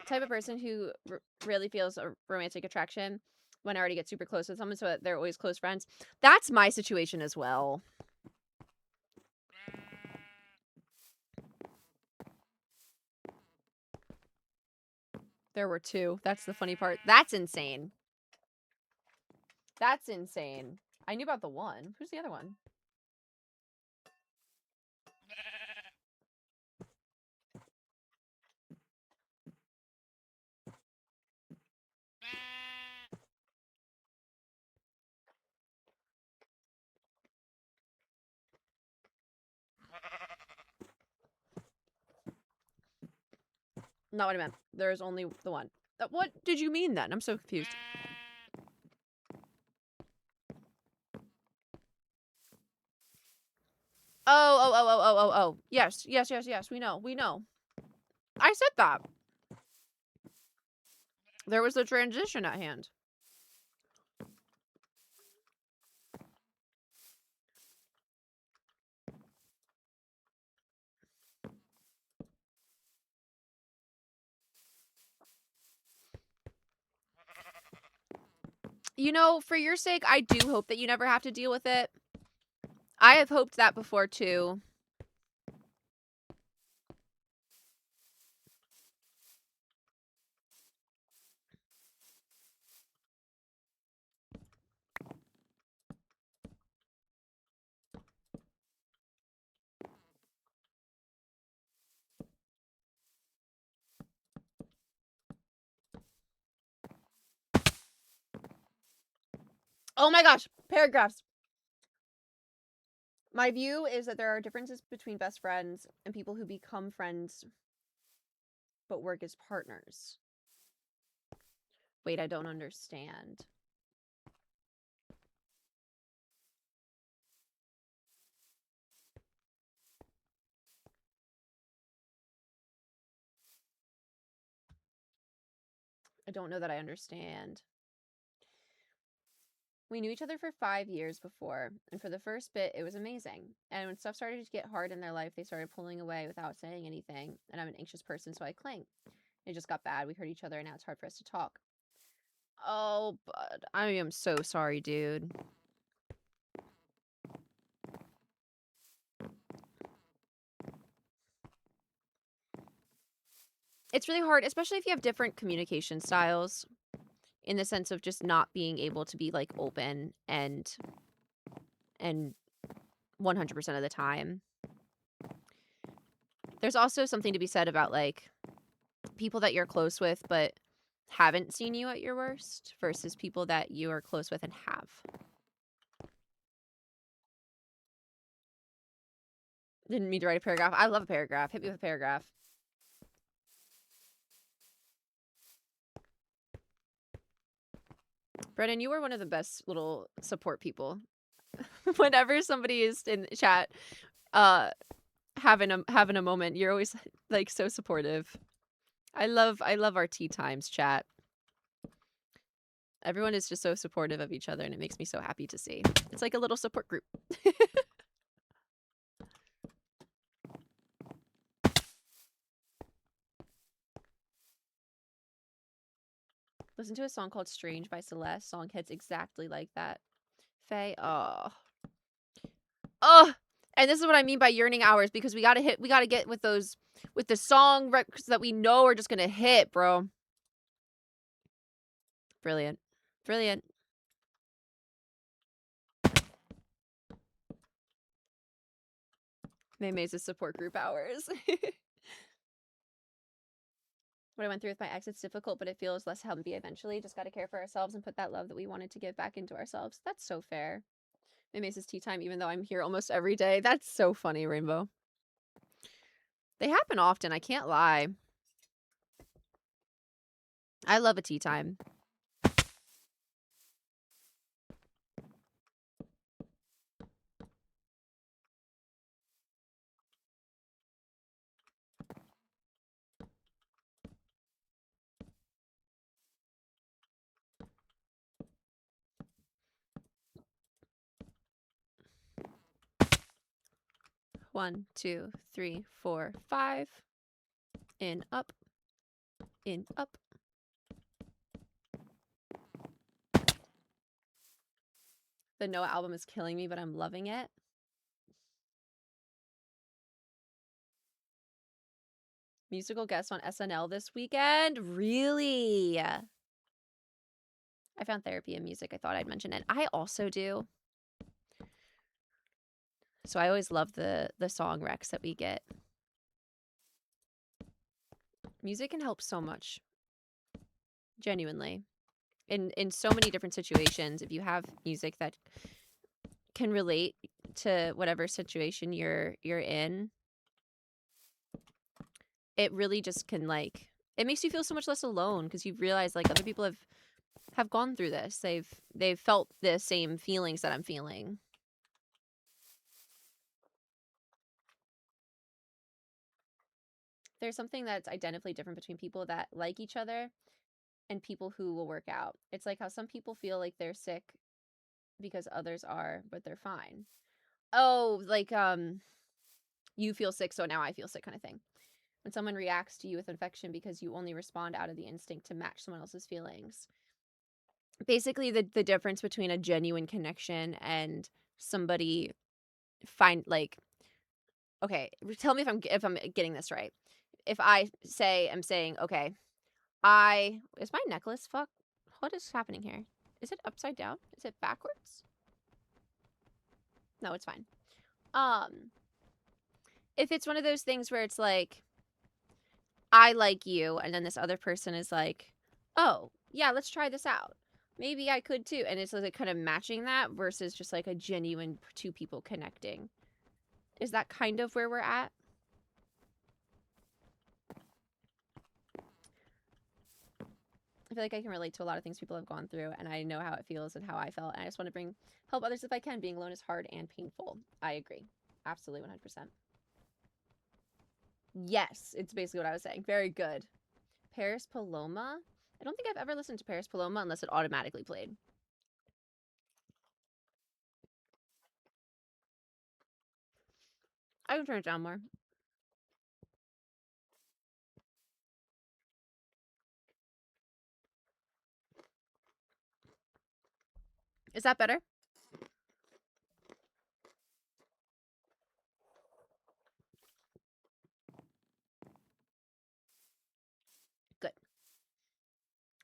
Type of person who really feels a romantic attraction when I already get super close with someone, so that they're always close friends. That's my situation as well. There were 2. That's the funny part. That's insane. That's insane. I knew about the one. Who's the other one? Not what I meant. There's only the one. What did you mean then? I'm so confused. Oh. Yes. We know. I said that. There was a transition at hand. You know, for your sake, I do hope that you never have to deal with it. I have hoped that before, too. Oh my gosh. Paragraphs. My view is that there are differences between best friends and people who become friends but work as partners. Wait, I don't understand. I don't know that I understand. We knew each other for 5 years before, and for the first bit, it was amazing. And when stuff started to get hard in their life, they started pulling away without saying anything. And I'm an anxious person, so I cling. It just got bad. We hurt each other, and now it's hard for us to talk. Oh, bud. I am so sorry, dude. It's really hard, especially if you have different communication styles, in the sense of just not being able to be, like, open and 100% of the time. There's also something to be said about, like, people that you're close with but haven't seen you at your worst versus people that you are close with and have. Didn't mean to write a paragraph. I love a paragraph. Hit me with a paragraph. Brennan, you were one of the best little support people. Whenever somebody is in chat, having a moment, you're always like so supportive. I love our tea times chat. Everyone is just so supportive of each other, and it makes me so happy to see. It's like a little support group. Listen to a song called Strange by Celeste. Song hits exactly like that. Faye, oh. And this is what I mean by yearning hours, because we gotta get with those, with the song records that we know are just gonna hit, bro. Brilliant. Brilliant. May's support group hours. What I went through with my ex, it's difficult, but it feels less healthy eventually. Just gotta care for ourselves and put that love that we wanted to give back into ourselves. That's so fair. May's tea time, even though I'm here almost every day. That's so funny, Rainbow. They happen often, I can't lie. I love a tea time. One, two, three, four, five. In, up. In, up. The Noah album is killing me, but I'm loving it. Musical guest on SNL this weekend? Really? I found therapy in music. I thought I'd mention it. I also do. So I always love the song recs that we get. Music can help so much. Genuinely. In so many different situations, if you have music that can relate to whatever situation you're in, it really just can, like, it makes you feel so much less alone, because you realize, like, other people have gone through this. They've felt the same feelings that I'm feeling. There's something that's identically different between people that like each other and people who will work out. It's like how some people feel like they're sick because others are, but they're fine. Oh, like, you feel sick, so now I feel sick kind of thing. When someone reacts to you with affection because you only respond out of the instinct to match someone else's feelings. Basically, the difference between a genuine connection and somebody okay, tell me if I'm getting this right. If I'm saying, okay, is my necklace what is happening here? Is it upside down? Is it backwards? No, it's fine. If it's one of those things where it's like, I like you, and then this other person is like, oh, yeah, let's try this out. Maybe I could too. And it's like kind of matching that versus just like a genuine two people connecting. Is that kind of where we're at? I feel like I can relate to a lot of things people have gone through, and I know how it feels and how I felt. And I just want to help others if I can. Being alone is hard and painful. I agree. Absolutely 100%. Yes, it's basically what I was saying. Very good. Paris Paloma? I don't think I've ever listened to Paris Paloma unless it automatically played. I can turn it down more. Is that better? Good.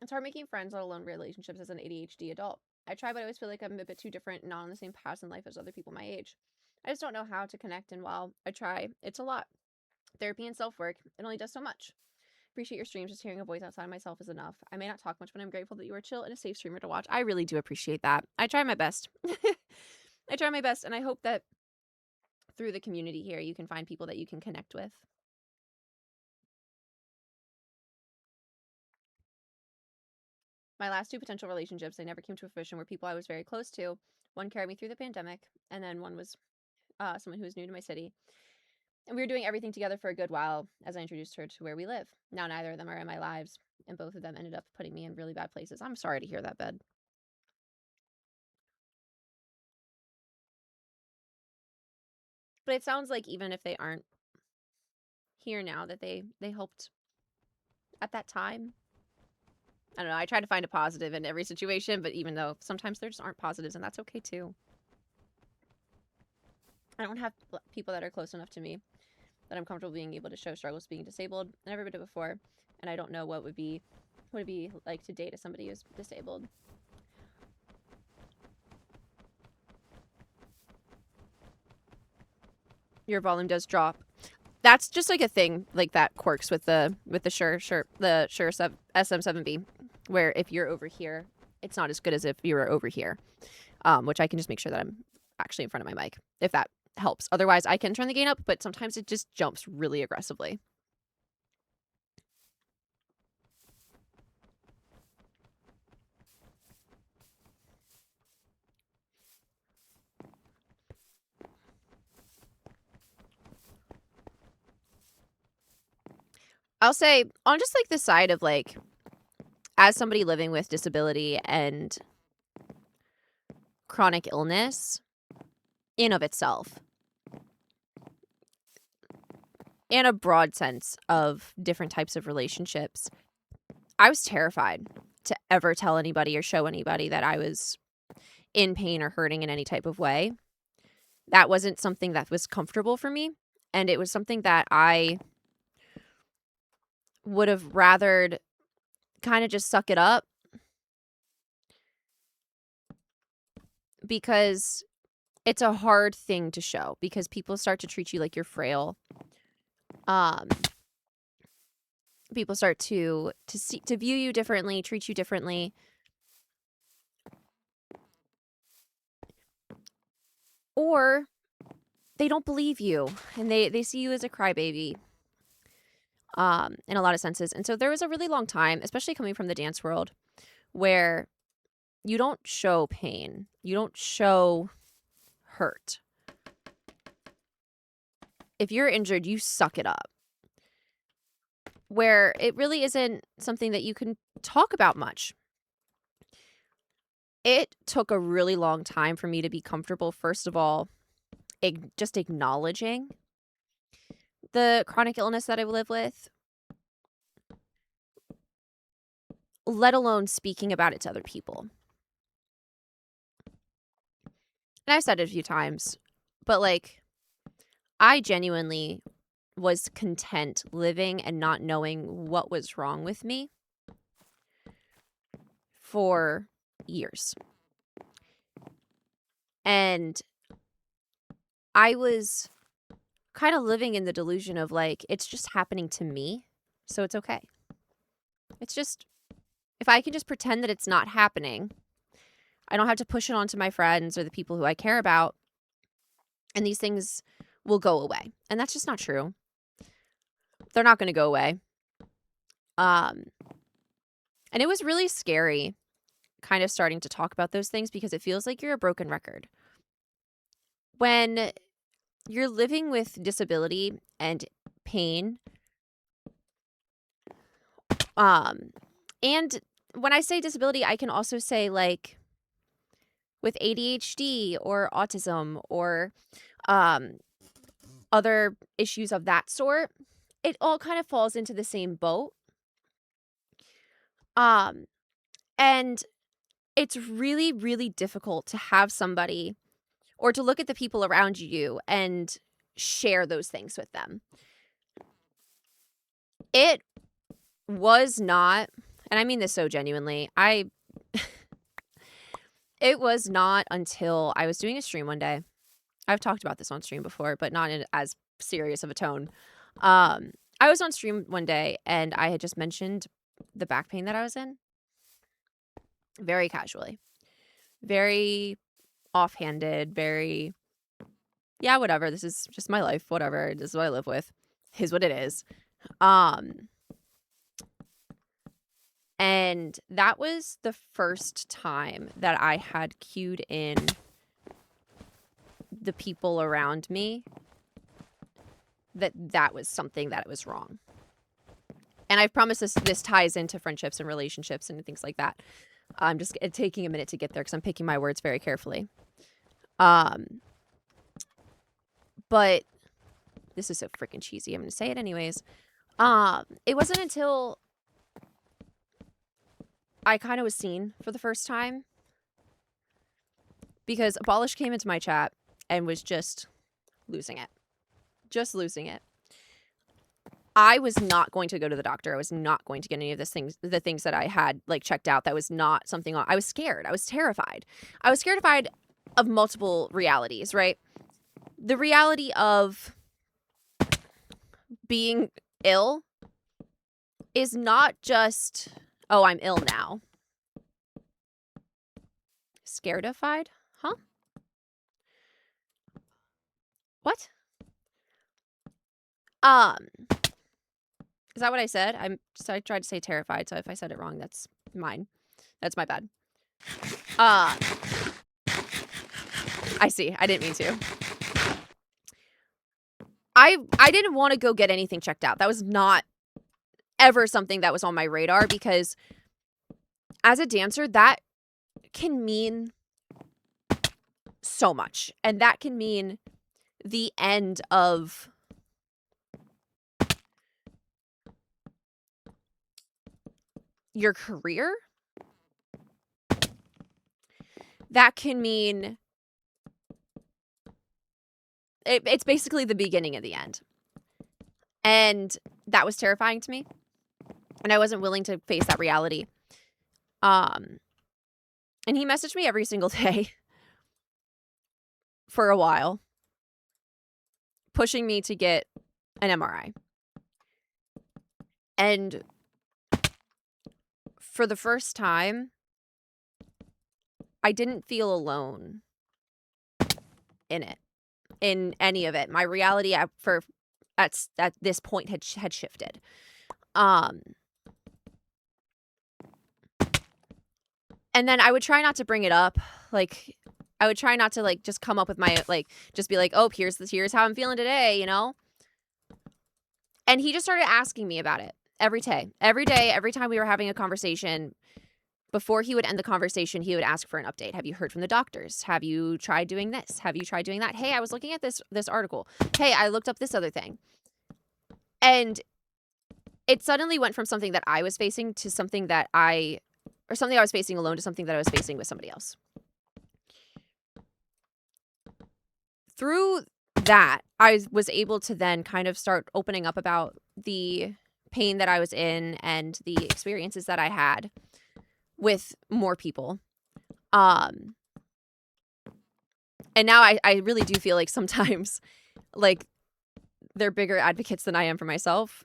It's hard making friends, let alone relationships, as an ADHD adult. I try, but I always feel like I'm a bit too different, not on the same path in life as other people my age. I just don't know how to connect, and while I try, it's a lot. Therapy and self-work, it only does so much. Appreciate your streams. Just hearing a voice outside of myself is enough. I may not talk much, but I'm grateful that you are chill and a safe streamer to watch. I really do appreciate that. I try my best. I try my best, and I hope that through the community here, you can find people that you can connect with. My last two potential relationships, they never came to fruition, were people I was very close to. One carried me through the pandemic, and then one was someone who was new to my city. And we were doing everything together for a good while as I introduced her to where we live. Now neither of them are in my lives, and both of them ended up putting me in really bad places. I'm sorry to hear that, Bed. But it sounds like even if they aren't here now, that they helped at that time. I don't know. I try to find a positive in every situation, but even though sometimes there just aren't positives, and that's okay too. I don't have people that are close enough to me that I'm comfortable being able to show struggles being disabled. I never did it before, and I don't know what it'd be like to date somebody who's disabled. Your volume does drop. That's just like a thing like that quirks with the Shure SM7B, where if you're over here, it's not as good as if you were over here. Which I can just make sure that I'm actually in front of my mic, if that helps. Otherwise, I can turn the gain up, but sometimes it just jumps really aggressively. I'll say, on just like the side of like, as somebody living with disability and chronic illness in of itself, in a broad sense of different types of relationships, I was terrified to ever tell anybody or show anybody that I was in pain or hurting in any type of way. That wasn't something that was comfortable for me, and it was something that I would have rathered kind of just suck it up, because it's a hard thing to show, because people start to treat you like you're frail. People start to view you differently, treat you differently. Or they don't believe you, and they see you as a crybaby. In a lot of senses. And so there was a really long time, especially coming from the dance world, where you don't show pain. You don't show hurt. If you're injured, you suck it up. Where it really isn't something that you can talk about much. It took a really long time for me to be comfortable, first of all, just acknowledging the chronic illness that I live with, let alone speaking about it to other people. And I've said it a few times, but like, I genuinely was content living and not knowing what was wrong with me for years. And I was kind of living in the delusion of like, it's just happening to me, so it's okay. It's just, if I can just pretend that it's not happening, I don't have to push it onto my friends or the people who I care about, and these things will go away. And that's just not true. They're not going to go away. And it was really scary kind of starting to talk about those things, because it feels like you're a broken record. When you're living with disability and pain, and when I say disability, I can also say like with ADHD or autism or other issues of that sort, it all kind of falls into the same boat. And it's really, really difficult to have somebody or to look at the people around you and share those things with them. It was not, and I mean this so genuinely, it was not until I was doing a stream one day. I've talked about this on stream before, but not in as serious of a tone. I was on stream one day and I had just mentioned the back pain that I was in. Very casually. Very offhanded, very, yeah, whatever. This is just my life. Whatever. This is what I live with. Is what it is. And that was the first time that I had cued in the people around me that was something that was wrong. And I promise this ties into friendships and relationships and things like that. I'm just taking a minute to get there because I'm picking my words very carefully. But this is so freaking cheesy. I'm going to say it anyways. It wasn't until I kind of was seen for the first time, because Abolish came into my chat and was just losing it. Just losing it. I was not going to go to the doctor. I was not going to get any of the things that I had like checked out. That was not something I was scared. I was terrified. I was terrified of multiple realities, right? The reality of being ill is not just, oh, I'm ill now. Scaredified? Huh? What? Is that what I said? I tried to say terrified, so if I said it wrong, that's mine. That's my bad. I see. I didn't mean to. I didn't want to go get anything checked out. That was not ever something that was on my radar because as a dancer, that can mean so much. And that can mean the end of your career. That can mean it's basically the beginning of the end. And that was terrifying to me. And I wasn't willing to face that reality. And he messaged me every single day for a while, pushing me to get an MRI. And for the first time, I didn't feel alone in it, in any of it. My reality at this point had shifted. And then I would try not to bring it up. Like, I would try not to, like, just come up with my, like, just be like, oh, here's how I'm feeling today, you know? And he just started asking me about it every day. Every day, every time we were having a conversation, before he would end the conversation, he would ask for an update. Have you heard from the doctors? Have you tried doing this? Have you tried doing that? Hey, I was looking at this article. Hey, I looked up this other thing. And it suddenly went from something that I was facing to something I was facing alone to something that I was facing with somebody else. Through that, I was able to then kind of start opening up about the pain that I was in and the experiences that I had with more people. And now I really do feel like sometimes like they're bigger advocates than I am for myself,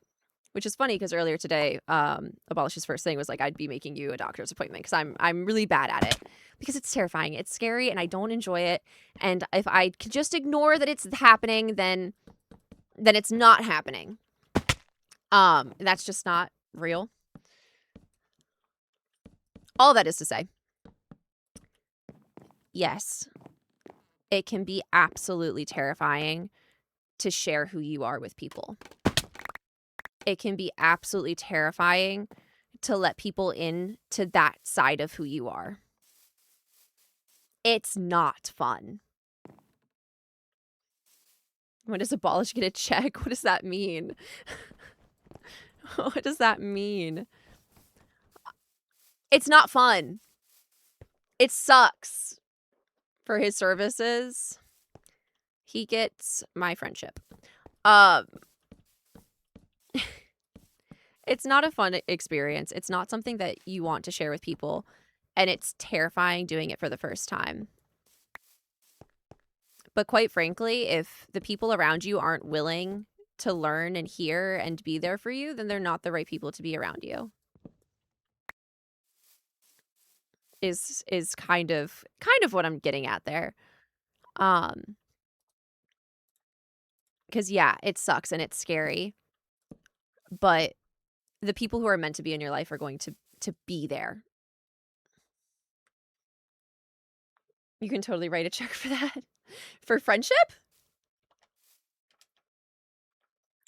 which is funny because earlier today, Abolish's first thing was like, I'd be making you a doctor's appointment because I'm really bad at it because it's terrifying. It's scary and I don't enjoy it. And if I could just ignore that it's happening, then it's not happening. That's just not real. All that is to say, yes, it can be absolutely terrifying to share who you are with people. It can be absolutely terrifying to let people in to that side of who you are. It's not fun. When does Abolish get a check? What does that mean? What does that mean? It's not fun. It sucks. For his services, he gets my friendship. It's not a fun experience. It's not something that you want to share with people. And it's terrifying doing it for the first time. But quite frankly, if the people around you aren't willing to learn and hear and be there for you, then they're not the right people to be around you. Is kind of what I'm getting at there. Because yeah, it sucks and it's scary. But the people who are meant to be in your life are going to be there. You can totally write a check for that. For friendship?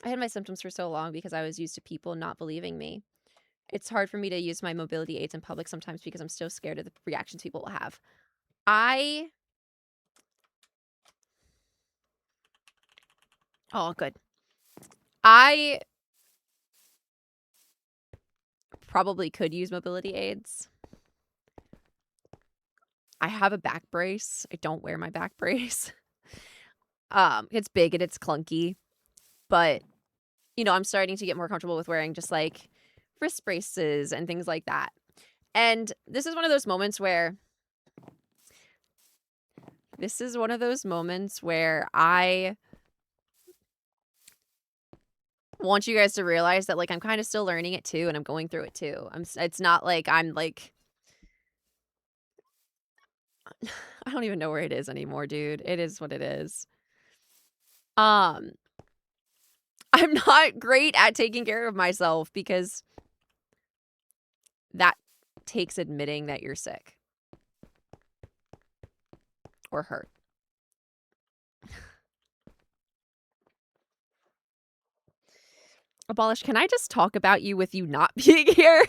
I had my symptoms for so long because I was used to people not believing me. It's hard for me to use my mobility aids in public sometimes because I'm so scared of the reactions people will have. Oh, good. I probably could use mobility aids. I have a back brace. I don't wear my back brace. It's big and it's clunky, but you know, I'm starting to get more comfortable with wearing just like wrist braces and things like that. And this is one of those moments where I want you guys to realize that like I'm kind of still learning it too, and I'm going through it too. It's not like I'm like I don't even know where it is anymore, dude. It is what it is. I'm not great at taking care of myself because that takes admitting that you're sick or hurt. Abolish, can I just talk about you with you not being here?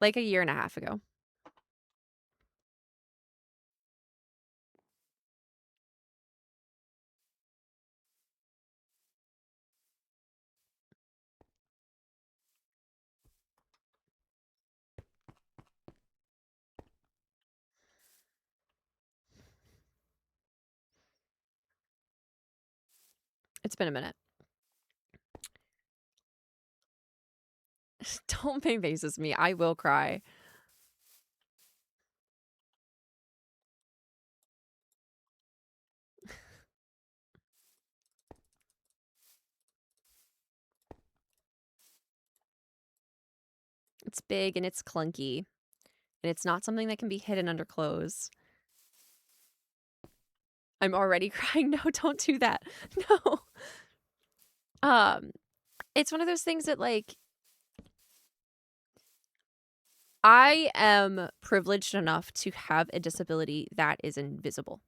Like a year and a half ago. It's been a minute. Don't make faces at me. I will cry. It's big and it's clunky. And it's not something that can be hidden under clothes. I'm already crying. No, don't do that. No. It's one of those things that like I am privileged enough to have a disability that is invisible.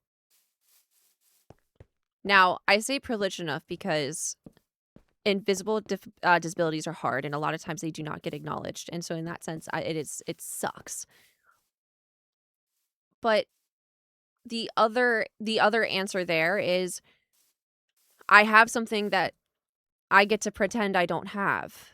Now, I say privileged enough because invisible disabilities are hard, and a lot of times they do not get acknowledged. And so in that sense, it sucks. But the other answer there is I have something that I get to pretend I don't have.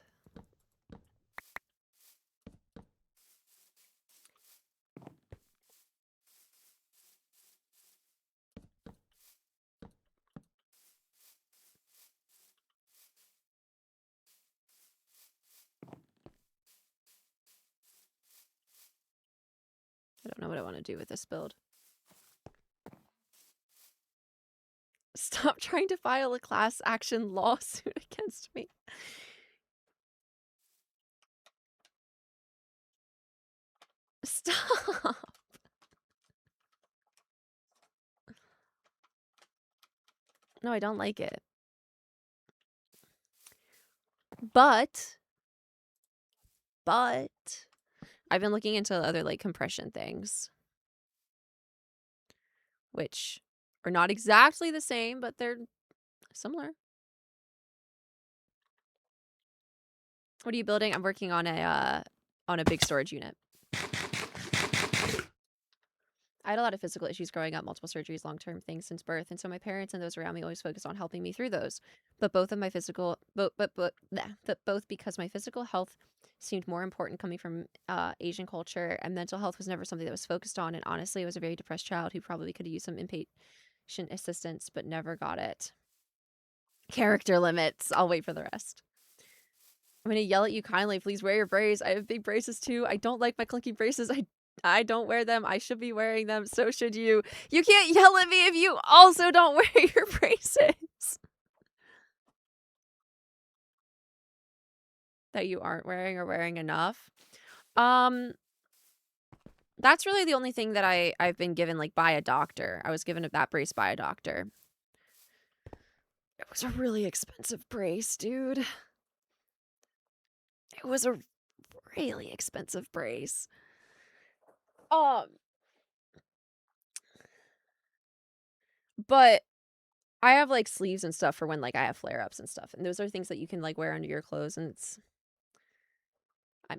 I don't know what I want to do with this build. Stop trying to file a class action lawsuit against me. Stop. No, I don't like it. But I've been looking into other like compression things, which are not exactly the same, but they're similar. What are you building? I'm working on a big storage unit. I had a lot of physical issues growing up, multiple surgeries, long-term things since birth, and so my parents and those around me always focused on helping me through those. But both because my physical health seemed more important coming from Asian culture, and mental health was never something that was focused on. And honestly, I was a very depressed child who probably could have used some inpatient assistance, but never got it. Character limits. I'll wait for the rest. I'm gonna yell at you kindly. Please wear your braces. I have big braces too. I don't like my clunky braces. I don't wear them. I should be wearing them. So should you. You can't yell at me if you also don't wear your braces. That you aren't wearing or wearing enough. That's really the only thing that I've been given like by a doctor. I was given that brace by a doctor. It was a really expensive brace, dude. It was a really expensive brace. But I have like sleeves and stuff for when like I have flare-ups and stuff. And those are things that you can like wear under your clothes, and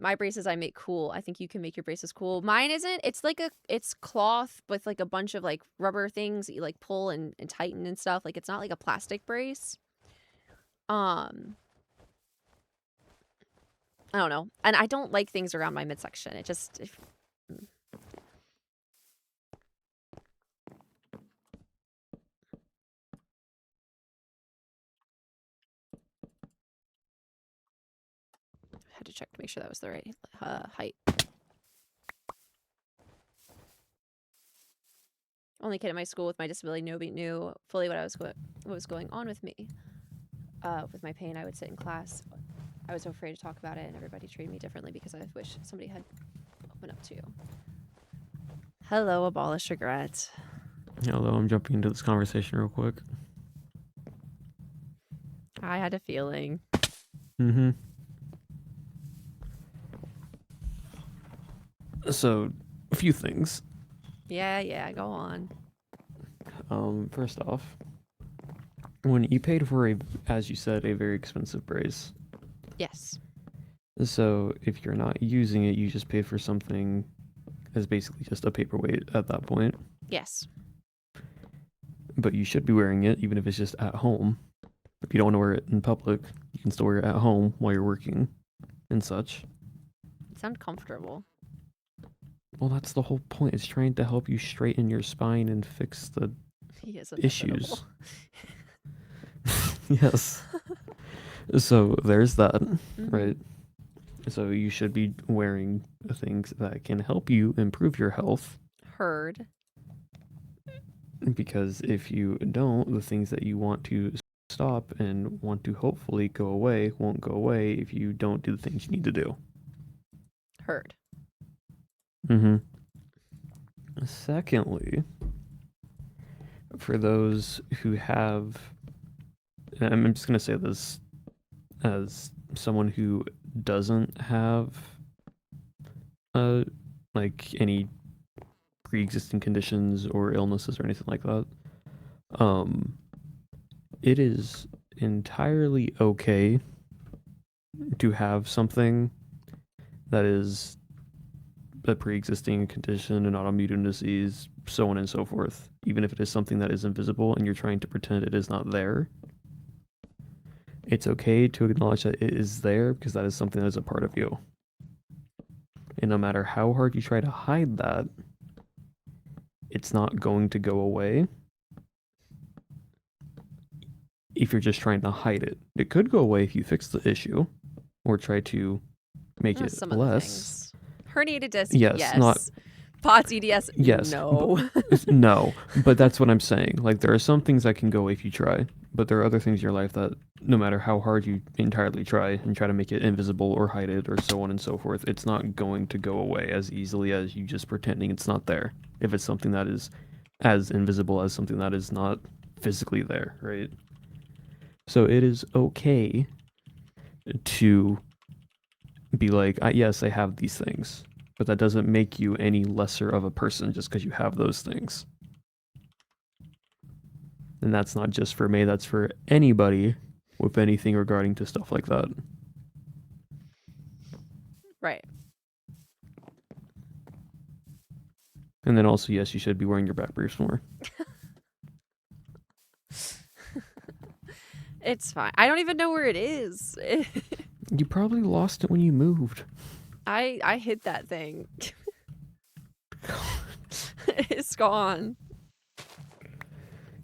My braces I make cool. I think you can make your braces cool. Mine isn't. It's cloth with like a bunch of like rubber things that you like pull and tighten and stuff. Like it's not like a plastic brace. I don't know. And I don't like things around my midsection. It just had to check to make sure that was the right height. Only kid at my school with my disability, nobody knew fully what was going on with me. With my pain, I would sit in class. I was so afraid to talk about it, and everybody treated me differently because I wish somebody had opened up to you. Hello, abolish regret. Hello, I'm jumping into this conversation real quick. I had a feeling. Mm-hmm. So, a few things. Yeah, go on. First off, when you paid for as you said, a very expensive brace. Yes. So, if you're not using it, you just pay for something as basically just a paperweight at that point. Yes. But you should be wearing it, even if it's just at home. If you don't want to wear it in public, you can still wear it at home while you're working and such. It sounds comfortable. Well, that's the whole point. It's trying to help you straighten your spine and fix the issues. Yes. So there's that, right? So you should be wearing things that can help you improve your health. Heard. Because if you don't, the things that you want to stop and want to hopefully go away won't go away if you don't do the things you need to do. Heard. Mm-hmm. Secondly, for those who have, and I'm just going to say this as someone who doesn't have like any pre-existing conditions or illnesses or anything like that, it is entirely okay to have something that is a pre-existing condition, an autoimmune disease, so on and so forth, even if it is something that is invisible and you're trying to pretend it is not there. It's okay to acknowledge that it is there because that is something that is a part of you. And no matter how hard you try to hide that, it's not going to go away if you're just trying to hide it. It could go away if you fix the issue or try to make it some less. Herniated disc, yes. Not POTS EDS, yes, no. No, but that's what I'm saying. Like, there are some things that can go away if you try, but there are other things in your life that no matter how hard you entirely try and try to make it invisible or hide it or so on and so forth, it's not going to go away as easily as you just pretending it's not there. If it's something that is as invisible as something that is not physically there, right? So it is okay to be like, yes, I have these things, but that doesn't make you any lesser of a person just because you have those things. And that's not just for me, that's for anybody with anything regarding to stuff like that. Right. And then also, yes, you should be wearing your back briefs more. It's fine. I don't even know where it is. You probably lost it when you moved. I hid that thing. It's gone.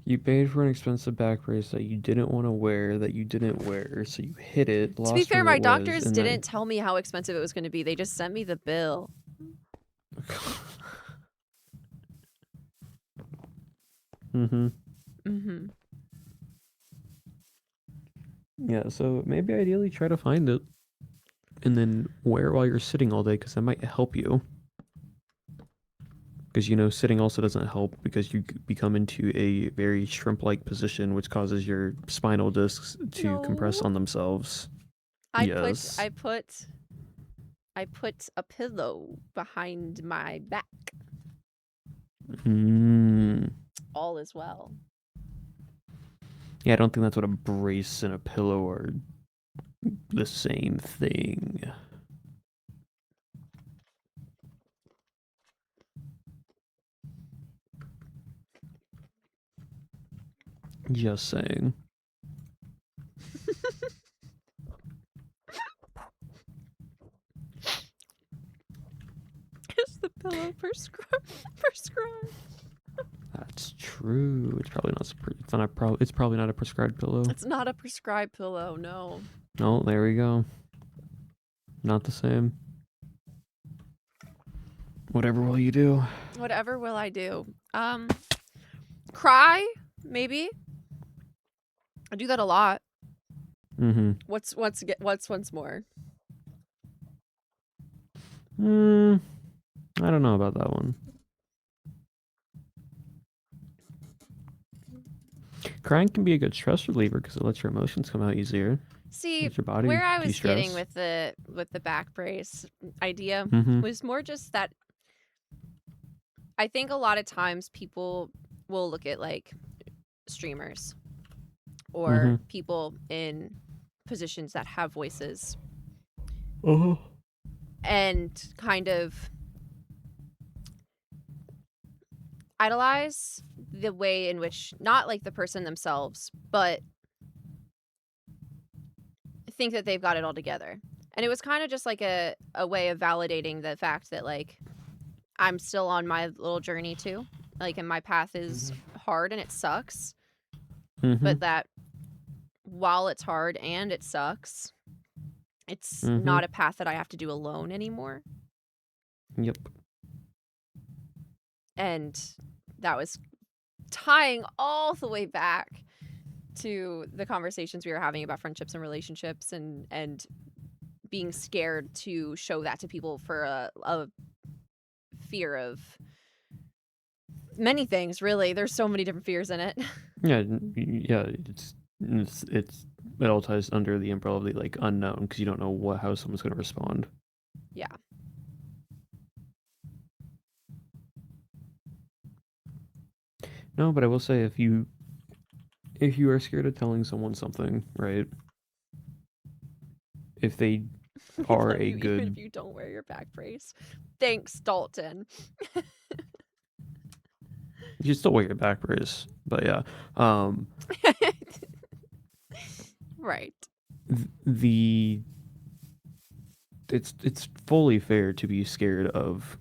You paid for an expensive back brace that you didn't want to wear, that you didn't wear, so you hid it. To be fair, my doctors didn't tell me how expensive it was going to be. They just sent me the bill. Yeah, so maybe ideally try to find it and then wear it while you're sitting all day because that might help you. Because, you know, sitting also doesn't help because you become into a very shrimp-like position, which causes your spinal discs to compress on themselves. I put a pillow behind my back. All is well. Yeah, I don't think that's what a brace and a pillow are the same thing. Just saying. Is the pillow prescribed? That's true. It's probably not. It's probably not a prescribed pillow. It's not a prescribed pillow, no. Oh, there we go. Not the same. Whatever will you do? Whatever will I do? Cry, maybe. I do that a lot. Mm-hmm. What's once more? I don't know about that one. Crying can be a good stress reliever because it lets your emotions come out easier. See, Lets your body where I was getting de-stress. with the back brace idea Mm-hmm. was more just that I think a lot of times people will look at like streamers or people in positions that have voices Uh-huh. and kind of idolize the way in which not like the person themselves, but think that they've got it all together. And it was kind of just like a way of validating the fact that like I'm still on my little journey too. Like, and my path is hard and it sucks. Mm-hmm. But that while it's hard and it sucks, it's Mhm. not a path that I have to do alone anymore. Yep. And that was tying all the way back to the conversations we were having about friendships and relationships and being scared to show that to people for a fear of many things, really. There's so many different fears in it. Yeah. Yeah. It all ties under the umbrella of the like unknown because you don't know how someone's going to respond. Yeah. No, but I will say if you are scared of telling someone something, right? If they are a Even good if you don't wear your back brace. Thanks, Dalton. you still wear your back brace, but yeah. Right. It's fully fair to be scared of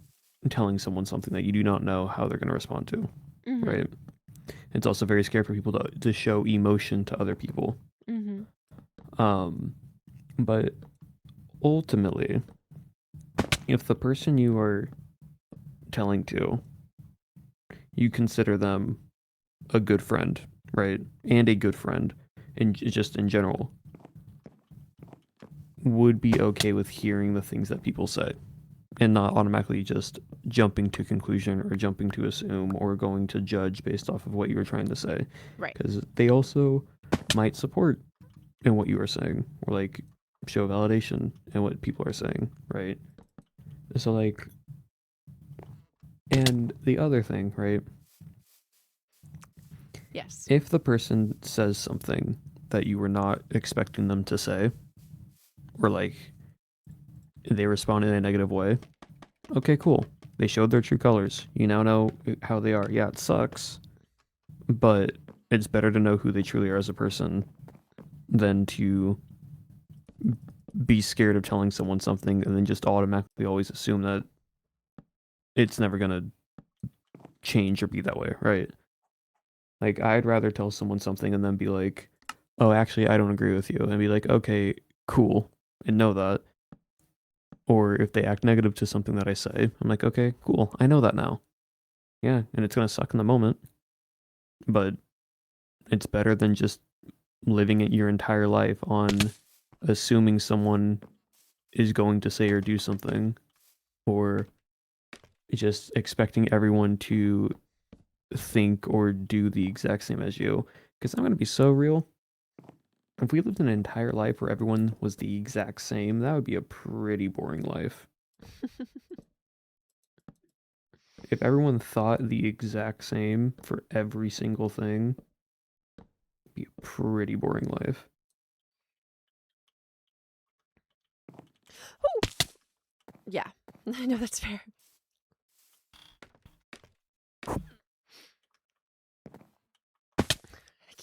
telling someone something that you do not know how they're going to respond to, Mhm. right? It's also very scary for people to show emotion to other people. Mhm. But ultimately, if the person you are telling to, you consider them a good friend, right? And a good friend, and just in general, would be okay with hearing the things that people say and not automatically just jumping to conclusion or jumping to assume or going to judge based off of what you were trying to say. Right. Because they also might support in what you are saying or like show validation in what people are saying, right? So like, and the other thing, right? Yes. If the person says something that you were not expecting them to say, or like they respond in a negative way, okay, cool. They showed their true colors. You now know how they are. Yeah, it sucks, but it's better to know who they truly are as a person than to be scared of telling someone something and then just automatically always assume that it's never going to change or be that way, right? Like, I'd rather tell someone something and then be like, oh, actually, I don't agree with you. And be like, okay, cool. And know that. Or if they act negative to something that I say, I'm like, okay, cool. I know that now. Yeah, and it's going to suck in the moment. But it's better than just living it your entire life on assuming someone is going to say or do something. Or just expecting everyone to think or do the exact same as you. Because I'm going to be so real. If we lived an entire life where everyone was the exact same, that would be a pretty boring life. If everyone thought the exact same for every single thing, it'd be a pretty boring life. Yeah. I know that's fair.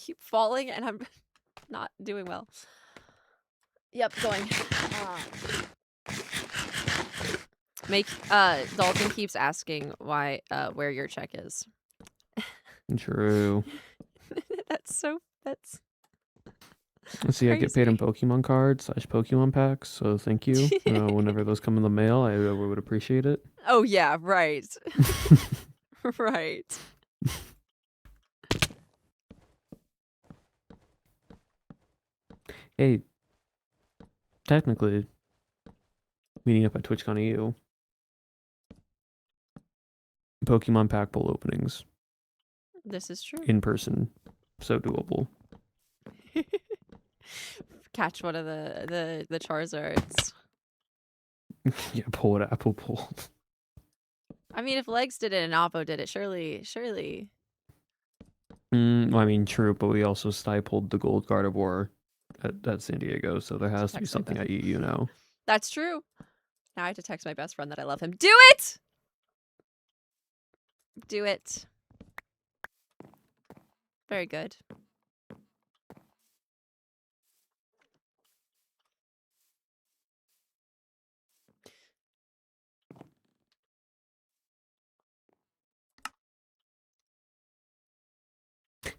keep falling and I'm not doing well. Yep, going. Dalton keeps asking why where your check is. True. That's Let's see, I get paid in crazy. Pokemon cards / Pokemon packs, so thank you. Whenever those come in the mail, I would appreciate it. Oh yeah, right. Right. Hey, technically, meeting up at TwitchCon EU, Pokemon pack bowl openings This is true. in person, so doable. Catch one of the Charizards. Yeah, pull it apple pull. I mean, if Legs did it and Oppo did it, surely. I mean, true, but we also stifled the gold Gardevoir at San Diego, so there has to be Text my something best- at EU now. That's true. Now I have to text my best friend that I love him. Do it! Do it. Very good.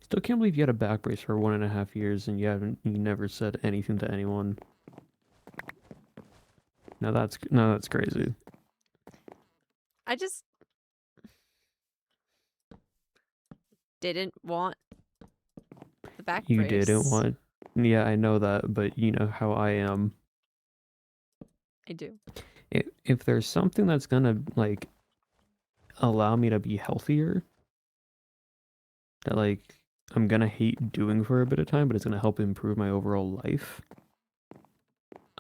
Still can't believe you had a back brace for 1.5 years and you never said anything to anyone. No, that's crazy. I just didn't want the back You brace. didn't want. Yeah, I know that, but you know how I am. I do. If there's something that's gonna like allow me to be healthier, that like I'm gonna hate doing for a bit of time, but it's gonna help improve my overall life,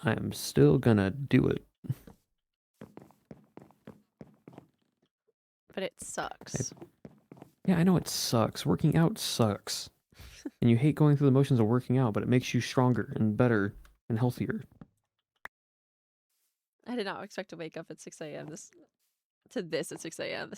I am still gonna do it. But it sucks. Yeah, I know it sucks. Working out sucks. And you hate going through the motions of working out, but it makes you stronger and better and healthier. I did not expect to wake up at 6 a.m. This at 6 a.m.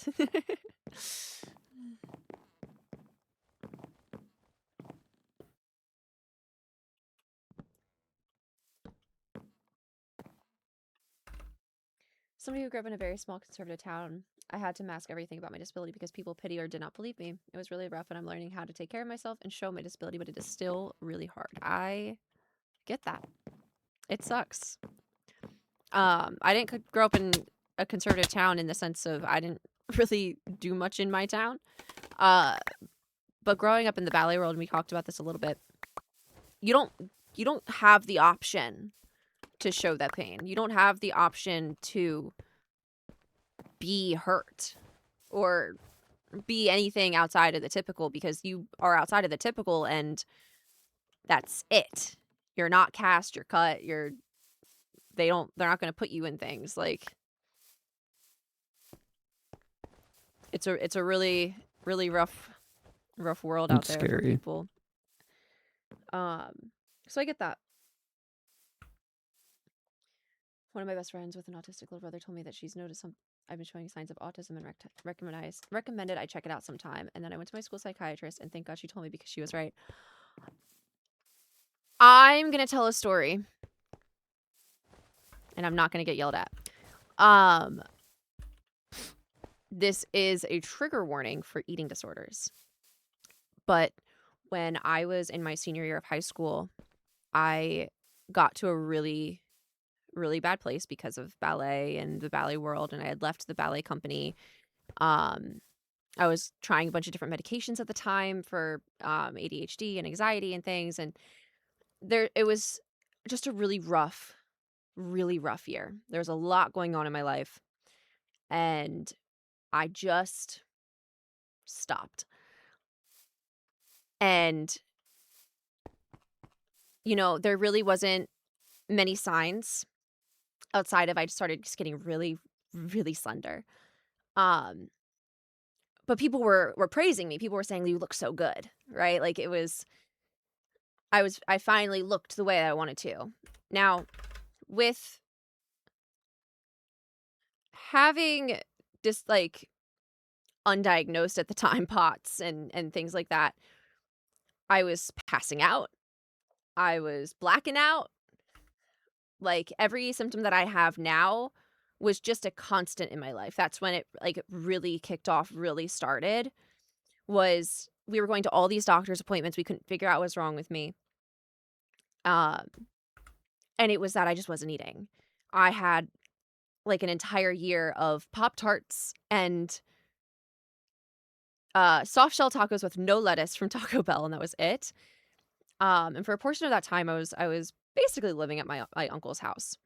Somebody who grew up in a very small conservative town, I had to mask everything about my disability because people pity or did not believe me. It was really rough, and I'm learning how to take care of myself and show my disability, but it is still really hard. I get that. It sucks. I didn't grow up in a conservative town in the sense of I didn't really do much in my town. But growing up in the ballet world, and we talked about this a little bit, you don't have the option to show that pain. You don't have the option to be hurt or be anything outside of the typical because you are outside of the typical and that's it. You're not cast, you're cut, they're not going to put you in things like it's a really really rough world out It's there for scary. people. So I get that. One of my best friends with an autistic little brother told me that she's noticed I've been showing signs of autism and recommended I check it out sometime. And then I went to my school psychiatrist, and thank God she told me because she was right. I'm gonna tell a story, and I'm not gonna get yelled at. This is a trigger warning for eating disorders. But when I was in my senior year of high school, I got to a really really bad place because of ballet and the ballet world, and I had left the ballet company. I was trying a bunch of different medications at the time for ADHD and anxiety and things, and it was just a really rough year. There was a lot going on in my life, and I just stopped. And there really wasn't many signs outside of I started just getting really, really slender. But people were praising me. People were saying, "You look so good," right? Like I finally looked the way I wanted to. Now, with having just like undiagnosed at the time POTS and things like that, I was passing out. I was blacking out. Like, every symptom that I have now was just a constant in my life. That's when it, like, really kicked off, really started, was we were going to all these doctor's appointments. We couldn't figure out what was wrong with me. And it was that I just wasn't eating. I had, like, an entire year of Pop-Tarts and soft shell tacos with no lettuce from Taco Bell, and that was it. And for a portion of that time, I was basically living at my uncle's house.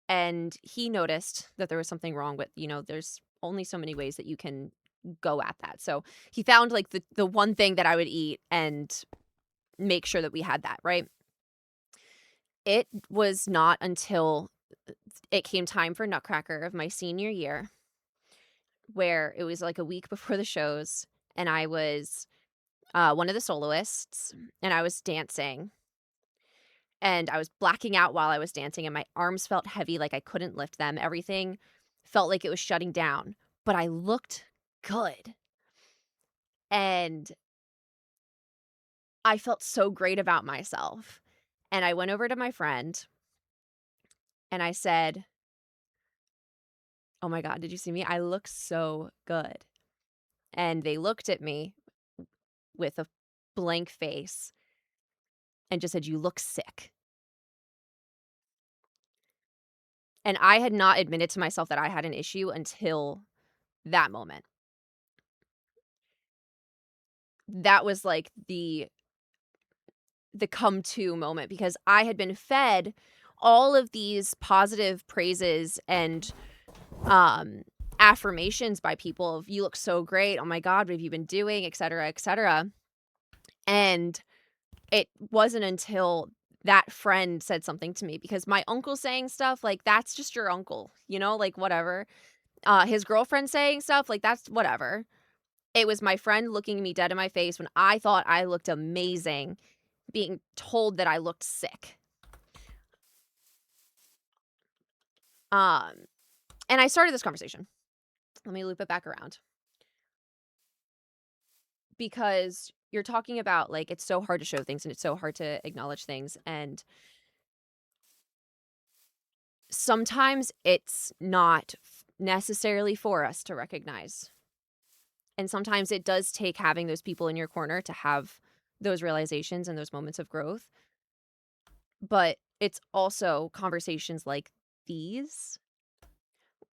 And he noticed that there was something wrong with, there's only so many ways that you can go at that. So he found like the one thing that I would eat and make sure that we had that, right? It was not until it came time for Nutcracker of my senior year, where it was like a week before the shows, and I was one of the soloists, and I was dancing, and I was blacking out while I was dancing, and my arms felt heavy, like I couldn't lift them. Everything felt like it was shutting down, but I looked good. And I felt so great about myself. And I went over to my friend and I said, "Oh my God, did you see me? I look so good." And they looked at me with a blank face and just said, "You look sick." And I had not admitted to myself that I had an issue until that moment. That was like the come to moment, because I had been fed all of these positive praises and affirmations by people of, "You look so great. Oh my God, what have you been doing?" Et cetera, et cetera. And it wasn't until that friend said something to me, because my uncle saying stuff, like, that's just your uncle, like, whatever. His girlfriend saying stuff, like, that's whatever. It was my friend looking me dead in my face when I thought I looked amazing, being told that I looked sick. And I started this conversation. Let me loop it back around. Because you're talking about, like, it's so hard to show things and it's so hard to acknowledge things. And sometimes it's not necessarily for us to recognize. And sometimes it does take having those people in your corner to have those realizations and those moments of growth. But it's also conversations like these,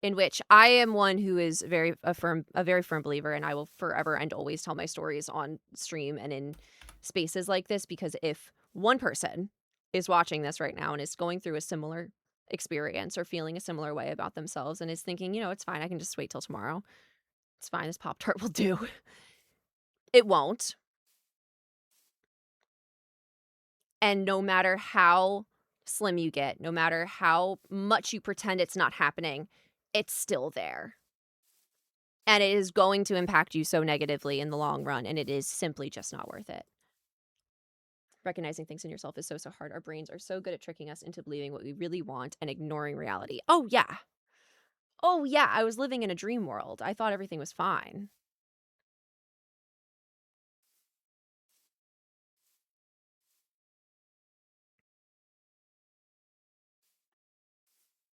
in which I am one who is a very firm believer, and I will forever and always tell my stories on stream and in spaces like this, because if one person is watching this right now and is going through a similar experience or feeling a similar way about themselves and is thinking, it's fine, I can just wait till tomorrow. It's fine, this Pop-Tart will do. It won't. And no matter how slim you get, no matter how much you pretend it's not happening, it's still there. And it is going to impact you so negatively in the long run, and it is simply just not worth it. Recognizing things in yourself is so hard. Our brains are so good at tricking us into believing what we really want and ignoring reality. Oh, yeah. I was living in a dream world. I thought everything was fine.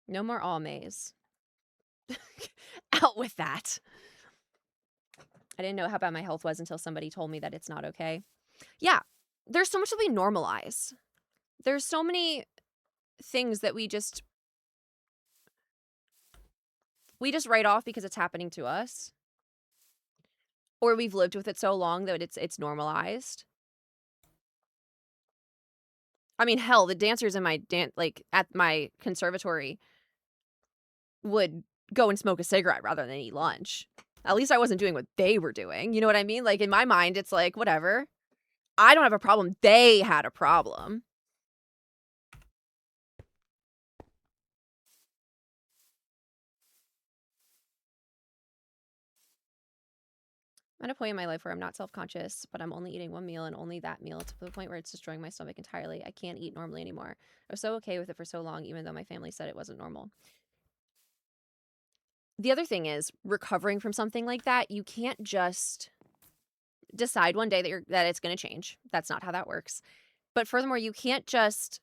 No more all maze. Out with that. I didn't know how bad my health was until somebody told me that it's not okay. Yeah, there's so much that we normalize. There's so many things that we just write off because it's happening to us. Or we've lived with it so long that it's normalized. I mean, hell, the dancers in my at my conservatory would go and smoke a cigarette rather than eat lunch. At least I wasn't doing what they were doing. You know what I mean? Like, in my mind, it's like, whatever. I don't have a problem. They had a problem. I'm at a point in my life where I'm not self-conscious, but I'm only eating one meal and only that meal, to the point where it's destroying my stomach entirely. I can't eat normally anymore. I was so okay with it for so long, even though my family said it wasn't normal. The other thing is, recovering from something like that, you can't just decide one day that it's going to change. That's not how that works. But furthermore, you can't just,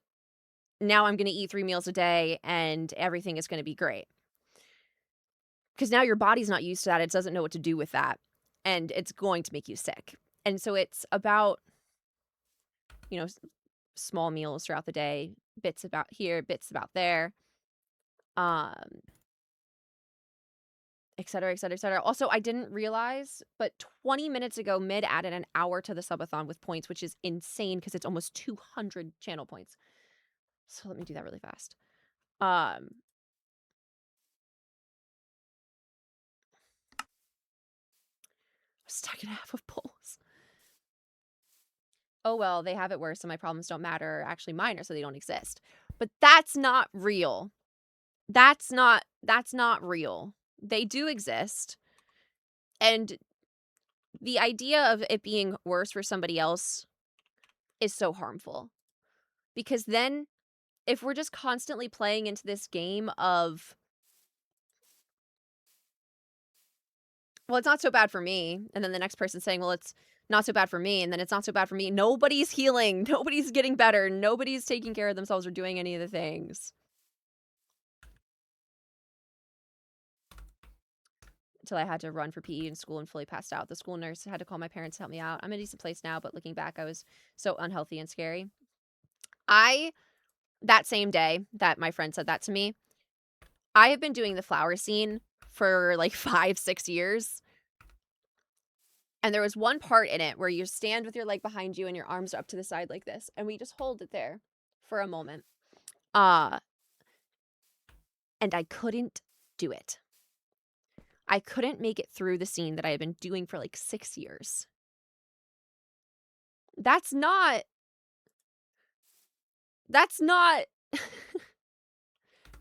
now I'm going to eat 3 meals a day and everything is going to be great. Because now your body's not used to that. It doesn't know what to do with that. And it's going to make you sick. And so it's about, small meals throughout the day, bits about here, bits about there, et cetera, et cetera, et cetera. Also, I didn't realize, but 20 minutes ago, Mid added an hour to the subathon with points, which is insane because it's almost 200 channel points. So let me do that really fast. Stuck in half of polls. Oh, well, they have it worse, and my problems don't matter. Actually, mine are, so they don't exist. But that's not real. That's not real. They do exist. And the idea of it being worse for somebody else is so harmful. Because then, if we're just constantly playing into this game of, well, it's not so bad for me, and then the next person saying, well, it's not so bad for me, and then it's not so bad for me. Nobody's healing. Nobody's getting better. Nobody's taking care of themselves or doing any of the things. Until I had to run for PE in school and fully passed out. The school nurse had to call my parents to help me out. I'm in a decent place now, but looking back, I was so unhealthy and scary. That same day that my friend said that to me, I have been doing the flower scene for like 5-6 years. And there was one part in it where you stand with your leg behind you and your arms are up to the side like this. And we just hold it there for a moment. And I couldn't do it. I couldn't make it through the scene that I had been doing for like 6 years. That's not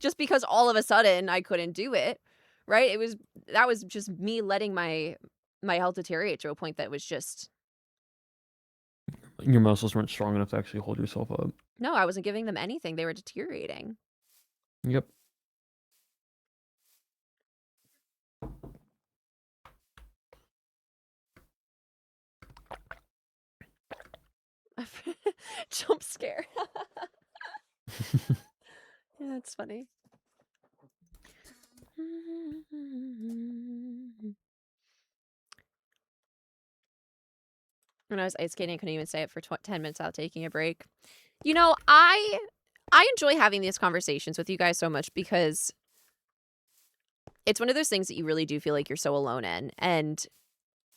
just because all of a sudden I couldn't do it, right? That was just me letting my health deteriorate to a point that was just, Your muscles weren't strong enough to actually hold yourself up. no, I wasn't giving them anything. They were deteriorating. Yep. Jump scare. Yeah, that's funny. When I was ice skating, I couldn't even stay up for 10 minutes without taking a break. I enjoy having these conversations with you guys so much because it's one of those things that you really do feel like you're so alone in. And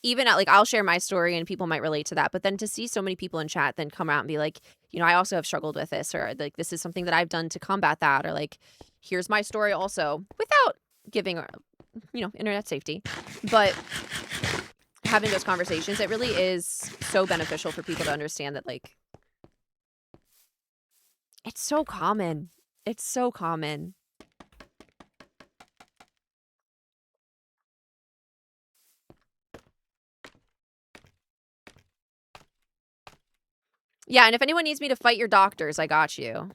even at, like, I'll share my story and people might relate to that. But then to see so many people in chat then come out and be like, I also have struggled with this, or like, this is something that I've done to combat that, or like, here's my story also, without giving, internet safety. But having those conversations, it really is so beneficial for people to understand that, like, it's so common. It's so common. Yeah, and if anyone needs me to fight your doctors, I got you.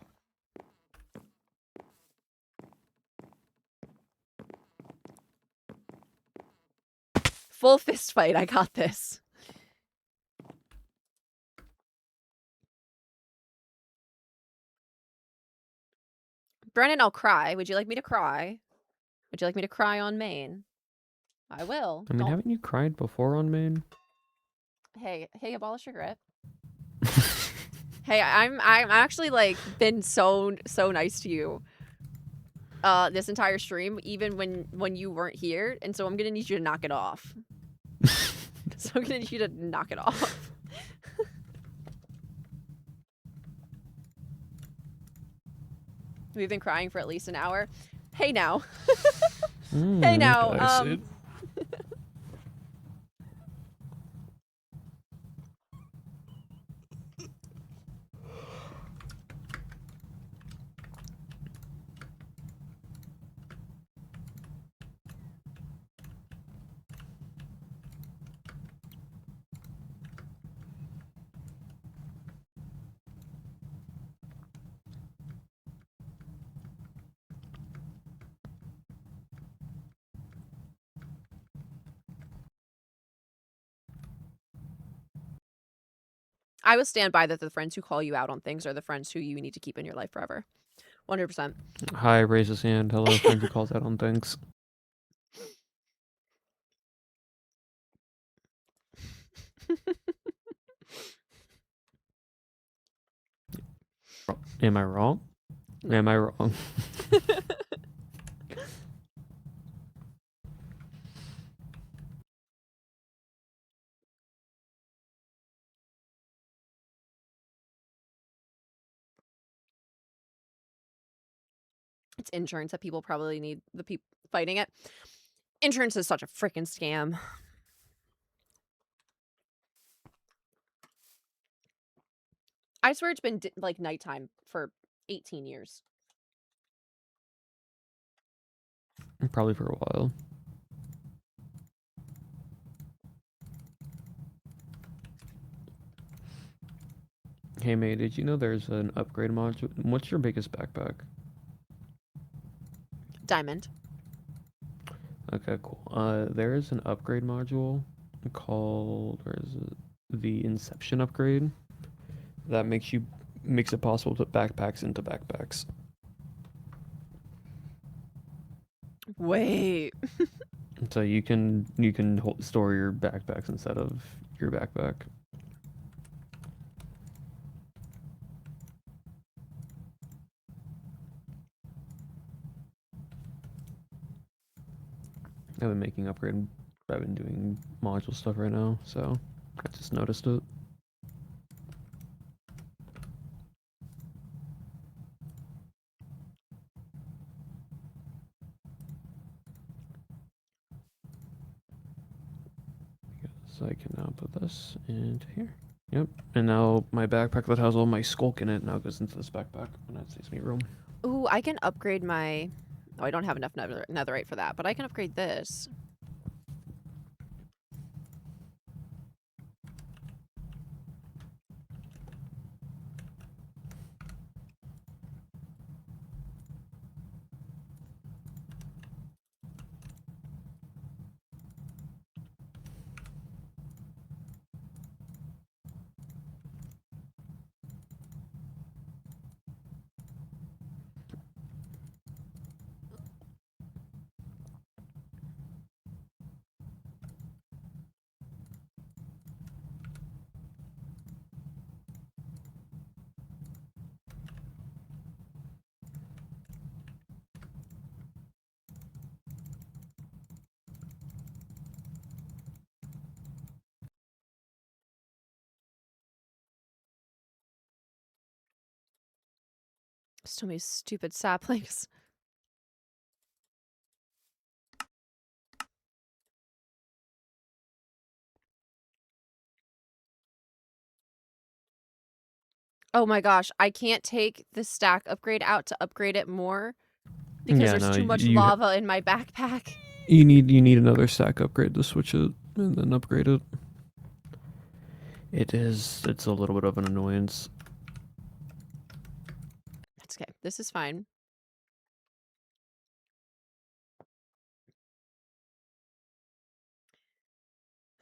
Full fist fight, I got this. Brennan, I'll cry. Would you like me to cry? Would you like me to cry on main? I will. I mean, haven't you cried before on main? Hey, abolish your grip. Hey, I'm actually like been so nice to you this entire stream, even when you weren't here, and so I'm gonna need you to knock it off. So I'm gonna need you to knock it off. We've been crying for at least an hour. Hey now. Hey now. I will stand by that the friends who call you out on things are the friends who you need to keep in your life forever. 100%. Hi, raise his hand. Hello, friend who calls out on things. Am I wrong? No. Am I wrong? It's insurance that people probably need, the people fighting it. Insurance is such a freaking scam. I swear it's been like nighttime for 18 years. Probably for a while. Hey, May, did you know there's an upgrade module? What's your biggest backpack? Diamond. Okay, cool. There is an upgrade module called, where is it? The Inception upgrade. That makes it possible to put backpacks into backpacks. Wait. So you can store your backpacks instead of your backpack. I've been making upgrade. I've been doing module stuff right now, so I just noticed it. So I can now put this into here. Yep. And now my backpack that has all my skulk in it now goes into this backpack, and that saves me room. Ooh, I can upgrade my... Oh, I don't have enough netherite for that, but I can upgrade this. So many stupid saplings. Oh my gosh, I can't take the stack upgrade out to upgrade it more because Yeah, there's no, too much you lava in my backpack. You need another stack upgrade to switch it and then upgrade it. It's a little bit of an annoyance. That's okay. This is fine.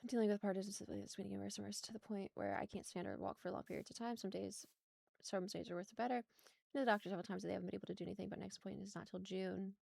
I'm dealing with part of this meeting worse and worse to the point where I can't stand or walk for long periods of time. Some days are worth the better. The doctors several times that they haven't been able to do anything, but next appointment is not till June.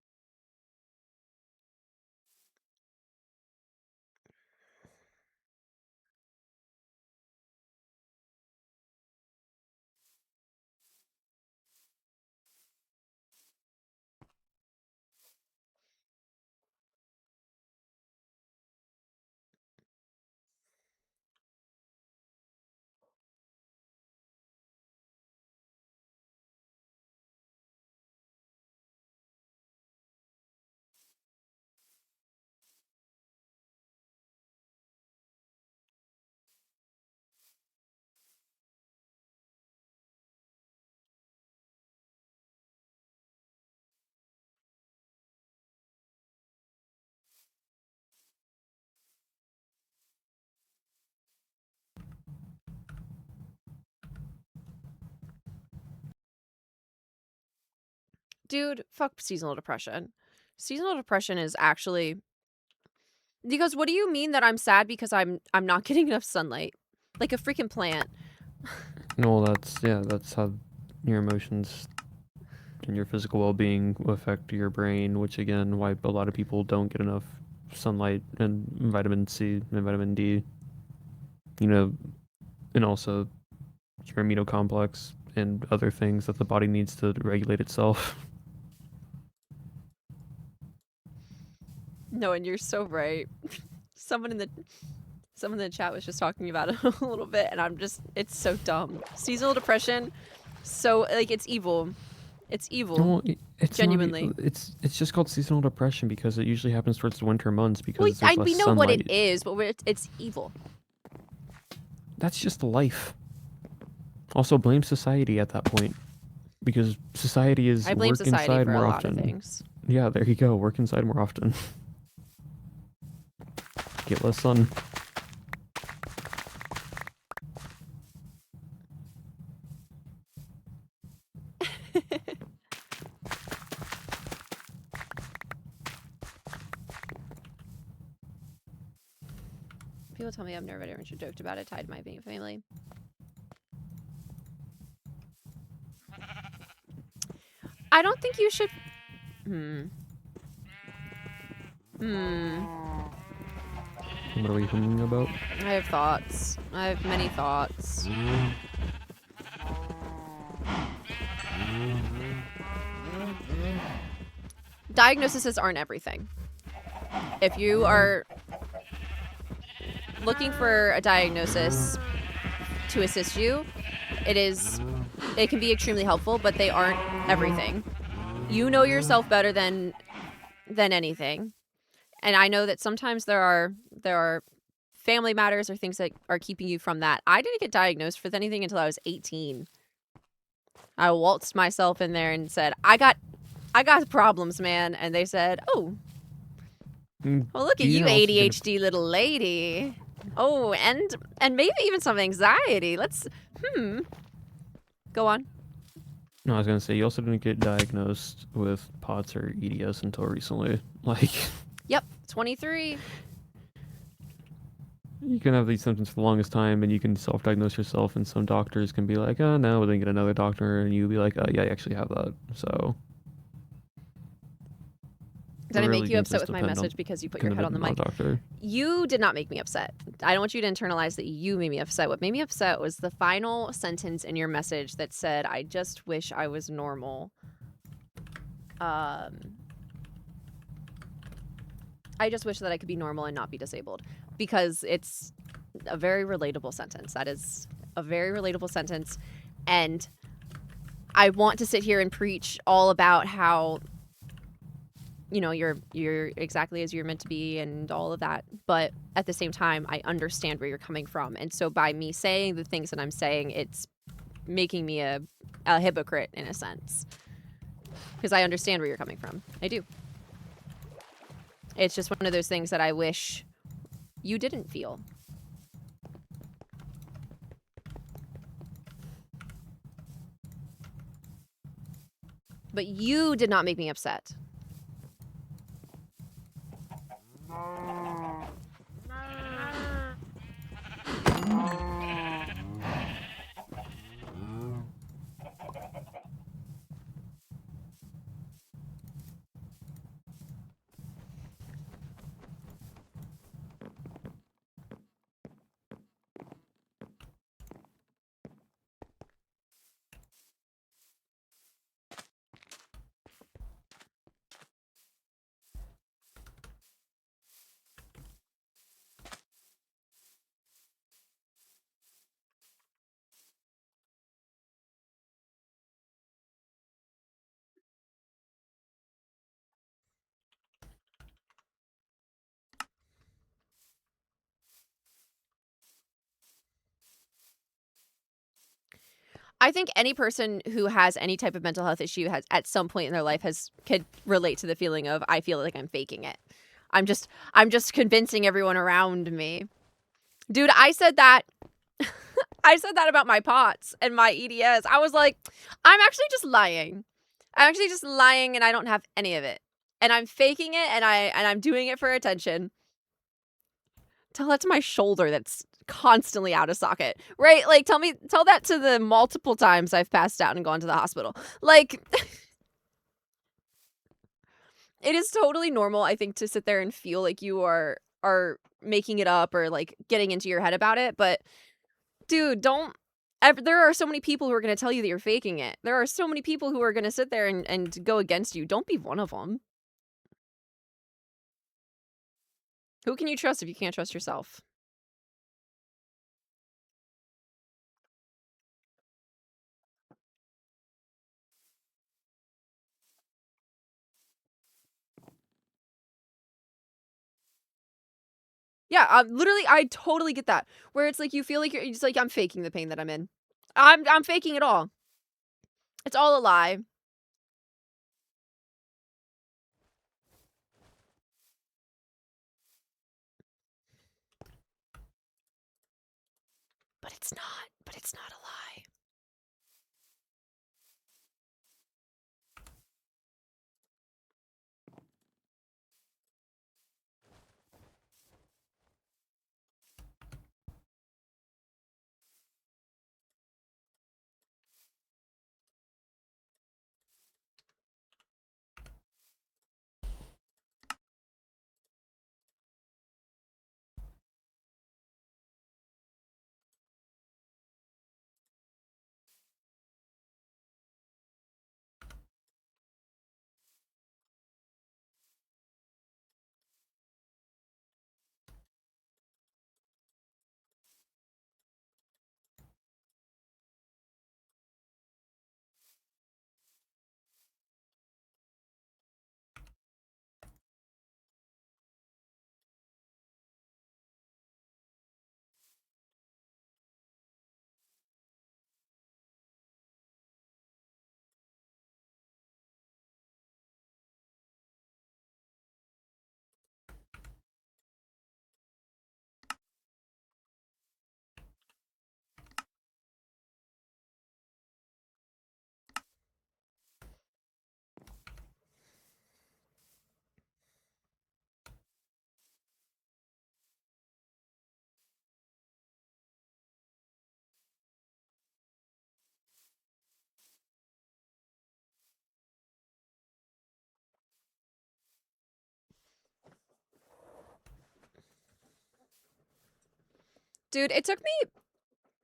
Dude, fuck seasonal depression. Seasonal depression is actually because what do you mean that I'm sad because I'm not getting enough sunlight? Like a freaking plant. No, that's how your emotions and your physical well-being affect your brain, which again, why a lot of people don't get enough sunlight and vitamin C and vitamin D. You know, and also your amino complex and other things that the body needs to regulate itself. No, and you're so right. Someone in the chat was just talking about it a little bit, and it's so dumb. Seasonal depression, so like it's evil. It's evil. Well, it's Genuinely. Not, it's just called seasonal depression because it usually happens towards the winter months because Well, there's less we know sunlight. what it is, but it's evil. That's just life. Also, blame society at that point because society is I blame work society inside for more a lot often. of things. Yeah, there you go. Work inside more often. Get less sun. People tell me I've never ever joked about it tied to my family. I don't think you should. What are we thinking about? I have thoughts. I have many thoughts. Diagnoses aren't everything. If you are looking for a diagnosis to assist you, it can be extremely helpful, but they aren't everything. You know yourself better than anything. And I know that sometimes there are family matters or things that are keeping you from that. I didn't get diagnosed with anything until I was 18. I waltzed myself in there and said, I got problems, man. And they said, oh, well, look at you, ADHD little lady. Oh, and maybe even some anxiety. Let's, Go on. No, I was gonna say you also didn't get diagnosed with POTS or EDS until recently. Like, Yep, 23. you can have these symptoms for the longest time, and you can self-diagnose yourself, and some doctors can be like, "Oh no," but then get another doctor, and you'll be like, "Oh yeah, I actually have that." So. Did I make you upset with my message because you put your head on the mic? Doctor. You did not make me upset. I don't want you to internalize that you made me upset. What made me upset was the final sentence in your message that said, I just wish I was normal. I just wish that I could be normal and not be disabled. Because it's a very relatable sentence. That is a very relatable sentence. And I want to sit here and preach all about how, you know, you're exactly as you're meant to be and all of that. But at the same time, I understand where you're coming from. And so by me saying the things that I'm saying, it's making me a hypocrite in a sense. Because I understand where you're coming from. I do. It's just one of those things that I wish you didn't feel. But you did not make me upset. I think any person who has any type of mental health issue has at some point in their life could relate to the feeling of I feel like I'm faking it. I'm just convincing everyone around me. Dude, I said that I said that about my POTS and my EDS. I was like, I'm actually just lying. I'm actually just lying and I don't have any of it. And I'm faking it and I'm doing it for attention. Tell that to my shoulder that's constantly out of socket, right? Like, tell that to the multiple times I've passed out and gone to the hospital. Like, it is totally normal, I think, to sit there and feel like you are making it up or like getting into your head about it. But dude, there are so many people who are going to tell you that you're faking it. There are so many people who are going to sit there and go against you. Don't be one of them. Who can you trust if you can't trust yourself? Yeah, literally, I totally get that. Where it's like you feel like you're just like, I'm faking the pain that I'm in. I'm faking it all. It's all a lie. But it's not. But it's not a lie. Dude, it took me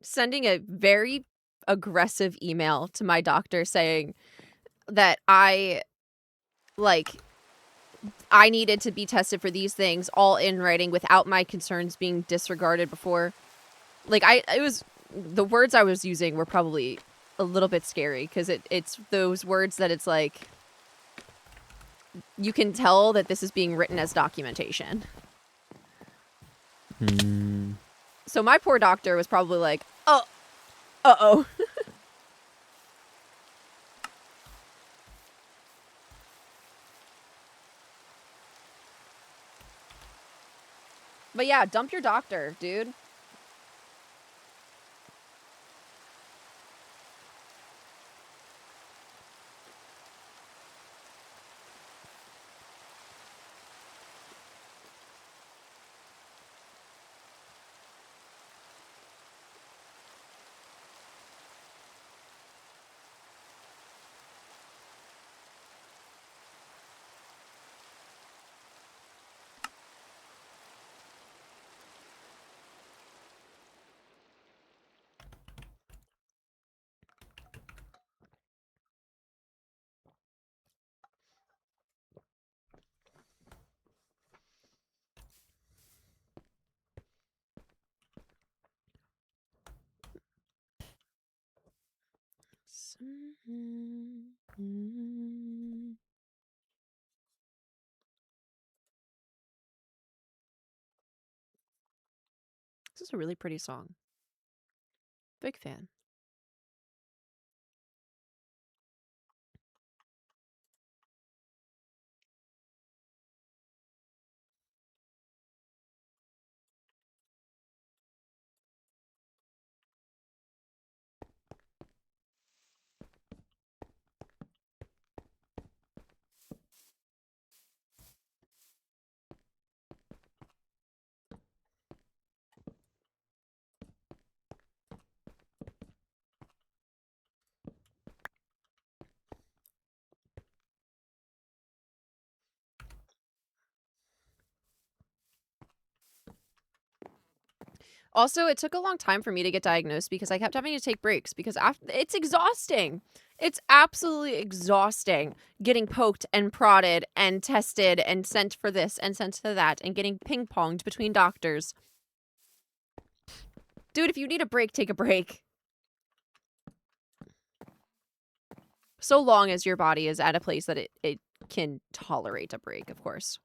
sending a very aggressive email to my doctor saying that I needed to be tested for these things all in writing without my concerns being disregarded before. Like, it was, the words I was using were probably a little bit scary because it's those words that it's like, you can tell that this is being written as documentation. So my poor doctor was probably like, oh, uh-oh. But yeah, dump your doctor, dude. This is a really pretty song. Big fan. Also, it took a long time for me to get diagnosed because I kept having to take breaks because it's exhausting. It's absolutely exhausting getting poked and prodded and tested and sent for this and sent to that and getting ping-ponged between doctors. Dude, if you need a break, take a break. So long as your body is at a place that it can tolerate a break, of course.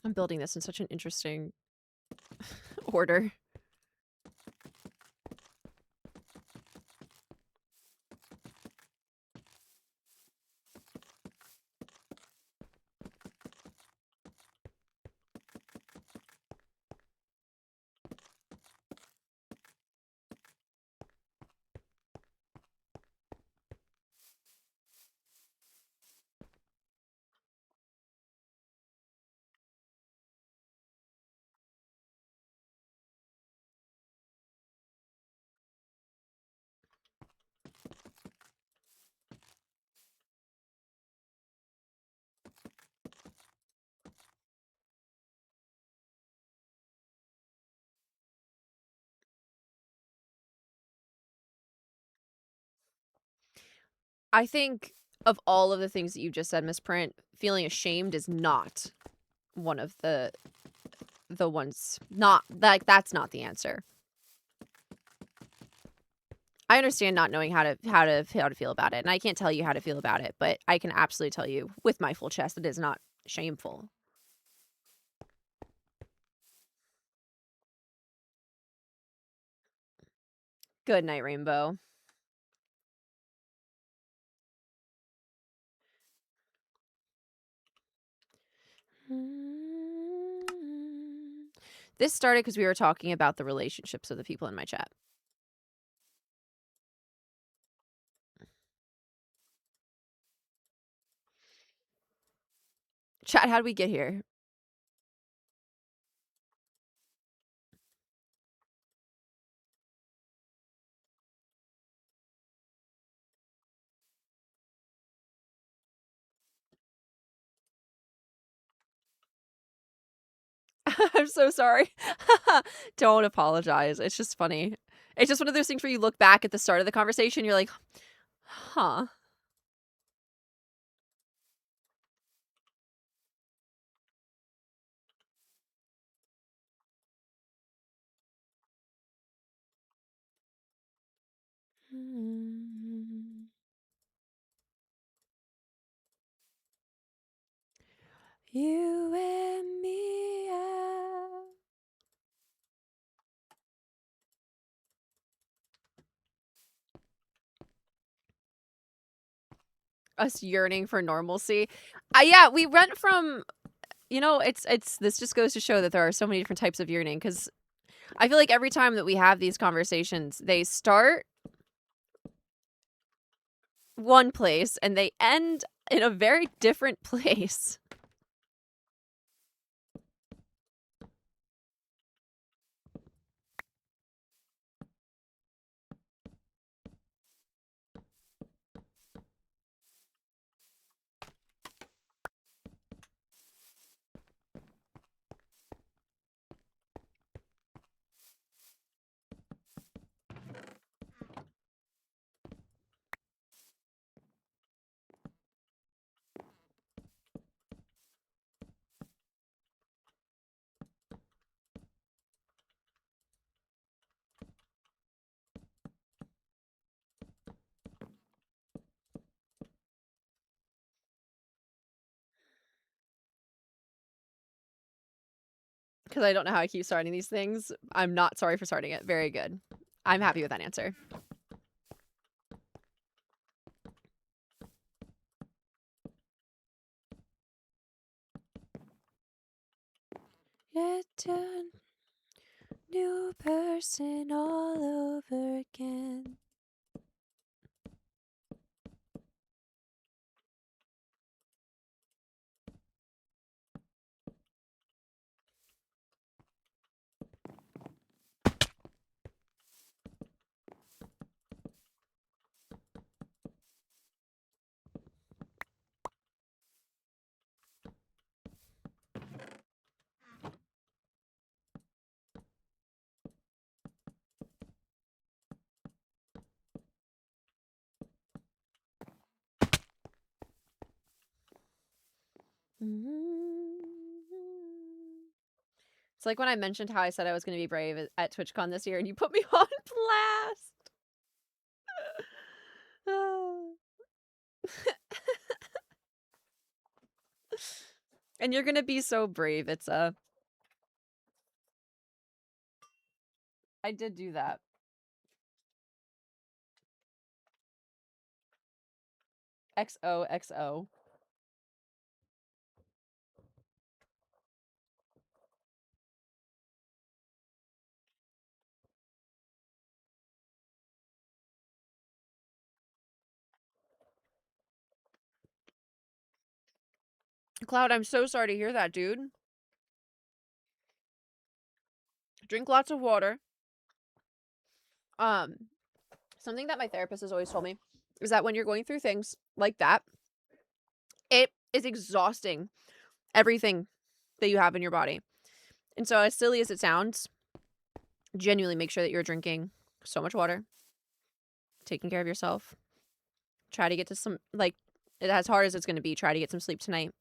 I'm building this in such an interesting order. I think of all of the things that you just said, Miss Print, feeling ashamed is not one of the ones. Not like that's not the answer. I understand not knowing how to feel about it, and I can't tell you how to feel about it, but I can absolutely tell you with my full chest it is not shameful. Good night, Rainbow. This started because we were talking about the relationships of the people in my chat. Chat, how did we get here? I'm so sorry. Don't apologize. It's just funny. It's just one of those things where you look back at the start of the conversation, you're like, huh. You and me. Us yearning for normalcy. Yeah, we went from, it's this just goes to show that there are so many different types of yearning, because I feel like every time that we have these conversations, they start one place and they end in a very different place. Because I don't know how I keep starting these things. I'm not sorry for starting it. Very good. I'm happy with that answer. Yet a new person all over again. It's like when I mentioned how I said I was going to be brave at TwitchCon this year and you put me on blast. And you're going to be so brave. It's I did do that. XOXO. Cloud, I'm so sorry to hear that, dude. Drink lots of water. Something that my therapist has always told me is that when you're going through things like that, it is exhausting everything that you have in your body. And so as silly as it sounds, genuinely make sure that you're drinking so much water, taking care of yourself. Try to get to some, like, as hard as it's going to be, try to get some sleep tonight.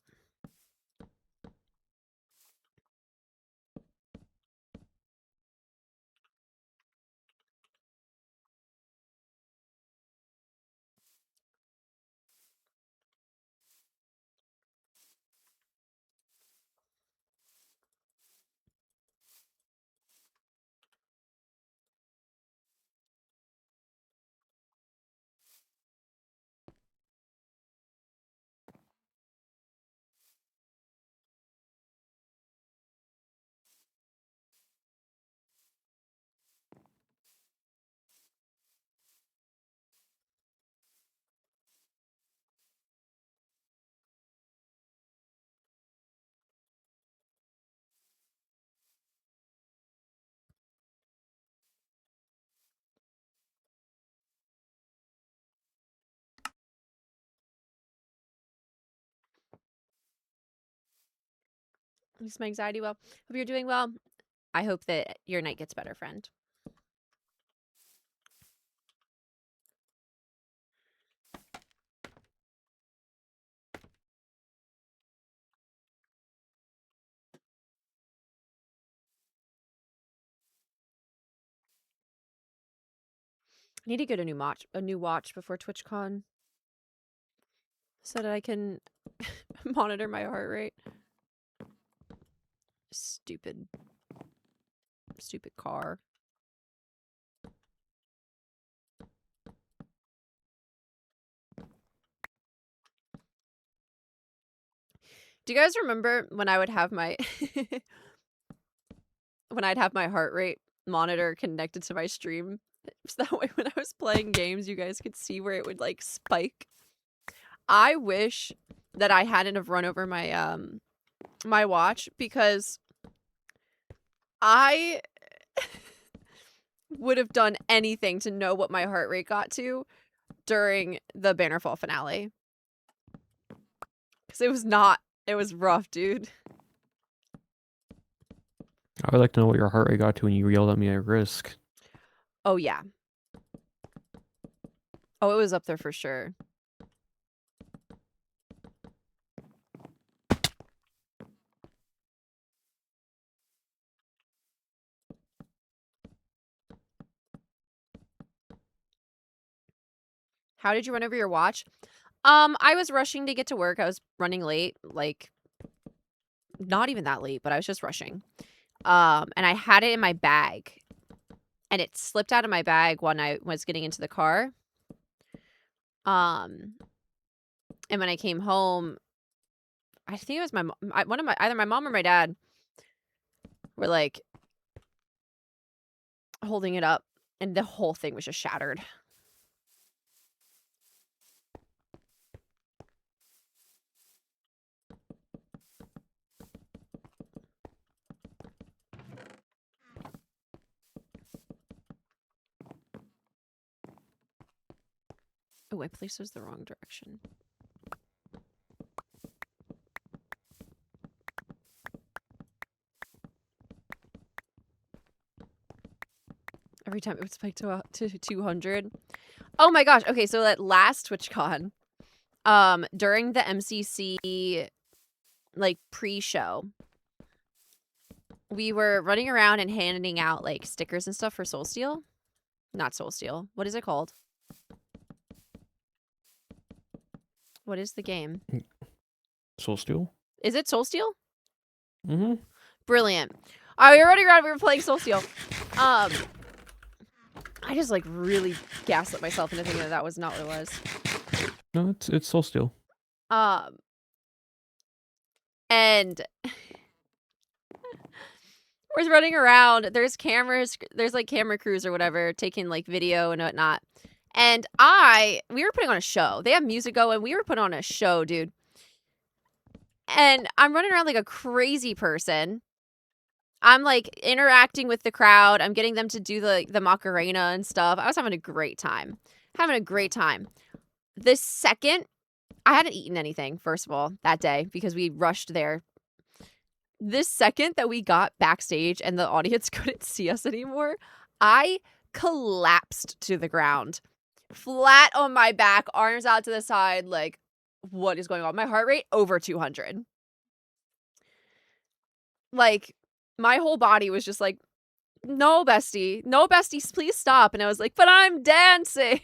Release my anxiety well. Hope you're doing well. I hope that your night gets better, friend. I need to get a new watch before TwitchCon so that I can monitor my heart rate. Stupid car. Do you guys remember when I would have my when I'd have my heart rate monitor connected to my stream? So that way when I was playing games, you guys could see where it would like spike. I wish that I hadn't have run over my my watch because I would have done anything to know what my heart rate got to during the Bannerfall finale. Because it was rough, dude. I would like to know what your heart rate got to when you yelled at me at Risk. Oh, yeah. Oh, it was up there for sure. How did you run over your watch? I was rushing to get to work. I was running late, like not even that late, but I was just rushing. And I had it in my bag. And it slipped out of my bag when I was getting into the car. And when I came home, I think it was either my mom or my dad were like holding it up, and the whole thing was just shattered. Oh, I placed those the wrong direction. Every time it would spike to 200. Oh my gosh. Okay, so that last TwitchCon, during the MCC like pre-show, we were running around and handing out like stickers and stuff for Soulsteel. Not Soulsteel. What is it called? What is the game? Soulsteel? Is it Soulsteel? Mm-hmm. Brilliant. We were running around, we were playing Soulsteel. I just like really gaslit myself into thinking that was not what it was. No, it's Soulsteel. And we're running around. There's cameras. There's like camera crews or whatever taking like video and whatnot. And we were putting on a show. They have music going. We were putting on a show, dude. And I'm running around like a crazy person. I'm like interacting with the crowd. I'm getting them to do the Macarena and stuff. I was having a great time. The second, I hadn't eaten anything, first of all, that day because we rushed there. This second that we got backstage and the audience couldn't see us anymore, I collapsed to the ground. Flat on my back, arms out to the side, like, what is going on? My heart rate over 200. Like, my whole body was just like, no, bestie, please stop. And I was like, but I'm dancing.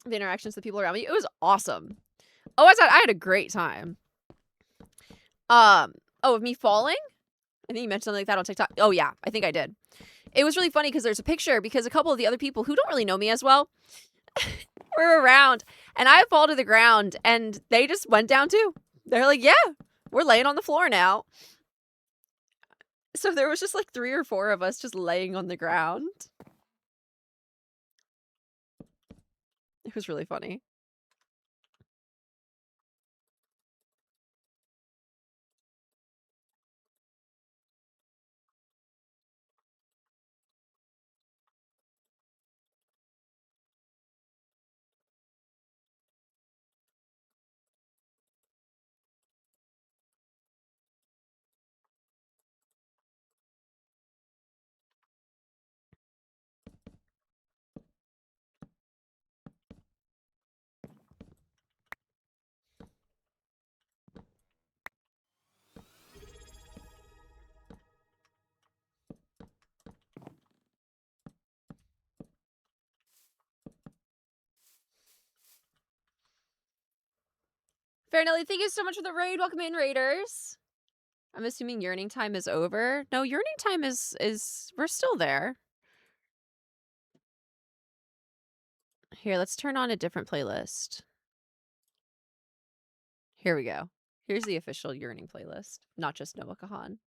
The interactions with the people around me, it was awesome. Oh, I had a great time. Of me falling? I think you mentioned something like that on TikTok. Oh yeah, I think I did. It was really funny because there's a picture because a couple of the other people who don't really know me as well were around, and I fall to the ground and they just went down too. They're like, yeah, we're laying on the floor now. So there was just like 3 or 4 of us just laying on the ground. It was really funny. Fair Nelly, thank you so much for the raid. Welcome in, raiders. I'm assuming yearning time is over. No, yearning time is we're still there. Here, let's turn on a different playlist. Here we go. Here's the official yearning playlist, not just Noah Kahan.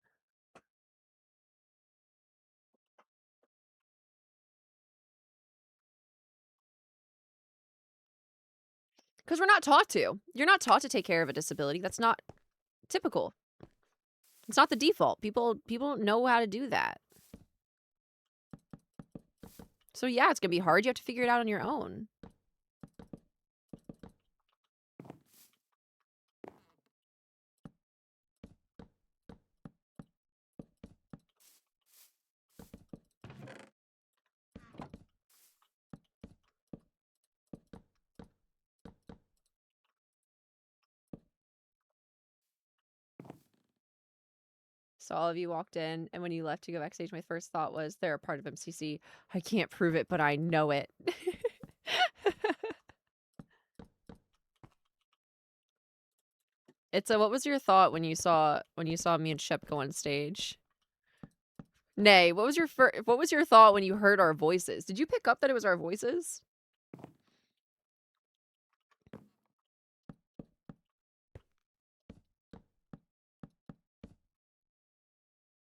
Because we're not taught to. You're not taught to take care of a disability. That's not typical. It's not the default. People don't know how to do that. So yeah, it's going to be hard. You have to figure it out on your own. So all of you walked in, and when you left to go backstage, my first thought was, they're a part of MCC. I can't prove it, but I know it. It's what was your thought when you saw me and Shep go on stage? Nay, what was your thought when you heard our voices? Did you pick up that it was our voices?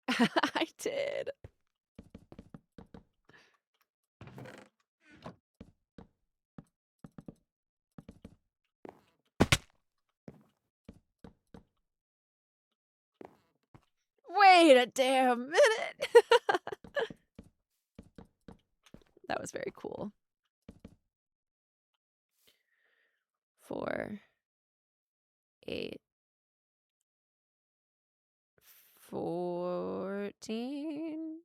I did. Wait a damn minute. That was very cool. 4, 8, 14.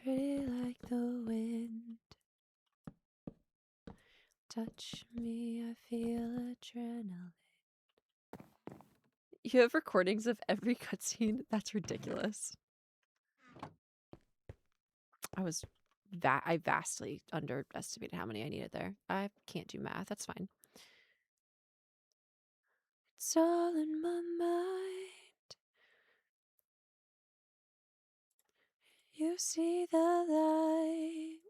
Pretty like the wind. Touch me, I feel adrenaline. You have recordings of every cutscene? That's ridiculous. I vastly underestimated how many I needed there. I can't do math. That's fine. It's all in my mind. You see the light.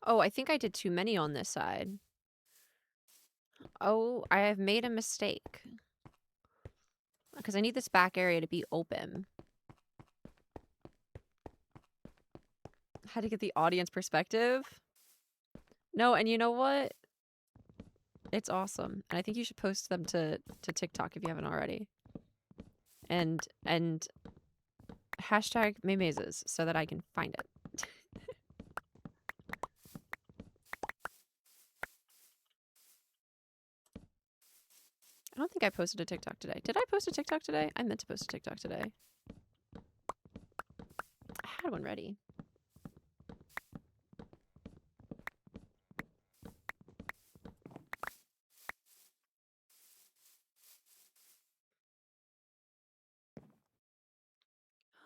Oh, I think I did too many on this side. Oh, I have made a mistake. Because I need this back area to be open. How to get the audience perspective? No, and you know what? It's awesome. And I think you should post them to TikTok if you haven't already. And hashtag Maymazes so that I can find it. I don't think I posted a TikTok today. Did I post a TikTok today? I meant to post a TikTok today. I had one ready.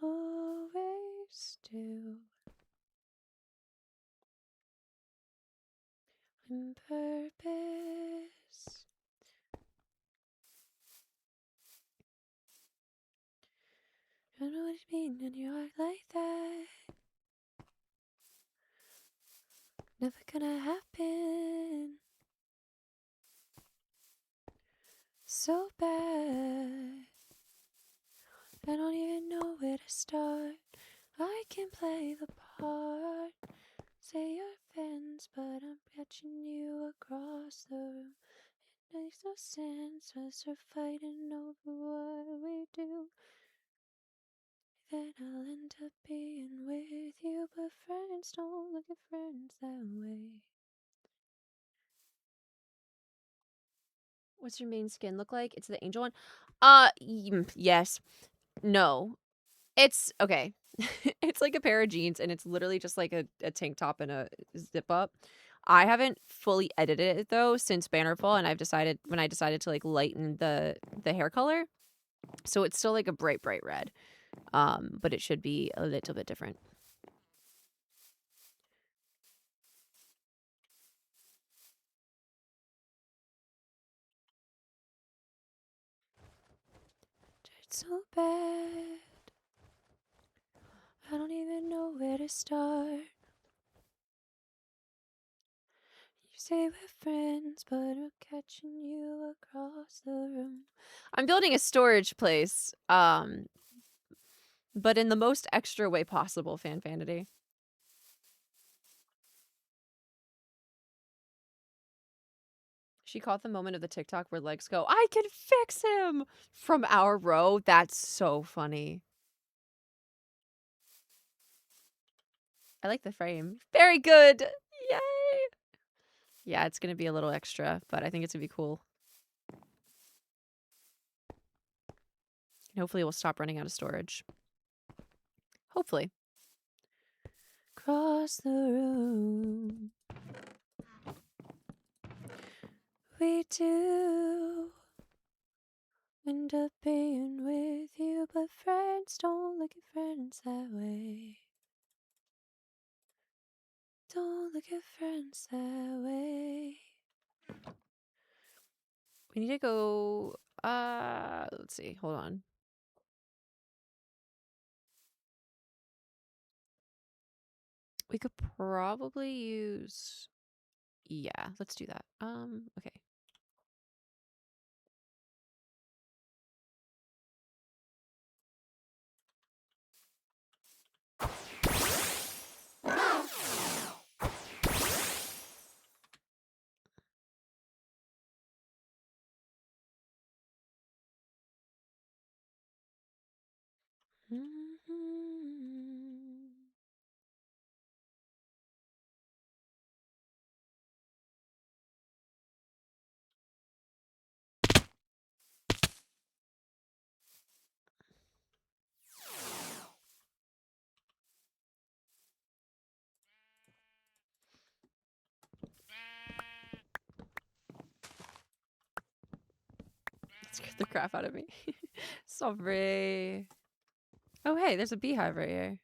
Always do. On purpose. I don't know what you mean when you act like that. Never gonna happen. So bad. I don't even know where to start. I can play the part. Say you're friends, but I'm catching you across the room. It makes no sense us are fighting over what we do. Then I'll end up being with you, but friends don't look at friends that way. What's your main skin look like? It's the angel one. Yes. No. It's okay. It's like a pair of jeans, and it's literally just like a tank top and a zip up. I haven't fully edited it though since Bannerfall, and I decided to like lighten the hair color, so it's still like a bright red. But it should be a little bit different. It's so bad. I don't even know where to start. You say we're friends, but I'm catching you across the room. I'm building a storage place, but in the most extra way possible, Fanfanity. She caught the moment of the TikTok where legs go, I can fix him! From our row. That's so funny. I like the frame. Very good! Yay! Yeah, it's gonna be a little extra, but I think it's gonna be cool. And hopefully we'll stop running out of storage. Hopefully. Cross the room. We do end up being with you, but friends don't look at friends that way. Don't look at friends that way. We need to go, let's see, hold on. We could probably use, yeah, let's do that. Okay. Scared the crap out of me. Sorry. Oh, hey, there's a beehive right here.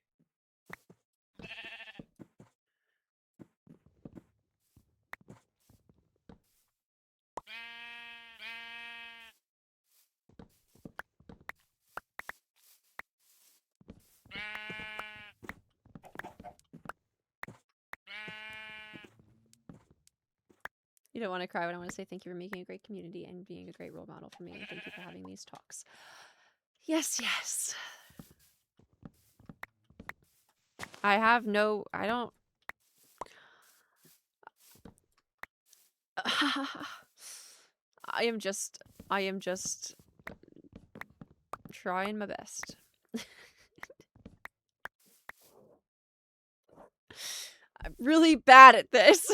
You don't want to cry, but I want to say thank you for making a great community and being a great role model for me. And thank you for having these talks. Yes, yes. I don't. I am just trying my best. I'm really bad at this.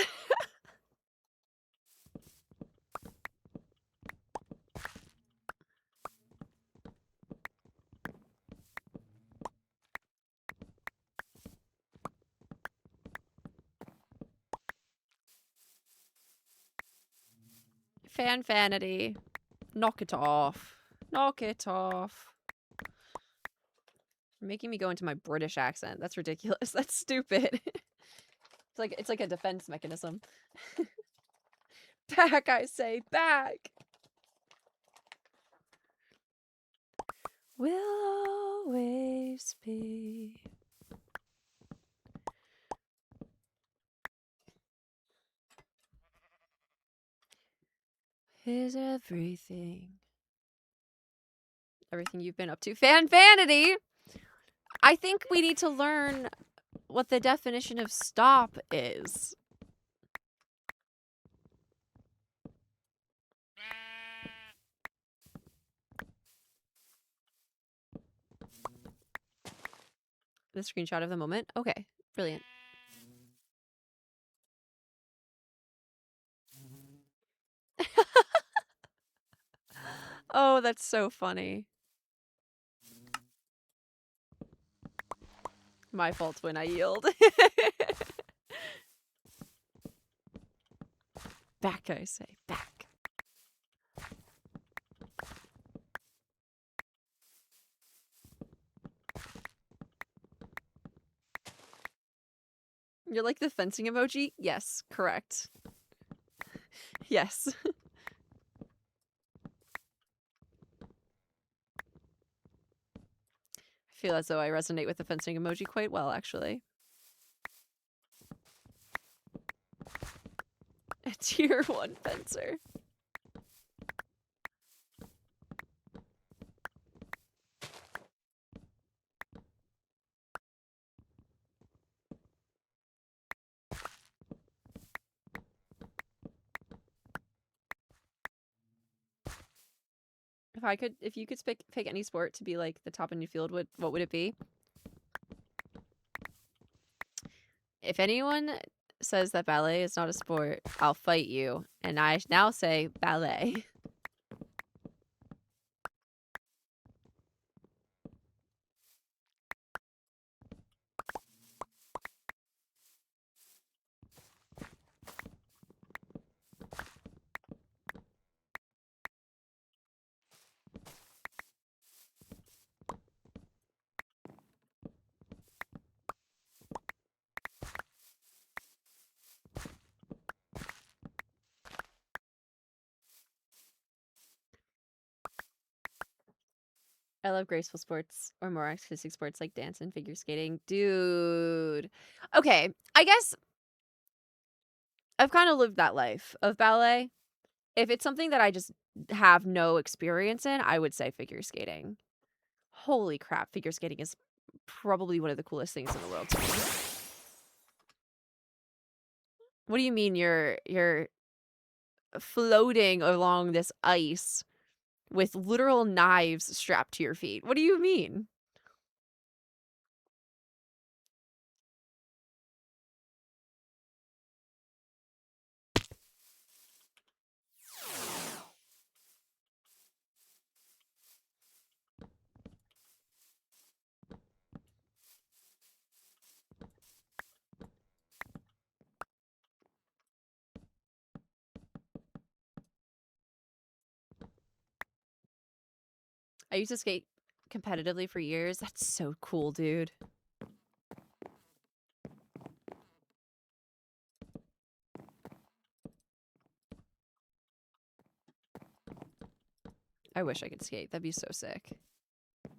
Fanfanity. Knock it off. Knock it off. You're making me go into my British accent. That's ridiculous. That's stupid. It's like a defense mechanism. Back, I say, back. We'll always be. Is everything. Everything you've been up to. Fanfanity! I think we need to learn what the definition of stop is. The screenshot of the moment. Okay, brilliant. Oh, that's so funny. My fault when I yield. Back, I say, back. You're like the fencing emoji? Yes, correct. Yes. I feel as though I resonate with the fencing emoji quite well, actually. A tier 1 fencer. If you could pick any sport to be like the top in your field, what would it be? If anyone says that ballet is not a sport, I'll fight you. And I now say ballet. I love graceful sports or more artistic sports like dance and figure skating. Dude. Okay, I guess I've kind of lived that life of ballet. If it's something that I just have no experience in, I would say figure skating. Holy crap, figure skating is probably one of the coolest things in the world to me. What do you mean you're floating along this ice with literal knives strapped to your feet? What do you mean? I used to skate competitively for years. That's so cool, dude. I wish I could skate. That'd be so sick. I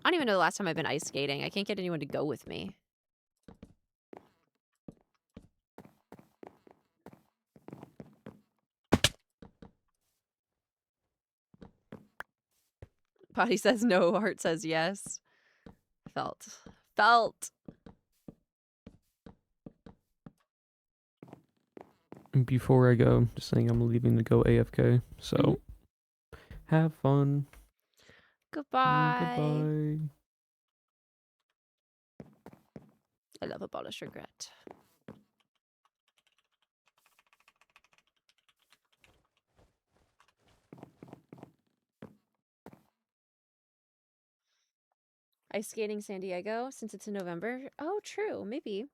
don't even know the last time I've been ice skating. I can't get anyone to go with me. Body says no, heart says yes. Felt. Before I go, just saying I'm leaving to go AFK. So, have fun. Goodbye. Goodbye. I love abolish regret. Ice skating San Diego since it's in November. Oh, true. Maybe.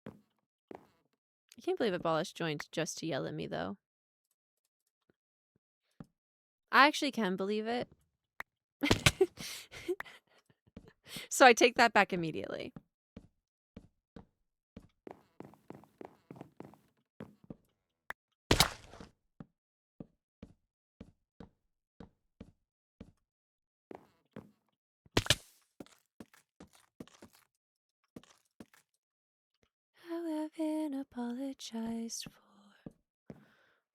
I can't believe Abolish joined just to yell at me, though. I actually can believe it. So I take that back immediately. I have been apologized for.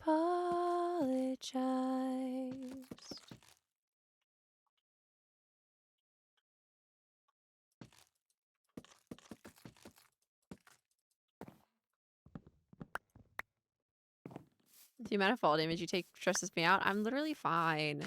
Apologized. The amount of fall damage you take stresses me out. I'm literally fine.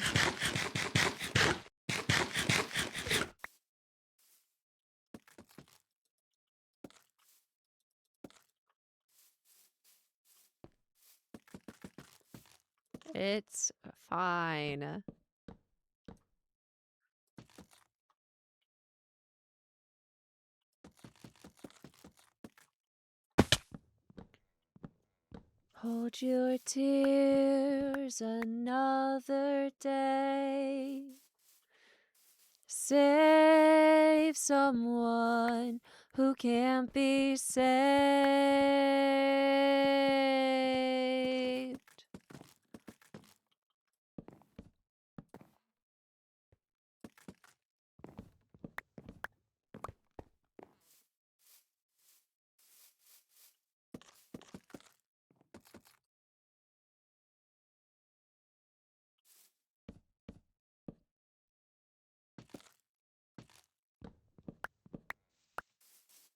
It's fine. Hold your tears another day. Save someone who can't be saved.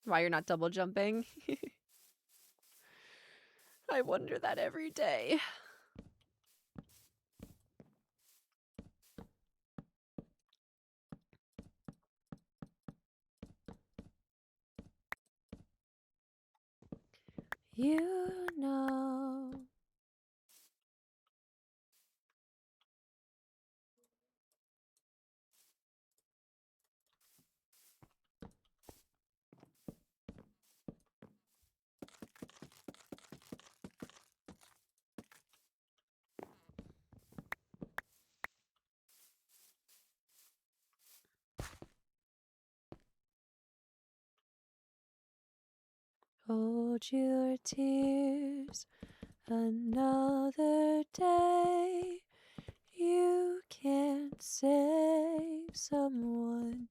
Why you're not double jumping? I wonder that every day. You know. Hold your tears another day. You can't save someone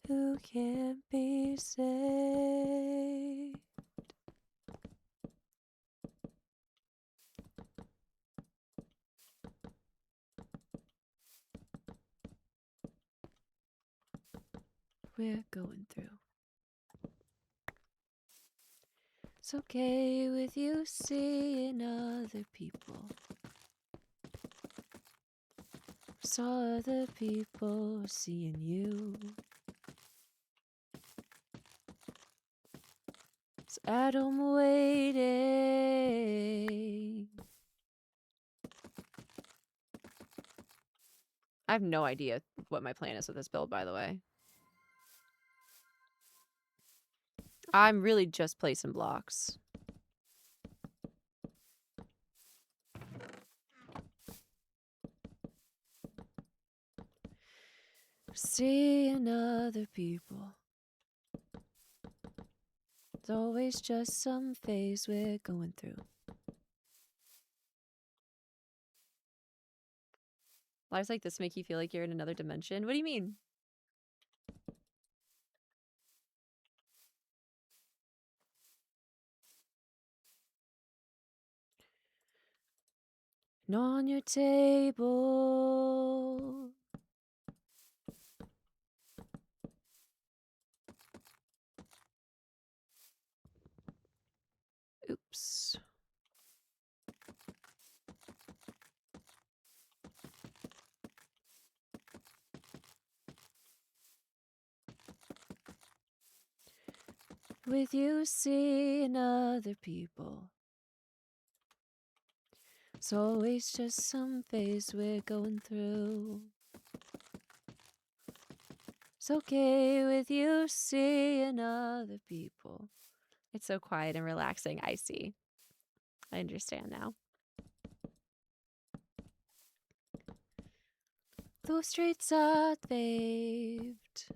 who can't be saved. We're going through. It's okay with you seeing other people. Saw other people seeing you. It's Adam waiting. I have no idea what my plan is with this build, by the way. I'm really just placing blocks. Seeing other people. It's always just some phase we're going through. Lives like this make you feel like you're in another dimension? What do you mean? And on your table. Oops. With you seeing other people. It's always just some phase we're going through. It's okay with you seeing other people. It's so quiet and relaxing. I see. I understand now. Those streets are paved.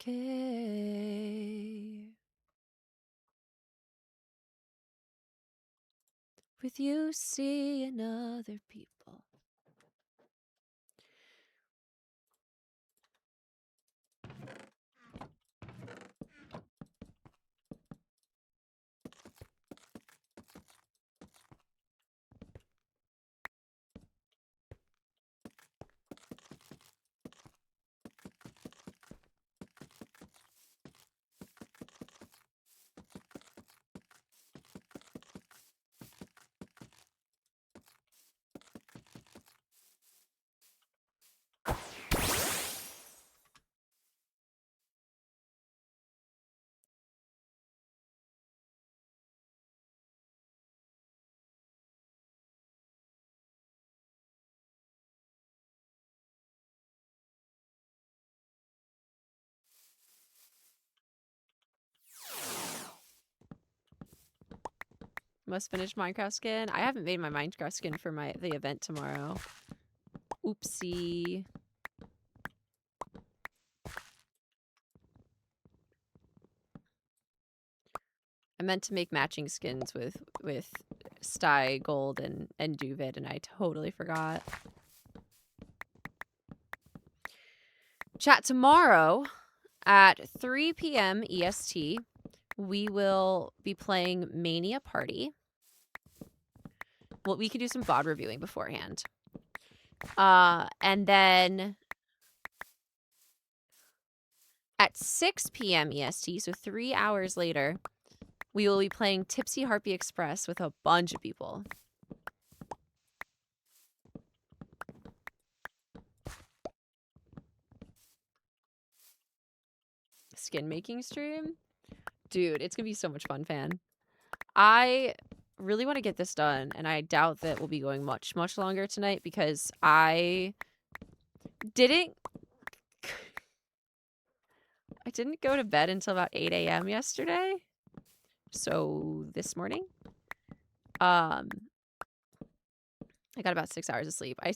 Okay. With you seeing other people. Must finish Minecraft skin. I haven't made my Minecraft skin for the event tomorrow. Oopsie. I meant to make matching skins with Sty Gold and Duvid, and I totally forgot. Chat, tomorrow at 3 p.m. EST, we will be playing Mania Party. Well, we could do some VOD reviewing beforehand. And then at 6 p.m. EST, so 3 hours later, we will be playing Tipsy Harpy Express with a bunch of people. Skin making stream? Dude, it's gonna be so much fun, fan. I really want to get this done, and I doubt that we'll be going much longer tonight because I didn't go to bed until about 8 a.m. yesterday. So this morning, I got about 6 hours of sleep. I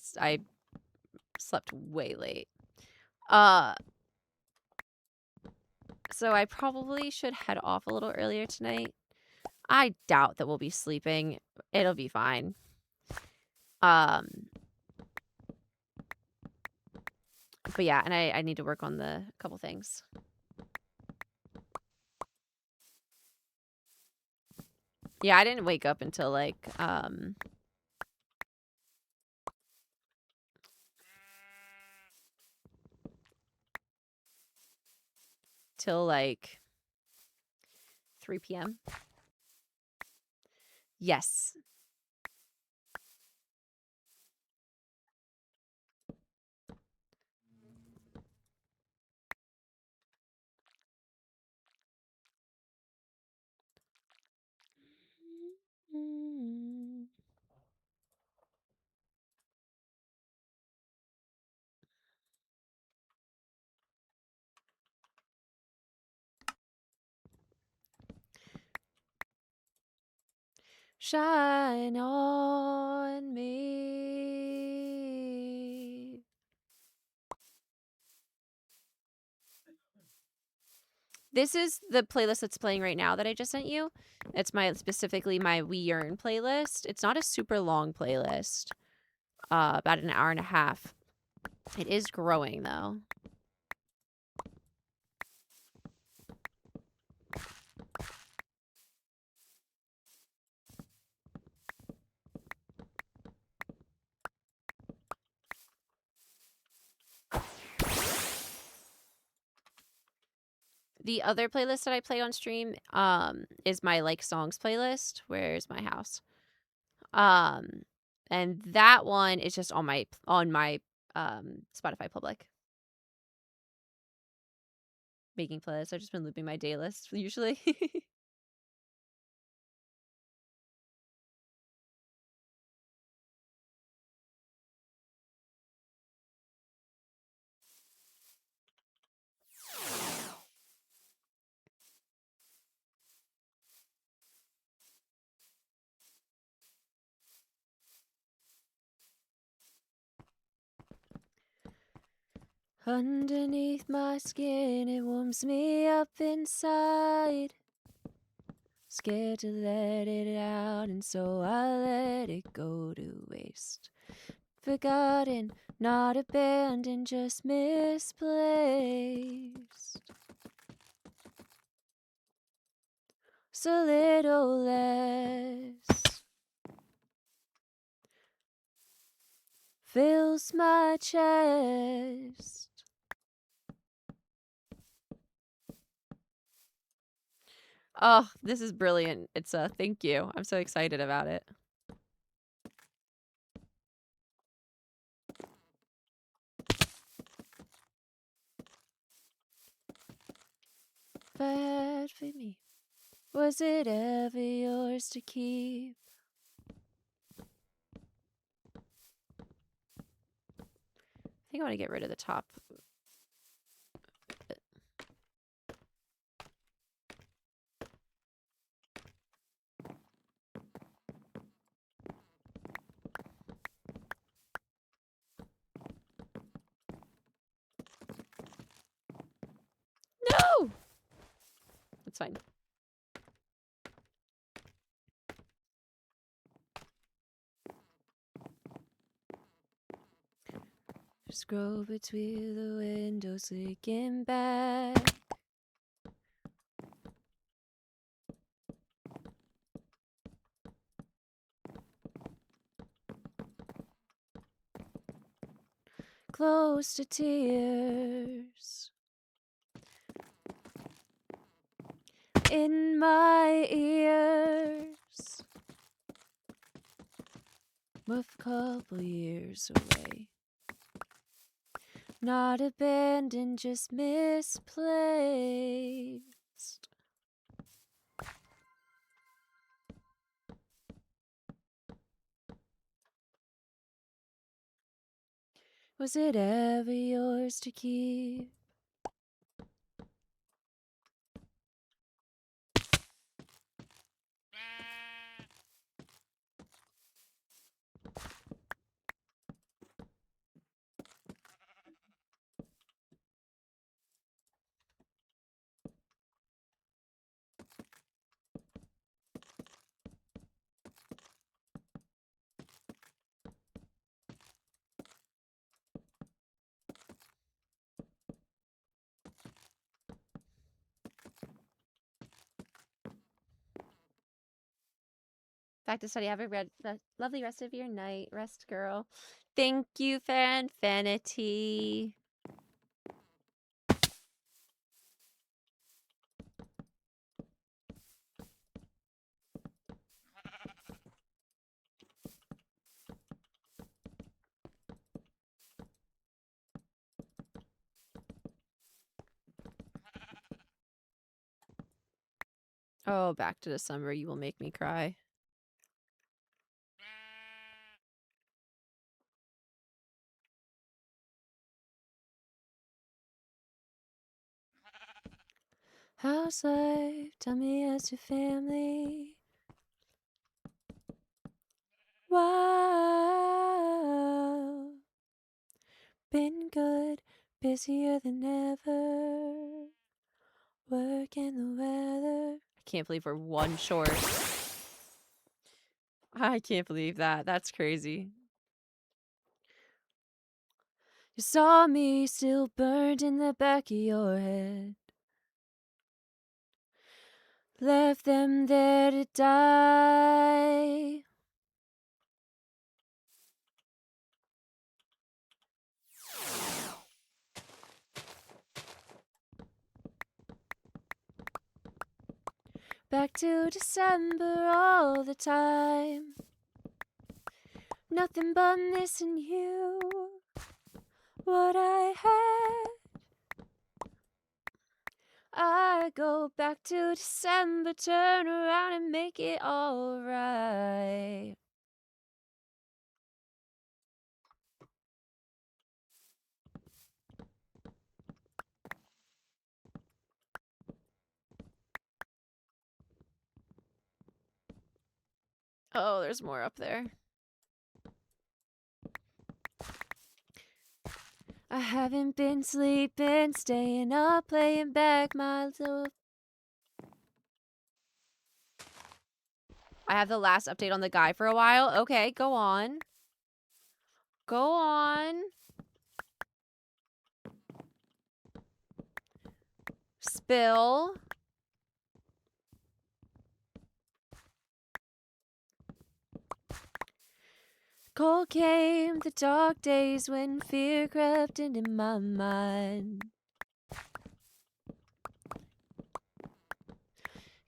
slept way late. So I probably should head off a little earlier tonight. I doubt that we'll be sleeping. It'll be fine. But yeah, and I need to work on the couple things. Yeah, I didn't wake up until like till like 3 p.m. Yes. Shine on me. This is the playlist that's playing right now that I just sent you. It's specifically my We Yearn playlist. It's not a super long playlist. About an hour and a half. It is growing though. The other playlist that I play on stream is my like songs playlist. Where's my house? And that one is just on my Spotify public. Making playlists. I've just been looping my day list usually. Underneath my skin, it warms me up inside. Scared to let it out, and so I let it go to waste. Forgotten, not abandoned, just misplaced. So little less fills my chest. Oh, this is brilliant. It's thank you. I'm so excited about it. Bad for me. Was it ever yours to keep? I think I want to get rid of the top. It's fine. Scroll between the windows, looking back. Close to tears in my ears. Move a couple years away. Not abandoned, just misplaced. Was it ever yours to keep? Back to study. Have a lovely rest of your night. Rest, girl. Thank you, Fanfinity. Oh, back to December. You will make me cry. How's life? Tell me as your family. Wow. Been good, busier than ever. Work in the weather. I can't believe we're one short. I can't believe that. That's crazy. You saw me still burned in the back of your head. Left them there to die. Back to December all the time. Nothing but missing you. What I had. I go back to December, turn around and make it alright. Oh, there's more up there. I haven't been sleeping, staying up, playing back my little... I have the last update on the guy for a while. Okay, go on. Go on. Spill. Cold came the dark days when fear crept into my mind.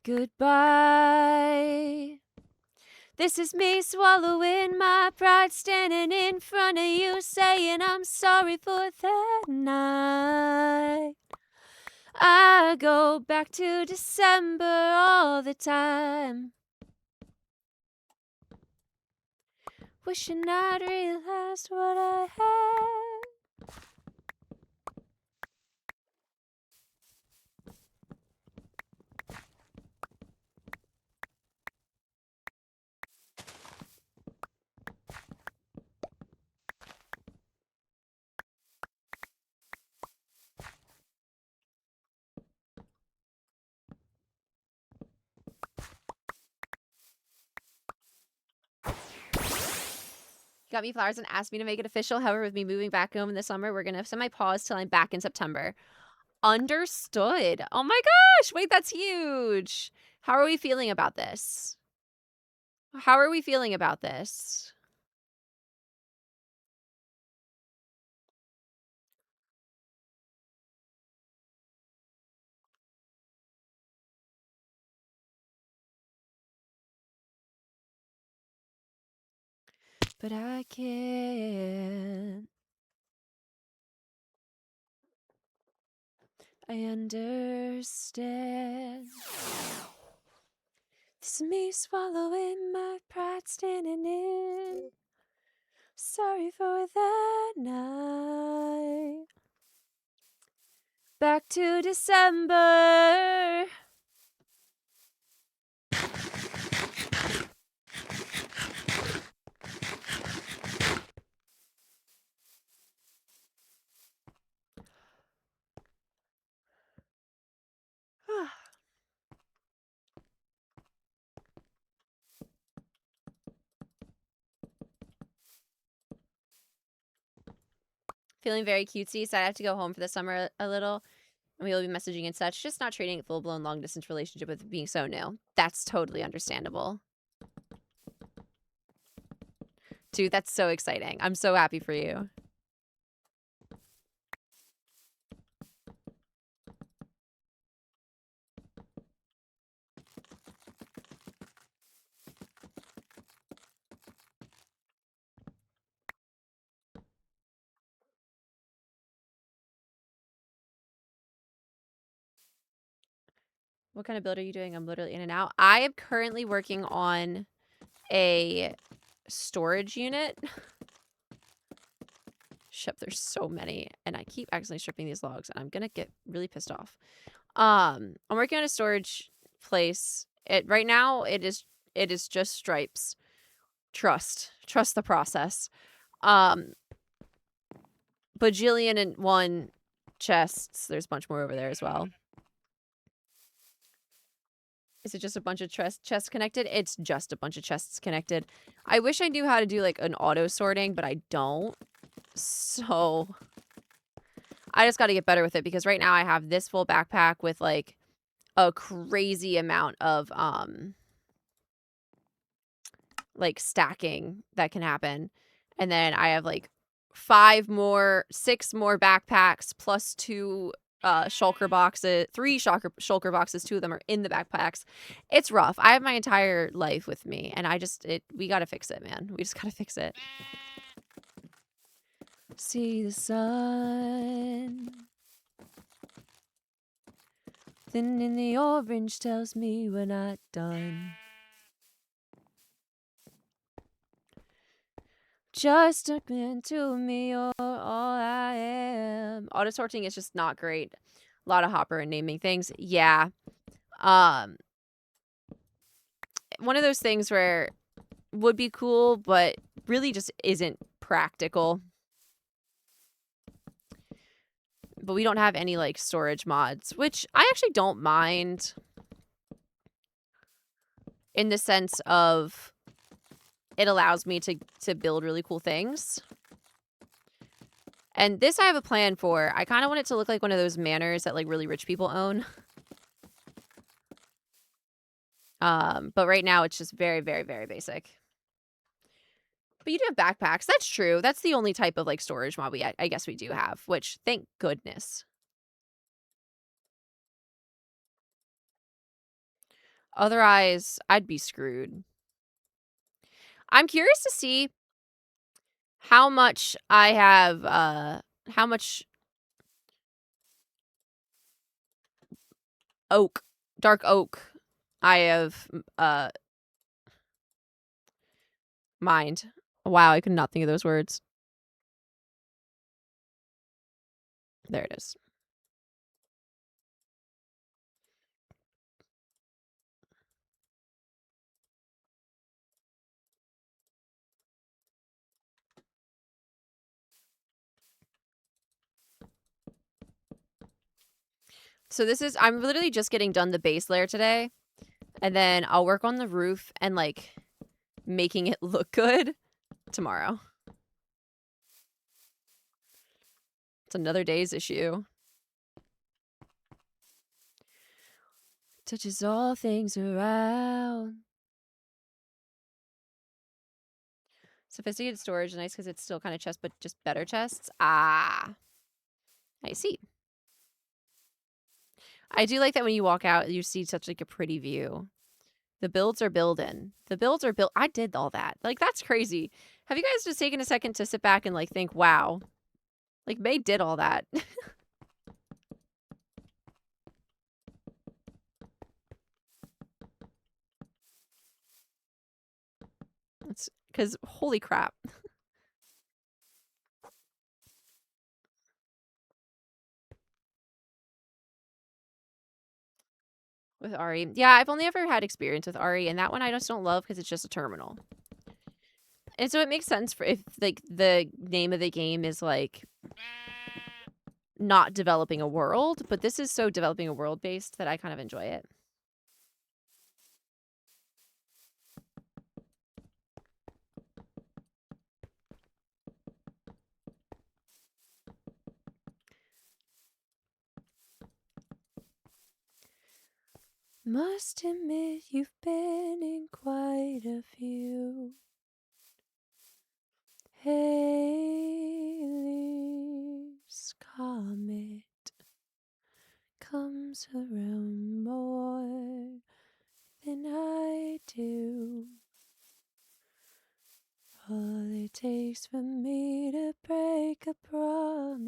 Goodbye. This is me swallowing my pride, standing in front of you, saying I'm sorry for that night. I go back to December all the time. Wishing I'd realized what I had. He got me flowers and asked me to make it official. However, with me moving back home in the summer, we're gonna semi-pause till I'm back in September. Understood. Oh my gosh! Wait, that's huge. How are we feeling about this? How are we feeling about this? But I can't. I understand. This is me swallowing my pride, standing in. Sorry for that night. Back to December. Feeling very cutesy, so I have to go home for the summer a little. And we will be messaging and such. Just not treating a full-blown long-distance relationship with being so new. That's totally understandable. Dude, that's so exciting. I'm so happy for you. What kind of build are you doing? I'm literally in and out. I am currently working on a storage unit. Shit, there's so many. And I keep accidentally stripping these logs. And I'm going to get really pissed off. I'm working on a storage place. Right now, it is just stripes. Trust the process. Bajillion and 1 chests. There's a bunch more over there as well. Is it just a bunch of chests connected? It's just a bunch of chests connected. I wish I knew how to do like an auto sorting, but I don't. So I just got to get better with it because right now I have this full backpack with like a crazy amount of like stacking that can happen. And then I have like 6 more backpacks plus 2 shulker boxes, 3 shulker boxes. 2 of them are in the backpacks. It's rough. I have my entire life with me and we got to fix it, man. We just got to fix it. See the sun. Thin in the orange tells me we're not done. Just look into me, you're all I am. Auto sorting is just not great. A lot of hopper and naming things. Yeah. One of those things where would be cool, but really just isn't practical. But we don't have any like storage mods, which I actually don't mind in the sense of it allows me to build really cool things. And this I have a plan for. I kind of want it to look like one of those manors that like really rich people own. But right now it's just very, very, very basic. But you do have backpacks. That's true. That's the only type of like storage mod I guess we do have, which thank goodness. Otherwise, I'd be screwed. I'm curious to see how much I have, how much dark oak I have, mined. Wow, I could not think of those words. There it is. So I'm literally just getting done the base layer today. And then I'll work on the roof and like making it look good tomorrow. It's another day's issue. Touches all things around. Sophisticated storage, nice because it's still kind of chest, but just better chests. Ah, I see. I do like that when you walk out, you see such like a pretty view. The builds are building. The builds are built. I did all that. Like, that's crazy. Have you guys just taken a second to sit back and like think, wow, like May did all that. It's because holy crap. With Ari. Yeah, I've only ever had experience with Ari, and that one I just don't love because it's just a terminal. And so it makes sense for if like the name of the game is like not developing a world, but this is so developing a world based that I kind of enjoy it. Must admit you've been in quite a few. Haley's comet comes around more than I do. All it takes for me to break a promise.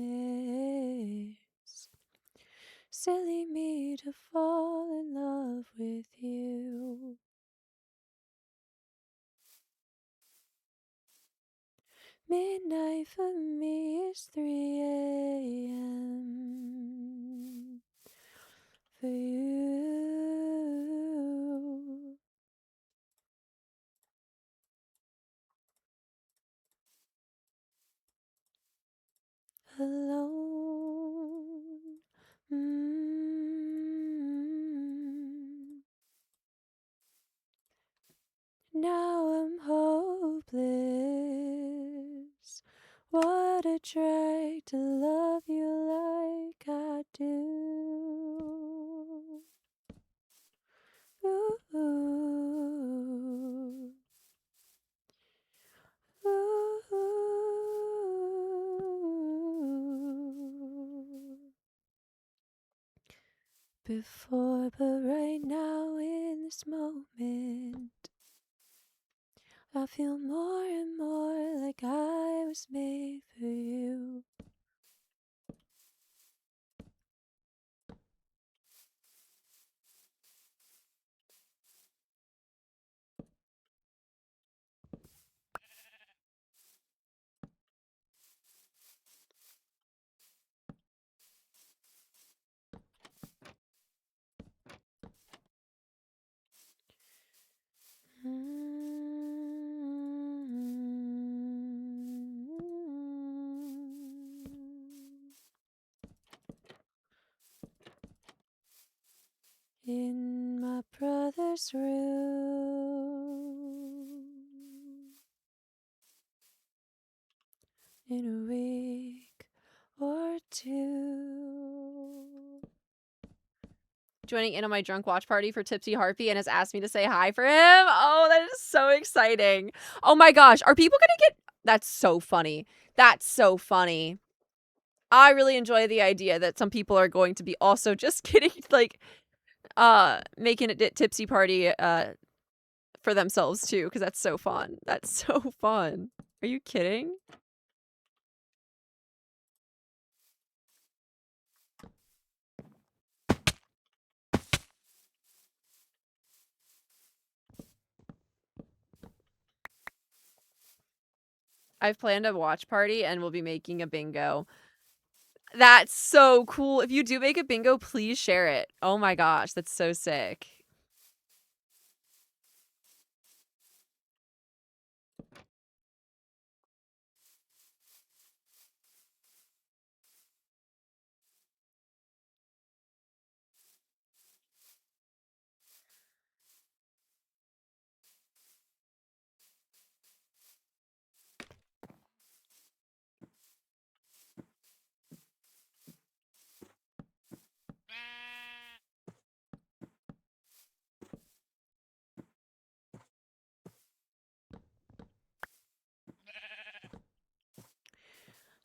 Silly me to fall in love with you. Midnight for me is 3 a.m. for you. Alone. Now I'm hopeless. What a drag to love you like I do. Ooh. Ooh. Before, but right now in this moment, I feel more and more like I was made for you. In my brother's room, in a week or two. Joining in on my drunk watch party for Tipsy Harpy and has asked me to say hi for him. Oh, that is so exciting. Oh my gosh. Are people gonna get... That's so funny. That's so funny. I really enjoy the idea that some people are going to be also just getting like making a tipsy party for themselves too, because that's so fun. That's so fun. Are you kidding? I've planned a watch party and we'll be making a bingo. That's so cool. If you do make a bingo, please share it. Oh my gosh, that's so sick.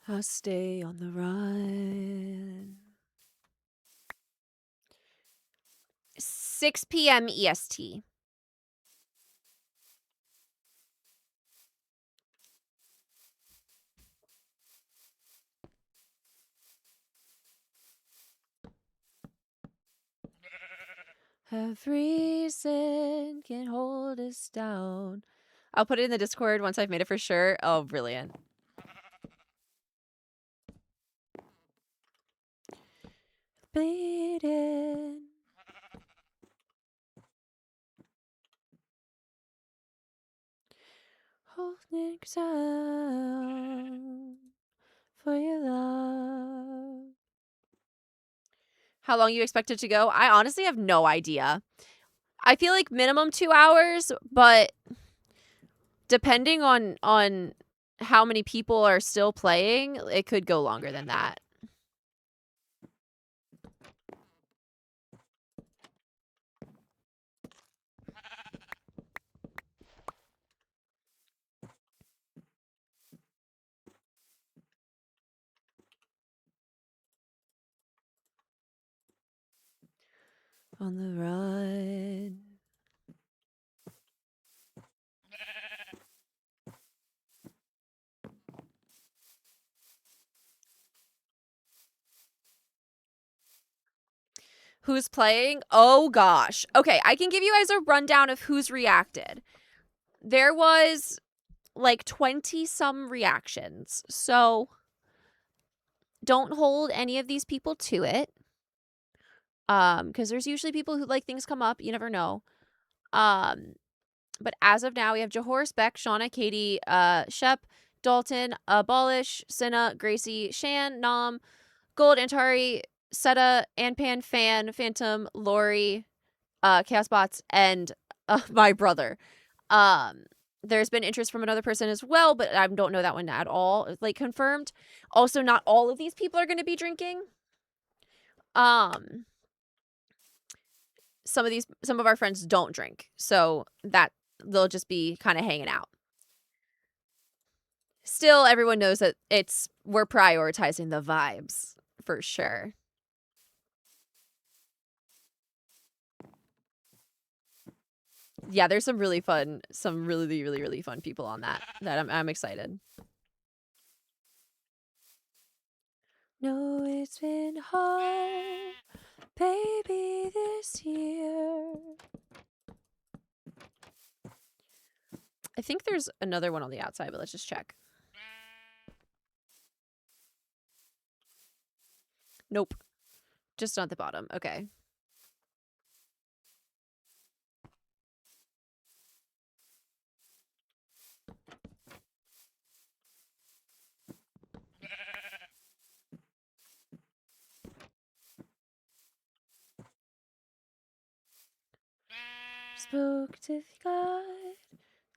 I'll stay on the run. 6 p.m. EST. Have reason can hold us down. I'll put it in the Discord once I've made it for sure. Oh, brilliant. Bleeding. Holding down for your love. How long you expect it to go? I honestly have no idea. I feel like minimum 2 hours, but depending on how many people are still playing, it could go longer than that. On the run. Who's playing? Oh gosh. Okay, I can give you guys a rundown of who's reacted. There was like 20 some reactions. So don't hold any of these people to it. Because there's usually people who like things come up, you never know. But as of now, we have Jahor, Beck, Shauna, Katie, Shep, Dalton, Abolish, Cinna, Gracie, Shan, Nam, Gold, Antari, Seta, Anpan, Fan, Phantom, Lori, Chaosbots, and my brother. There's been interest from another person as well, but I don't know that one at all. It's like confirmed. Also, not all of these people are going to be drinking. Some of our friends don't drink, so that they'll just be kind of hanging out. Still, everyone knows that we're prioritizing the vibes for sure. Yeah, there's some really fun, some really, really, really fun people on that I'm excited. No, it's been hard, baby, this year. I think there's another one on the outside, but let's just check. Nope. Just on the bottom. Okay. Spoke to God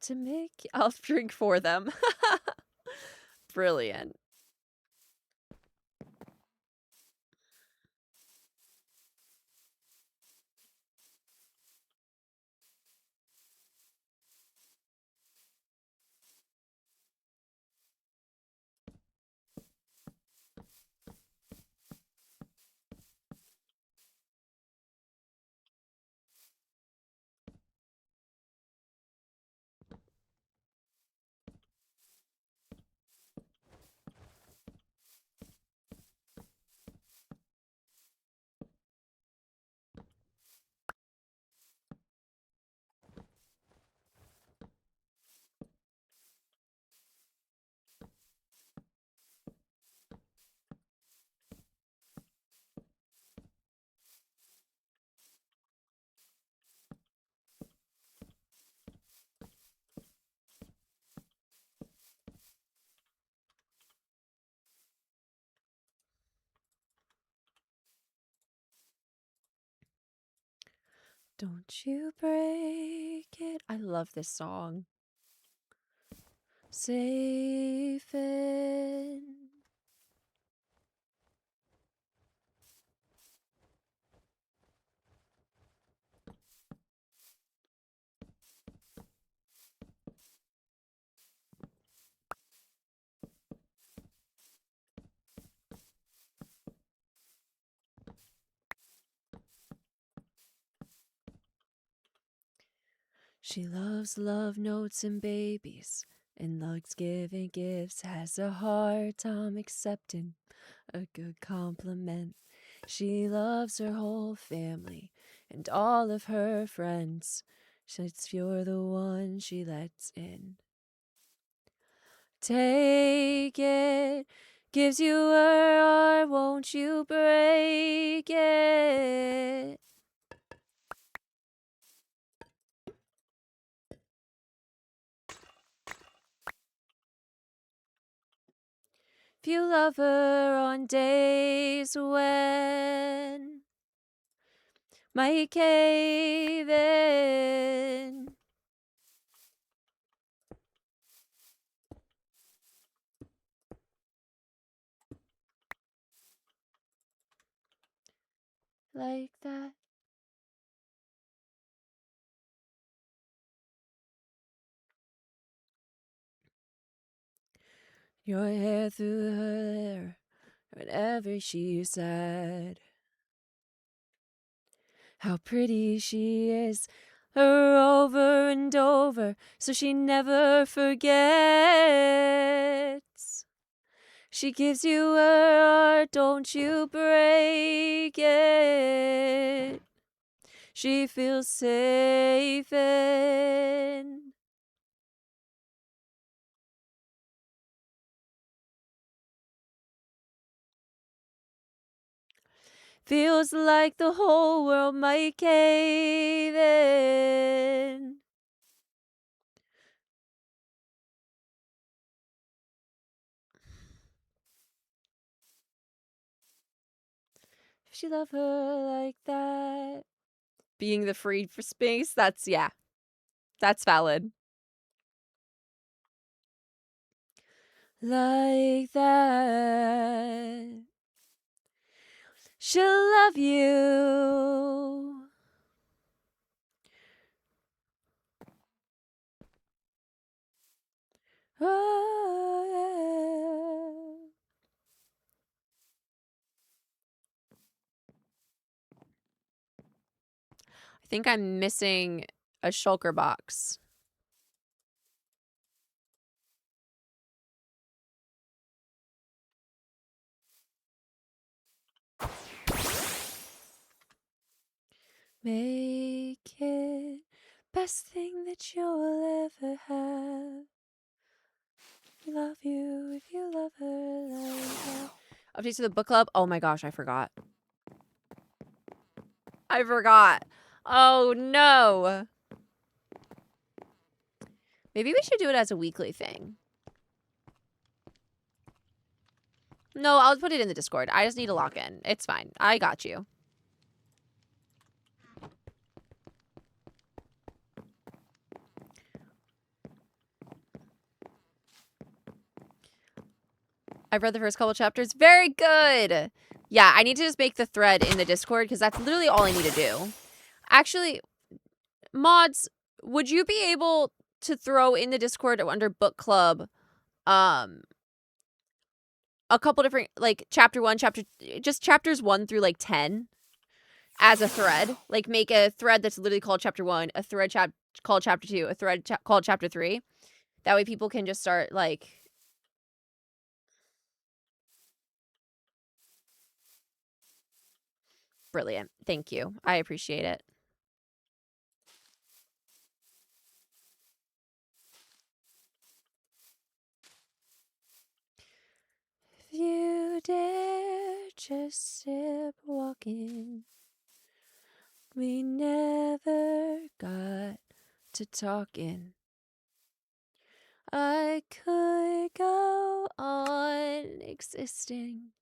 to make... I'll drink for them. Brilliant. Don't you break it. I love this song. Safe in. She loves love notes and babies and loves giving gifts, has a hard time accepting a good compliment. She loves her whole family and all of her friends. Since you're the one she lets in. Take it, gives you her heart, won't you break it? If you love her on days when might cave in. Like that. Your hair through her hair, whatever she said. How pretty she is, her over and over, so she never forgets. She gives you her heart, don't you break it. She feels safe in. Feels like the whole world might cave in. If she love her like that. Being the freed for space, that's valid. Like that. She'll love you. Oh, yeah. I think I'm missing a shulker box. Make it best thing that you'll ever have. Love you if you love her like that. Updates to the book club. Oh my gosh, I forgot. Oh no. Maybe we should do it as a weekly thing. No, I'll put it in the Discord. I just need to lock in. It's fine. I got you. I've read the first couple chapters. Very good. Yeah, I need to just make the thread in the Discord because that's literally all I need to do. Actually, mods, would you be able to throw in the Discord under book club a couple different, like, chapters 1 through like 10 as a thread? Like, make a thread that's literally called chapter 1, a thread called chapter 2, a thread called chapter 3. That way people can just start, like... Brilliant. Thank you. I appreciate it. If you dare just step walking, we never got to talking. I could go on existing,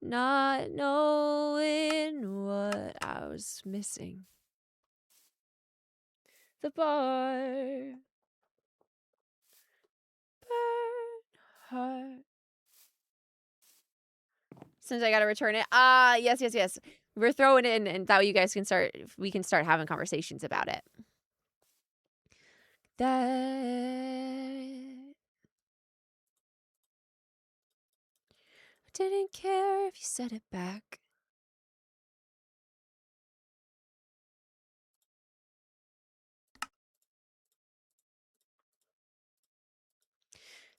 not knowing what I was missing. The bar, burn heart. Since I gotta return it. Yes. We're throwing it in, and that way you guys can we can start having conversations about it. That I didn't care if you said it back.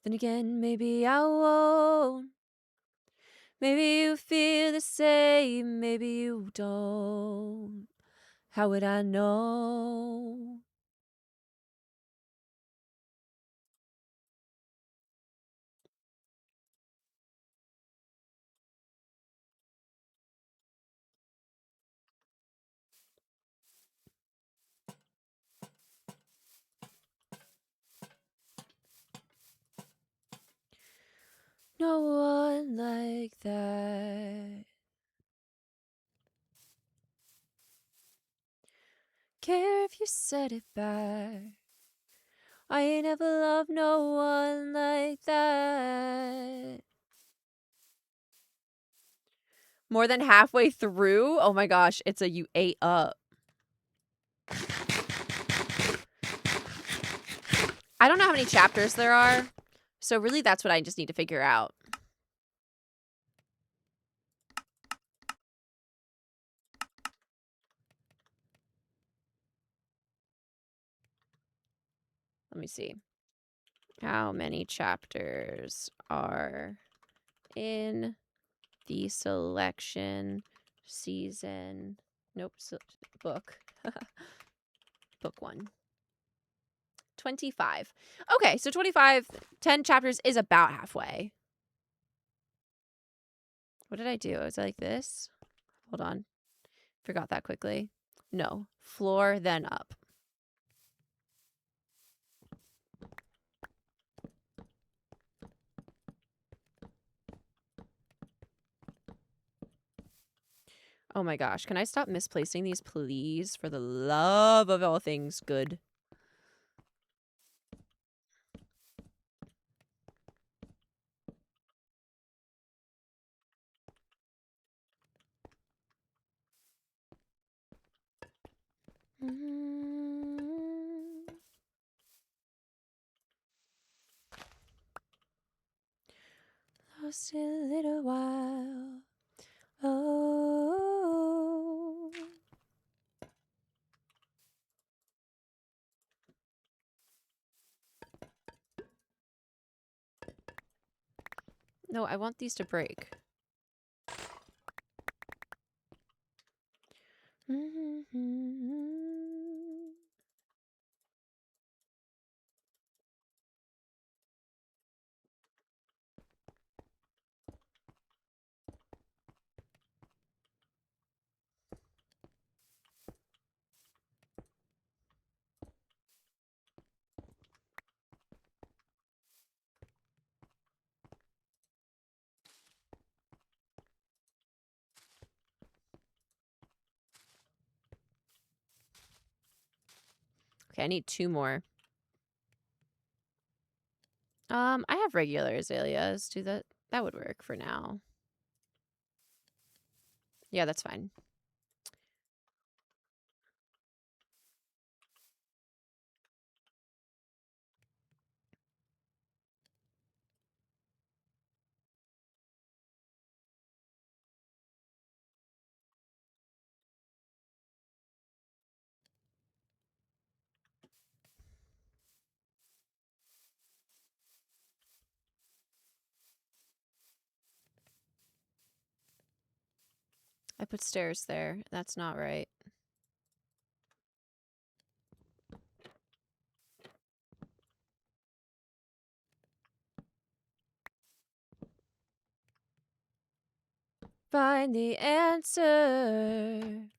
Then again, maybe I won't. Maybe you feel the same, maybe you don't. How would I know? No one like that. Care if you said it back. I ain't ever loved no one like that. More than halfway through? Oh my gosh, it's a you ate up. I don't know how many chapters there are. So really that's what I just need to figure out. Let me see. How many chapters are in the selection season? Nope, book. Book 1. 25. Okay, so 25, 10 chapters is about halfway. What did I do? Was I like this? Hold on. Forgot that quickly. No. Floor, then up. Oh my gosh. Can I stop misplacing these, please? For the love of all things good. Lost in a little while. Oh. No, I want these to break. Okay, I need 2 more. I have regular azaleas. Do that. That would work for now. Yeah, that's fine. I put stairs there. That's not right. Find the answer.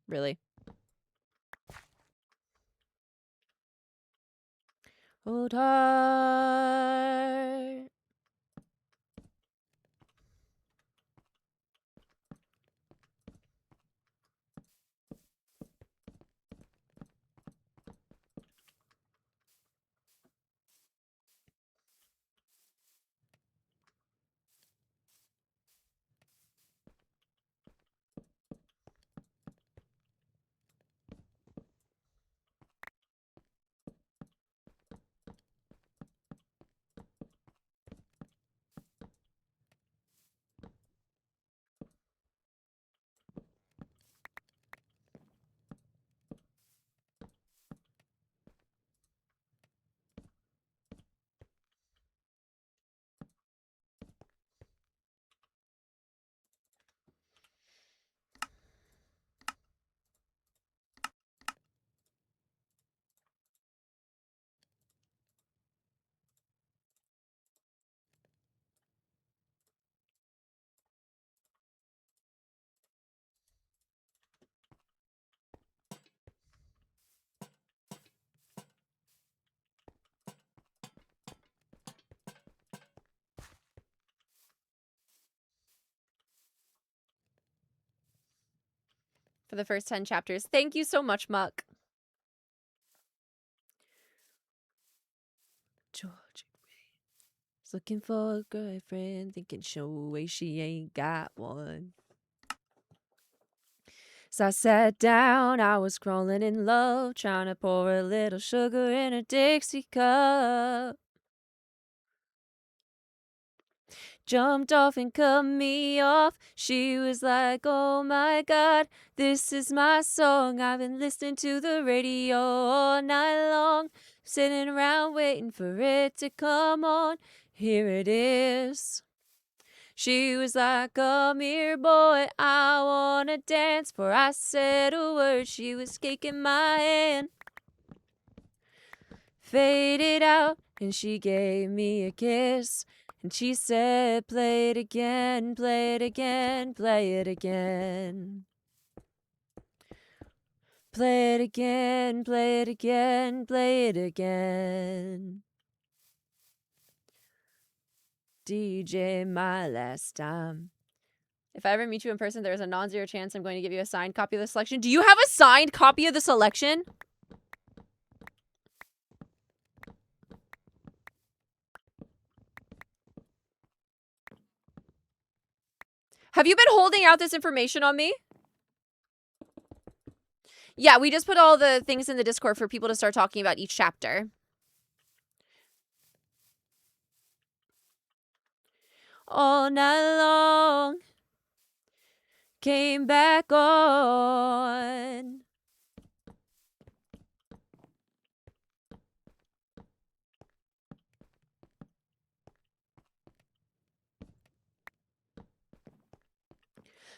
Really? Hold heart. for the first 10 chapters. Thank you so much, Muck. Georgie is looking for a girlfriend, thinking show away she ain't got one. So I sat down, I was crawling in love, trying to pour a little sugar in a Dixie cup. Jumped off and cut me off. She was like, oh my God, this is my song. I've been listening to the radio all night long, sitting around waiting for it to come on. Here it is. She was like, come here, boy, I wanna dance. For I said a word, she was kicking my hand. Faded out, and she gave me a kiss. And she said, play it again, play it again, play it again. Play it again, play it again, play it again. DJ, my last time. If I ever meet you in person, there's a non-zero chance I'm going to give you a signed copy of the selection. Do you have a signed copy of the selection? Have you been holding out this information on me? Yeah, we just put all the things in the Discord for people to start talking about each chapter. All night long. Came back on.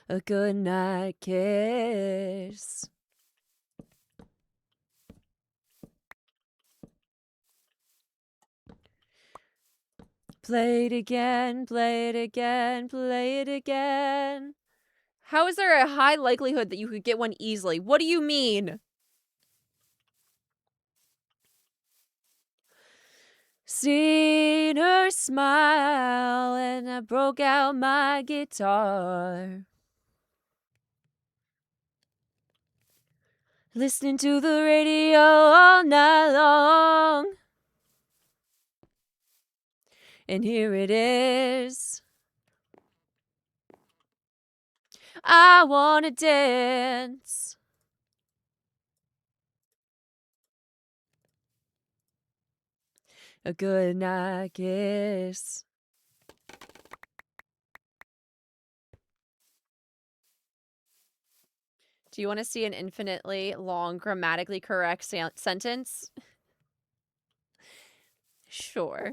A good night kiss. Play it again, play it again, play it again. How is there a high likelihood that you could get one easily? What do you mean? Seen her smile and I broke out my guitar. Listening to the radio all night long. And here it is. I wanna dance. A good night kiss. Do you want to see an infinitely long, grammatically correct sentence? Sure.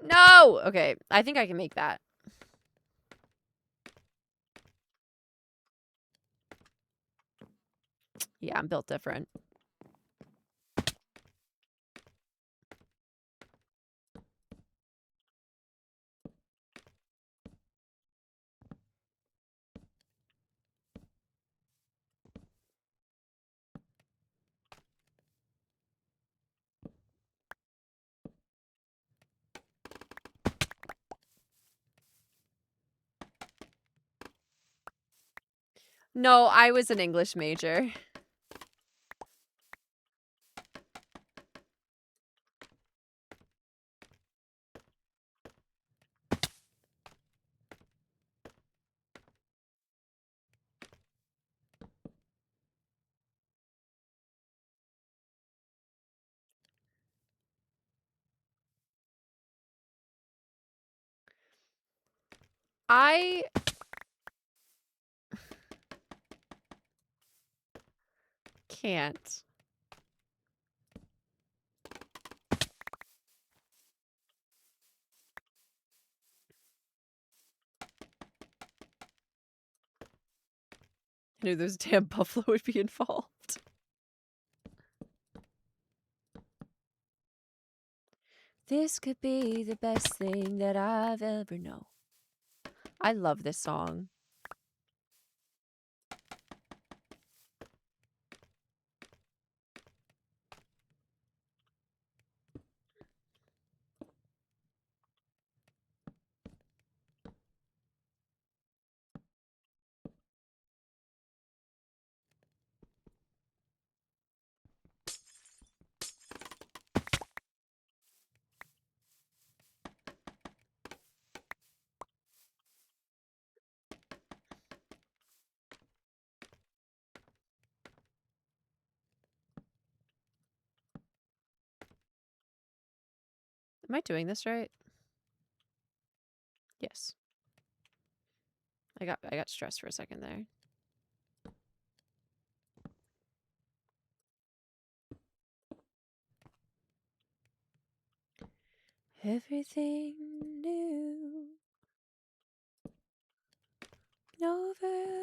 No! Okay, I think I can make that. Yeah, I'm built different. No, I was an English major. I can't. I knew those damn buffalo would be involved. This could be the best thing that I've ever known. I love this song. Am I doing this right? Yes. I got stressed for a second there. Everything new. No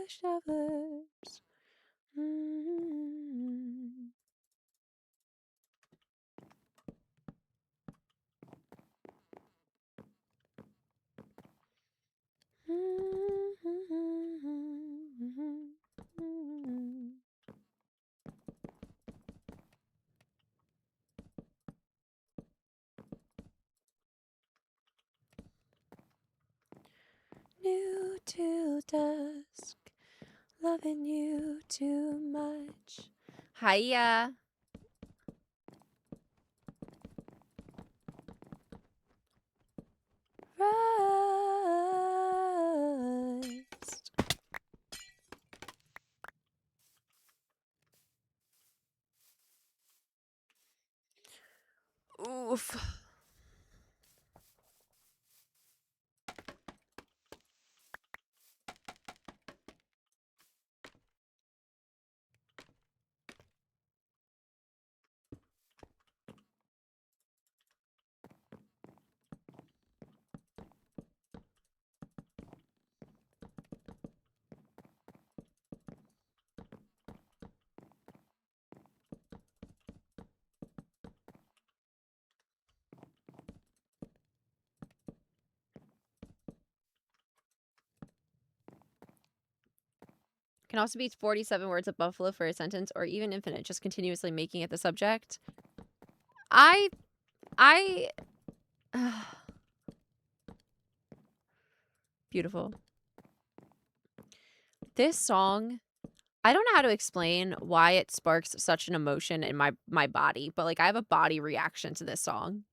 shovelers. Mm. New till dusk, loving you too much. Hiya. Rust. Oof. Can also be 47 words of buffalo for a sentence or even infinite, just continuously making it the subject. I beautiful. This song, I don't know how to explain why it sparks such an emotion in my body, but like I have a body reaction to this song.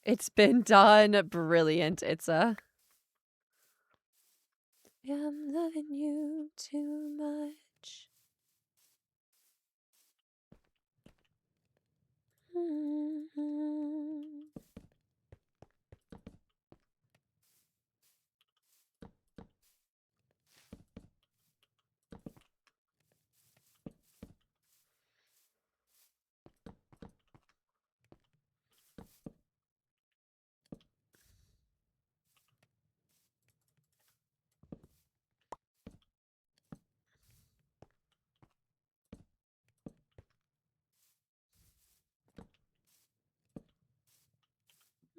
It's been done. Brilliant. It's a I'm loving you too much. Mm-hmm.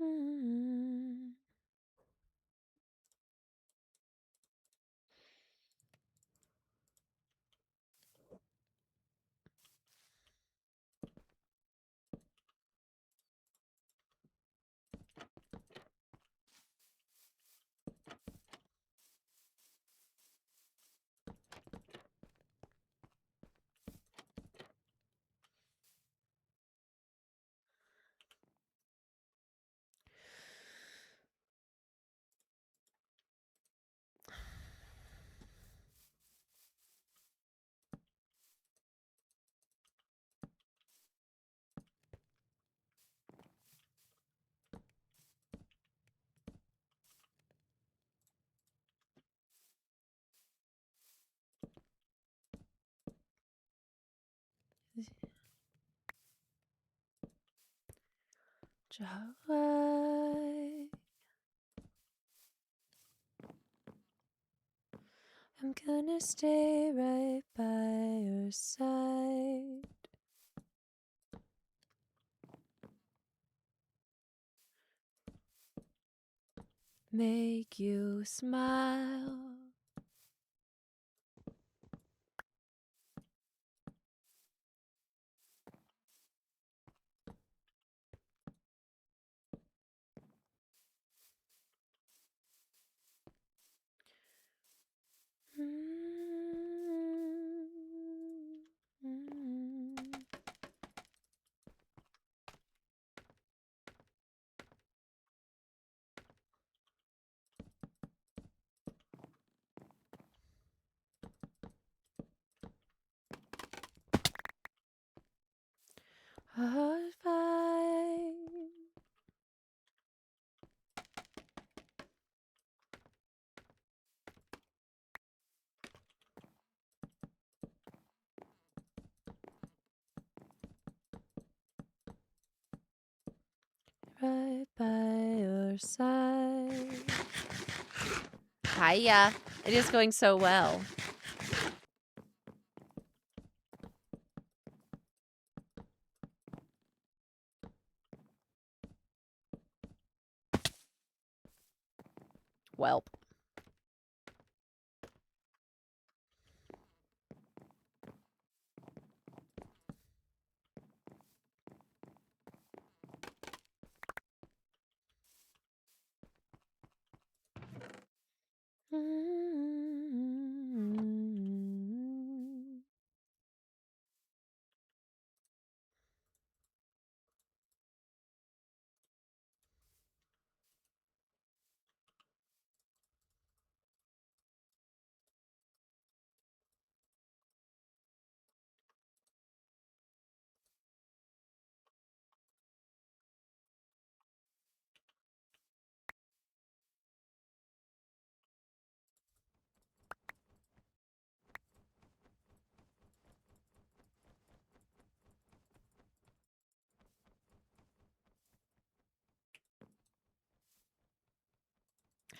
Mm-hmm. Jawai, I'm gonna stay right by your side. Make you smile. right by your side. Hiya. It is going so well. Welp.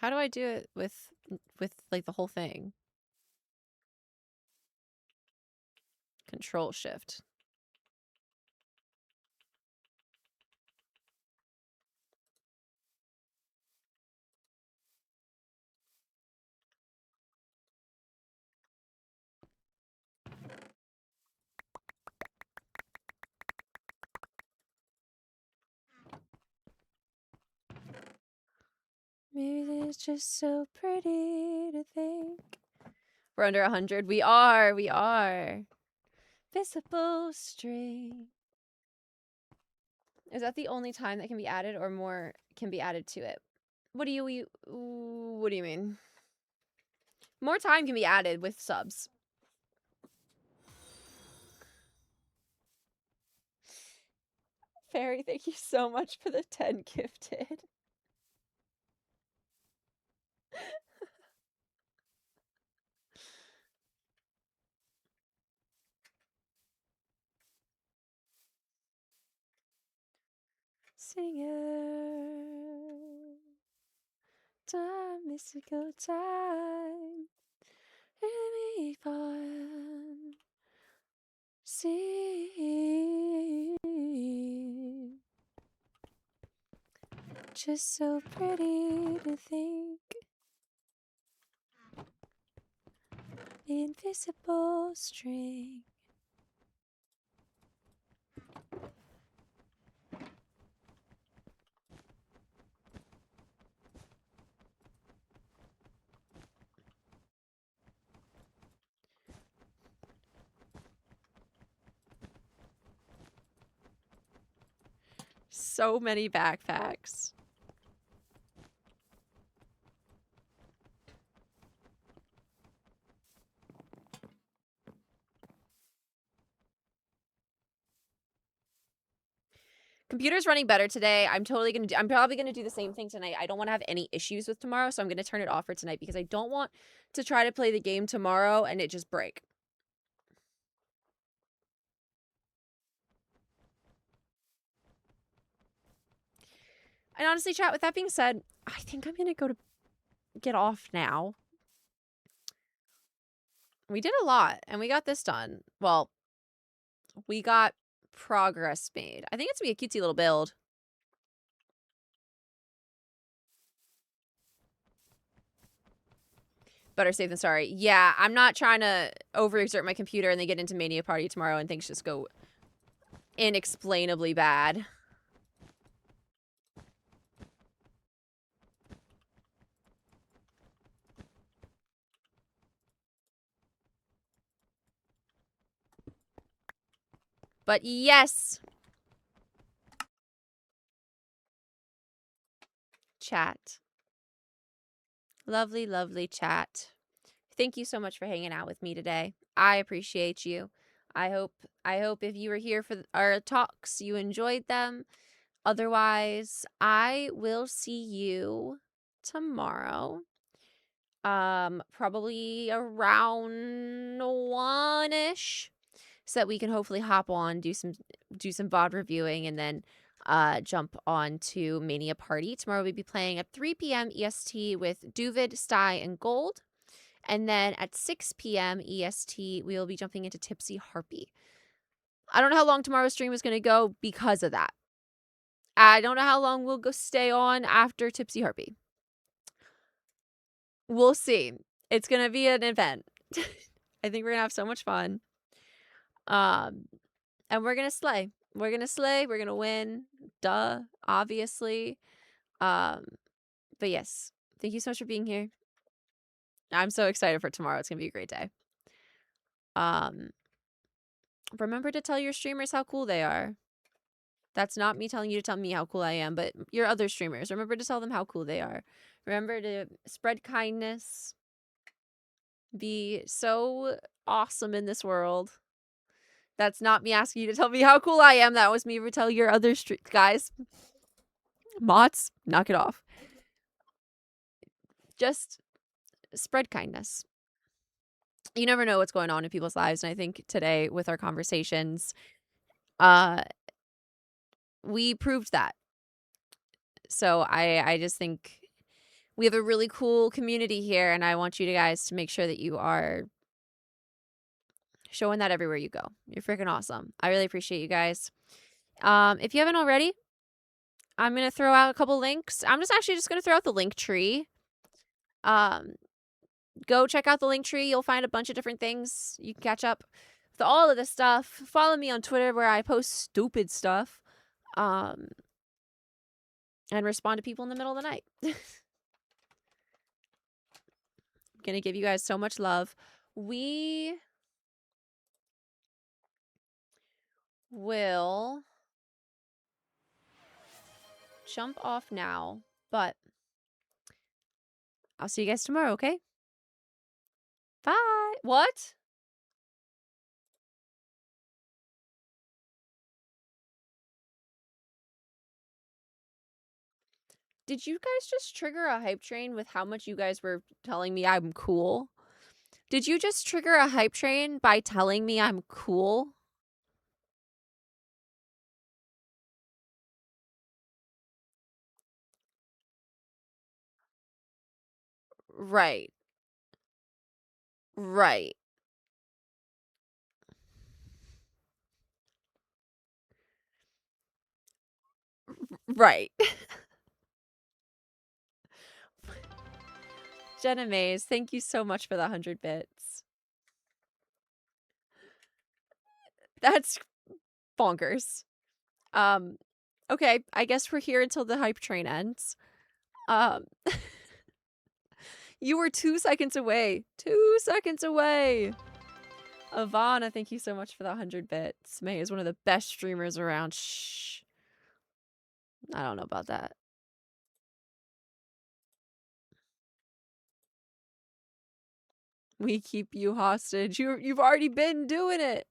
How do I do it with like the whole thing? Control shift. Maybe it's just so pretty to think. We're under 100. We are. Visible string. Is that the only time that can be added, or more can be added to it? What do you mean? More time can be added with subs. Fairy, thank you so much for the 10 gifted. Singer, time, mystical time, enemy fun, see, just so pretty to think, invisible string. So many backpacks. Computer's running better today. I'm probably gonna do the same thing tonight. I don't want to have any issues with tomorrow, so I'm gonna turn it off for tonight because I don't want to try to play the game tomorrow and it just break. And honestly, chat, with that being said, I think I'm gonna go to get off now. We did a lot and we got this done. Well, we got progress made. I think it's gonna be a cutesy little build. Better safe than sorry. Yeah, I'm not trying to overexert my computer and then get into Mania Party tomorrow and things just go inexplainably bad. But yes. Chat. Lovely, lovely chat. Thank you so much for hanging out with me today. I appreciate you. I hope if you were here for our talks, you enjoyed them. Otherwise, I will see you tomorrow. Probably around 1-ish, so that we can hopefully hop on, do some VOD reviewing, and then jump on to Mania Party. Tomorrow we'll be playing at 3 p.m. EST with Duvid, Sty, and Gold. And then at 6 p.m. EST, we will be jumping into Tipsy Harpy. I don't know how long tomorrow's stream is going to go because of that. I don't know how long we'll go stay on after Tipsy Harpy. We'll see. It's going to be an event. I think we're going to have so much fun. And we're going to slay. We're going to slay. We're going to win. Duh, obviously. But yes, thank you so much for being here. I'm so excited for tomorrow. It's going to be a great day. Remember to tell your streamers how cool they are. That's not me telling you to tell me how cool I am, but your other streamers. Remember to tell them how cool they are. Remember to spread kindness. Be so awesome in this world. That's not me asking you to tell me how cool I am. That was me to tell your other guys. Mods, knock it off. Just spread kindness. You never know what's going on in people's lives. And I think today with our conversations, we proved that. So I just think we have a really cool community here, and I want you guys to make sure that you are showing that everywhere you go. You're freaking awesome. I really appreciate you guys. If you haven't already, I'm going to throw out a couple links. I'm just going to throw out the link tree. Go check out the link tree. You'll find a bunch of different things. You can catch up with all of this stuff. Follow me on Twitter where I post stupid stuff. And respond to people in the middle of the night. Gonna give you guys so much love. We will jump off now, but I'll see you guys tomorrow, okay? Bye. What? Did you guys just trigger a hype train with how much you guys were telling me I'm cool? Did you just trigger a hype train by telling me I'm cool? Right. Right. Right. Jenna Mays, thank you so much for the 100 bits. That's bonkers. Okay, I guess we're here until the hype train ends. You were 2 seconds away. 2 seconds away. Ivana, thank you so much for the 100 bits. May is one of the best streamers around. Shh. I don't know about that. We keep you hostage. You've already been doing it.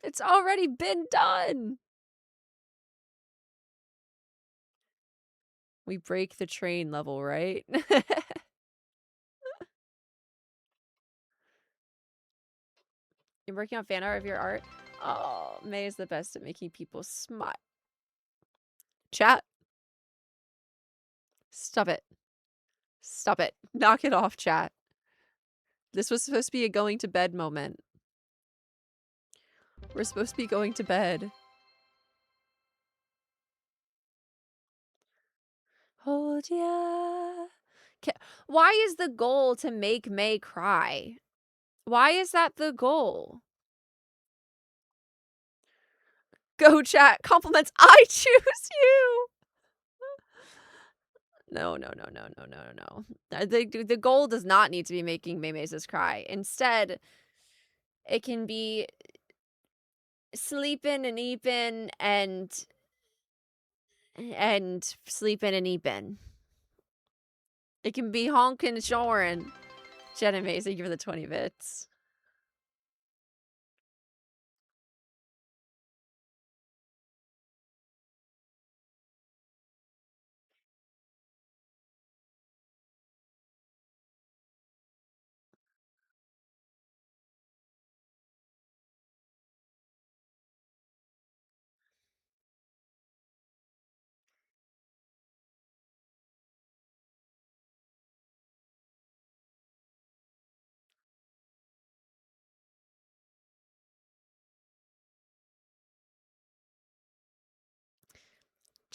It's already been done. We break the train level, right? You're working on fan art of your art? Oh, May is the best at making people smile. Chat. Stop it. Stop it. Knock it off, chat. This was supposed to be a going to bed moment. We're supposed to be going to bed. Hold ya. Why is the goal to make May cry? Why is that the goal? Go chat. Compliments. I choose you. No. The goal does not need to be making Mayme's cry. Instead, it can be sleeping and eeping and sleeping and eeping. It can be honking and shoring. Jenna May, thank you for the 20 bits.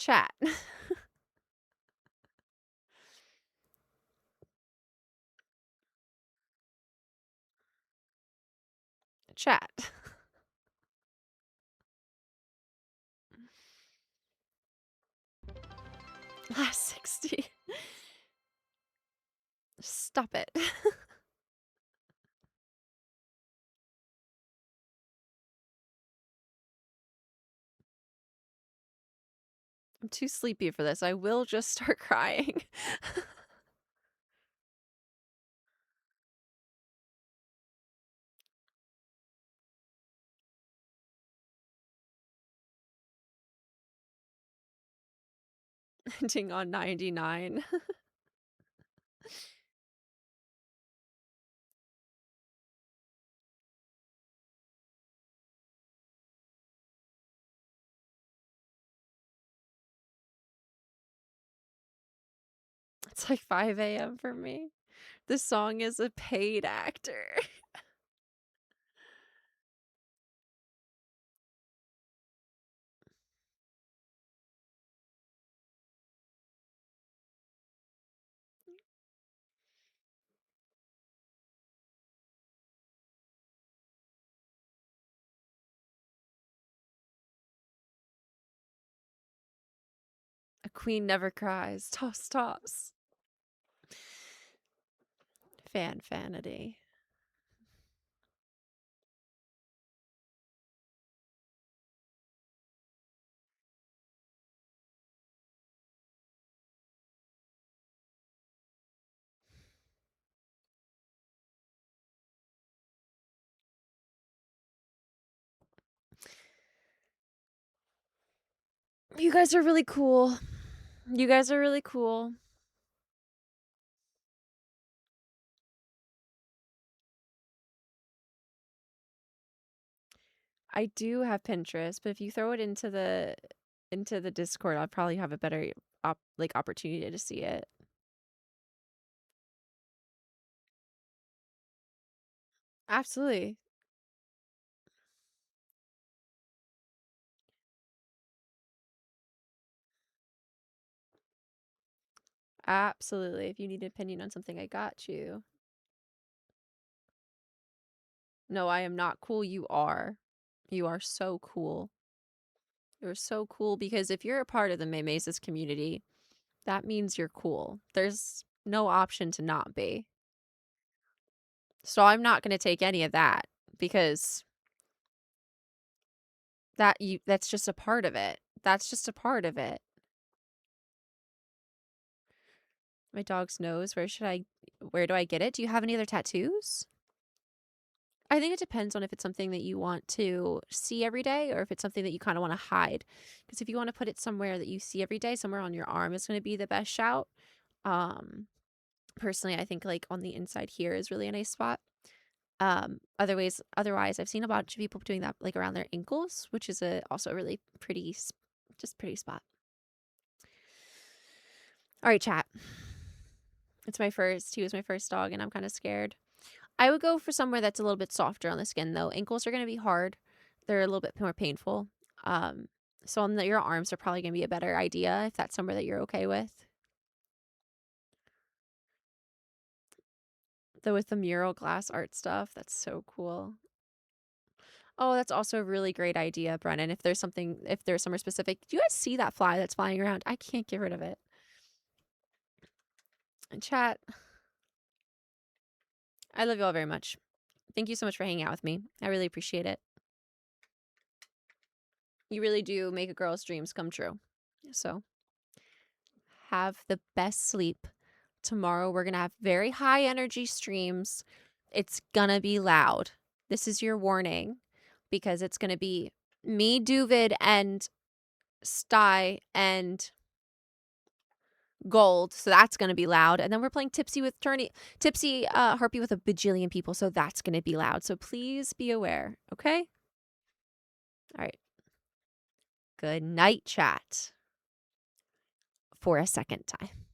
Chat. Chat. Last 60. Stop it. I'm too sleepy for this. I will just start crying. Ending on 99. It's like 5 a.m. for me. This song is a paid actor. A queen never cries. Toss, toss. Fanity. You guys are really cool. You guys are really cool. I do have Pinterest, but if you throw it into the Discord, I'll probably have a better opportunity to see it. Absolutely. Absolutely. If you need an opinion on something, I got you. No, I am not cool. You are. You are so cool. You're so cool because if you're a part of the Mimesis community, that means you're cool. There's no option to not be. So I'm not going to take any of that because that's just a part of it. That's just a part of it. My dog's nose. Where do I get it? Do you have any other tattoos? I think it depends on if it's something that you want to see every day or if it's something that you kind of want to hide. Because if you want to put it somewhere that you see every day, somewhere on your arm is going to be the best shout. Personally, I think like on the inside here is really a nice spot. Otherwise, I've seen a bunch of people doing that like around their ankles, which is also a really pretty spot. All right, chat. He was my first dog and I'm kind of scared. I would go for somewhere that's a little bit softer on the skin though. Ankles are going to be hard. They're a little bit more painful. So on your arms are probably going to be a better idea if that's somewhere that you're okay with. Though with the mural glass art stuff, that's so cool. Oh, that's also a really great idea, Brennan. If there's somewhere specific. Do you guys see that fly that's flying around? I can't get rid of it. And chat. I love you all very much. Thank you so much for hanging out with me. I really appreciate it. You really do make a girl's dreams come true. So have the best sleep. Tomorrow we're going to have very high energy streams. It's going to be loud. This is your warning because it's going to be me, Duvid, and Sty and Gold. So that's going to be loud. And then we're playing Tipsy Harpy with a bajillion people. So that's going to be loud. So please be aware. Okay? All right. Good night, chat. For a second time.